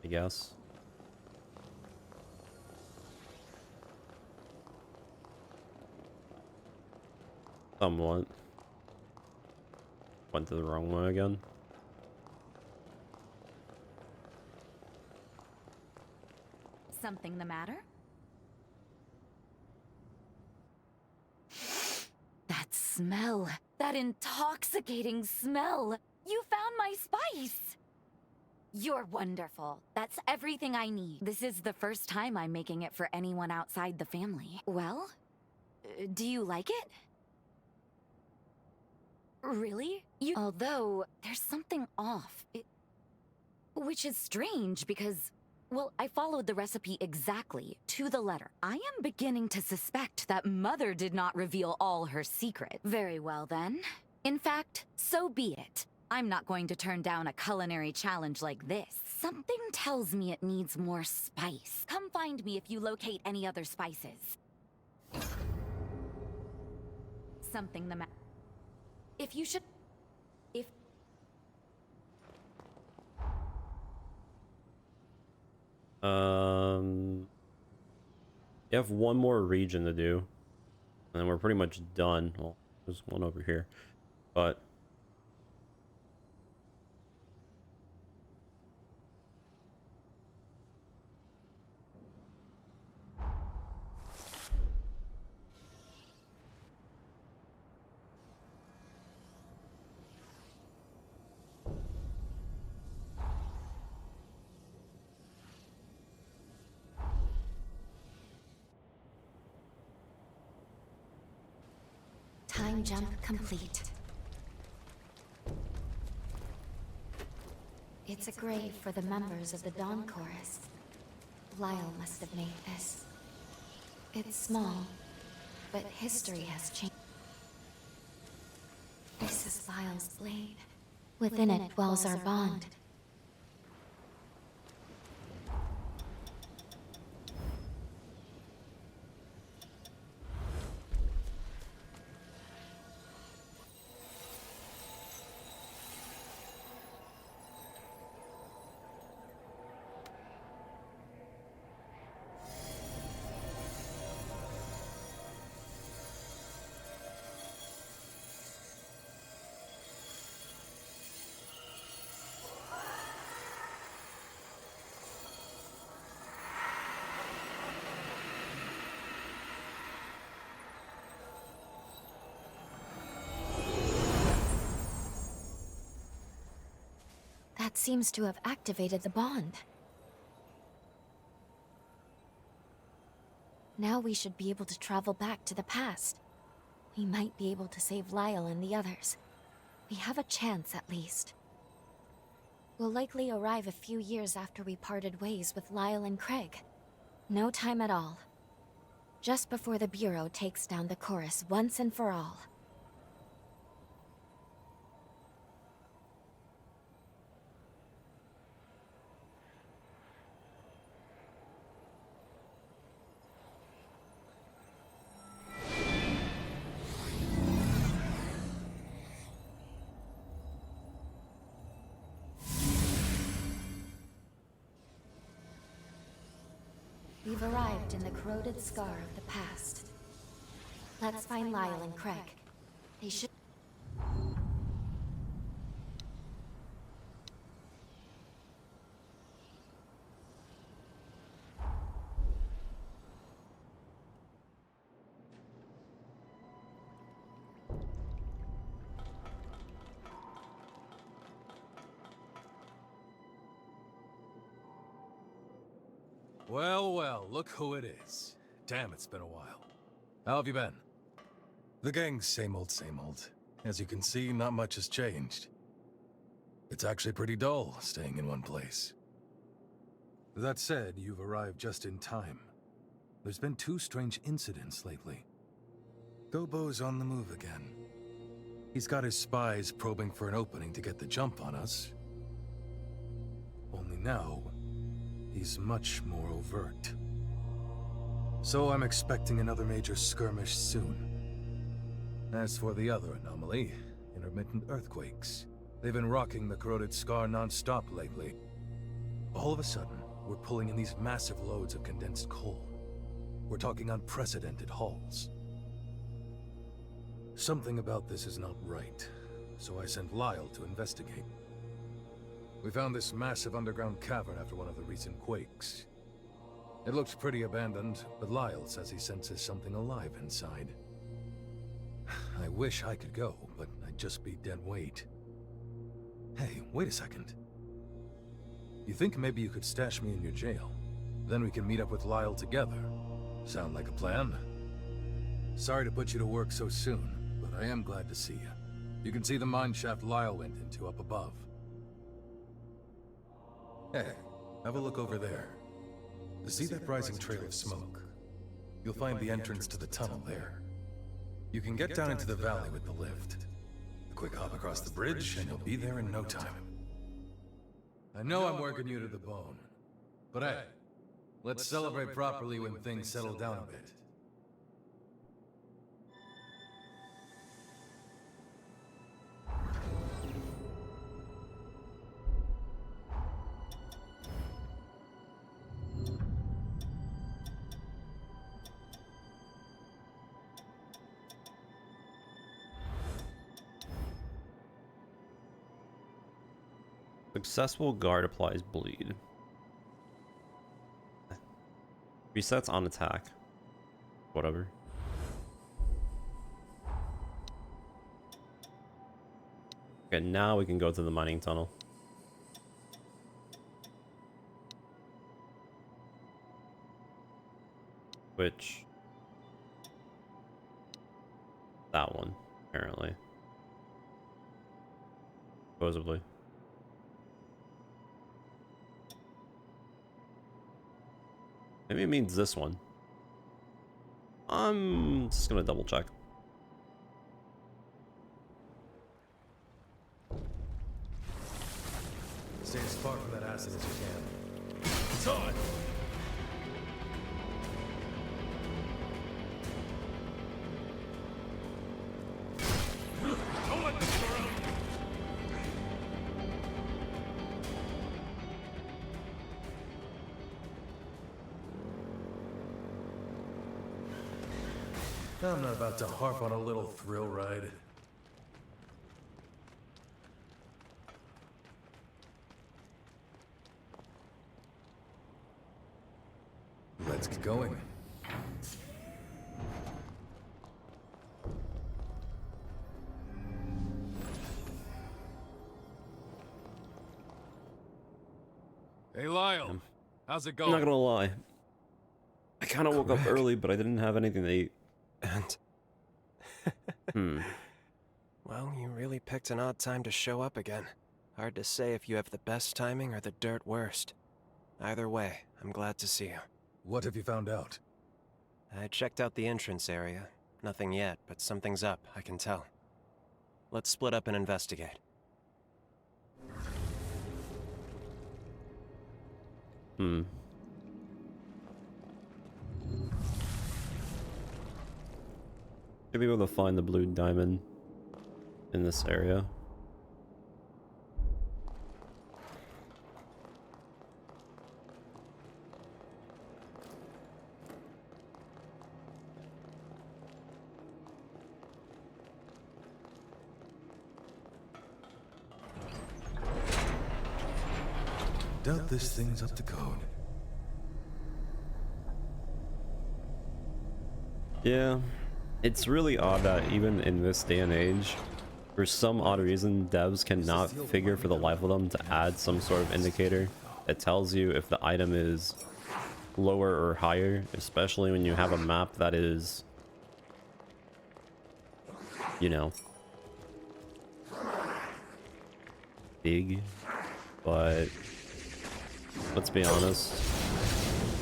I guess. Somewhat. Went to the wrong one again. Something the matter? That smell. That intoxicating smell. You found my spice. You're wonderful. That's everything I need. This is the first time I'm making it for anyone outside the family. Well, do you like it? Really? Although, there's something off. Which is strange because... well, I followed the recipe exactly, to the letter. I am beginning to suspect that Mother did not reveal all her secret. Very well, then. In fact, so be it. I'm not going to turn down a culinary challenge like this. Something tells me it needs more spice. Come find me if you locate any other spices. Something the matter. If you should... if... You have one more region to do, and then we're pretty much done. Well, there's one over here, but Time jump complete. It's a grave for the members of the Dawn Chorus. Lyle must have made this. It's small, but history has changed. This is Lyle's blade. Within it dwells our bond. That seems to have activated the bond. Now we should be able to travel back to the past. We might be able to save Lyle and the others. We have a chance, at least. We'll likely arrive a few years after we parted ways with Lyle and Craig. No time at all. Just before the Bureau takes down the Chorus once and for all. We've arrived in the corroded scar of the past. Let's find Lyle and Craig. They should... Well, well, look who it is. Damn, it's been a while. How have you been? The gang's same old, same old. As you can see, not much has changed. It's actually pretty dull, staying in one place. That said, you've arrived just in time. There's been 2 strange incidents lately. Gobo's on the move again. He's got his spies probing for an opening to get the jump on us. Only now, he's much more overt. So I'm expecting another major skirmish soon. As for the other anomaly, intermittent earthquakes, they've been rocking the corroded scar non-stop lately. All of a sudden, we're pulling in these massive loads of condensed coal. We're talking unprecedented hauls. Something about this is not right, so I sent Lyle to investigate. We found this massive underground cavern after one of the recent quakes. It looks pretty abandoned, but Lyle says he senses something alive inside. I wish I could go, but I'd just be dead weight. Hey, wait a second. You think maybe you could stash me in your jail? Then we can meet up with Lyle together. Sound like a plan? Sorry to put you to work so soon, but I am glad to see you. You can see the mine shaft Lyle went into up above. Hey, have a look over there. See that rising trail of smoke? You'll find the entrance to the tunnel there. You can get down into the valley with the lift. A quick hop across the bridge, and you'll be there in no time. I know I'm working you to the bone, but hey, let's celebrate properly when things settle down a bit. Successful guard applies bleed. Resets on attack. Whatever. Okay, now we can go to the mining tunnel. Which... that one, apparently. Supposedly. Maybe it means this one. I'm just gonna double check. Stay as far from that acid as you can. It's on! Don't let them surround you! I'm not about to harp on a little thrill ride. Let's get going. Hey Lyle, how's it going? I'm not gonna lie. I kind of woke up early, but I didn't have anything to eat. And Well, you really picked an odd time to show up again. Hard to say if you have the best timing or the dirt worst. Either way, I'm glad to see you. What have you found out? I checked out the entrance area. Nothing yet, but something's up, I can tell. Let's split up and investigate. Should be able to find the blue diamond in this area. Doubt this thing's up to code. Yeah, it's really odd that even in this day and age, for some odd reason, devs cannot figure for the life of them to add some sort of indicator that tells you if the item is lower or higher, especially when you have a map that is, you know, big. But let's be honest,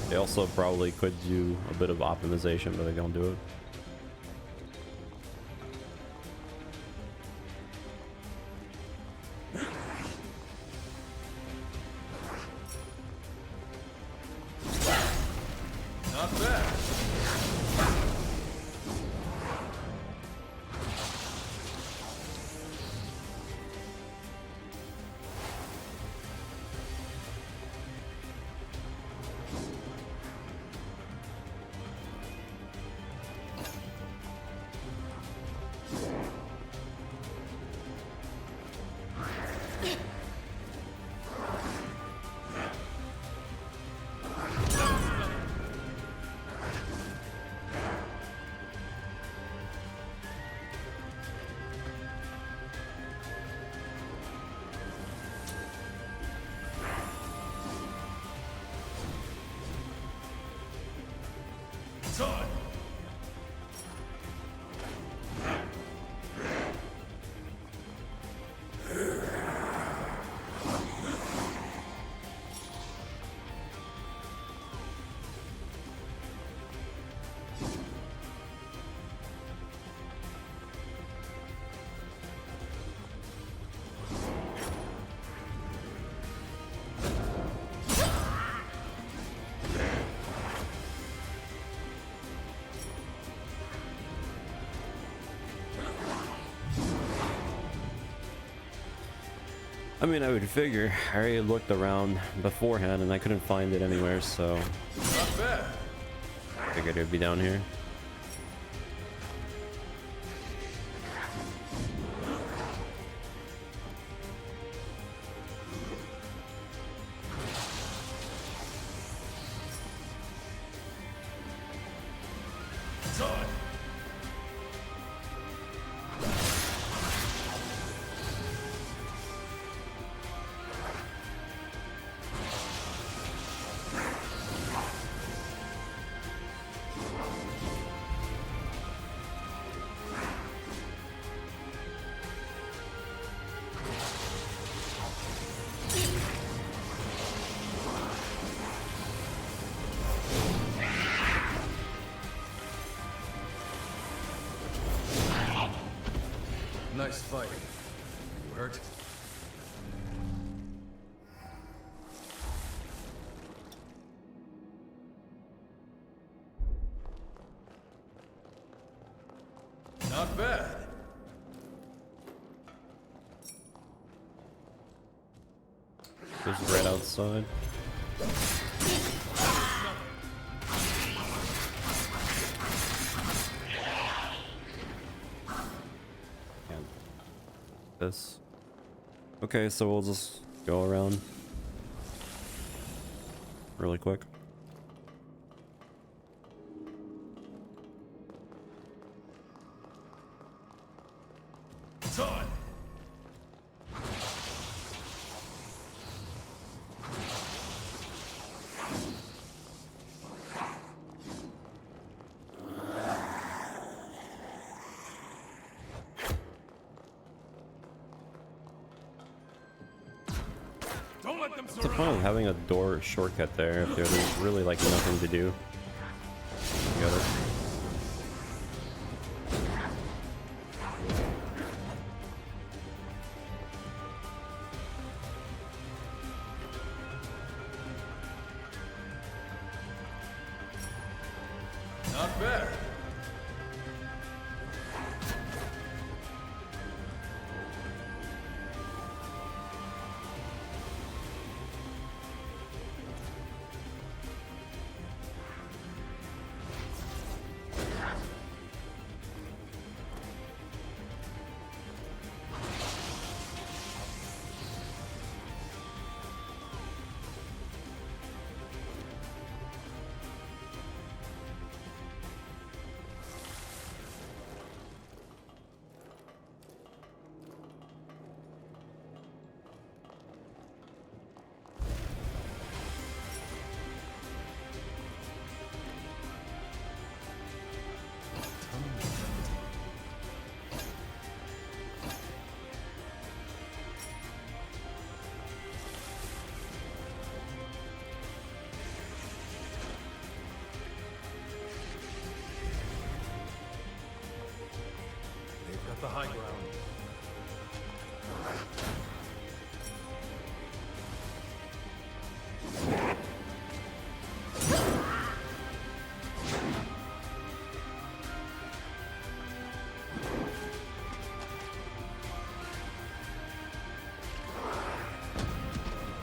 they also probably could do a bit of optimization, but they don't do it. Not bad. Son. I mean, I would figure. I already looked around beforehand and I couldn't find it anywhere, so Not bad. figured it would be down here. Son. Nice fight. You hurt? Not bad. Just right outside. This. Okay, so we'll just go around really quick. Son. Don't let them What's the point of having a door shortcut there if there's really like nothing to do? Got it. Not bad. high ground.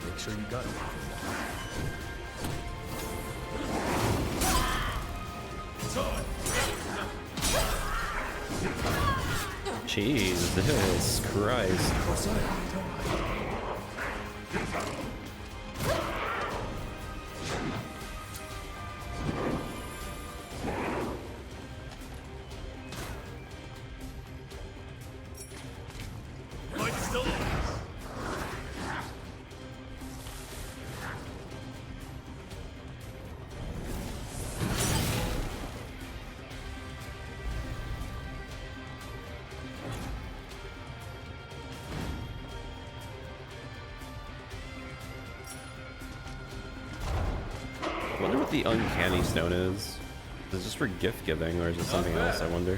Make sure you got it. Jesus Christ. I wonder what the uncanny stone is. Is it just for gift giving, or is it something else, I wonder?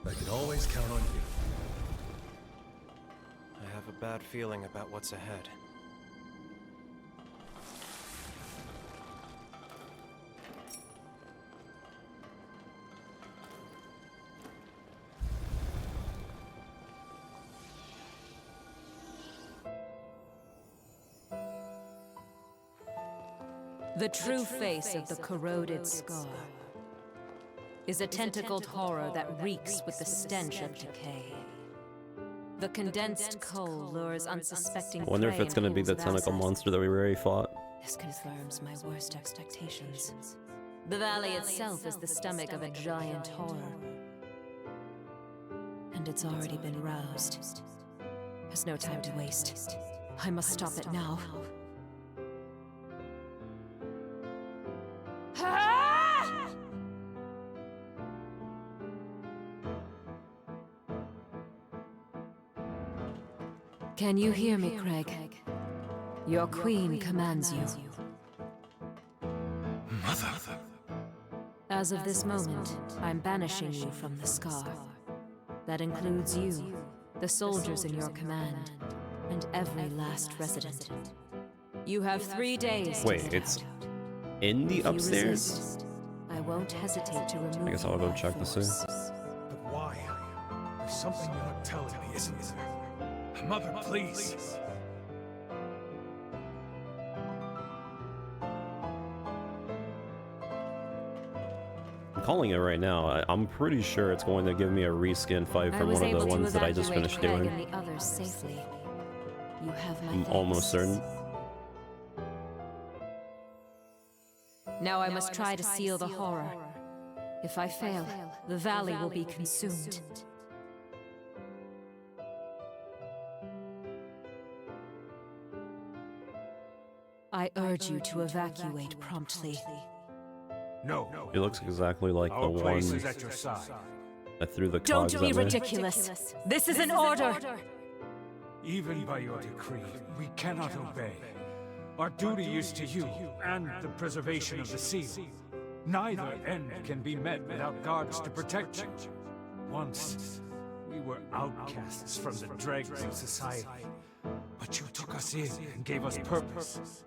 I can always count on you. I have a bad feeling about what's ahead. The true face of the corroded scar is a tentacled horror that reeks with the stench of decay. The condensed coal lures unsuspecting I wonder if prey it's gonna and be the pulls tentacle assets. monster that we already fought. This confirms my worst expectations. The valley itself is the stomach of a giant horror. And it's already been roused. There's no time to waste. I must stop it now. Can you hear me, Craig? Your queen commands you. Mother! As of this moment, I'm banishing you from the Scar. That includes you, the soldiers in your command, and every last resident. You have 3 days to Wait, get it's out. in the If you upstairs? resist, I won't hesitate to remove I guess you I'll go by check to see. force. But why? There's something you're not telling me, isn't there? Mother, please. I'm calling it right now. I'm pretty sure it's going to give me a reskin fight I for was one of able the to ones that I just evacuate finished Craig doing. and the others safely. You have my I'm almost certain. Now I must try to seal the horror. If I fail, the valley will be consumed. I urge you to evacuate promptly. No. It looks exactly like the Our place one is at your side. that threw the Don't cogs be at me. ridiculous. This is an order. Even by your decree, we cannot obey. Our duty is to you and the preservation of the seal. Neither end can be met without guards to protect you. Once, we were outcasts from the dregs of society, but you took us in and gave us purpose.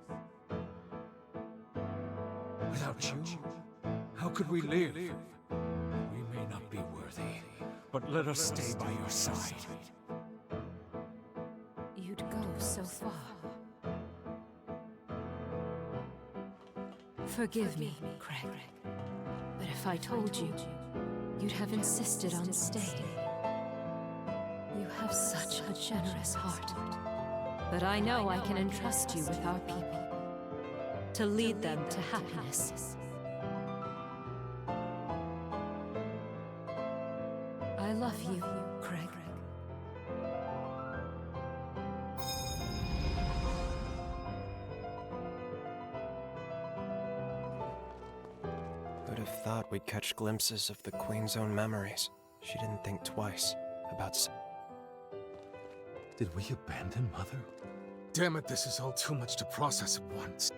Without you, how could we live? We may not be worthy, but let us stay by your side. You'd go so far. Forgive me, Craig. But if I told you, you'd have insisted on staying. You have such a generous heart. But I know I can entrust you with our people. to lead them to happiness. I love you, Craig. Who'd have thought we'd catch glimpses of the Queen's own memories? She didn't think twice about... Did we abandon Mother? Damn it, this is all too much to process at once.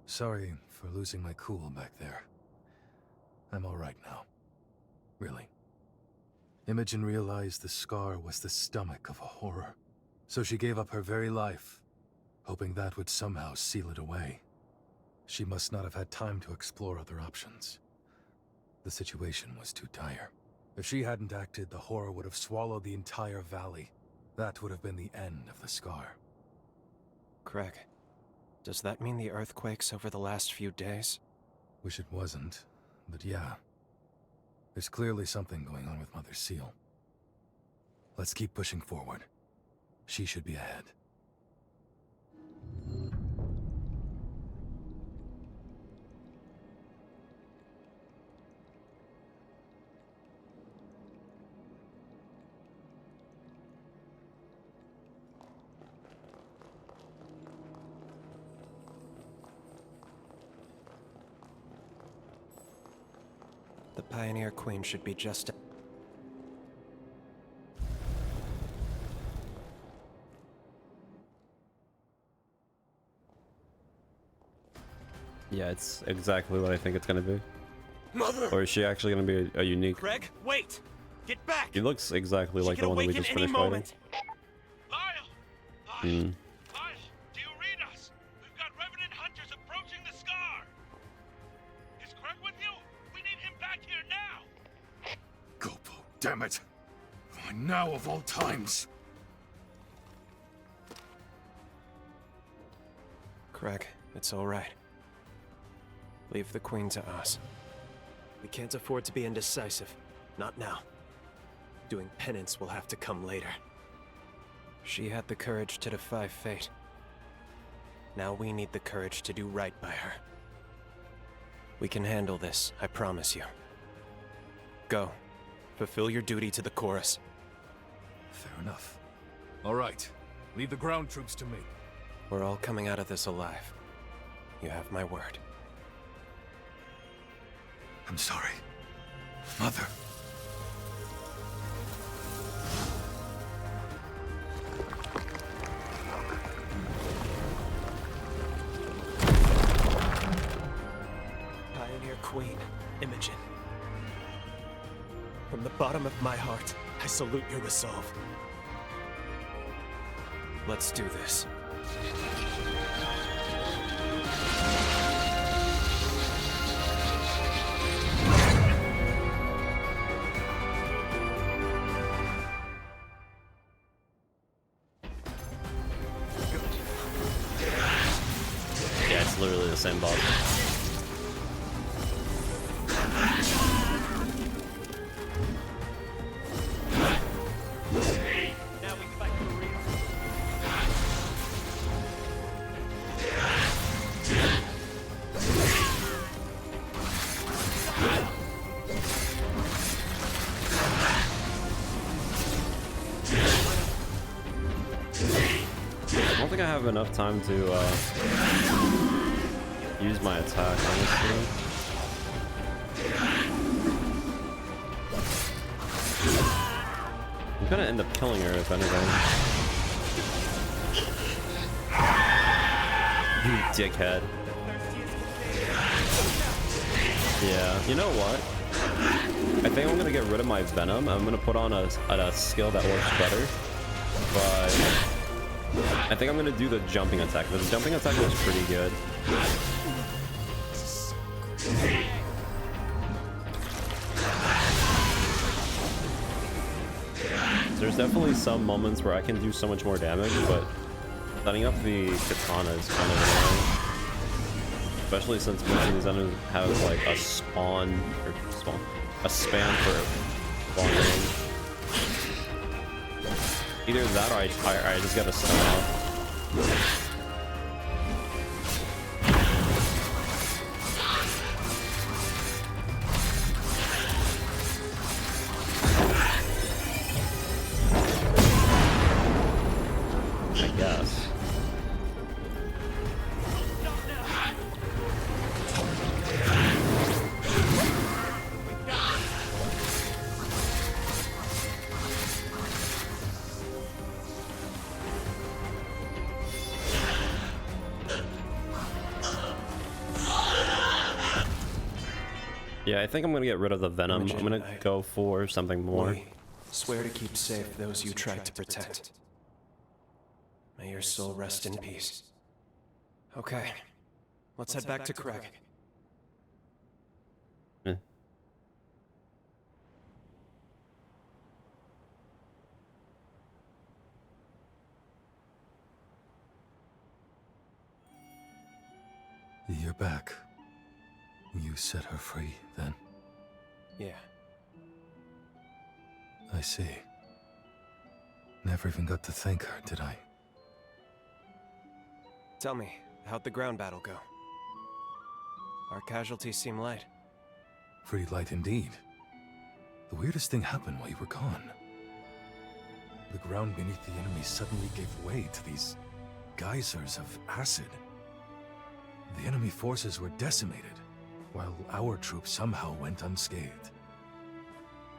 Sorry for losing my cool back there. I'm all right now. Really. Imogen realized the scar was the stomach of a horror, so she gave up her very life, hoping that would somehow seal it away. She must not have had time to explore other options. The situation was too dire. If she hadn't acted, the horror would have swallowed the entire valley. That would have been the end of the scar. Craig, does that mean the earthquakes over the last few days? Wish it wasn't, but yeah. There's clearly something going on with Mother Seal. Let's keep pushing forward. She should be ahead. The Pioneer Queen should be just... Yeah, it's exactly what I think it's gonna be. Mother! Or is she actually gonna be a unique? Craig, wait! Get back! He looks exactly like the one that we just finished fighting. Lyle, do you read us? We've got Revenant hunters approaching the scar. Is Craig with you? We need him back here now. Gopo, damn it! Why now of all times? Craig, it's all right. Leave the Queen to us. We can't afford to be indecisive. Not now. Doing penance will have to come later. She had the courage to defy fate. Now we need the courage to do right by her. We can handle this, I promise you. Go. Fulfill your duty to the chorus. Fair enough. All right. Leave the ground troops to me. We're all coming out of this alive. You have my word. I'm sorry. Mother. Pioneer Queen, Imogen. From the bottom of my heart, I salute your resolve. Let's do this. Yeah, it's literally the same boss. I don't think I have enough time to use my attack, honestly. I'm gonna end up killing her if anything. You dickhead. Yeah, you know what? I think I'm gonna get rid of my Venom. I'm gonna put on a skill that works better. But I think I'm gonna do the jumping attack. The jumping attack looks pretty good. There's definitely some moments where I can do so much more damage, but setting up the katana is kind of annoying. Especially since most of these enemies have like a spawn or a spam for spawning. Either that or I just gotta stun off. I guess. Yeah, I think I'm gonna get rid of the venom. I'm gonna go for something more. We swear to keep safe those you tried to protect. May your soul rest in peace. Okay, let's head back to Craig. You're back. You set her free, then? Yeah. I see. Never even got to thank her, did I? Tell me, how'd the ground battle go? Our casualties seem light. Pretty light indeed. The weirdest thing happened while you were gone. The ground beneath the enemy suddenly gave way to these geysers of acid. The enemy forces were decimated, while our troops somehow went unscathed.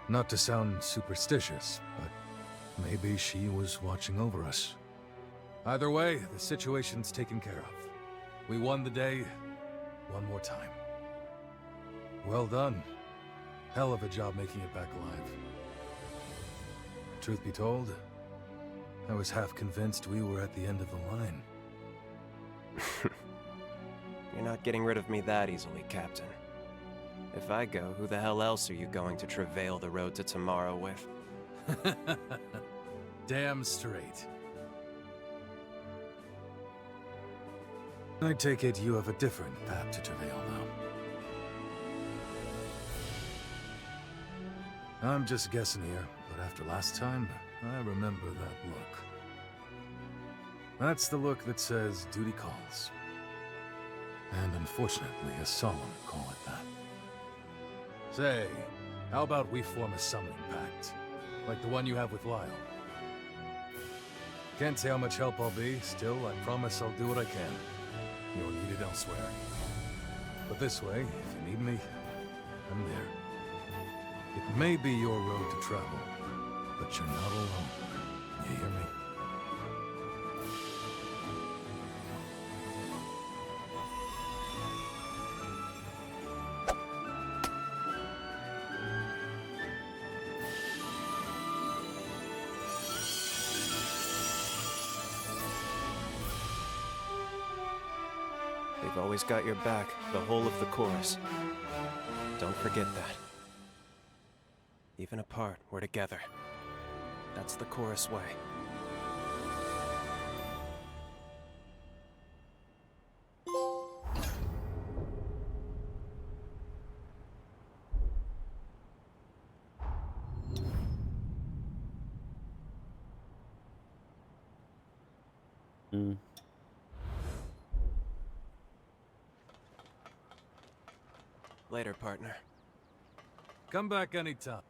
Not to sound superstitious, but maybe she was watching over us. Either way, the situation's taken care of. We won the day one more time. Well done. Hell of a job making it back alive. Truth be told, I was half convinced we were at the end of the line. You're not getting rid of me that easily, Captain. If I go, who the hell else are you going to travail the road to tomorrow with? Damn straight. I take it you have a different path to travail, though. I'm just guessing here, but after last time, I remember that look. That's the look that says duty calls. And unfortunately, a solemn call at that. Say, how about we form a summoning pact? Like the one you have with Lyle. Can't say how much help I'll be, still, I promise I'll do what I can. You're needed elsewhere. But this way, if you need me, I'm there. It may be your road to travel, but you're not alone. You hear me? They've always got your back, the whole of the chorus. Don't forget that. Even apart, we're together. That's the chorus way. Later, partner. Come back anytime.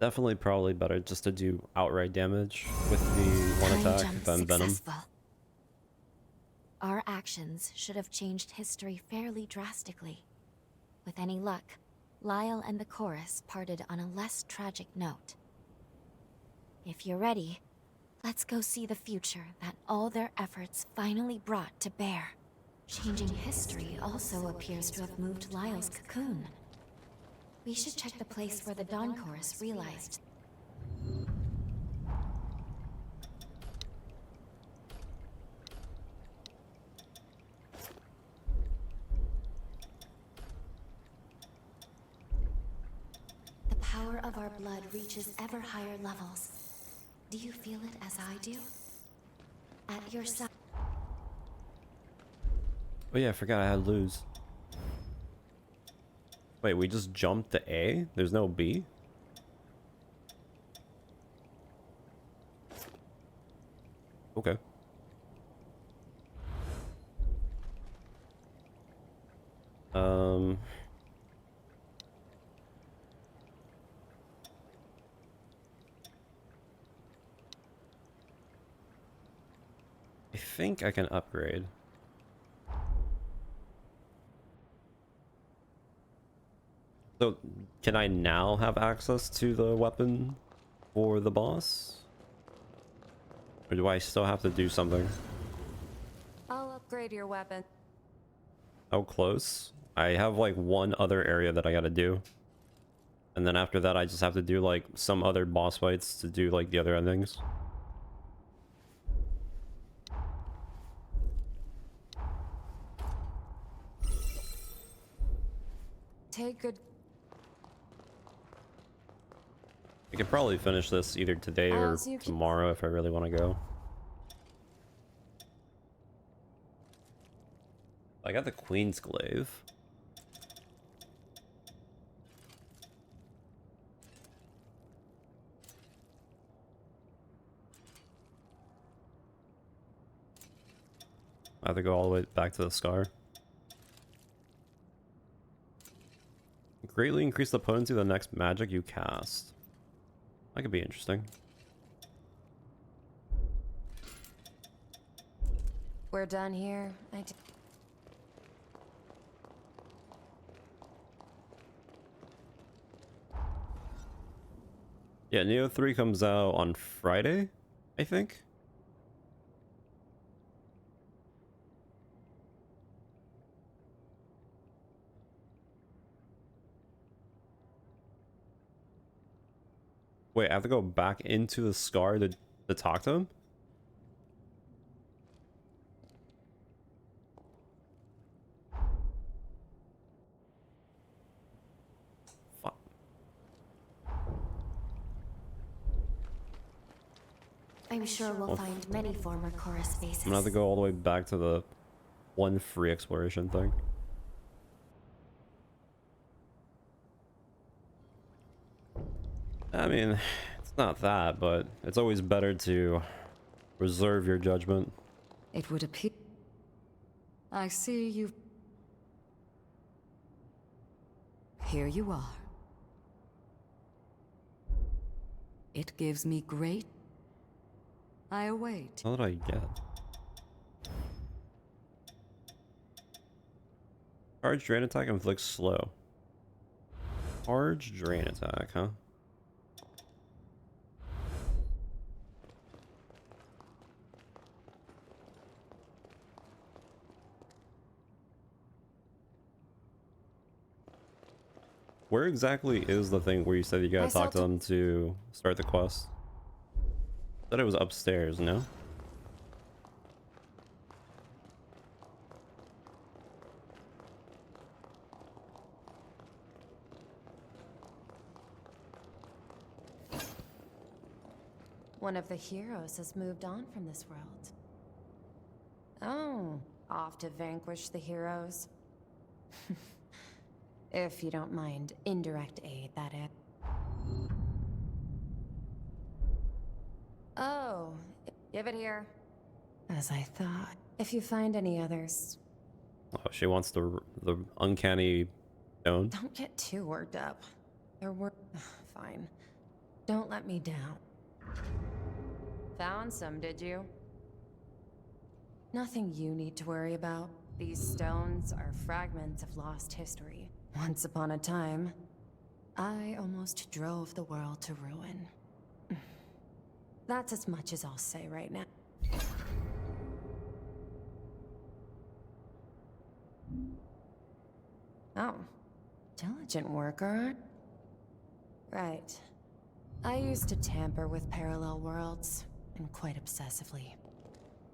Definitely probably better just to do outright damage with the one attack than Venom. Our actions should have changed history fairly drastically. With any luck, Lyle and the chorus parted on a less tragic note. If you're ready, let's go see the future that all their efforts finally brought to bear. Changing history also appears to have moved Lyle's cocoon. We should check the place where the Dawn Chorus realized. power of our blood reaches ever higher levels. Do you feel it as I do? At your side. Oh yeah, I forgot I had lose. Wait, we just jumped to A? There's no B? Okay. I think I can upgrade. So, can I now have access to the weapon for the boss? Or do I still have to do something? I'll upgrade your weapon. How close? I have like one other area that I gotta do. And then after that I just have to do like some other boss fights to do like the other endings. Take good. I could probably finish this either today or As you can- tomorrow if I really want to go. I got the Queen's Glaive. I have to go all the way back to the Scar. Greatly increase the potency of the next magic you cast. That could be interesting. We're done here. Yeah, Neo 3 comes out on Friday, I think. Wait, I have to go back into the Scar to talk to him? Fuck. I'm sure we'll find many former chorus faces. I'm gonna have to go all the way back to the one free exploration thing. I mean, it's not that, but it's always better to reserve your judgment. It would appear. I see you. Here you are. It gives me great. I await. How did I get? Charge drain attack inflicts slow. Charge drain attack, huh? Where exactly is the thing where you said you gotta talk to them to start the quest? I thought it was upstairs, no? One of the heroes has moved on from this world. Oh, off to vanquish the heroes. If you don't mind indirect aid, that is. Oh, give it here. As I thought. If you find any others... Oh, she wants the uncanny stone. Don't get too worked up. There were... Fine. Don't let me down. Found some, did you? Nothing you need to worry about. These stones are fragments of lost history. Once upon a time, I almost drove the world to ruin. That's as much as I'll say right now. Oh, diligent worker. Right. I used to tamper with parallel worlds, and quite obsessively.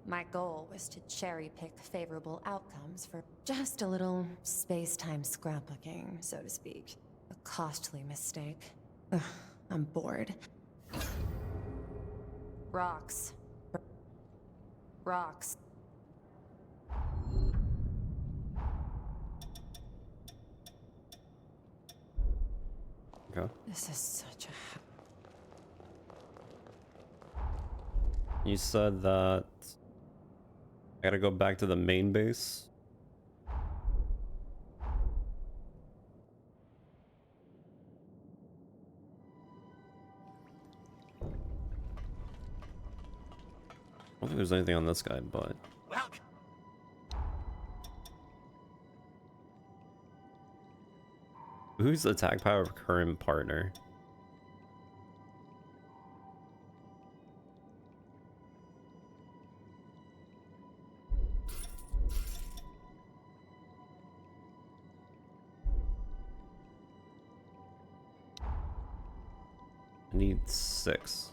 My goal was to cherry-pick favorable outcomes for just a little space-time scrapbooking, so to speak. A costly mistake. Ugh, I'm bored. Rocks. Rocks. Okay. This is such a... You said that I gotta go back to the main base. I don't think there's anything on this guy, but who's the attack power of current partner? I need 6.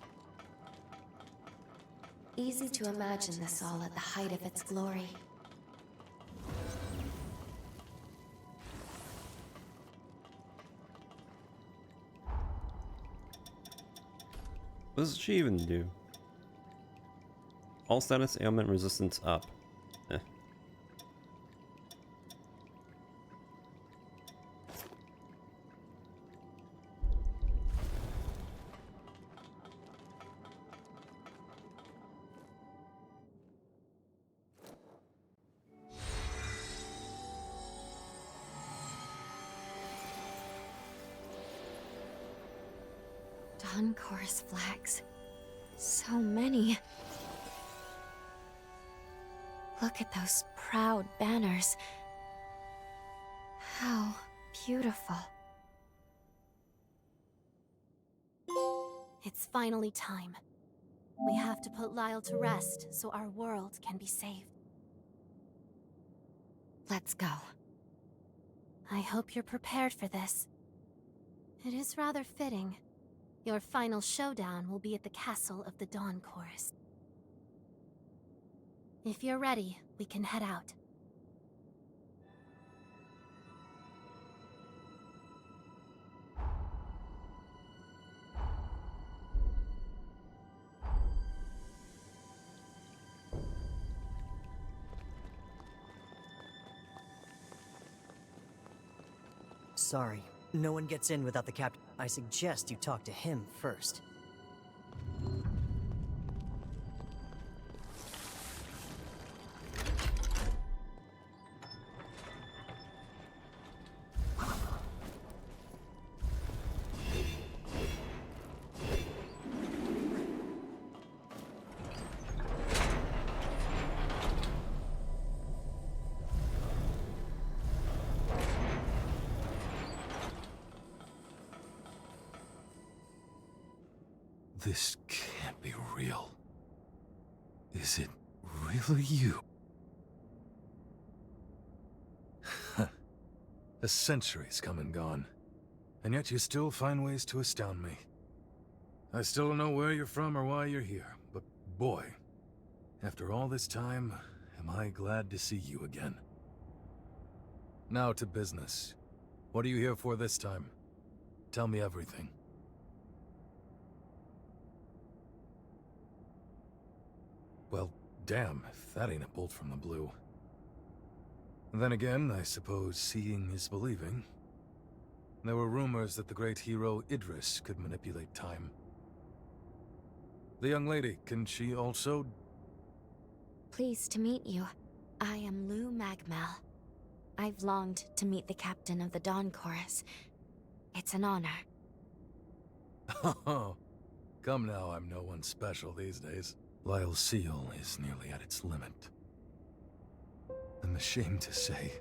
Easy to imagine this all at the height of its glory. What does she even do? All status ailment resistance up. Eh. Dawn Chorus flags. So many. Look at those proud banners. How beautiful. It's finally time. We have to put Lyle to rest so our world can be saved. Let's go. I hope you're prepared for this. It is rather fitting. Your final showdown will be at the castle of the Dawn Chorus. If you're ready, we can head out. Sorry, no one gets in without the captain. I suggest you talk to him first. This can't be real. Is it really you? A century's come and gone, and yet you still find ways to astound me. I still don't know where you're from or why you're here, but boy, after all this time, am I glad to see you again. Now to business. What are you here for this time? Tell me everything. Well, damn, if that ain't a bolt from the blue. Then again, I suppose seeing is believing. There were rumors that the great hero Idris could manipulate time. The young lady, can she also? Pleased to meet you. I am Lou Magmel. I've longed to meet the captain of the Dawn Chorus. It's an honor. Oh, come now, I'm no one special these days. Lyle's seal is nearly at its limit. I'm ashamed to say,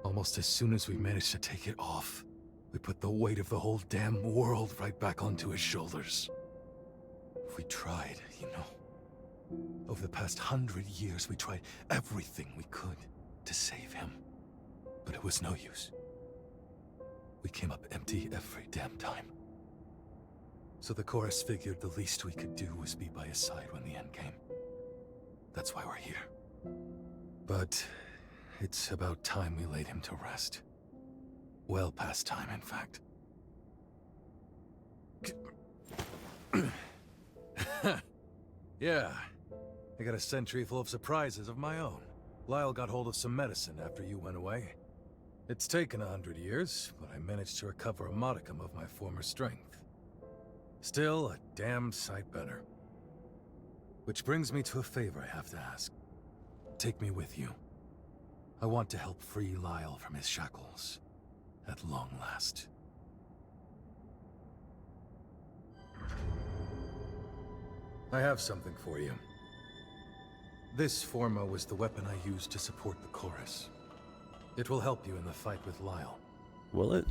almost as soon as we managed to take it off, we put the weight of the whole damn world right back onto his shoulders. We tried, you know. Over the past 100 years, we tried everything we could to save him. But it was no use. We came up empty every damn time. So the chorus figured the least we could do was be by his side when the end came. That's why we're here. But it's about time we laid him to rest. Well past time, in fact. Yeah. I got a sentry full of surprises of my own. Lyle got hold of some medicine after you went away. It's taken 100 years, but I managed to recover a modicum of my former strength. Still, a damn sight better. Which brings me to a favor I have to ask. Take me with you. I want to help free Lyle from his shackles. At long last. I have something for you. This Forma was the weapon I used to support the chorus. It will help you in the fight with Lyle. Will it?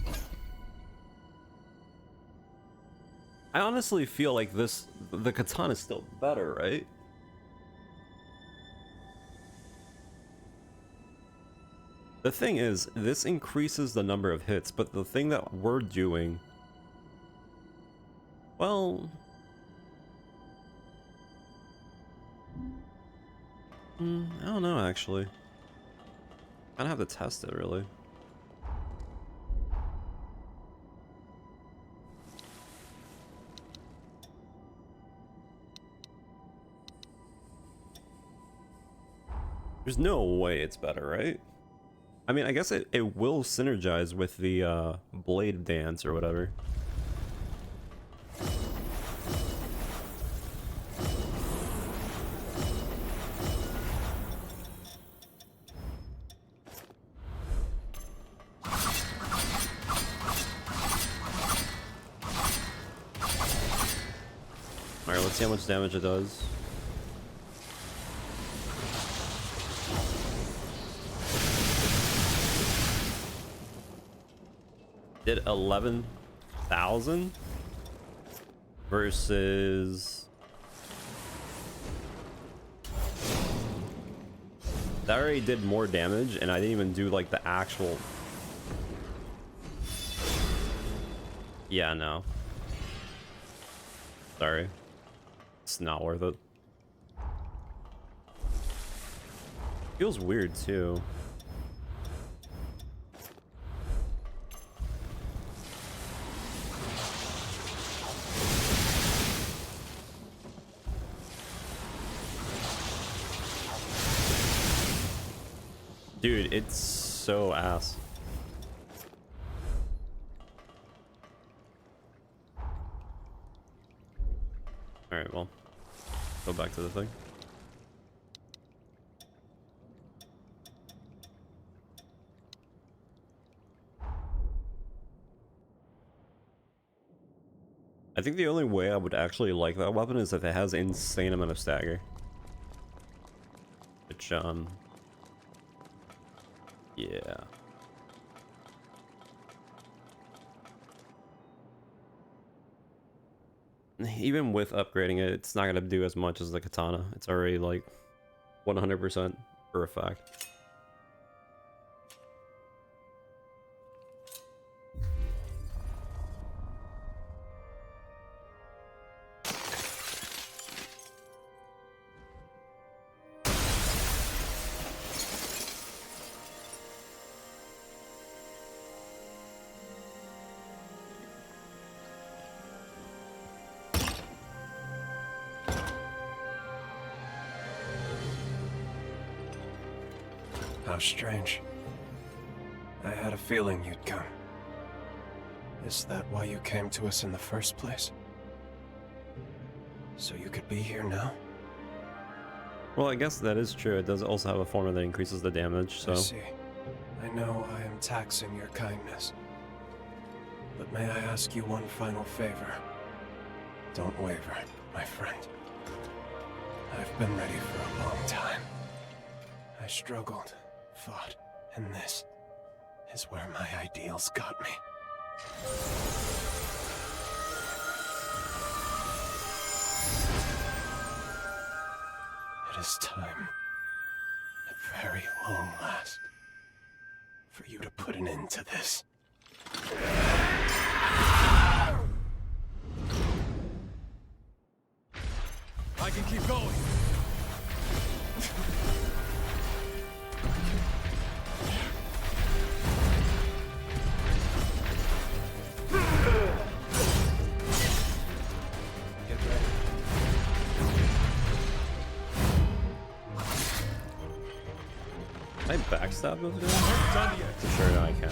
I honestly feel like the katana is still better, right? The thing is, this increases the number of hits, but the thing that we're doing... Well... I don't know, actually. I don't have to test it, really. There's no way it's better, right? I mean, I guess it will synergize with the blade dance or whatever. Alright, let's see how much damage it does. Did 11,000 versus that already did more damage, and I didn't even do like the actual. Yeah, no. Sorry, it's not worth it. Feels weird too. Dude, it's so ass. Alright, well, go back to the thing. I think the only way I would actually like that weapon is if it has an insane amount of stagger. Which, yeah. Even with upgrading it, it's not going to do as much as the katana. It's already like 100% for a fact. How strange. I had a feeling you'd come. Is that why you came to us in the first place? So you could be here now? Well, I guess that is true. It does also have a formula that increases the damage, so... I see. I know I am taxing your kindness. But may I ask you one final favor? Don't waver, my friend. I've been ready for a long time. I struggled, fought, and this is where my ideals got me. It is time, at very long last, for you to put an end to this. I can keep going. Can I backstab those guys? For sure, no, I can.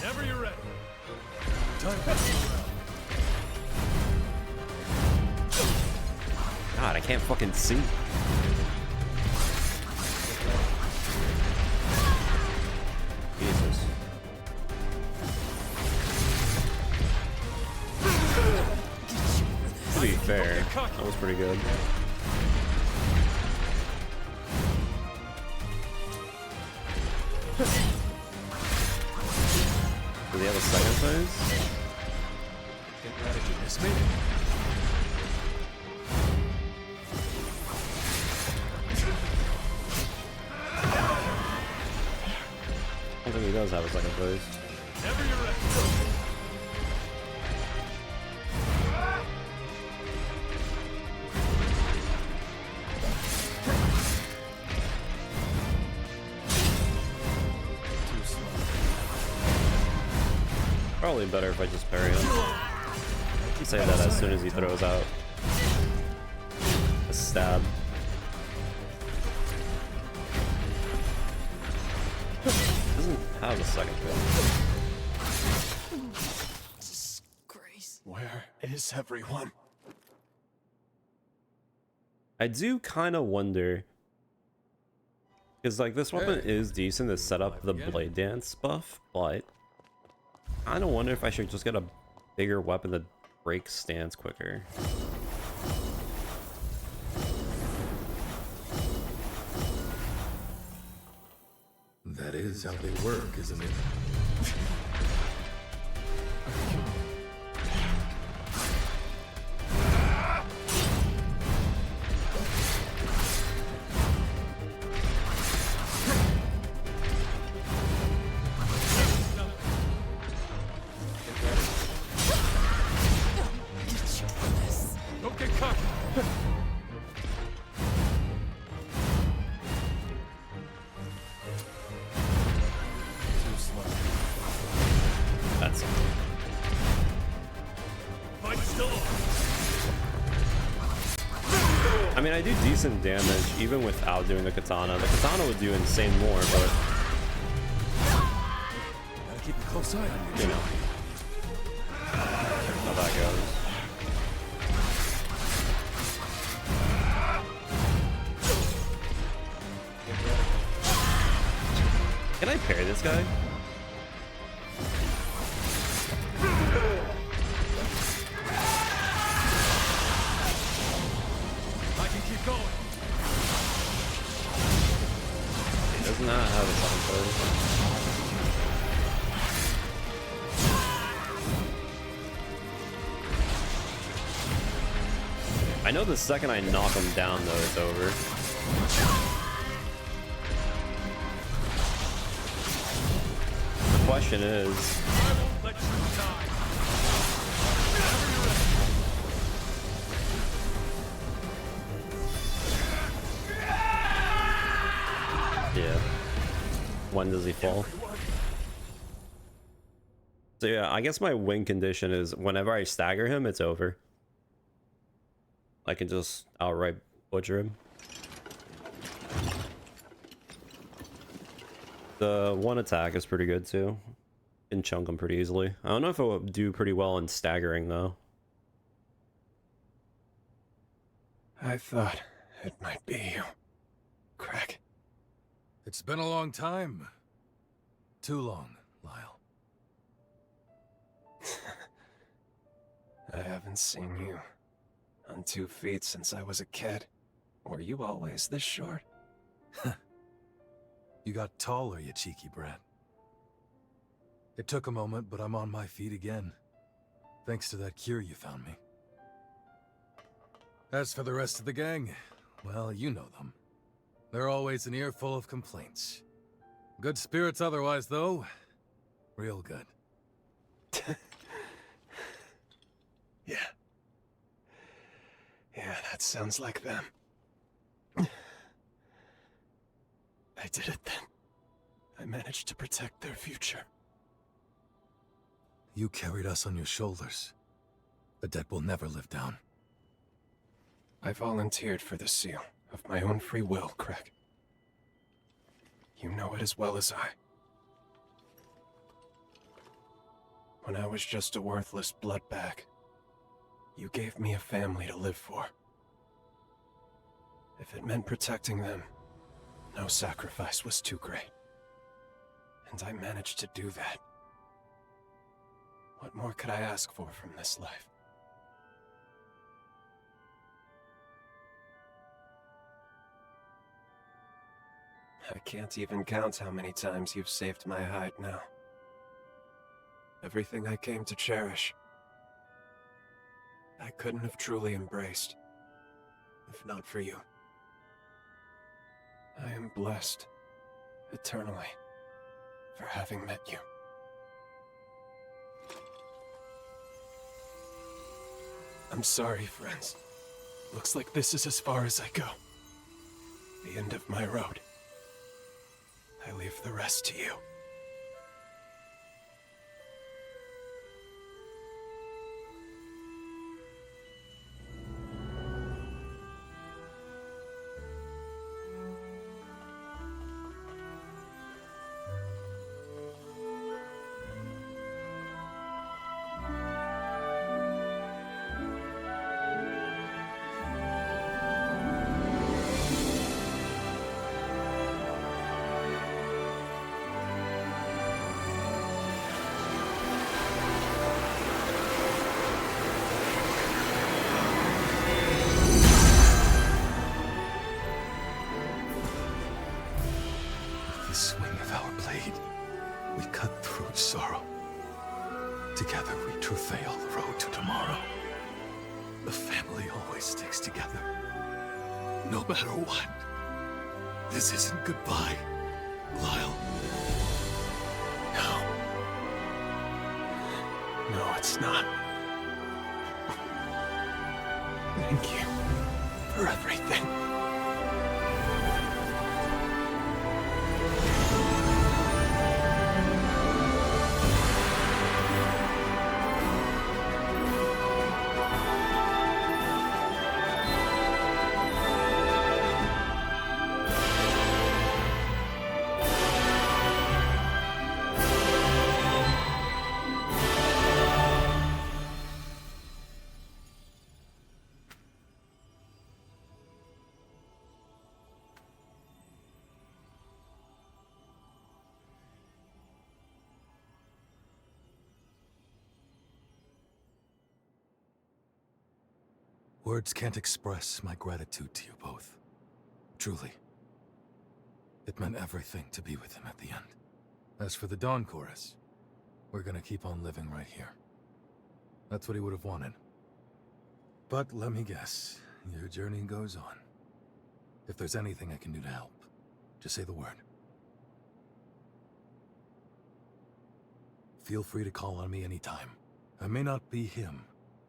Never you're ready. God, I can't fucking see. Jesus. To be fair, that was pretty good. Do they have a second phase? Did you miss me? I think he does have a second phase. Never you're ready. Probably better if I just parry him. I can say that as soon as he throws out a stab. Doesn't have a second phase. Disgrace. Where is everyone? I do kind of wonder, because like this weapon is decent to set up the blade dance buff, but I kind of wonder if I should just get a bigger weapon that breaks stance quicker. That is how they work, isn't it? Don't get cocky. That's Fight still on. I mean, I do decent damage even without doing the katana. The katana would do insane more, but Gotta keep a close eye on you. you know how that goes. Can I parry this guy? I can keep going. He does not have a second phase. I know the second I knock him down, though, it's over. The question is, I won't let you die. yeah. When does he fall? So yeah, I guess my win condition is whenever I stagger him, it's over. I can just outright butcher him. The one attack is pretty good too. Can chunk him pretty easily. I don't know if it would do pretty well in staggering though. I thought it might be you, Craig. It's been a long time. Too long, Lyle. I haven't seen you on 2 feet since I was a kid. Were you always this short? You got taller, you cheeky brat. It took a moment, but I'm on my feet again. Thanks to that cure you found me. As for the rest of the gang, well, you know them. They're always an earful of complaints. Good spirits otherwise, though. Real good. Yeah. Yeah, that sounds like them. I did it then. I managed to protect their future. You carried us on your shoulders. The debt will never live down. I volunteered for the seal of my own free will, Craig. You know it as well as I. When I was just a worthless blood bag, you gave me a family to live for. If it meant protecting them, no sacrifice was too great. And I managed to do that. What more could I ask for from this life? I can't even count how many times you've saved my hide now. Everything I came to cherish, I couldn't have truly embraced, if not for you. I am blessed, eternally, for having met you. I'm sorry, friends. Looks like this is as far as I go. The end of my road. I leave the rest to you. The swing of our blade, we cut through sorrow. Together we travail the road to tomorrow. The family always sticks together. No matter what. This isn't goodbye, Lyle. No. No, it's not. Thank you for everything. Words can't express my gratitude to you both. Truly. It meant everything to be with him at the end. As for the Dawn Chorus, we're gonna keep on living right here. That's what he would have wanted. But let me guess, your journey goes on. If there's anything I can do to help, just say the word. Feel free to call on me anytime. I may not be him,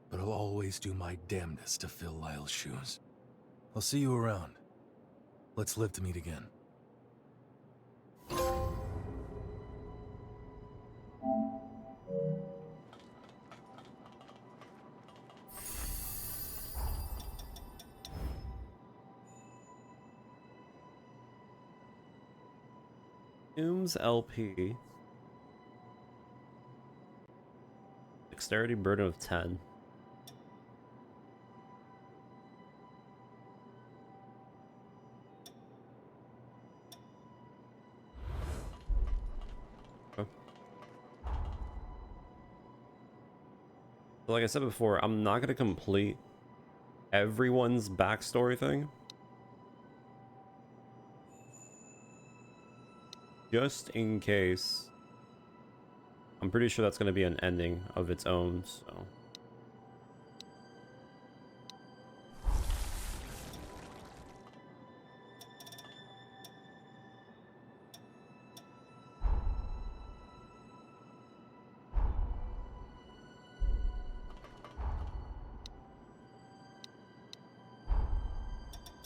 but I'll always do my damnedest to fill Lyle's shoes. I'll see you around. Let's live to meet again. Ooms LP. Dexterity burden of 10. Like I said before, I'm not going to complete everyone's backstory thing. Just in case. I'm pretty sure that's going to be an ending of its own, so.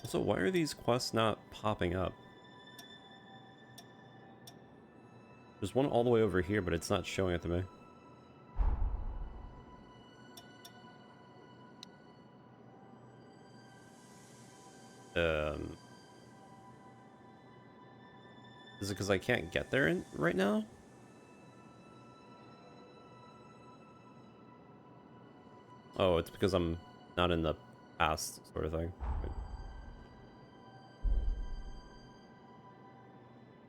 Also, why are these quests not popping up? There's one all the way over here, but it's not showing it to me. Is it because I can't get there right now? Oh, it's because I'm not in the past sort of thing. Right.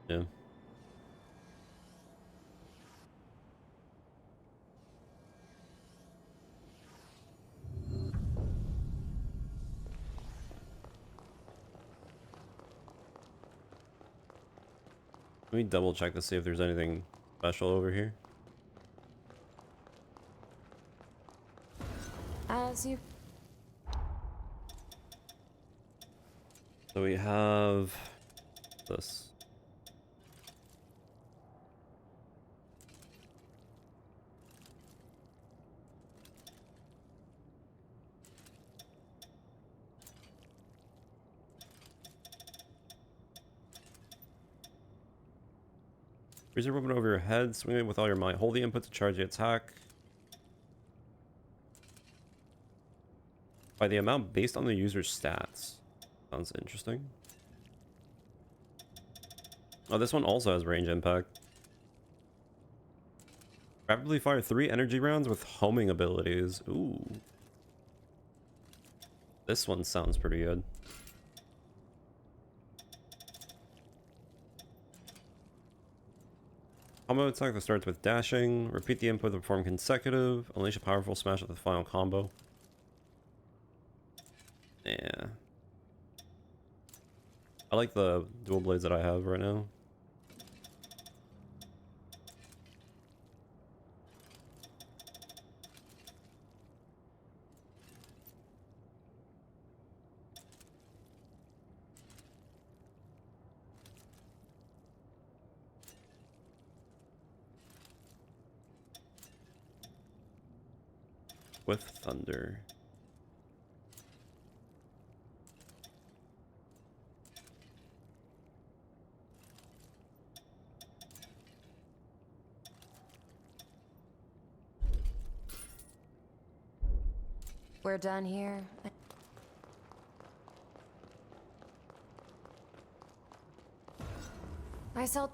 Yeah. Let me double check to see if there's anything special over here. As you... So we have this. Raise your weapon over your head, swing it with all your might. Hold the input to charge the attack. By the amount based on the user's stats. Sounds interesting. Oh, this one also has range impact. Rapidly fire 3 energy rounds with homing abilities. Ooh. This one sounds pretty good. Combo attack that starts with dashing. Repeat the input to perform consecutive. Unleash a powerful smash at the final combo. Yeah. I like the dual blades that I have right now. With thunder. We're done here. I saw...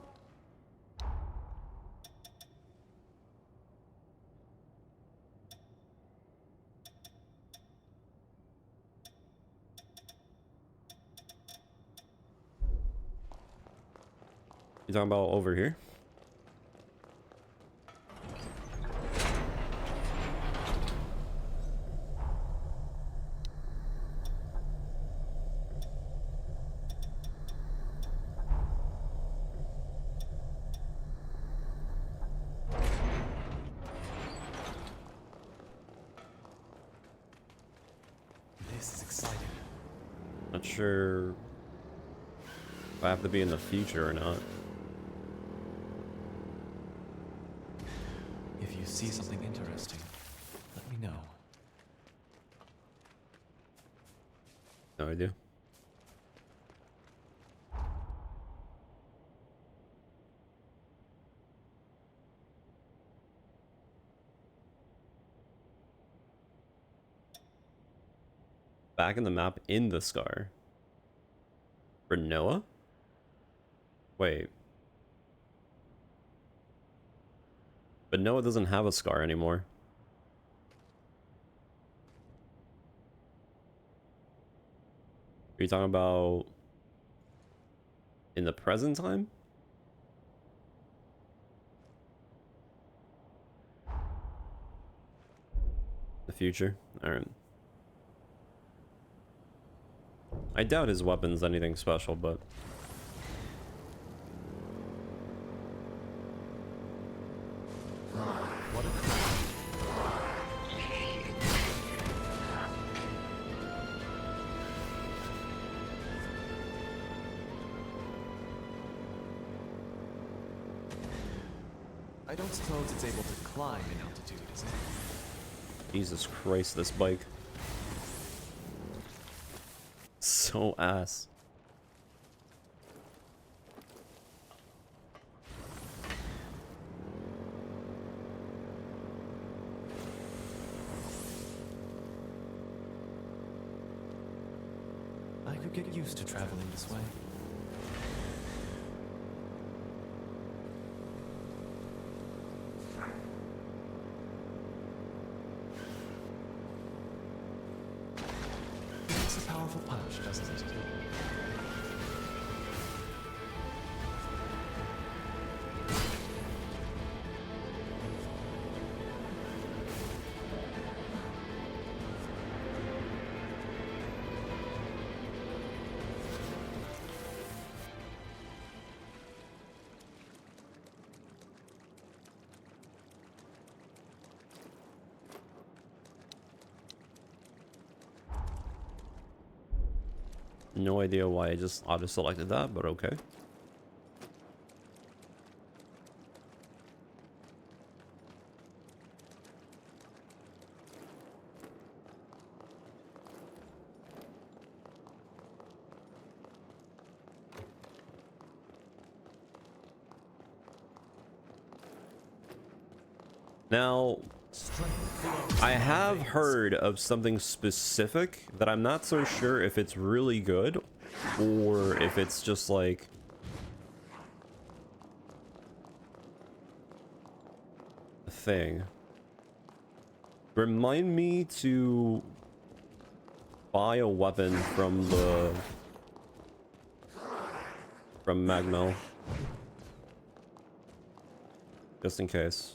You talking about over here? This is exciting. Not sure if I have to be in the future or not. If you see something interesting, let me know. No idea. Back in the map in the scar. For Noah? Wait. But Noah doesn't have a scar anymore. Are you talking about in the present time? The future? Alright. I doubt his weapon's anything special, but... What a I don't suppose it's able to climb in altitude, is it? Jesus Christ, this bike. So ass. I you get used to traveling this way. It's a powerful punch, doesn't it? No idea why I just auto-selected that, but okay. Now, I have heard of something specific that I'm not so sure if it's really good or if it's just like a thing. Remind me to buy a weapon from Magmel. Just in case.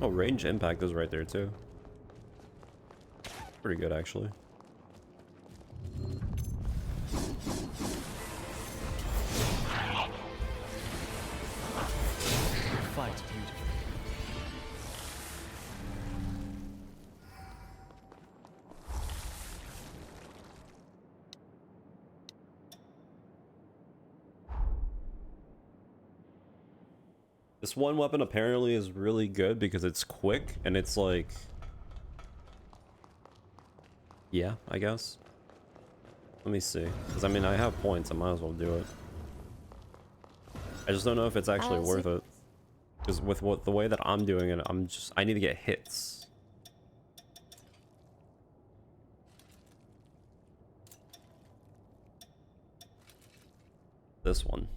Oh, range impact is right there too. Pretty good actually. Fight beautifully. This one weapon apparently is really good because it's quick and it's like... Yeah, I guess. Let me see. Because I mean, I have points, I might as well do it. I just don't know if it's actually worth it. Because with the way that I'm doing it, I need to get hits. This one.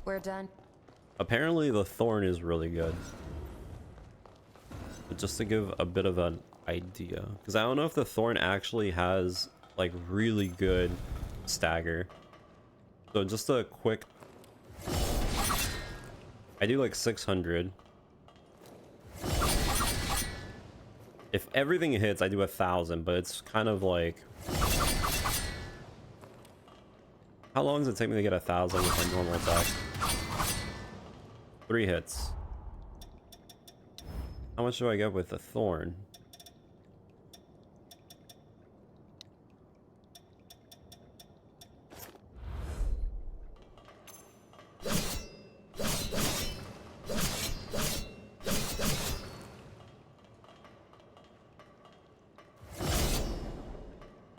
We're done. Apparently the thorn is really good. But just to give a bit of an idea, because I don't know if the thorn actually has like really good stagger. So just a quick, I do like 600. If everything hits, I do 1,000, but it's kind of like, how long does it take me to get 1,000 with my normal attack? 3 hits. How much do I get with the thorn?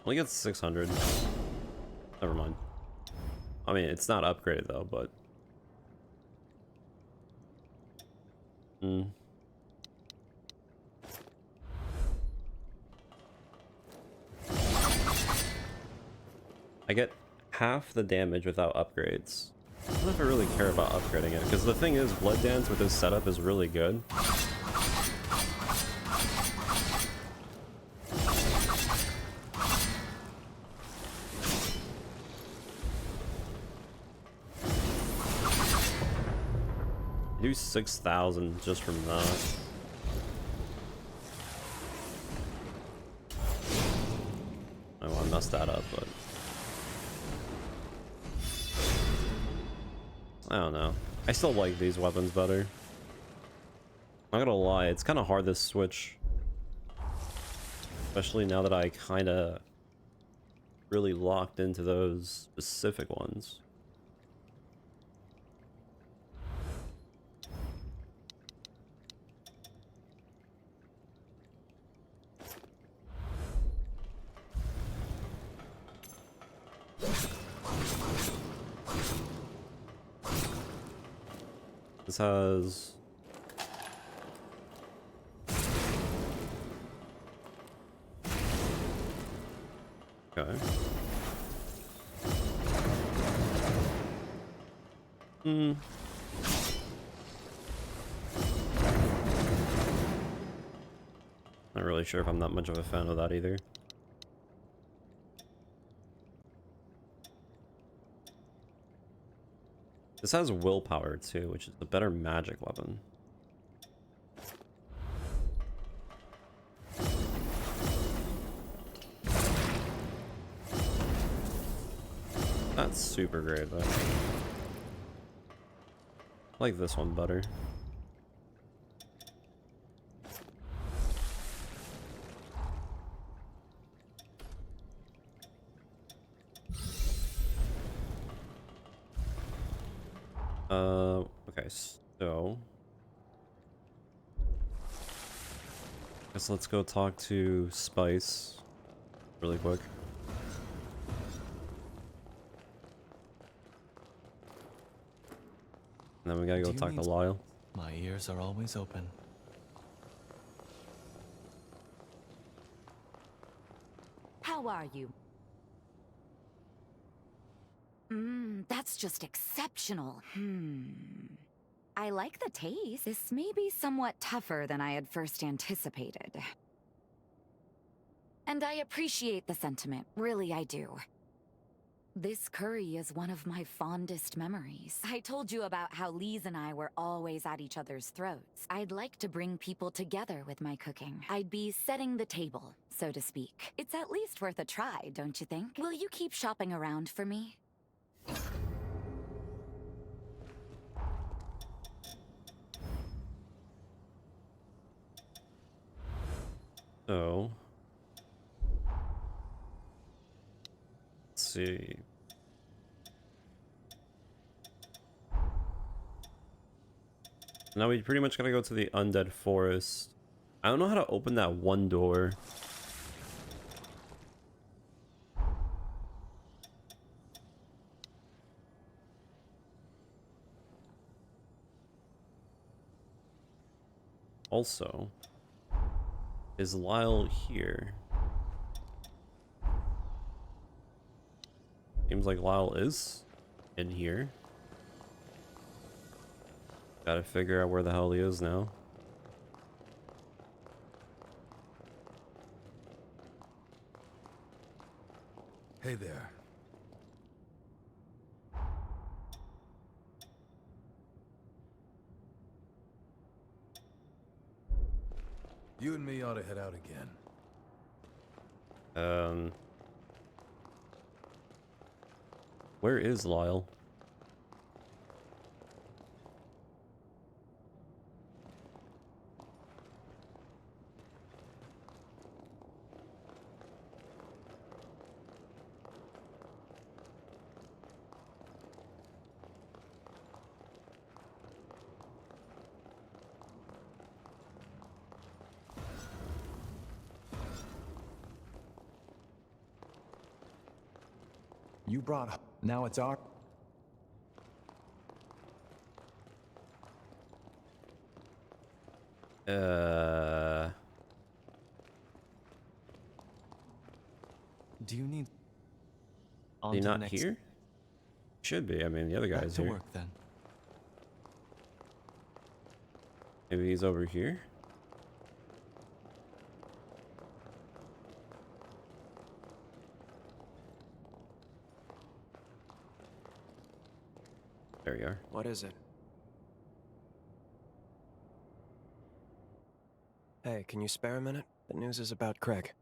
Only gets 600. Never mind. I mean, it's not upgraded though, but... I get half the damage without upgrades. I don't know if I really care about upgrading it, because the thing is, Blood Dance with this setup is really good. I do 6,000 just from that. Oh, I messed that up, but I don't know. I still like these weapons better. I'm not gonna lie, it's kind of hard to switch, especially now that I kind of really locked into those specific ones. This has... Okay. Not really sure if I'm that much of a fan of that either. This has willpower too, which is a better magic weapon. That's super great though. I like this one better. Okay, so guess let's go talk to Spice really quick. And then we gotta go talk to Lyle. My ears are always open. How are you? That's just exceptional. I like the taste. This may be somewhat tougher than I had first anticipated. And I appreciate the sentiment, really I do. This curry is one of my fondest memories. I told you about how Lise and I were always at each other's throats. I'd like to bring people together with my cooking. I'd be setting the table, so to speak. It's at least worth a try, don't you think? Will you keep shopping around for me? So, let's see. Now we pretty much gotta go to the Undead Forest. I don't know how to open that one door. Also, is Lyle here? Seems like Lyle is in here. Gotta figure out where the hell he is now. Hey there. You and me ought to head out again. Where is Lyle? You brought... Now it's our... Do you need... Is he not here? Should be. I mean, the other Back guy's to here. work then. Maybe he's over here? There you are. What is it? Hey, can you spare a minute? The news is about Craig.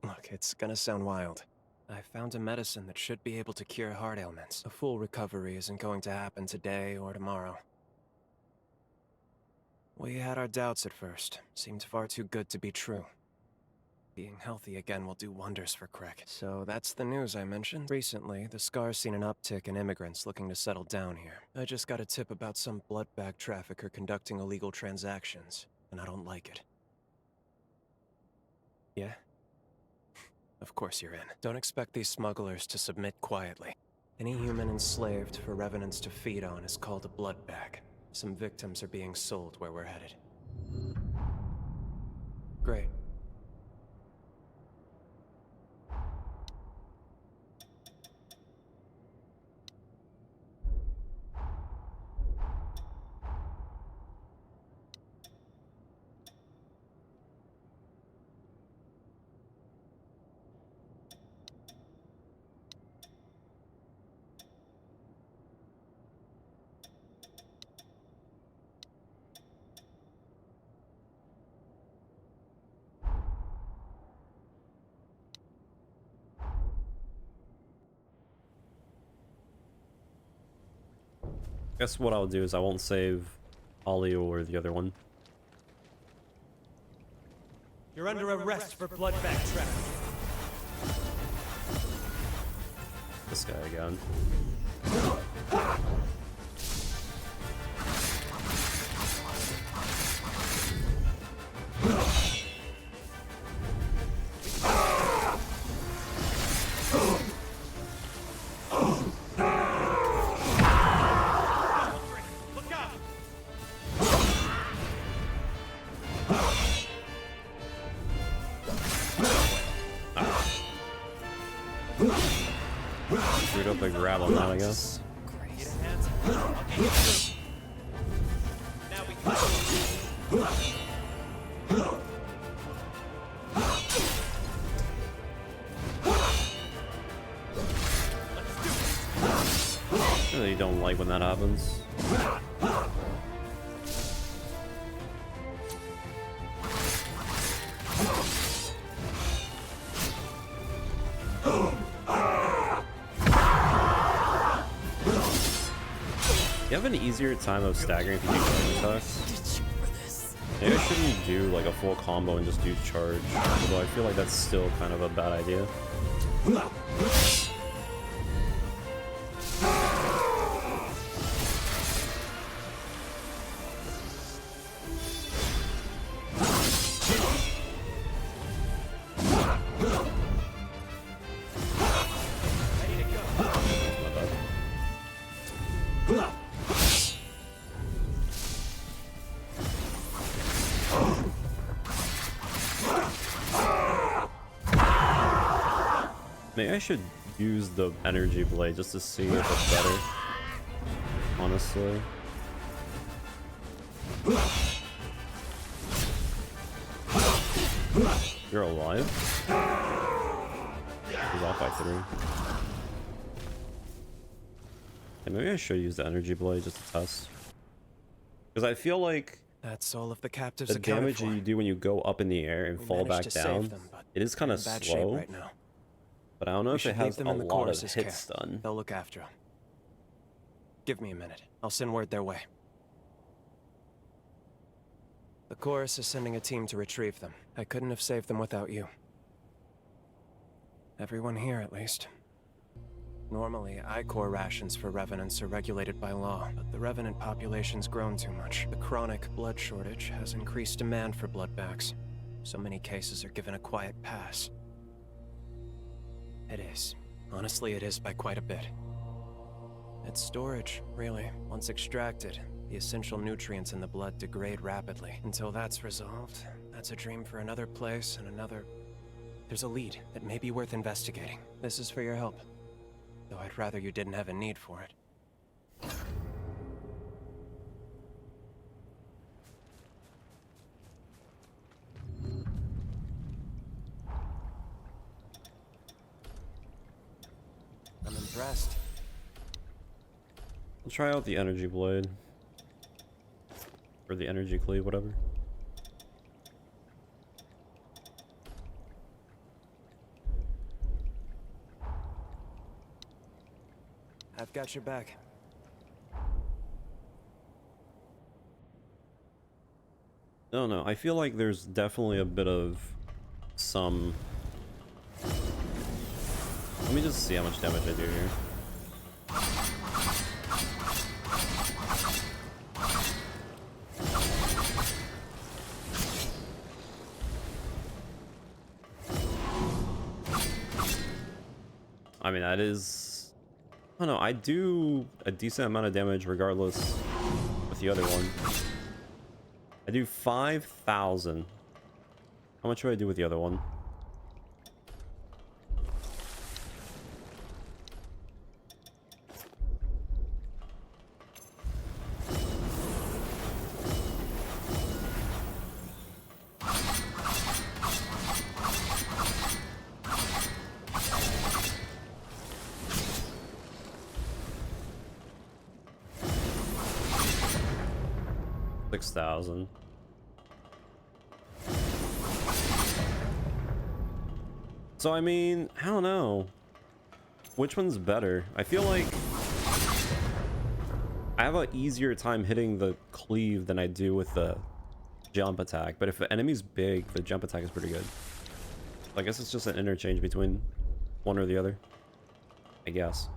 Look, it's gonna sound wild. I found a medicine that should be able to cure heart ailments. A full recovery isn't going to happen today or tomorrow. We had our doubts at first. Seemed far too good to be true. Being healthy again will do wonders for Craig. So that's the news I mentioned. Recently, the Scar's seen an uptick in immigrants looking to settle down here. I just got a tip about some blood bag trafficker conducting illegal transactions, and I don't like it. Yeah? Of course you're in. Don't expect these smugglers to submit quietly. Any human enslaved for revenants to feed on is called a blood bag. Some victims are being sold where we're headed. Great. Guess what I'll do is I won't save Ollie or the other one. You're under arrest for bloodbag trafficking. This guy again. Look out! Screwed up a grab on that, I guess. Now we can. I really don't like when that happens. You have an easier time of staggering if you do charge attacks. Maybe I shouldn't do like a full combo and just do charge, although I feel like that's still kind of a bad idea. Maybe I should use the energy blade just to see if it's better. Honestly. You're alive? He's off by 3. Okay, maybe I should use the energy blade just to test. Because I feel like that's all of the captives the damage you do when you go up in the air and fall back down, it is kind of slow. Right now. But I don't know if it has a lot of hit care. stun. They'll look after him. Give me a minute. I'll send word their way. The Chorus is sending a team to retrieve them. I couldn't have saved them without you. Everyone here, at least. Normally, I-Corps rations for Revenants are regulated by law, but the Revenant population's grown too much. The chronic blood shortage has increased demand for bloodbags. So many cases are given a quiet pass. It is. Honestly, it is by quite a bit. It's storage, really. Once extracted, the essential nutrients in the blood degrade rapidly. Until that's resolved, that's a dream for another place and another... There's a lead that may be worth investigating. This is for your help. Though I'd rather you didn't have a need for it. I'm impressed. Let's try out the energy blade. Or the energy cleave, whatever. I've got your back. No, I feel like there's definitely a bit of some... Let me just see how much damage I do here. I mean, that is... I don't know, I do a decent amount of damage regardless with the other one. I do 5,000. How much do I do with the other one? $6,000. So I mean, I don't know. Which one's better? I feel like I have an easier time hitting the cleave than I do with the jump attack. But if the enemy's big, the jump attack is pretty good. I guess it's just an interchange between one or the other, I guess.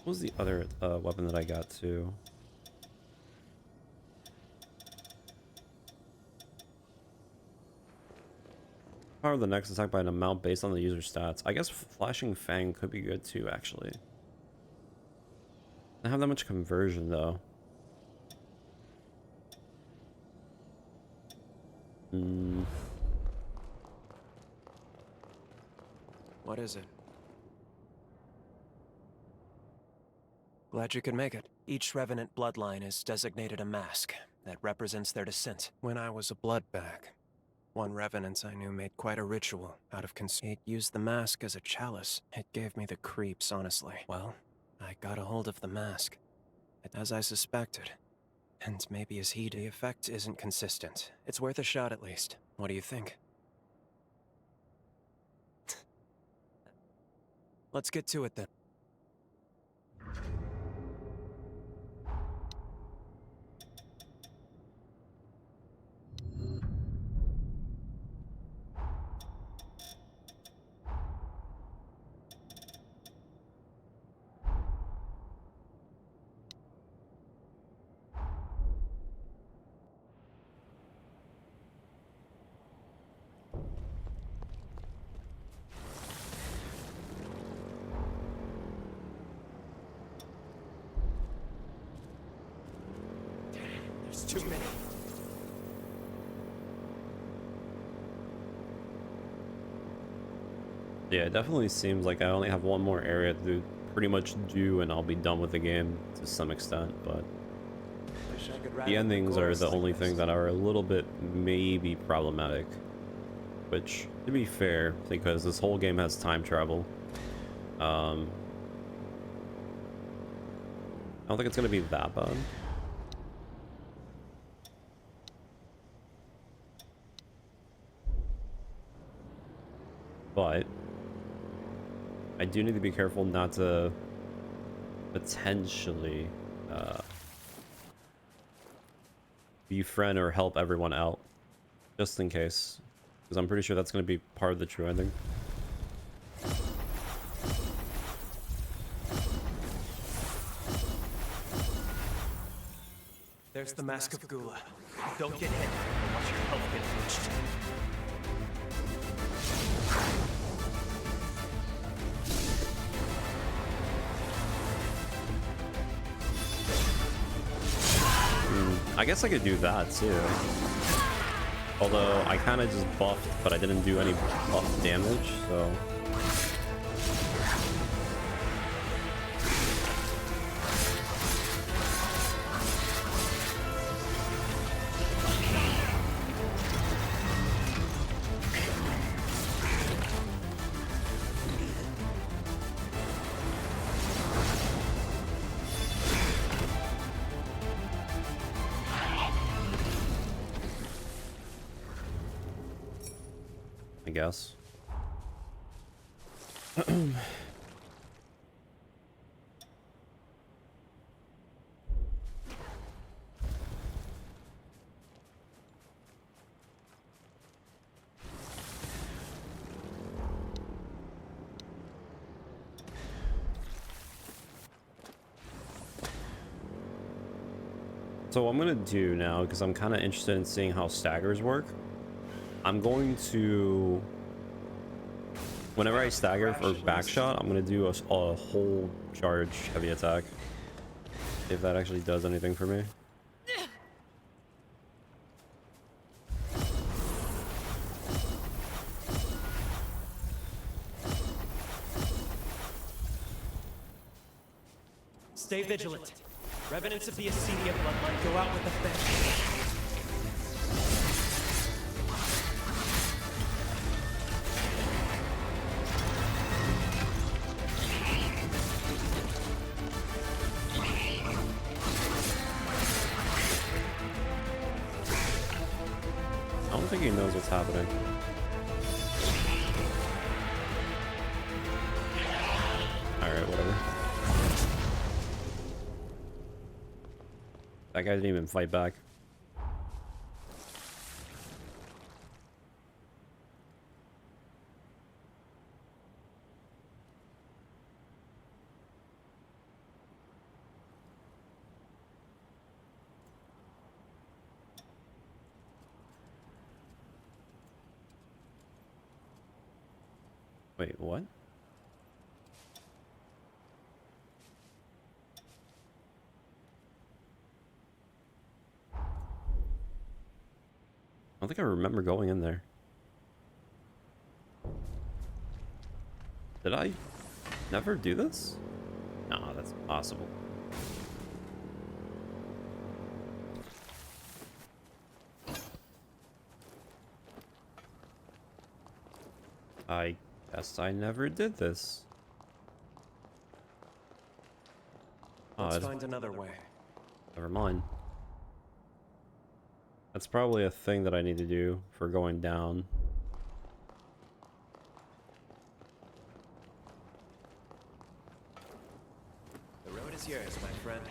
What was the other weapon that I got too? Power the next attack by an amount based on the user's stats. I guess Flashing Fang could be good too, actually. I don't have that much conversion though. What is it? Glad you could make it. Each Revenant bloodline is designated a mask that represents their descent. When I was a bloodbag, one Revenant I knew made quite a ritual out of He'd used the mask as a chalice. It gave me the creeps, honestly. Well, I got a hold of the mask, as I suspected. And maybe as the effect isn't consistent. It's worth a shot at least. What do you think? Let's get to it then. There's too many. Yeah, it definitely seems like I only have one more area to pretty much do and I'll be done with the game to some extent, but the endings are the only thing that are a little bit maybe problematic. Which, to be fair, because this whole game has time travel, I don't think it's going to be that bad. But I do need to be careful not to potentially befriend or help everyone out, just in case, because I'm pretty sure that's going to be part of the true ending. There's the Mask of Gula. Don't get hit. Watch your health get reached. I guess I could do that too. Although I kind of just buffed, but I didn't do any buff damage, so. I guess. So what I'm gonna do now, because I'm kind of interested in seeing how staggers work, I'm going to, whenever I stagger for backshot, I'm going to do a whole charge heavy attack. If that actually does anything for me. Stay vigilant. Revenants of the Acedia bloodline go out with a bang. don't think he knows what's happening. Alright, whatever. That guy didn't even fight back. Wait, what? I don't think I remember going in there. Did I never do this? No, that's impossible. I guess I never did this. Let's find another way. Never mind. That's probably a thing that I need to do for going down. The road is yours, my friend.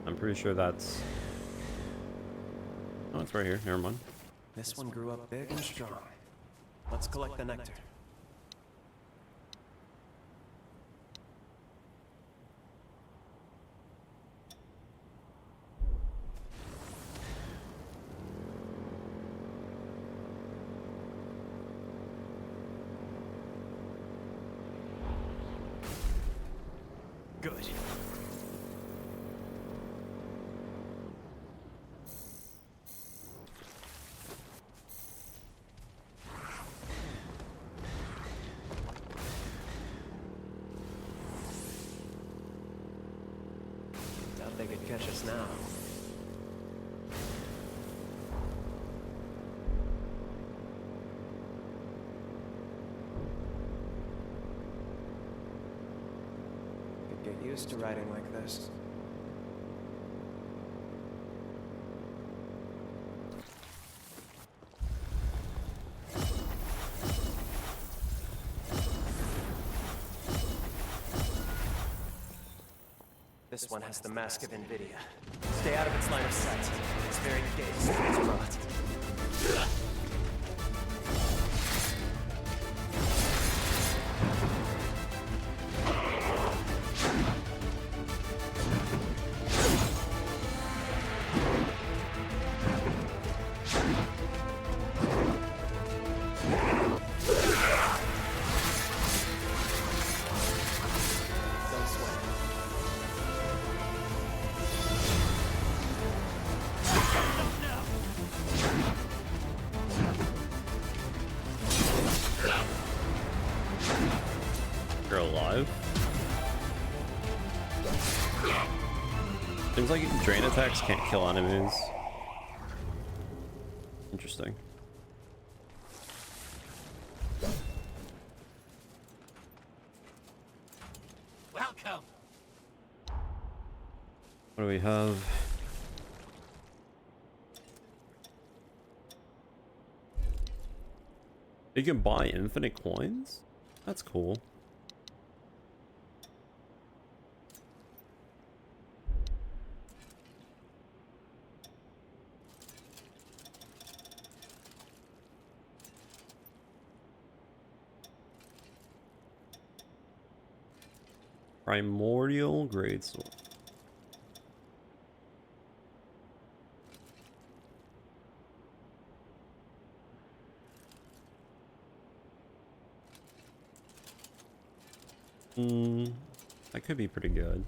I'm pretty sure that's... Oh, it's right here. Never mind. This one grew up big and strong. Let's collect the nectar. Good. Doubt they could catch us now. Could get used to riding like this. This one has the mask of Nvidia. Stay out of its line of sight. Its very gaze is rot. Don't sweat. You're alive? Seems like drain attacks can't kill enemies. Interesting. Welcome. What do we have? You can buy infinite coins? That's cool. Primordial Greatsword. That could be pretty good.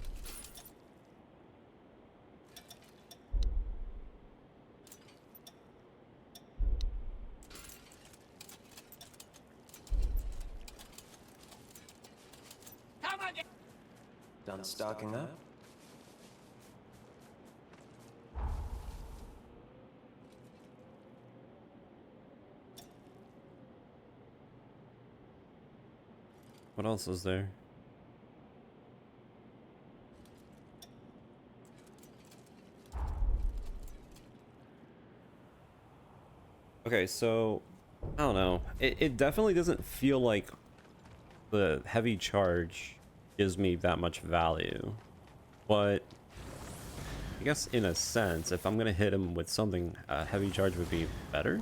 Done stocking up? What else is there? Okay, so I don't know. It definitely doesn't feel like the heavy charge gives me that much value, but I guess in a sense, if I'm gonna hit him with something, a heavy charge would be better.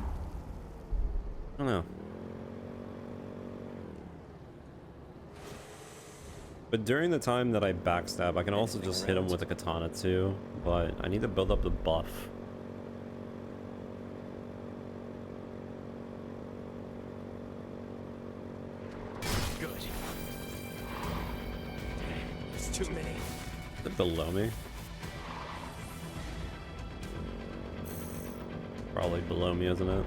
I don't know. But during the time that I backstab, I can also just hit him with a katana too, but I need to build up the buff. Good. There's too many. Is it below me? Probably below me, isn't it?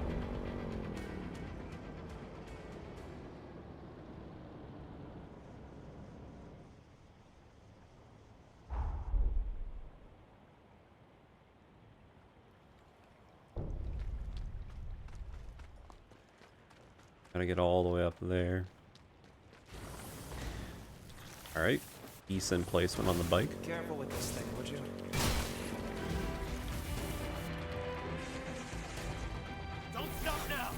Gotta get all the way up there. Alright. Decent placement on the bike. Careful with this thing, would you? Don't stop now!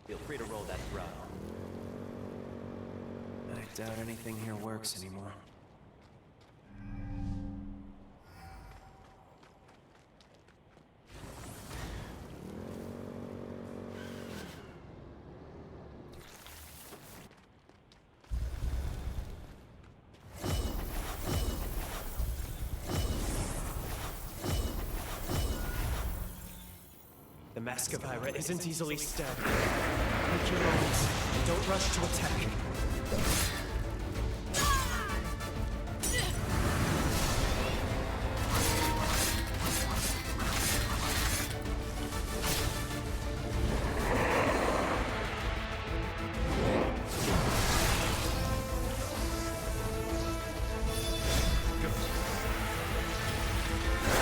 Feel free to roll that throttle. I doubt anything here works anymore. The Mascavira isn't easily stabbed. Take your moments. Don't rush to attack.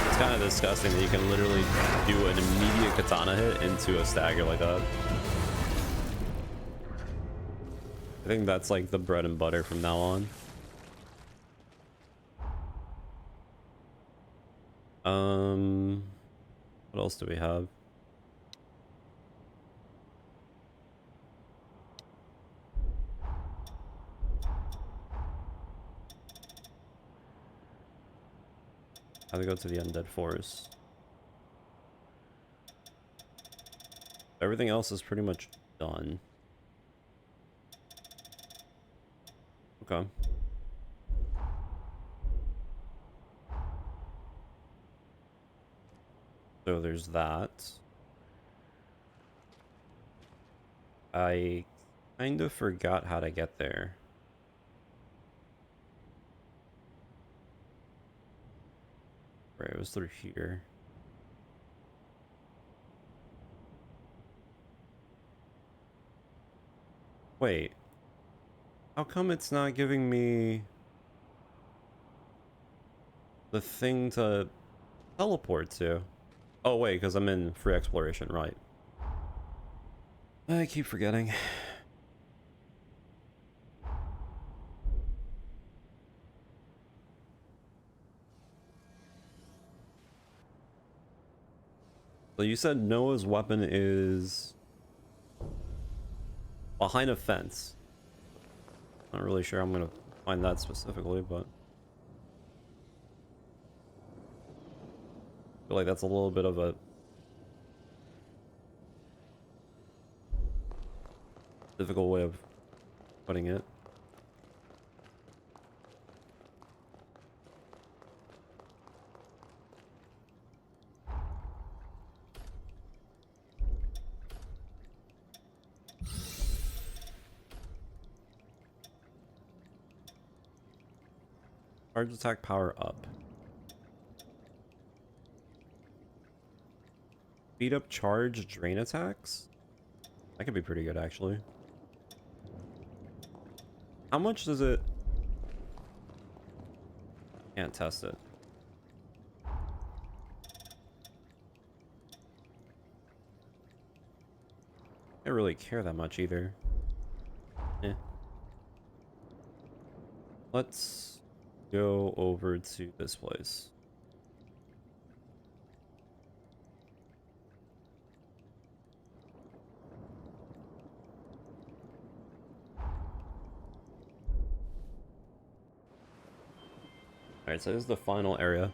It's kind of disgusting that you can literally do an immediate katana hit into a stagger like that. I think that's like the bread and butter from now on. What else do we have? I have to go to the Undead Forest. Everything else is pretty much done. Okay. So there's that. I kind of forgot how to get there. Right, it was through here. Wait. How come it's not giving me the thing to teleport to? Oh wait, because I'm in free exploration, right. I keep forgetting. So you said Noah's weapon is behind a fence. Not really sure I'm gonna find that specifically, but I feel like that's a little bit of a difficult way of putting it. Charge attack power up. Speed up charge drain attacks? That could be pretty good, actually. How much does it... Can't test it. I don't really care that much either. Eh. Let's go over to this place. Alright, so this is the final area.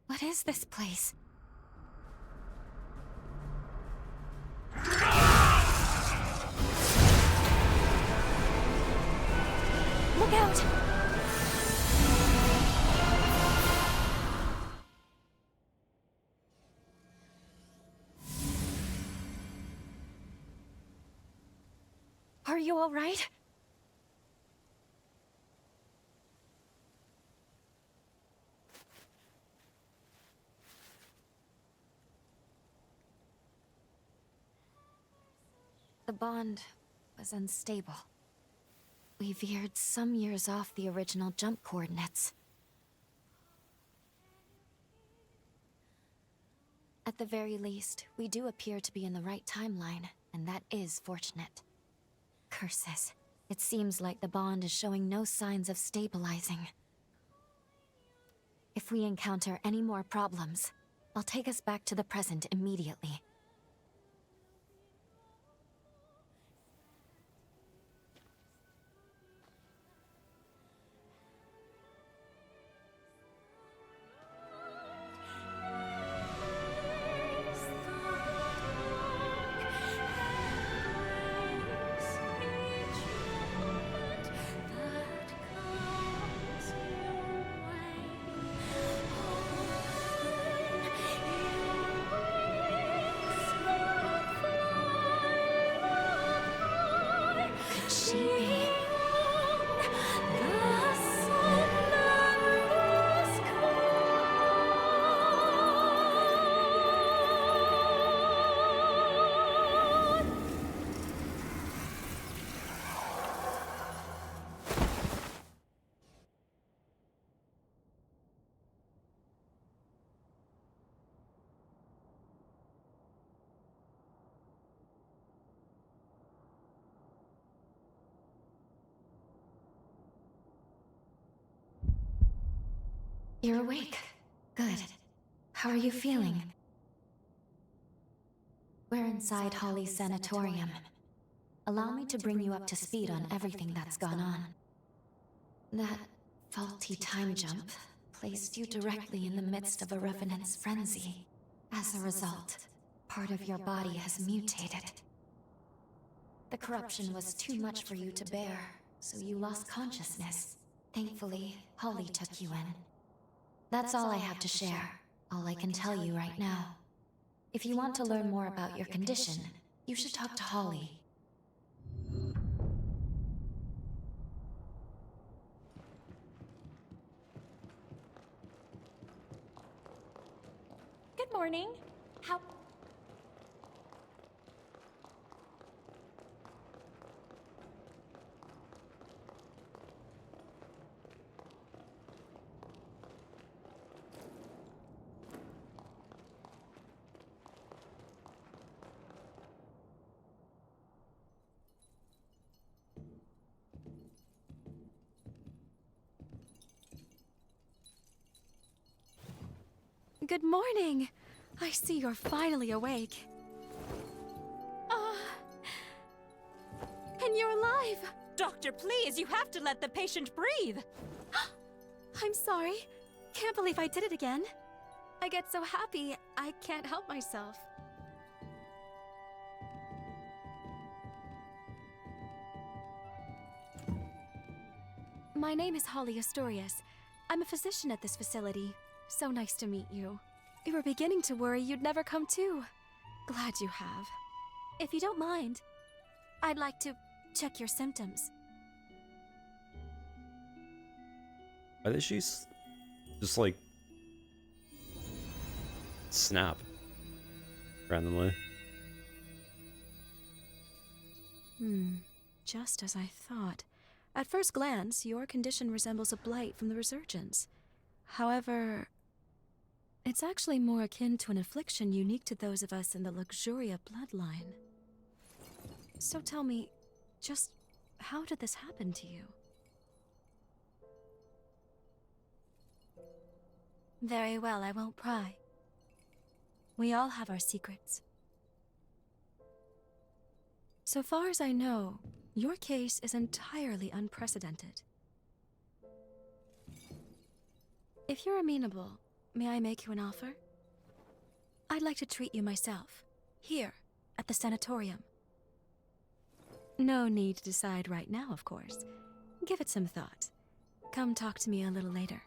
What is this place? Look out! Are you all right? The bond was unstable. We veered some years off the original jump coordinates. At the very least, we do appear to be in the right timeline, and that is fortunate. Curses. It seems like the bond is showing no signs of stabilizing. If we encounter any more problems, I'll take us back to the present immediately. You're awake. Good. How are you feeling? We're inside Holly's sanatorium. Allow me to bring you up to speed on everything that's gone on. That faulty time jump placed you directly in the midst of a revenant's frenzy. As a result, part of your body has mutated. The corruption was too much for you to bear, so you lost consciousness. Thankfully, Holly took you in. That's all I have to share, all I can tell you right now. If you want to learn more about your condition, you should talk to Holly. Good morning. How... Good morning. I see you're finally awake. And you're alive! Doctor, please, you have to let the patient breathe! I'm sorry. Can't believe I did it again. I get so happy, I can't help myself. My name is Holly Astorius. I'm a physician at this facility. So nice to meet you. We were beginning to worry you'd never come to. Glad you have. If you don't mind, I'd like to check your symptoms. Why did she just like snap randomly? Just as I thought. At first glance, your condition resembles a blight from the resurgence. However, it's actually more akin to an affliction unique to those of us in the Luxuria bloodline. So tell me, just how did this happen to you? Very well, I won't pry. We all have our secrets. So far as I know, your case is entirely unprecedented. If you're amenable, may I make you an offer? I'd like to treat you myself, here, at the sanatorium. No need to decide right now, of course. Give it some thought. Come talk to me a little later.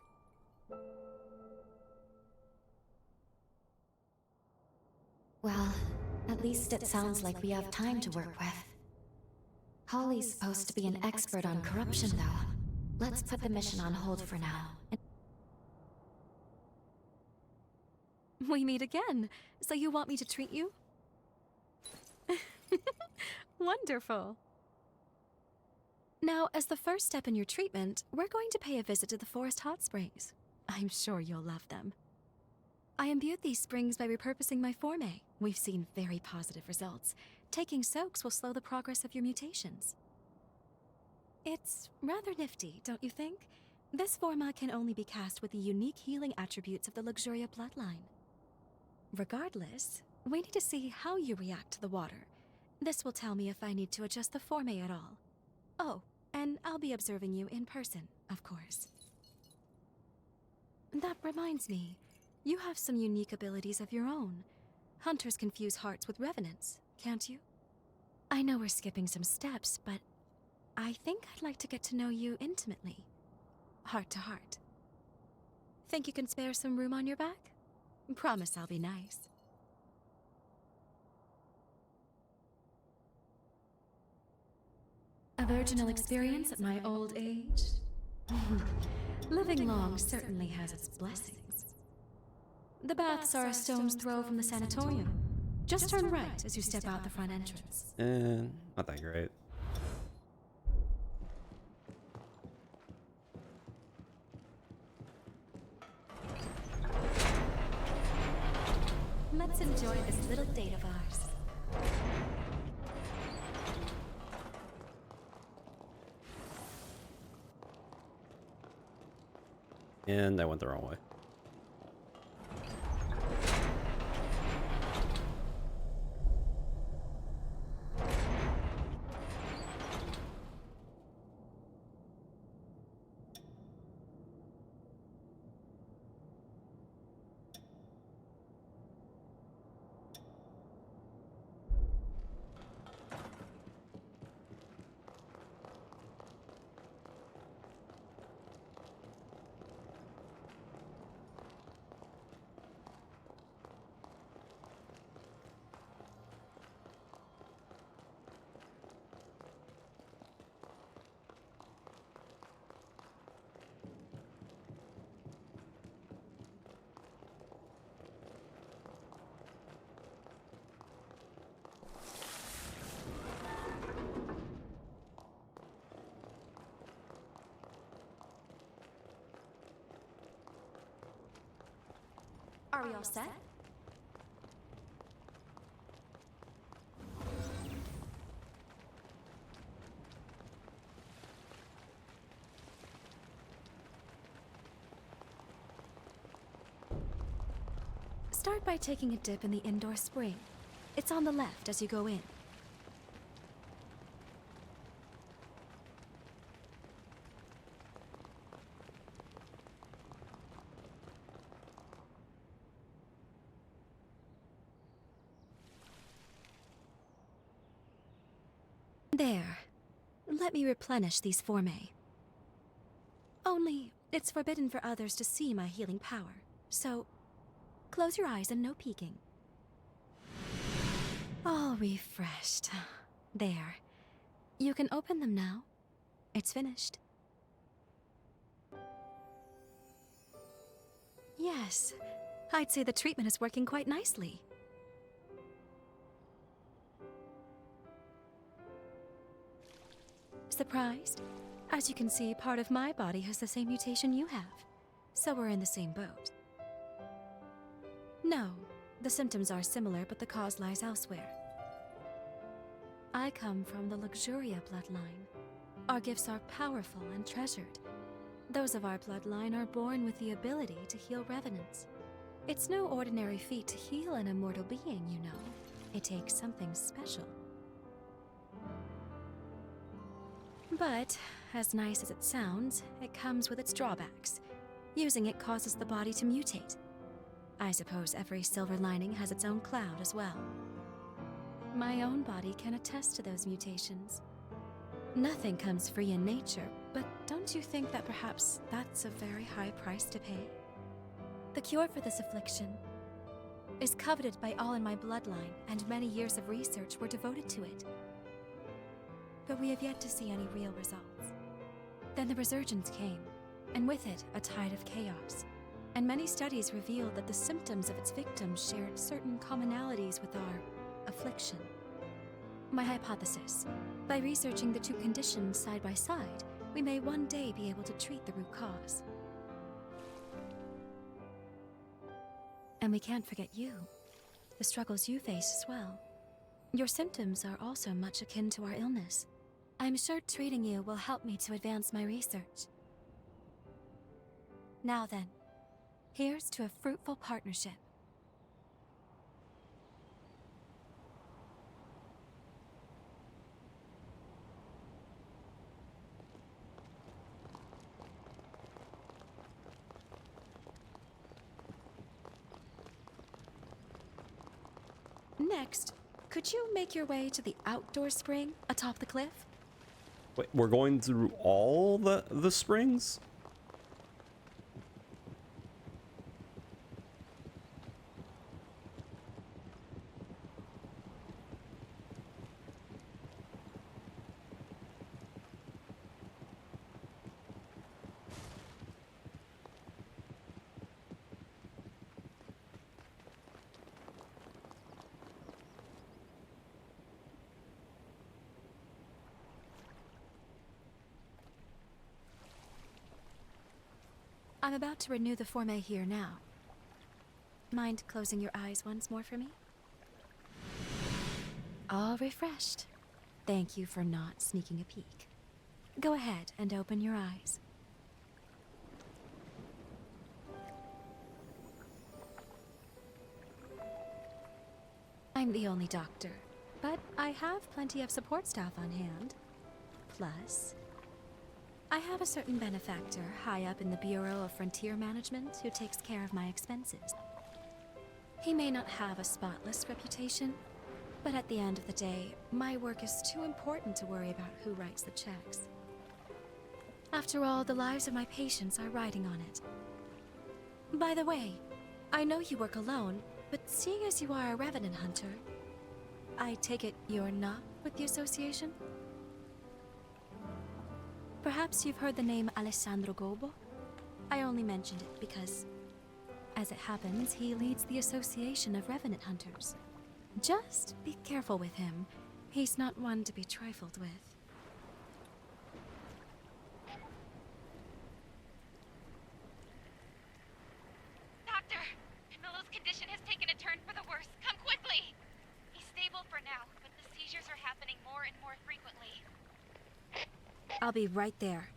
Well, at least it sounds like we have time to work with. Holly's supposed to be an expert on corruption, though. Let's put the mission on hold for now. We meet again. So you want me to treat you? Wonderful. Now, as the first step in your treatment, we're going to pay a visit to the Forest Hot Springs. I'm sure you'll love them. I imbued these springs by repurposing my forme. We've seen very positive results. Taking soaks will slow the progress of your mutations. It's rather nifty, don't you think? This forma can only be cast with the unique healing attributes of the Luxuria bloodline. Regardless, we need to see how you react to the water. This will tell me if I need to adjust the forme at all. Oh, and I'll be observing you in person, of course. That reminds me, you have some unique abilities of your own. Hunters can fuse hearts with revenants, can't you? I know we're skipping some steps, but I think I'd like to get to know you intimately. Heart to heart. Think you can spare some room on your back? Promise I'll be nice. A virginal experience at my old age? Living long certainly has its blessings. The baths are a stone's throw from the sanatorium. Just turn right as you step out the front entrance. Not that great. Let's enjoy this little date of ours. And I went the wrong way. Are we all set? Start by taking a dip in the indoor spring. It's on the left as you go in. There. Let me replenish these formae. Only, it's forbidden for others to see my healing power, so close your eyes and no peeking. All refreshed. There. You can open them now. It's finished. Yes, I'd say the treatment is working quite nicely. Surprised? As you can see, part of my body has the same mutation you have. So we're in the same boat. No, the symptoms are similar, but the cause lies elsewhere. I come from the Luxuria bloodline. Our gifts are powerful and treasured. Those of our bloodline are born with the ability to heal revenants. It's no ordinary feat to heal an immortal being, you know. It takes something special. But, as nice as it sounds, it comes with its drawbacks. Using it causes the body to mutate. I suppose every silver lining has its own cloud as well. My own body can attest to those mutations. Nothing comes free in nature, but don't you think that perhaps that's a very high price to pay? The cure for this affliction is coveted by all in my bloodline, and many years of research were devoted to it. But we have yet to see any real results. Then the resurgence came, and with it, a tide of chaos. And many studies revealed that the symptoms of its victims shared certain commonalities with our affliction. My hypothesis: by researching the two conditions side by side, we may one day be able to treat the root cause. And we can't forget you, the struggles you face as well. Your symptoms are also much akin to our illness. I'm sure treating you will help me to advance my research. Now then, here's to a fruitful partnership. Next, could you make your way to the outdoor spring atop the cliff? Wait, we're going through all the springs? I'm about to renew the formae here now. Mind closing your eyes once more for me? All refreshed. Thank you for not sneaking a peek. Go ahead and open your eyes. I'm the only doctor, but I have plenty of support staff on hand. Plus, I have a certain benefactor high up in the Bureau of Frontier Management who takes care of my expenses. He may not have a spotless reputation, but at the end of the day, my work is too important to worry about who writes the checks. After all, the lives of my patients are riding on it. By the way, I know you work alone, but seeing as you are a revenant hunter, I take it you're not with the association? Perhaps you've heard the name Alessandro Gobo? I only mentioned it because, as it happens, he leads the Association of Revenant Hunters. Just be careful with him. He's not one to be trifled with. Doctor! Camillo's condition has taken a turn for the worse. Come quickly! He's stable for now, but the seizures are happening more and more frequently. I'll be right there.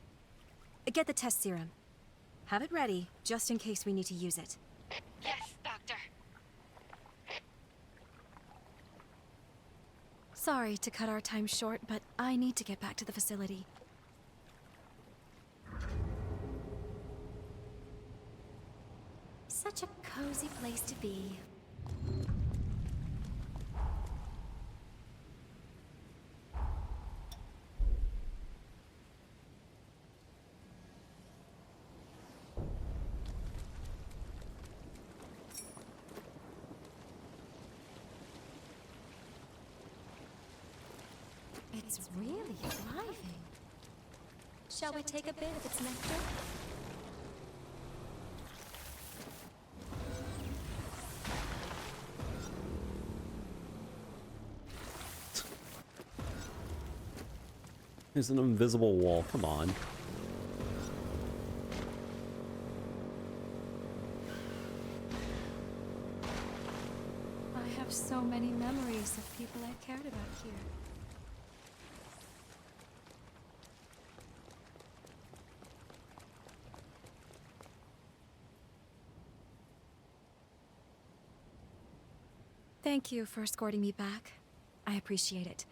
Get the test serum. Have it ready, just in case we need to use it. Yes, Doctor. Sorry to cut our time short, but I need to get back to the facility. Such a cozy place to be. It's really thriving. Shall we take a bit of its nectar? There's an invisible wall, come on. I have so many memories of people I've cared about here. Thank you for escorting me back. I appreciate it.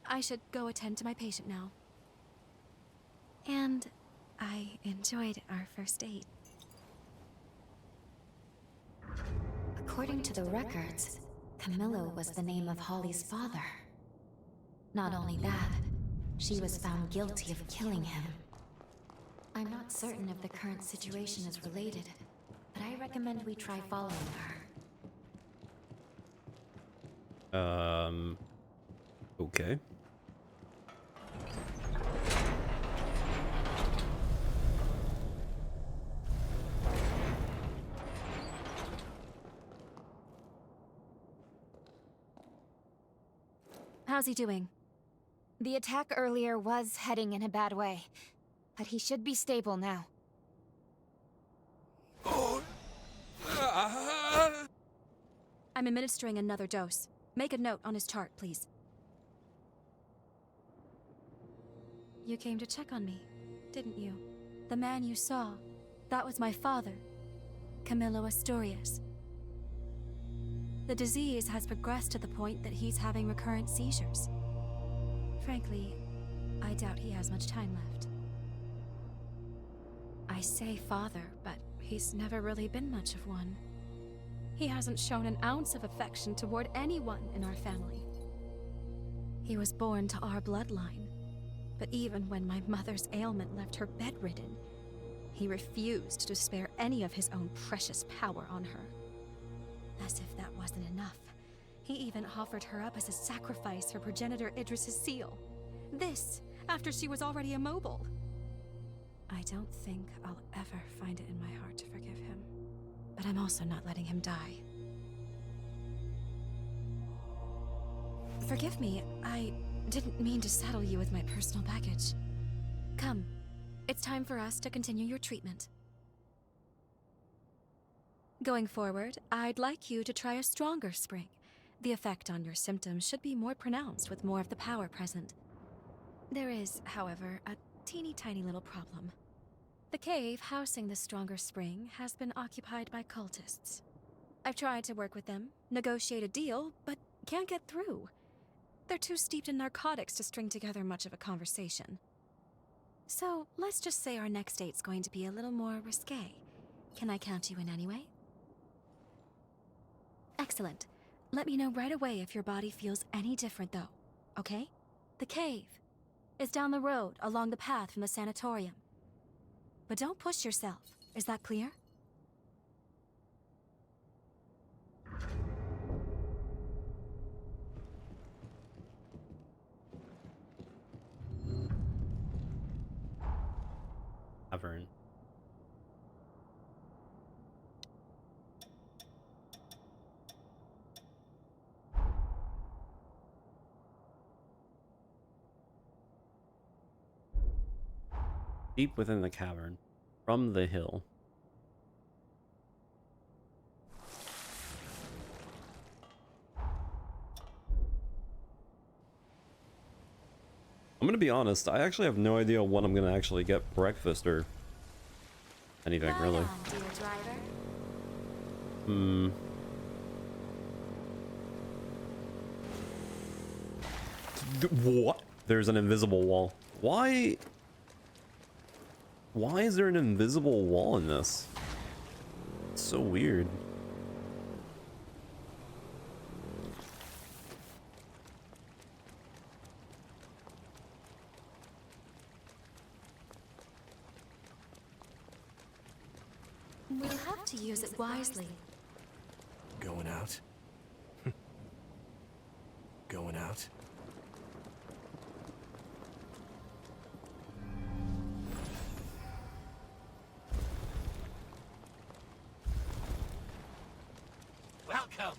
I should go attend to my patient now. And I enjoyed our first date. According to the records, Camillo was the name of Holly's father. Not only that, she was found guilty of killing him. I'm not certain if the current situation is related, but I recommend we try following her. Okay. How's he doing? The attack earlier was heading in a bad way, but he should be stable now. I'm administering another dose. Make a note on his chart, please. You came to check on me, didn't you? The man you saw, that was my father, Camillo Asturias. The disease has progressed to the point that he's having recurrent seizures. Frankly, I doubt he has much time left. I say father, but he's never really been much of one. He hasn't shown an ounce of affection toward anyone in our family. He was born to our bloodline, but even when my mother's ailment left her bedridden, he refused to spare any of his own precious power on her. As if that wasn't enough, he even offered her up as a sacrifice for progenitor Idris's seal. This, after she was already immobile. I don't think I'll ever find it in my heart to forgive him. But I'm also not letting him die. Forgive me, I didn't mean to saddle you with my personal baggage. Come, it's time for us to continue your treatment. Going forward, I'd like you to try a stronger spring. The effect on your symptoms should be more pronounced with more of the power present. There is, however, a teeny tiny little problem. The cave housing the stronger spring has been occupied by cultists. I've tried to work with them, negotiate a deal, but can't get through. They're too steeped in narcotics to string together much of a conversation. So, let's just say our next date's going to be a little more risque. Can I count you in anyway? Excellent. Let me know right away if your body feels any different, though, okay? The cave is down the road along the path from the sanatorium. But don't push yourself. Is that clear? Tavern. Deep within the cavern, from the hill. I'm gonna be honest, I actually have no idea when I'm gonna actually get breakfast or anything, really. What? There's an invisible wall. Why? Why is there an invisible wall in this? It's so weird. We'll have to use it wisely. Going out? Going out? Welcome.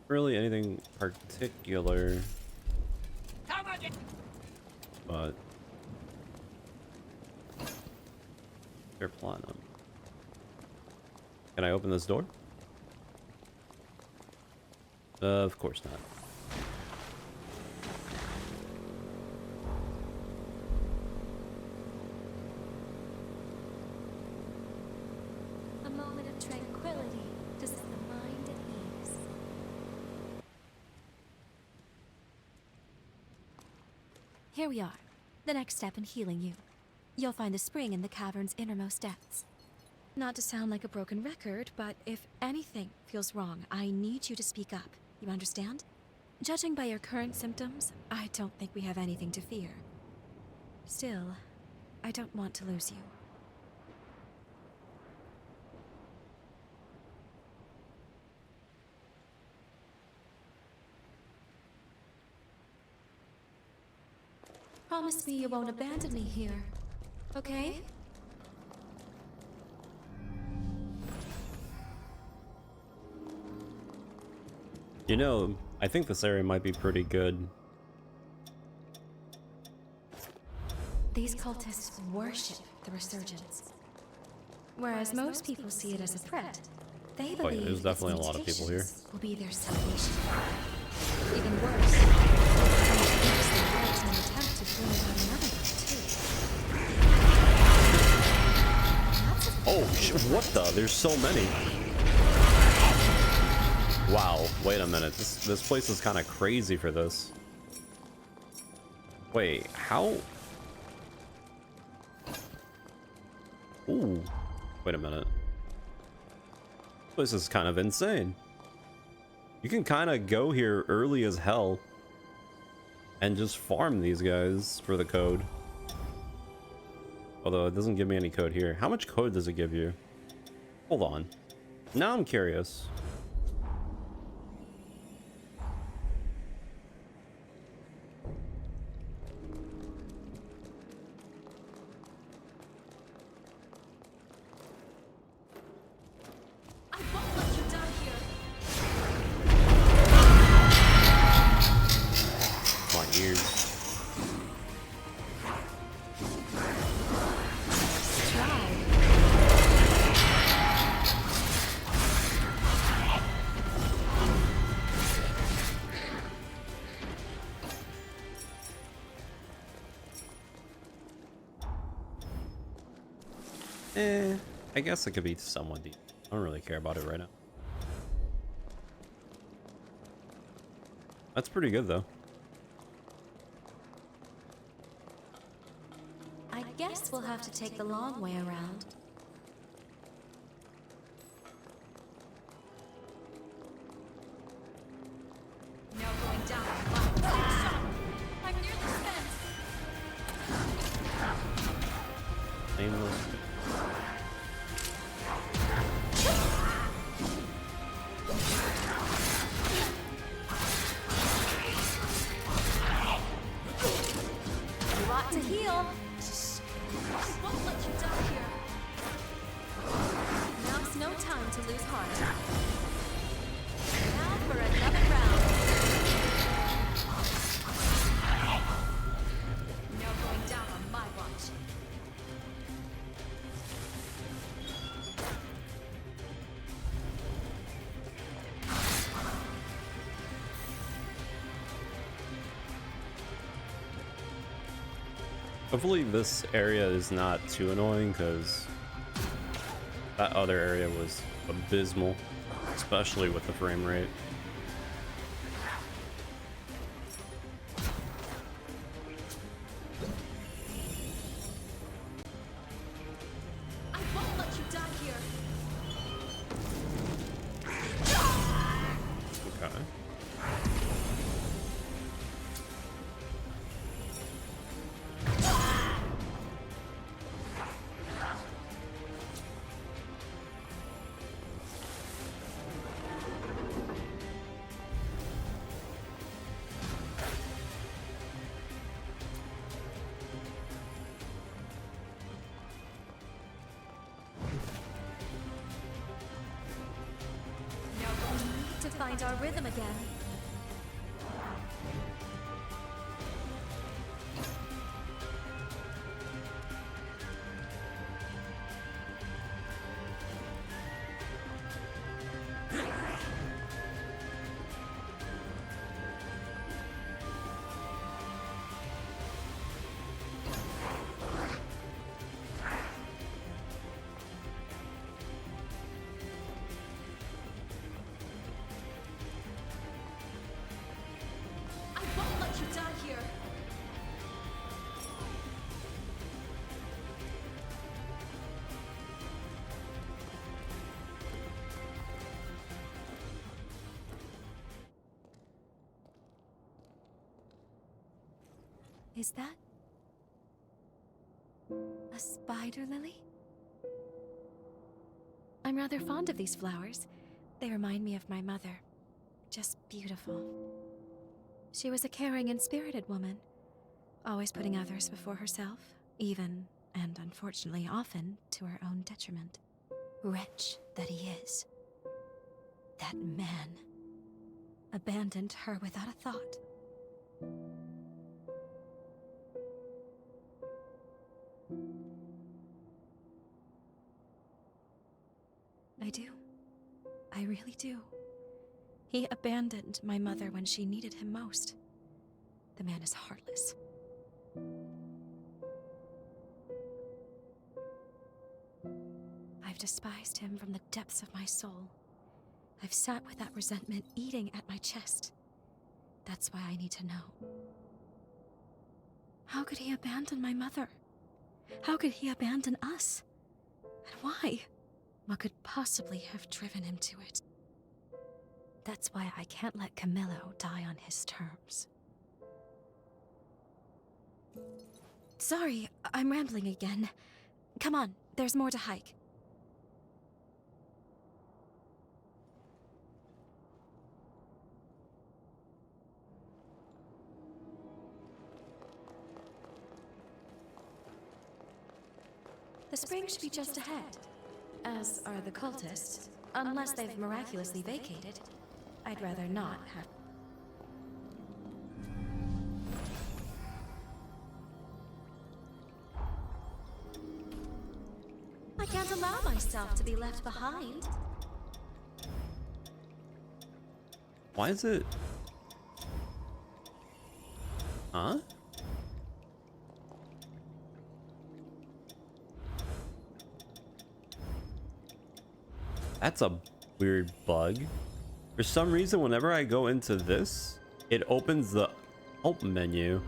Really anything particular, Come on, but they're platinum. Can I open this door? Of course not. A moment of tranquility to set the mind at ease. Here we are. The next step in healing you. You'll find the spring in the cavern's innermost depths. Not to sound like a broken record, but if anything feels wrong, I need you to speak up. You understand? Judging by your current symptoms, I don't think we have anything to fear. Still, I don't want to lose you. Promise me you won't abandon me here, okay? You know, I think this area might be pretty good. These cultists worship the resurgence. Whereas most people see it as a threat, they Oh yeah, believe there's definitely a its lot of people here. mutations will be their salvation. Even worse, they attempt to bring about another one too. Oh, what the? There's so many. Wow, wait a minute. This place is kind of crazy for this. Wait, how? Ooh, wait a minute. This place is kind of insane. You can kind of go here early as hell and just farm these guys for the code. Although it doesn't give me any code here. How much code does it give you? Hold on. Now I'm curious. My ears. I guess it could be somewhat deep. I don't really care about it right now. That's pretty good though. I guess we'll have to take the long way around. No going down. I'm near the fence. Nameless. You ought to heal. I won't let you die here. Now's no time to lose heart. Now for another round. No going down on my watch. Hopefully this area is not too annoying, because that other area was abysmal, especially with the frame rate. I won't let you die here. Okay. To find our rhythm again. I won't let you die here. Is that a spider lily? I'm rather fond of these flowers. They remind me of my mother. Just beautiful. She was a caring and spirited woman, always putting others before herself, even, and unfortunately often, to her own detriment. Wretch that he is. That man abandoned her without a thought. I do. I really do. He abandoned my mother when she needed him most. The man is heartless. I've despised him from the depths of my soul. I've sat with that resentment eating at my chest. That's why I need to know. How could he abandon my mother? How could he abandon us? And why? What could possibly have driven him to it? That's why I can't let Camillo die on his terms. Sorry, I'm rambling again. Come on, there's more to hike. The spring should be just ahead, as are the cultists, unless they've miraculously vacated. I'd rather not have... I can't allow myself to be left behind. Why is it? Huh? That's a weird bug. For some reason, whenever I go into this, it opens the help menu.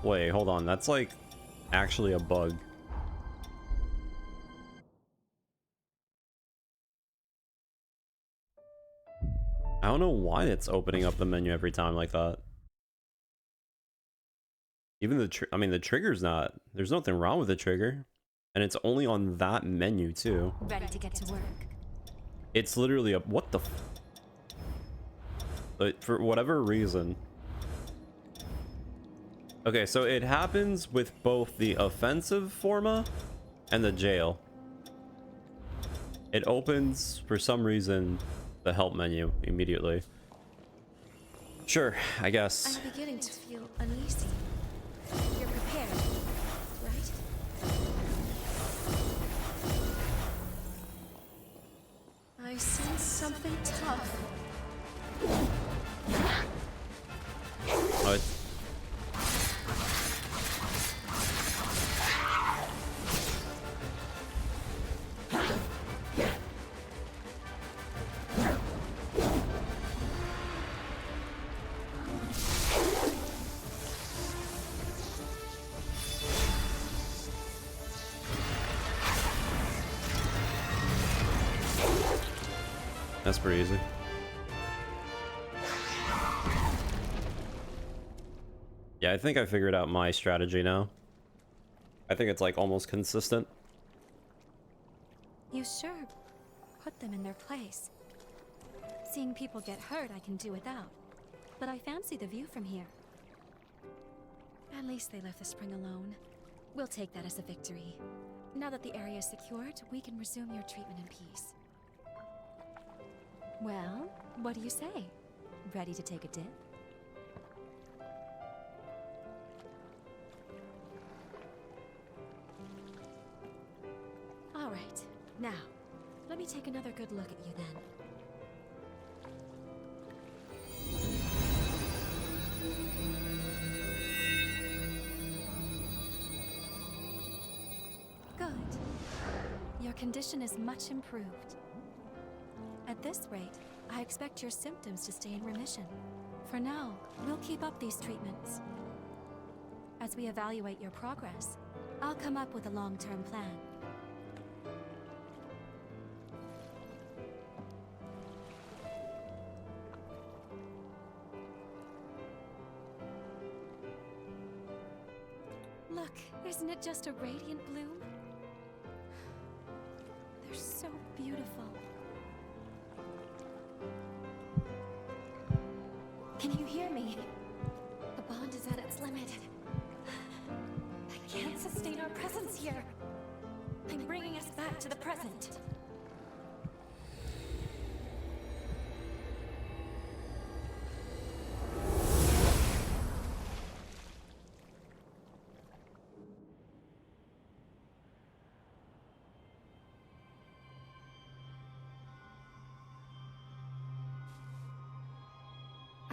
Wait, hold on. That's like actually a bug. I don't know why it's opening up the menu every time like that. Even the trigger's not, there's nothing wrong with the trigger. And it's only on that menu too. Ready to get to work. It's literally a, what the but for whatever reason. Okay, so it happens with both the offensive forma and the jail. It opens, for some reason, the help menu immediately. Sure, I guess. I'm beginning to feel uneasy. You're prepared, right? I sense something tough. Oh, it's... That's pretty easy. Yeah, I think I figured out my strategy now. I think it's like almost consistent. You sure put them in their place. Seeing people get hurt I can do without, but I fancy the view from here. At least they left the spring alone. We'll take that as a victory. Now that the area is secured, we can resume your treatment in peace. Well, what do you say? Ready to take a dip? All right. Now, let me take another good look at you then. Good. Your condition is much improved. At this rate, I expect your symptoms to stay in remission. For now, we'll keep up these treatments. As we evaluate your progress, I'll come up with a long-term plan. Look, isn't it just a radiant bloom? They're so beautiful. Can you hear me? The bond is at its limit. I can't sustain our presence here. I'm bringing us back to the present.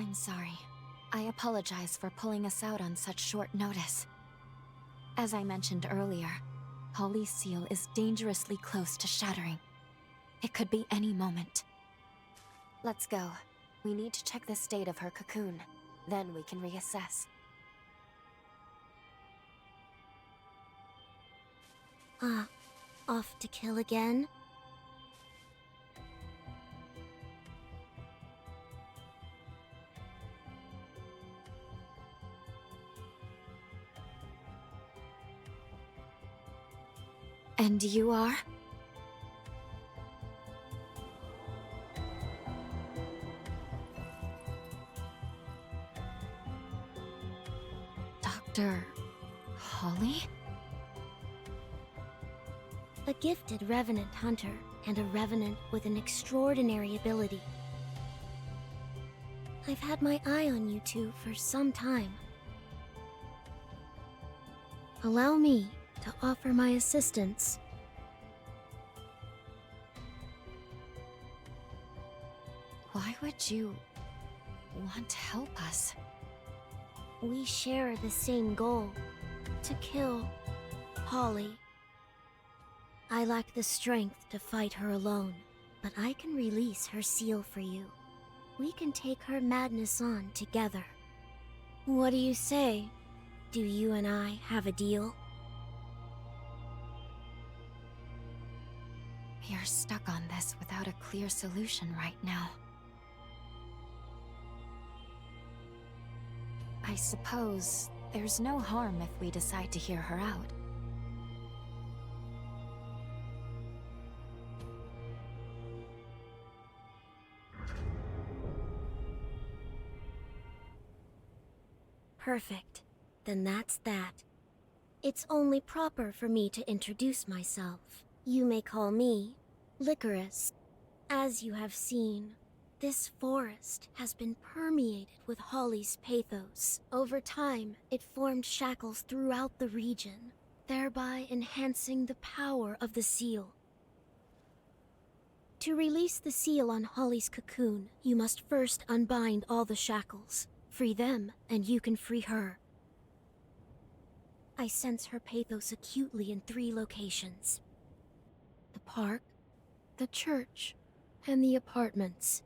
I'm sorry. I apologize for pulling us out on such short notice. As I mentioned earlier, Holly's seal is dangerously close to shattering. It could be any moment. Let's go. We need to check the state of her cocoon. Then we can reassess. Off to kill again? And you are? Dr. Holly? A gifted Revenant hunter, and a Revenant with an extraordinary ability. I've had my eye on you two for some time. Allow me to offer my assistance. Why would you want to help us? We share the same goal, to kill Holly. I lack the strength to fight her alone, but I can release her seal for you. We can take her madness on together. What do you say? Do you and I have a deal? We are stuck on this without a clear solution right now. I suppose there's no harm if we decide to hear her out. Perfect. Then that's that. It's only proper for me to introduce myself. You may call me Licorice. As you have seen, this forest has been permeated with Holly's pathos. Over time, it formed shackles throughout the region, thereby enhancing the power of the seal. To release the seal on Holly's cocoon, you must first unbind all the shackles. Free them, and you can free her. I sense her pathos acutely in 3 locations: the park, the church, and the apartments.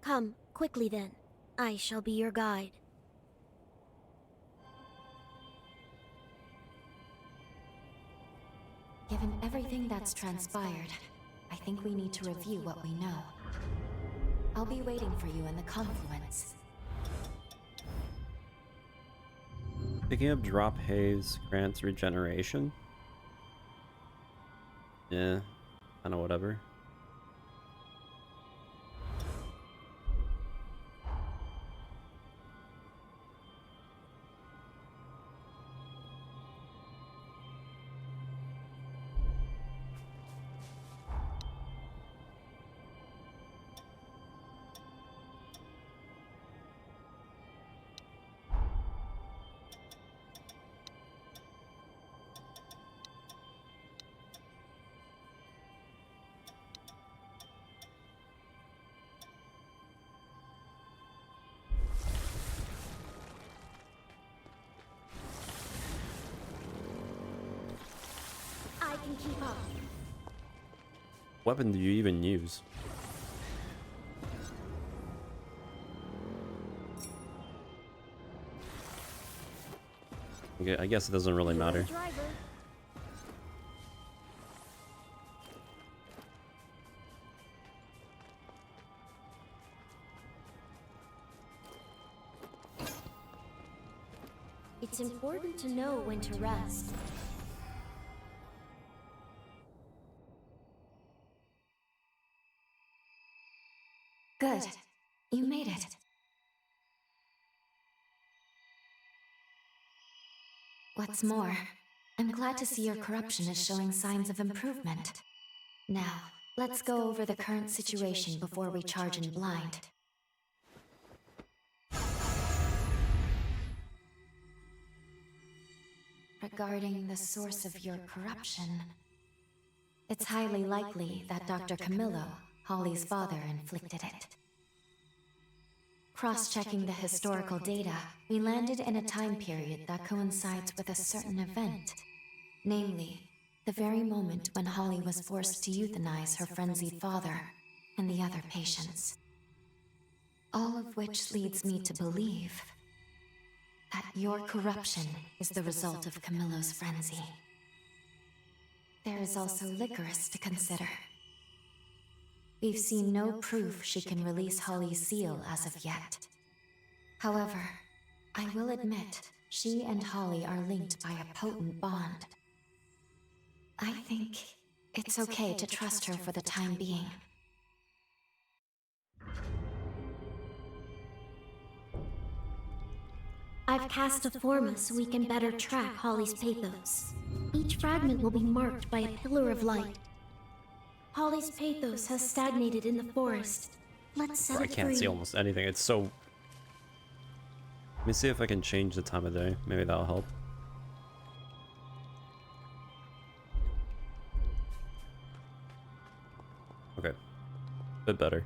Come, quickly then. I shall be your guide. Given everything that's transpired, I think we need to review what we know. I'll be waiting for you in the confluence. Picking up drop haze grants regeneration. Yeah, kinda whatever. I can keep up. What weapon do you even use? Okay, I guess it doesn't really matter. Driver. It's important to know when to rest. Good. You made it. What's more, I'm glad to see your corruption is showing signs of improvement. Now, let's go over the current situation before we charge in blind. Regarding the source of your corruption, it's highly likely that Dr. Camillo, Holly's father, inflicted it. Cross-checking the historical data, we landed in a time period that coincides with a certain event. Namely, the very moment when Holly was forced to euthanize her frenzied father and the other patients. All of which leads me to believe that your corruption is the result of Camillo's frenzy. There is also Licorice to consider. We've seen no proof she can release Holly's seal as of yet. However, I will admit, she and Holly are linked by a potent bond. I think it's okay to trust her for the time being. I've cast a forma so we can better track Holly's pathos. Each fragment will be marked by a pillar of light. Holly's pathos has stagnated in the forest. Let's set I it can't free. see almost anything. It's so... Let me see if I can change the time of day. Maybe that'll help. Okay. A bit better.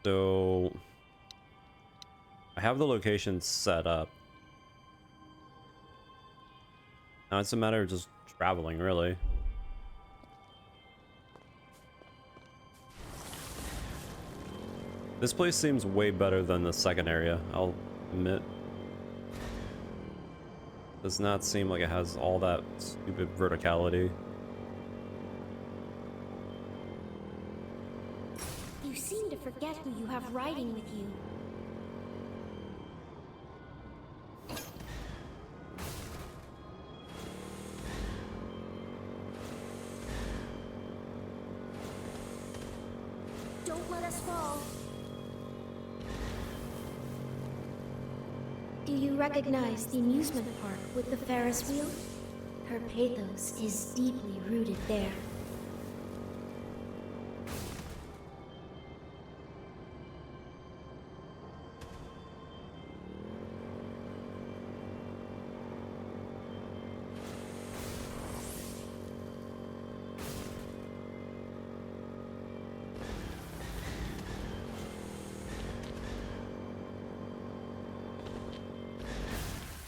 So... I have the location set up. Now it's a matter of just traveling, really. This place seems way better than the second area, I'll admit. Does not seem like it has all that stupid verticality. You seem to forget who you have riding with you. Don't let us fall. Do you recognize the amusement park with the Ferris wheel? Her pathos is deeply rooted there.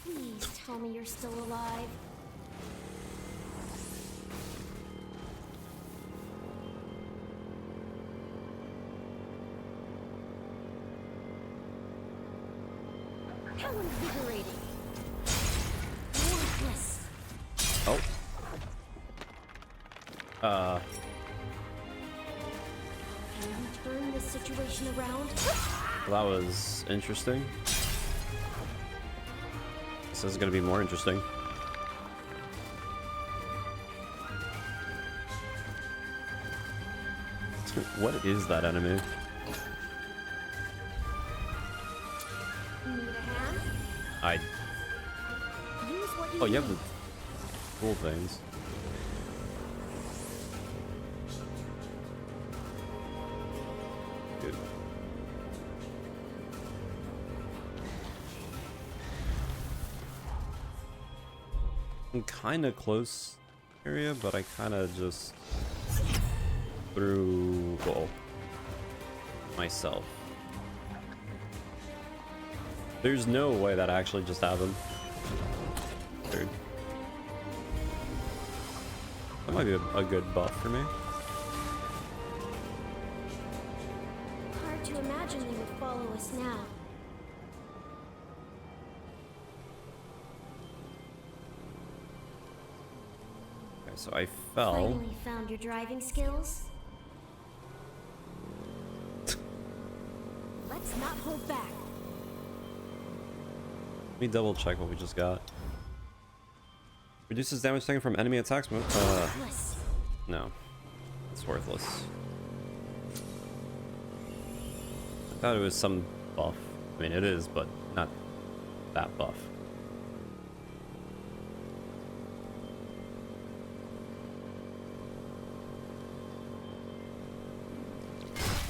Please tell me you're still alive. How invigorating. Worthless. Oh. turn this situation around? That was interesting. This is gonna be more interesting. What is that enemy? Need a hand? I. Use what you Oh, you have need. the cool things. Dude. I'm kind of close area, but I kind of just threw myself. There's no way that actually just happened. Dude. That might be a good buff for me. Hard to imagine you would follow us now. Okay, so I fell. Finally found your driving skills? Let's not hold back. Let me double check what we just got. Reduces damage taken from enemy attacks. No. It's worthless. I thought it was some buff. I mean, it is, but not that buff.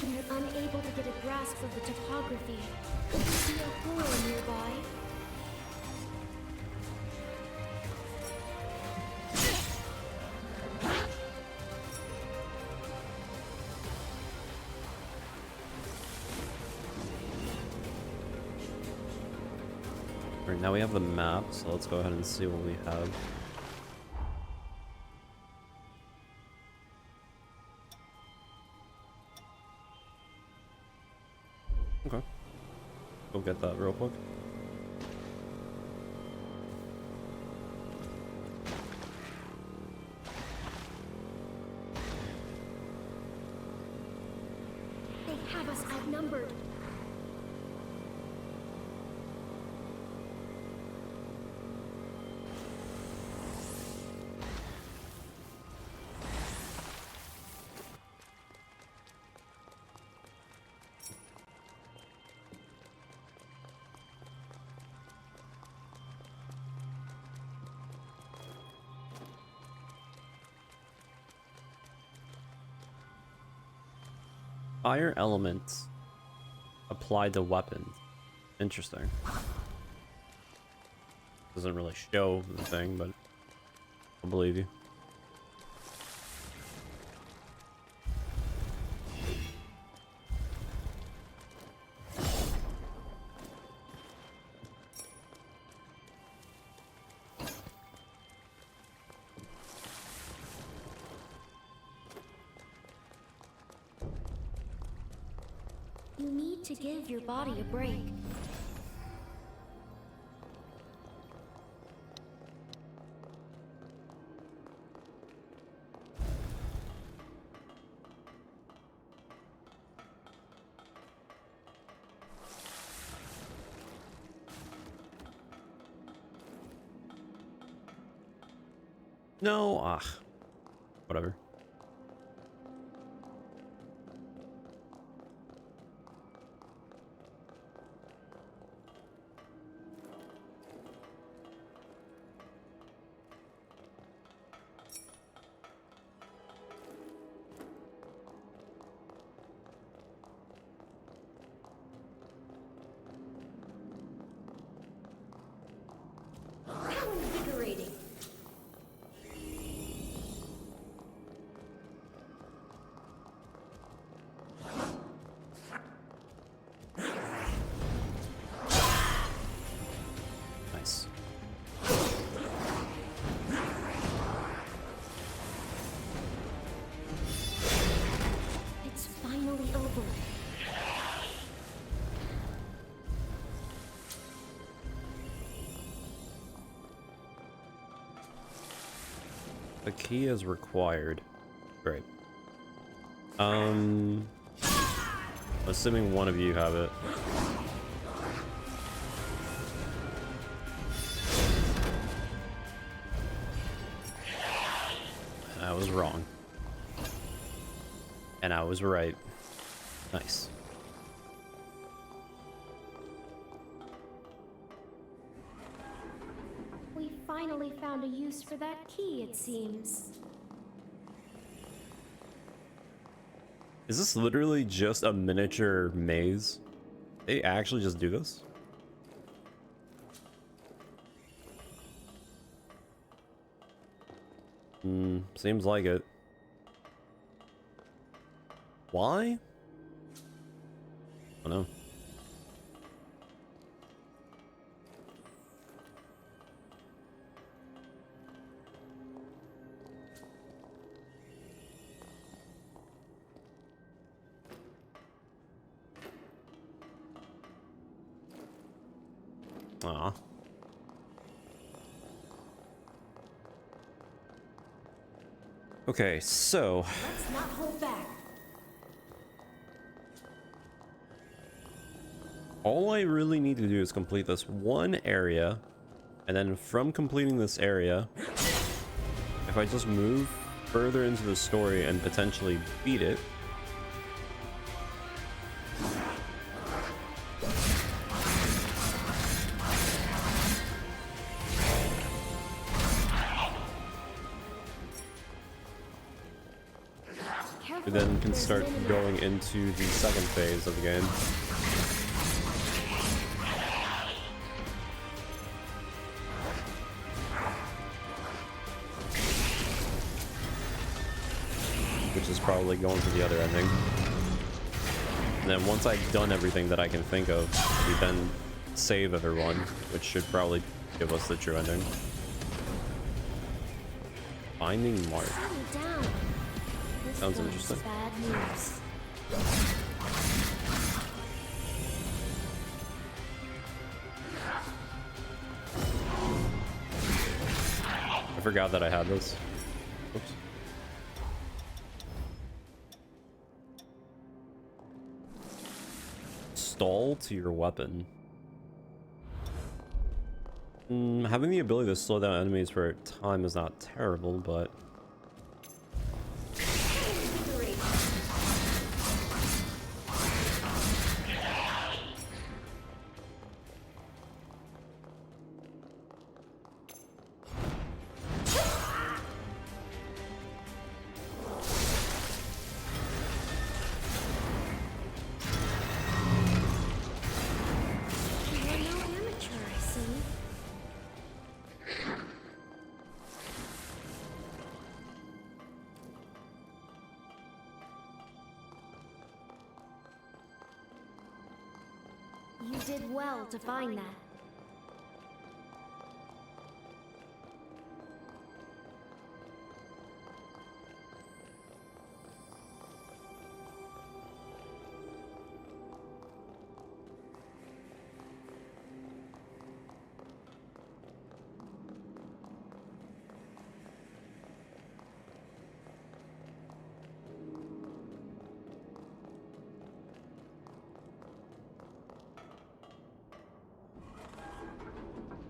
You're unable to get a grasp of the topography. Could you see a hole nearby? Alright, now we have the map, so let's go ahead and see what we have. Okay. Go get that real quick. They have us outnumbered. Fire elements applied to weapons. Interesting. Doesn't really show the thing, but I'll believe you. You need to give your body a break. No, whatever. How invigorating. Nice. It's finally over. The key is required. Great. Assuming one of you have it. I was wrong. And I was right. Nice. We finally found a use for that key, it seems. Is this literally just a miniature maze? They actually just do this? Seems like it. Why? I don't know. Aw. Okay, so Let's not hold back. all I really need to do is complete this one area, and then from completing this area, if I just move further into the story and potentially beat it, we then can start going into the second phase of the game. Which is probably going for the other ending. And then once I've done everything that I can think of, we then save everyone, which should probably give us the true ending. Finding Mark. Sounds interesting. Bad news. I forgot that I had this. Oops. Stall to your weapon. Having the ability to slow down enemies for time is not terrible, but You're no amateur, I see. You did well to find that.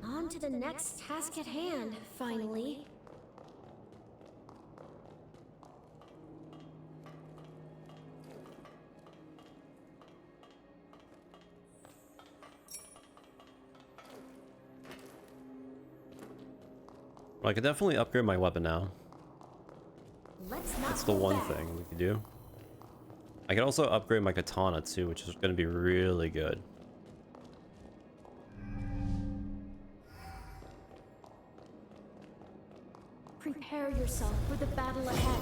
On to the next task at hand, finally. I could definitely upgrade my weapon now. Let's not That's the hold one back. thing we could do. I could also upgrade my katana too, which is going to be really good. Prepare yourself for the battle ahead.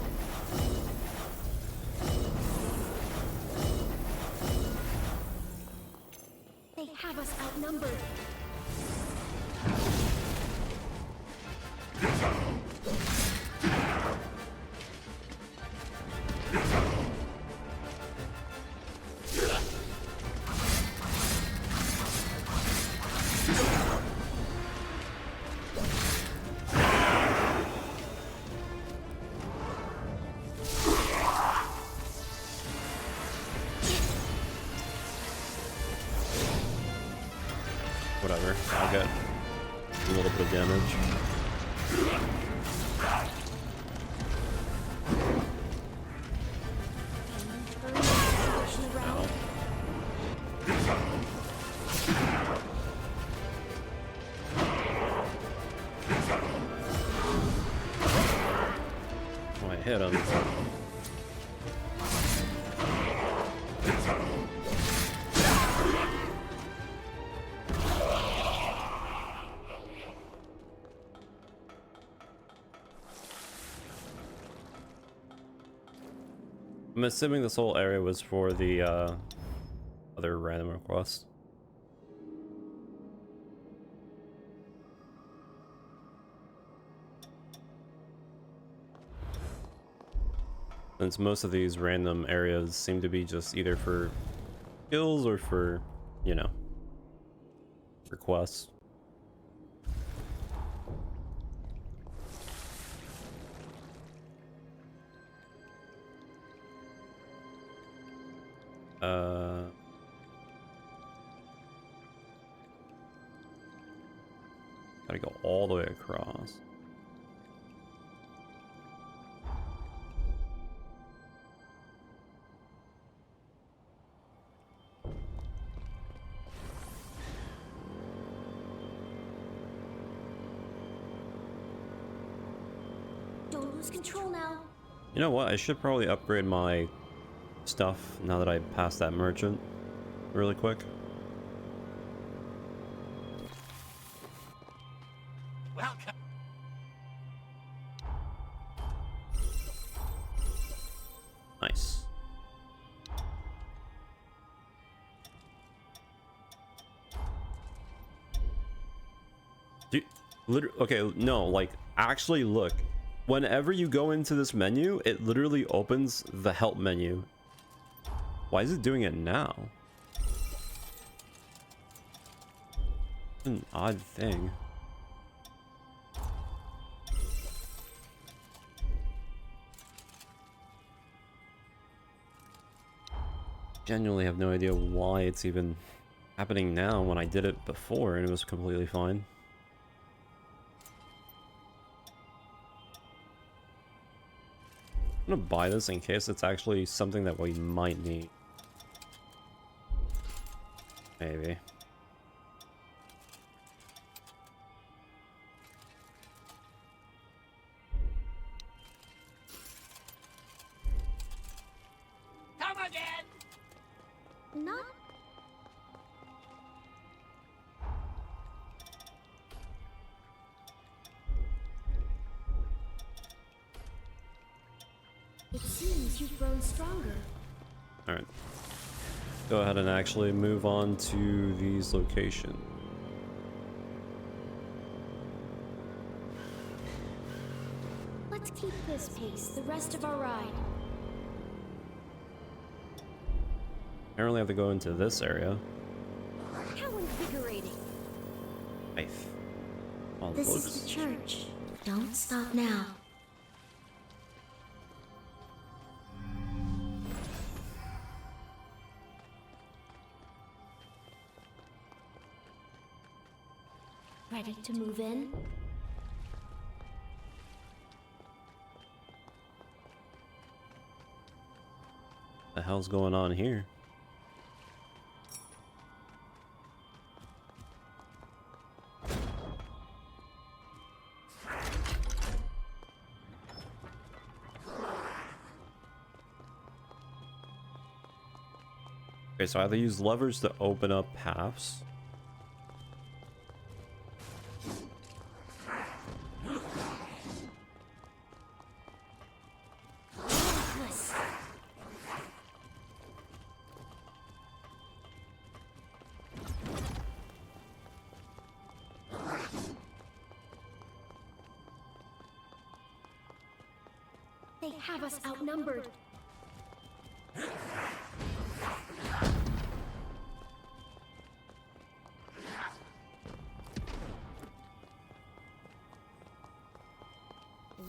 They have us outnumbered. Whatever, I'll get a little bit of damage. Oh, I hit him. I'm assuming this whole area was for the other random request. Since most of these random areas seem to be just either for kills or for, you know, requests. Gotta go all the way across. Don't lose control now. You know what? I should probably upgrade my stuff now that I passed that merchant really quick. Welcome. Nice. Okay, no, like, actually look. Whenever you go into this menu, it literally opens the help menu. Why is it doing it now? An odd thing. Genuinely have no idea why it's even happening now when I did it before and it was completely fine. I'm gonna buy this in case it's actually something that we might need. Maybe. Come again. Not. It seems you've grown stronger. Alright. Go ahead and actually move on to these locations. Let's keep this pace the rest of our ride. Apparently I have to go into this area. How invigorating. Nice. Oh, This looks... is the church. Don't stop now. Ready to move in? The hell's going on here? Okay, so I have to use levers to open up paths. They have us outnumbered.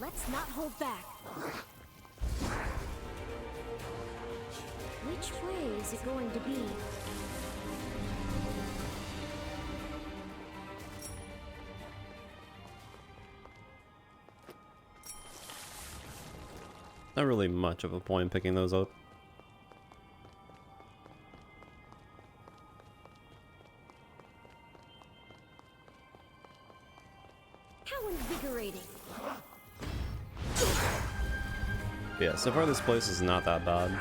Let's not hold back. Which way is it going to be? Not really much of a point picking those up. How invigorating. Yeah, so far this place is not that bad.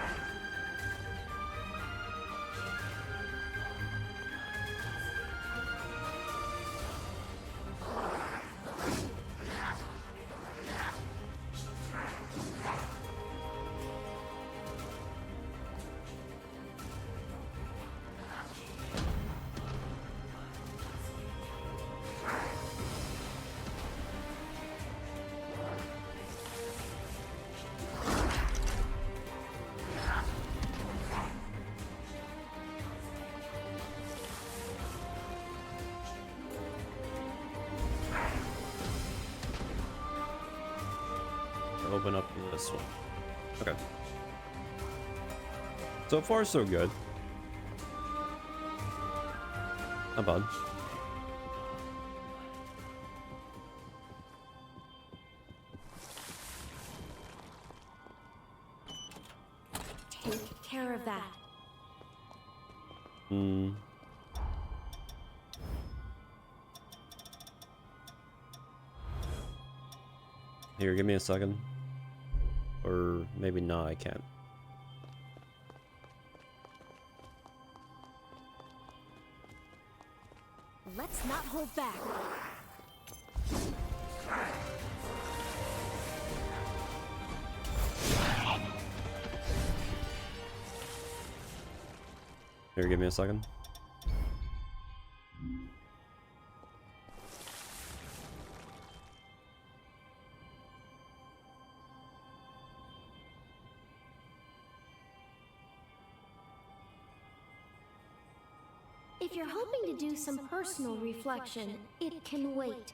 Open up this one. Okay. So far, so good. Not bad. Take care of that. Here, give me a second. Or maybe not, I can't. Let's not hold back. Here, give me a second. If you're hoping to do some personal reflection, it can wait.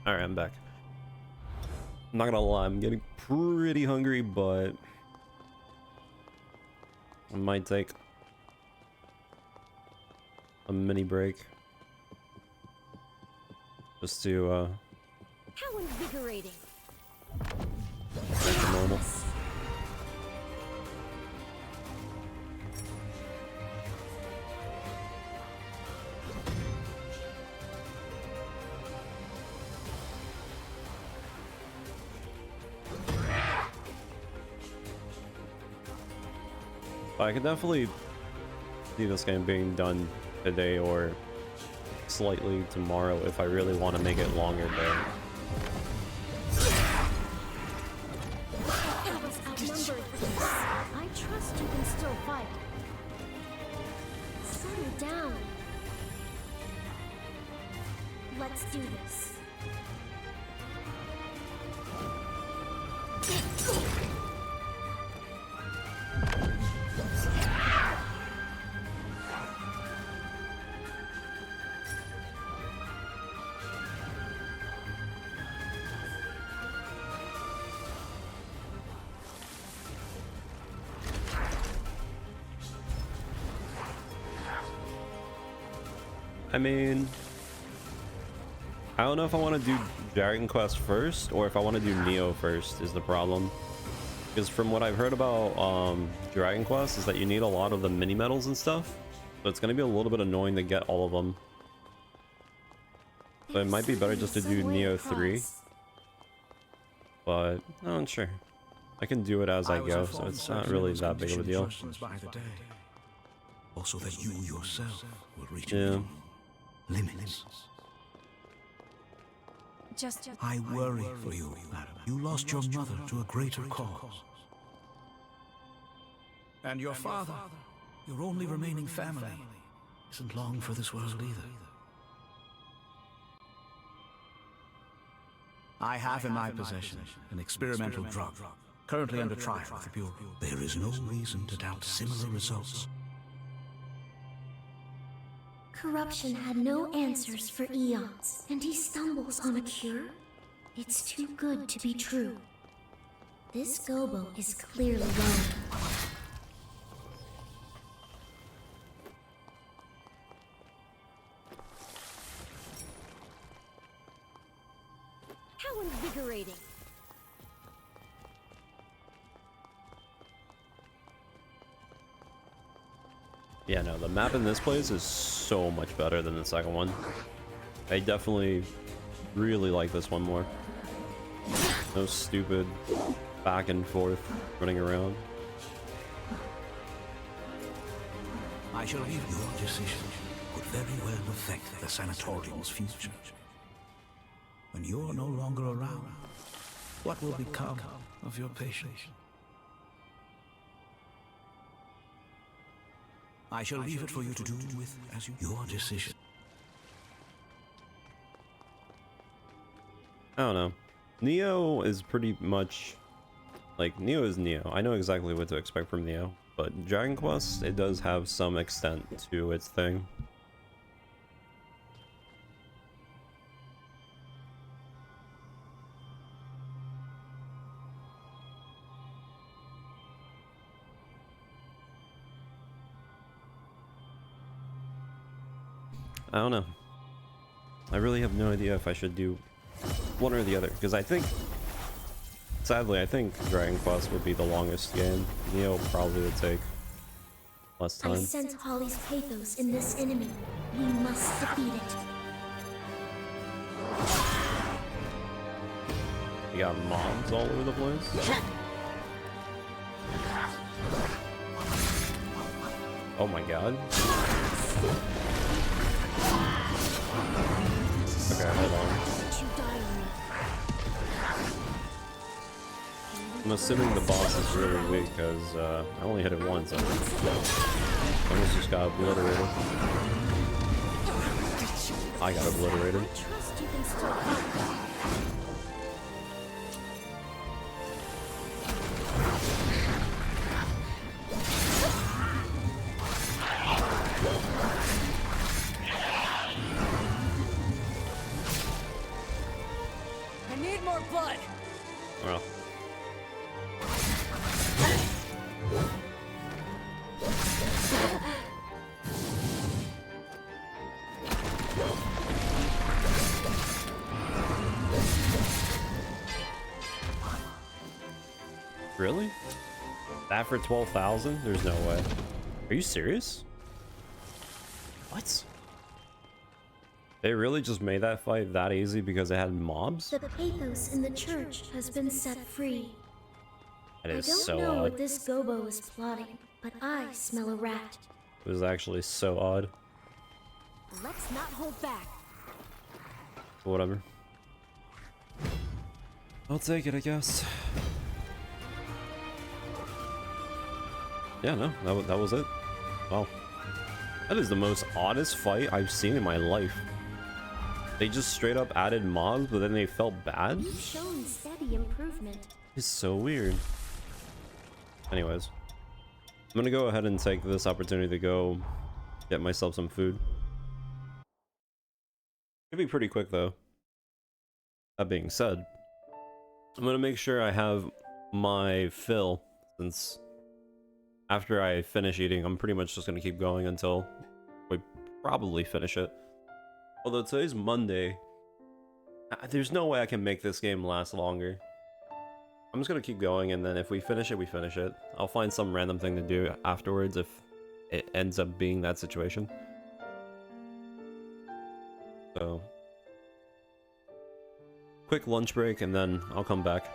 Alright, I'm back. I'm not gonna lie, I'm getting pretty hungry, but I might take a mini break just to How invigorating. back to normal. I could definitely see this game being done today or slightly tomorrow if I really want to make it longer, but I was outnumbered for this. I trust you can still fight. Settle down. Let's do this. I mean, I don't know if I want to do Dragon Quest first or if I want to do Neo first is the problem. Because from what I've heard about Dragon Quest is that you need a lot of the mini medals and stuff. So it's going to be a little bit annoying to get all of them. So it might be better just to do Neo 3. But I'm sure. I can do it as I go, so it's not really that big of a deal. Also that you yourself will reach limits. I worry for you, madam. You lost your mother to a greater cause. And your father, your only remaining family, isn't long for this world either. I have in my possession an experimental drug, currently under trial with the Bureau. There is no reason to doubt similar results. Corruption had no answers for eons, and he stumbles on a cure? It's too good to be true. This Gobo is clearly wrong. How invigorating! Yeah, no, the map in this place is so much better than the second one. I definitely really like this one more. No stupid back and forth running around. I shall leave your decision could very well affect the sanatorium's future. When you're no longer around, what will become of your patients? I shall leave it for you to do with as your decision. I don't know. Neo is pretty much like Neo is Neo. I know exactly what to expect from Neo, but Dragon Quest, it does have some extent to its thing. I don't know. I really have no idea if I should do one or the other, because I think, sadly, I think Dragon Quest would be the longest game. Neo probably would take less time. I sense Holly's pathos in this enemy. We must defeat it. You got mobs all over the place. Oh my god. Okay, hold on. I'm assuming the boss is really weak because I only hit it once. I almost just got obliterated. I got obliterated. I need more blood! Well. Really? That for 12,000? There's no way. Are you serious? What? They really just made that fight that easy because it had mobs? The pathos in the church has been set free. That is I don't so know odd. what this Gobo is plotting, but I smell a rat. It was actually so odd. Let's not hold back. Whatever. I'll take it, I guess. Yeah, no, that was it. Wow. That is the most oddest fight I've seen in my life. They just straight up added mobs, but then they felt bad? You've shown steady improvement. It's so weird. Anyways. I'm gonna go ahead and take this opportunity to go get myself some food. It'll be pretty quick though. That being said, I'm gonna make sure I have my fill, since after I finish eating, I'm pretty much just gonna keep going until we probably finish it. Although today's Monday, there's no way I can make this game last longer. I'm just gonna keep going, and then if we finish it, we finish it. I'll find some random thing to do afterwards if it ends up being that situation. So, quick lunch break, and then I'll come back.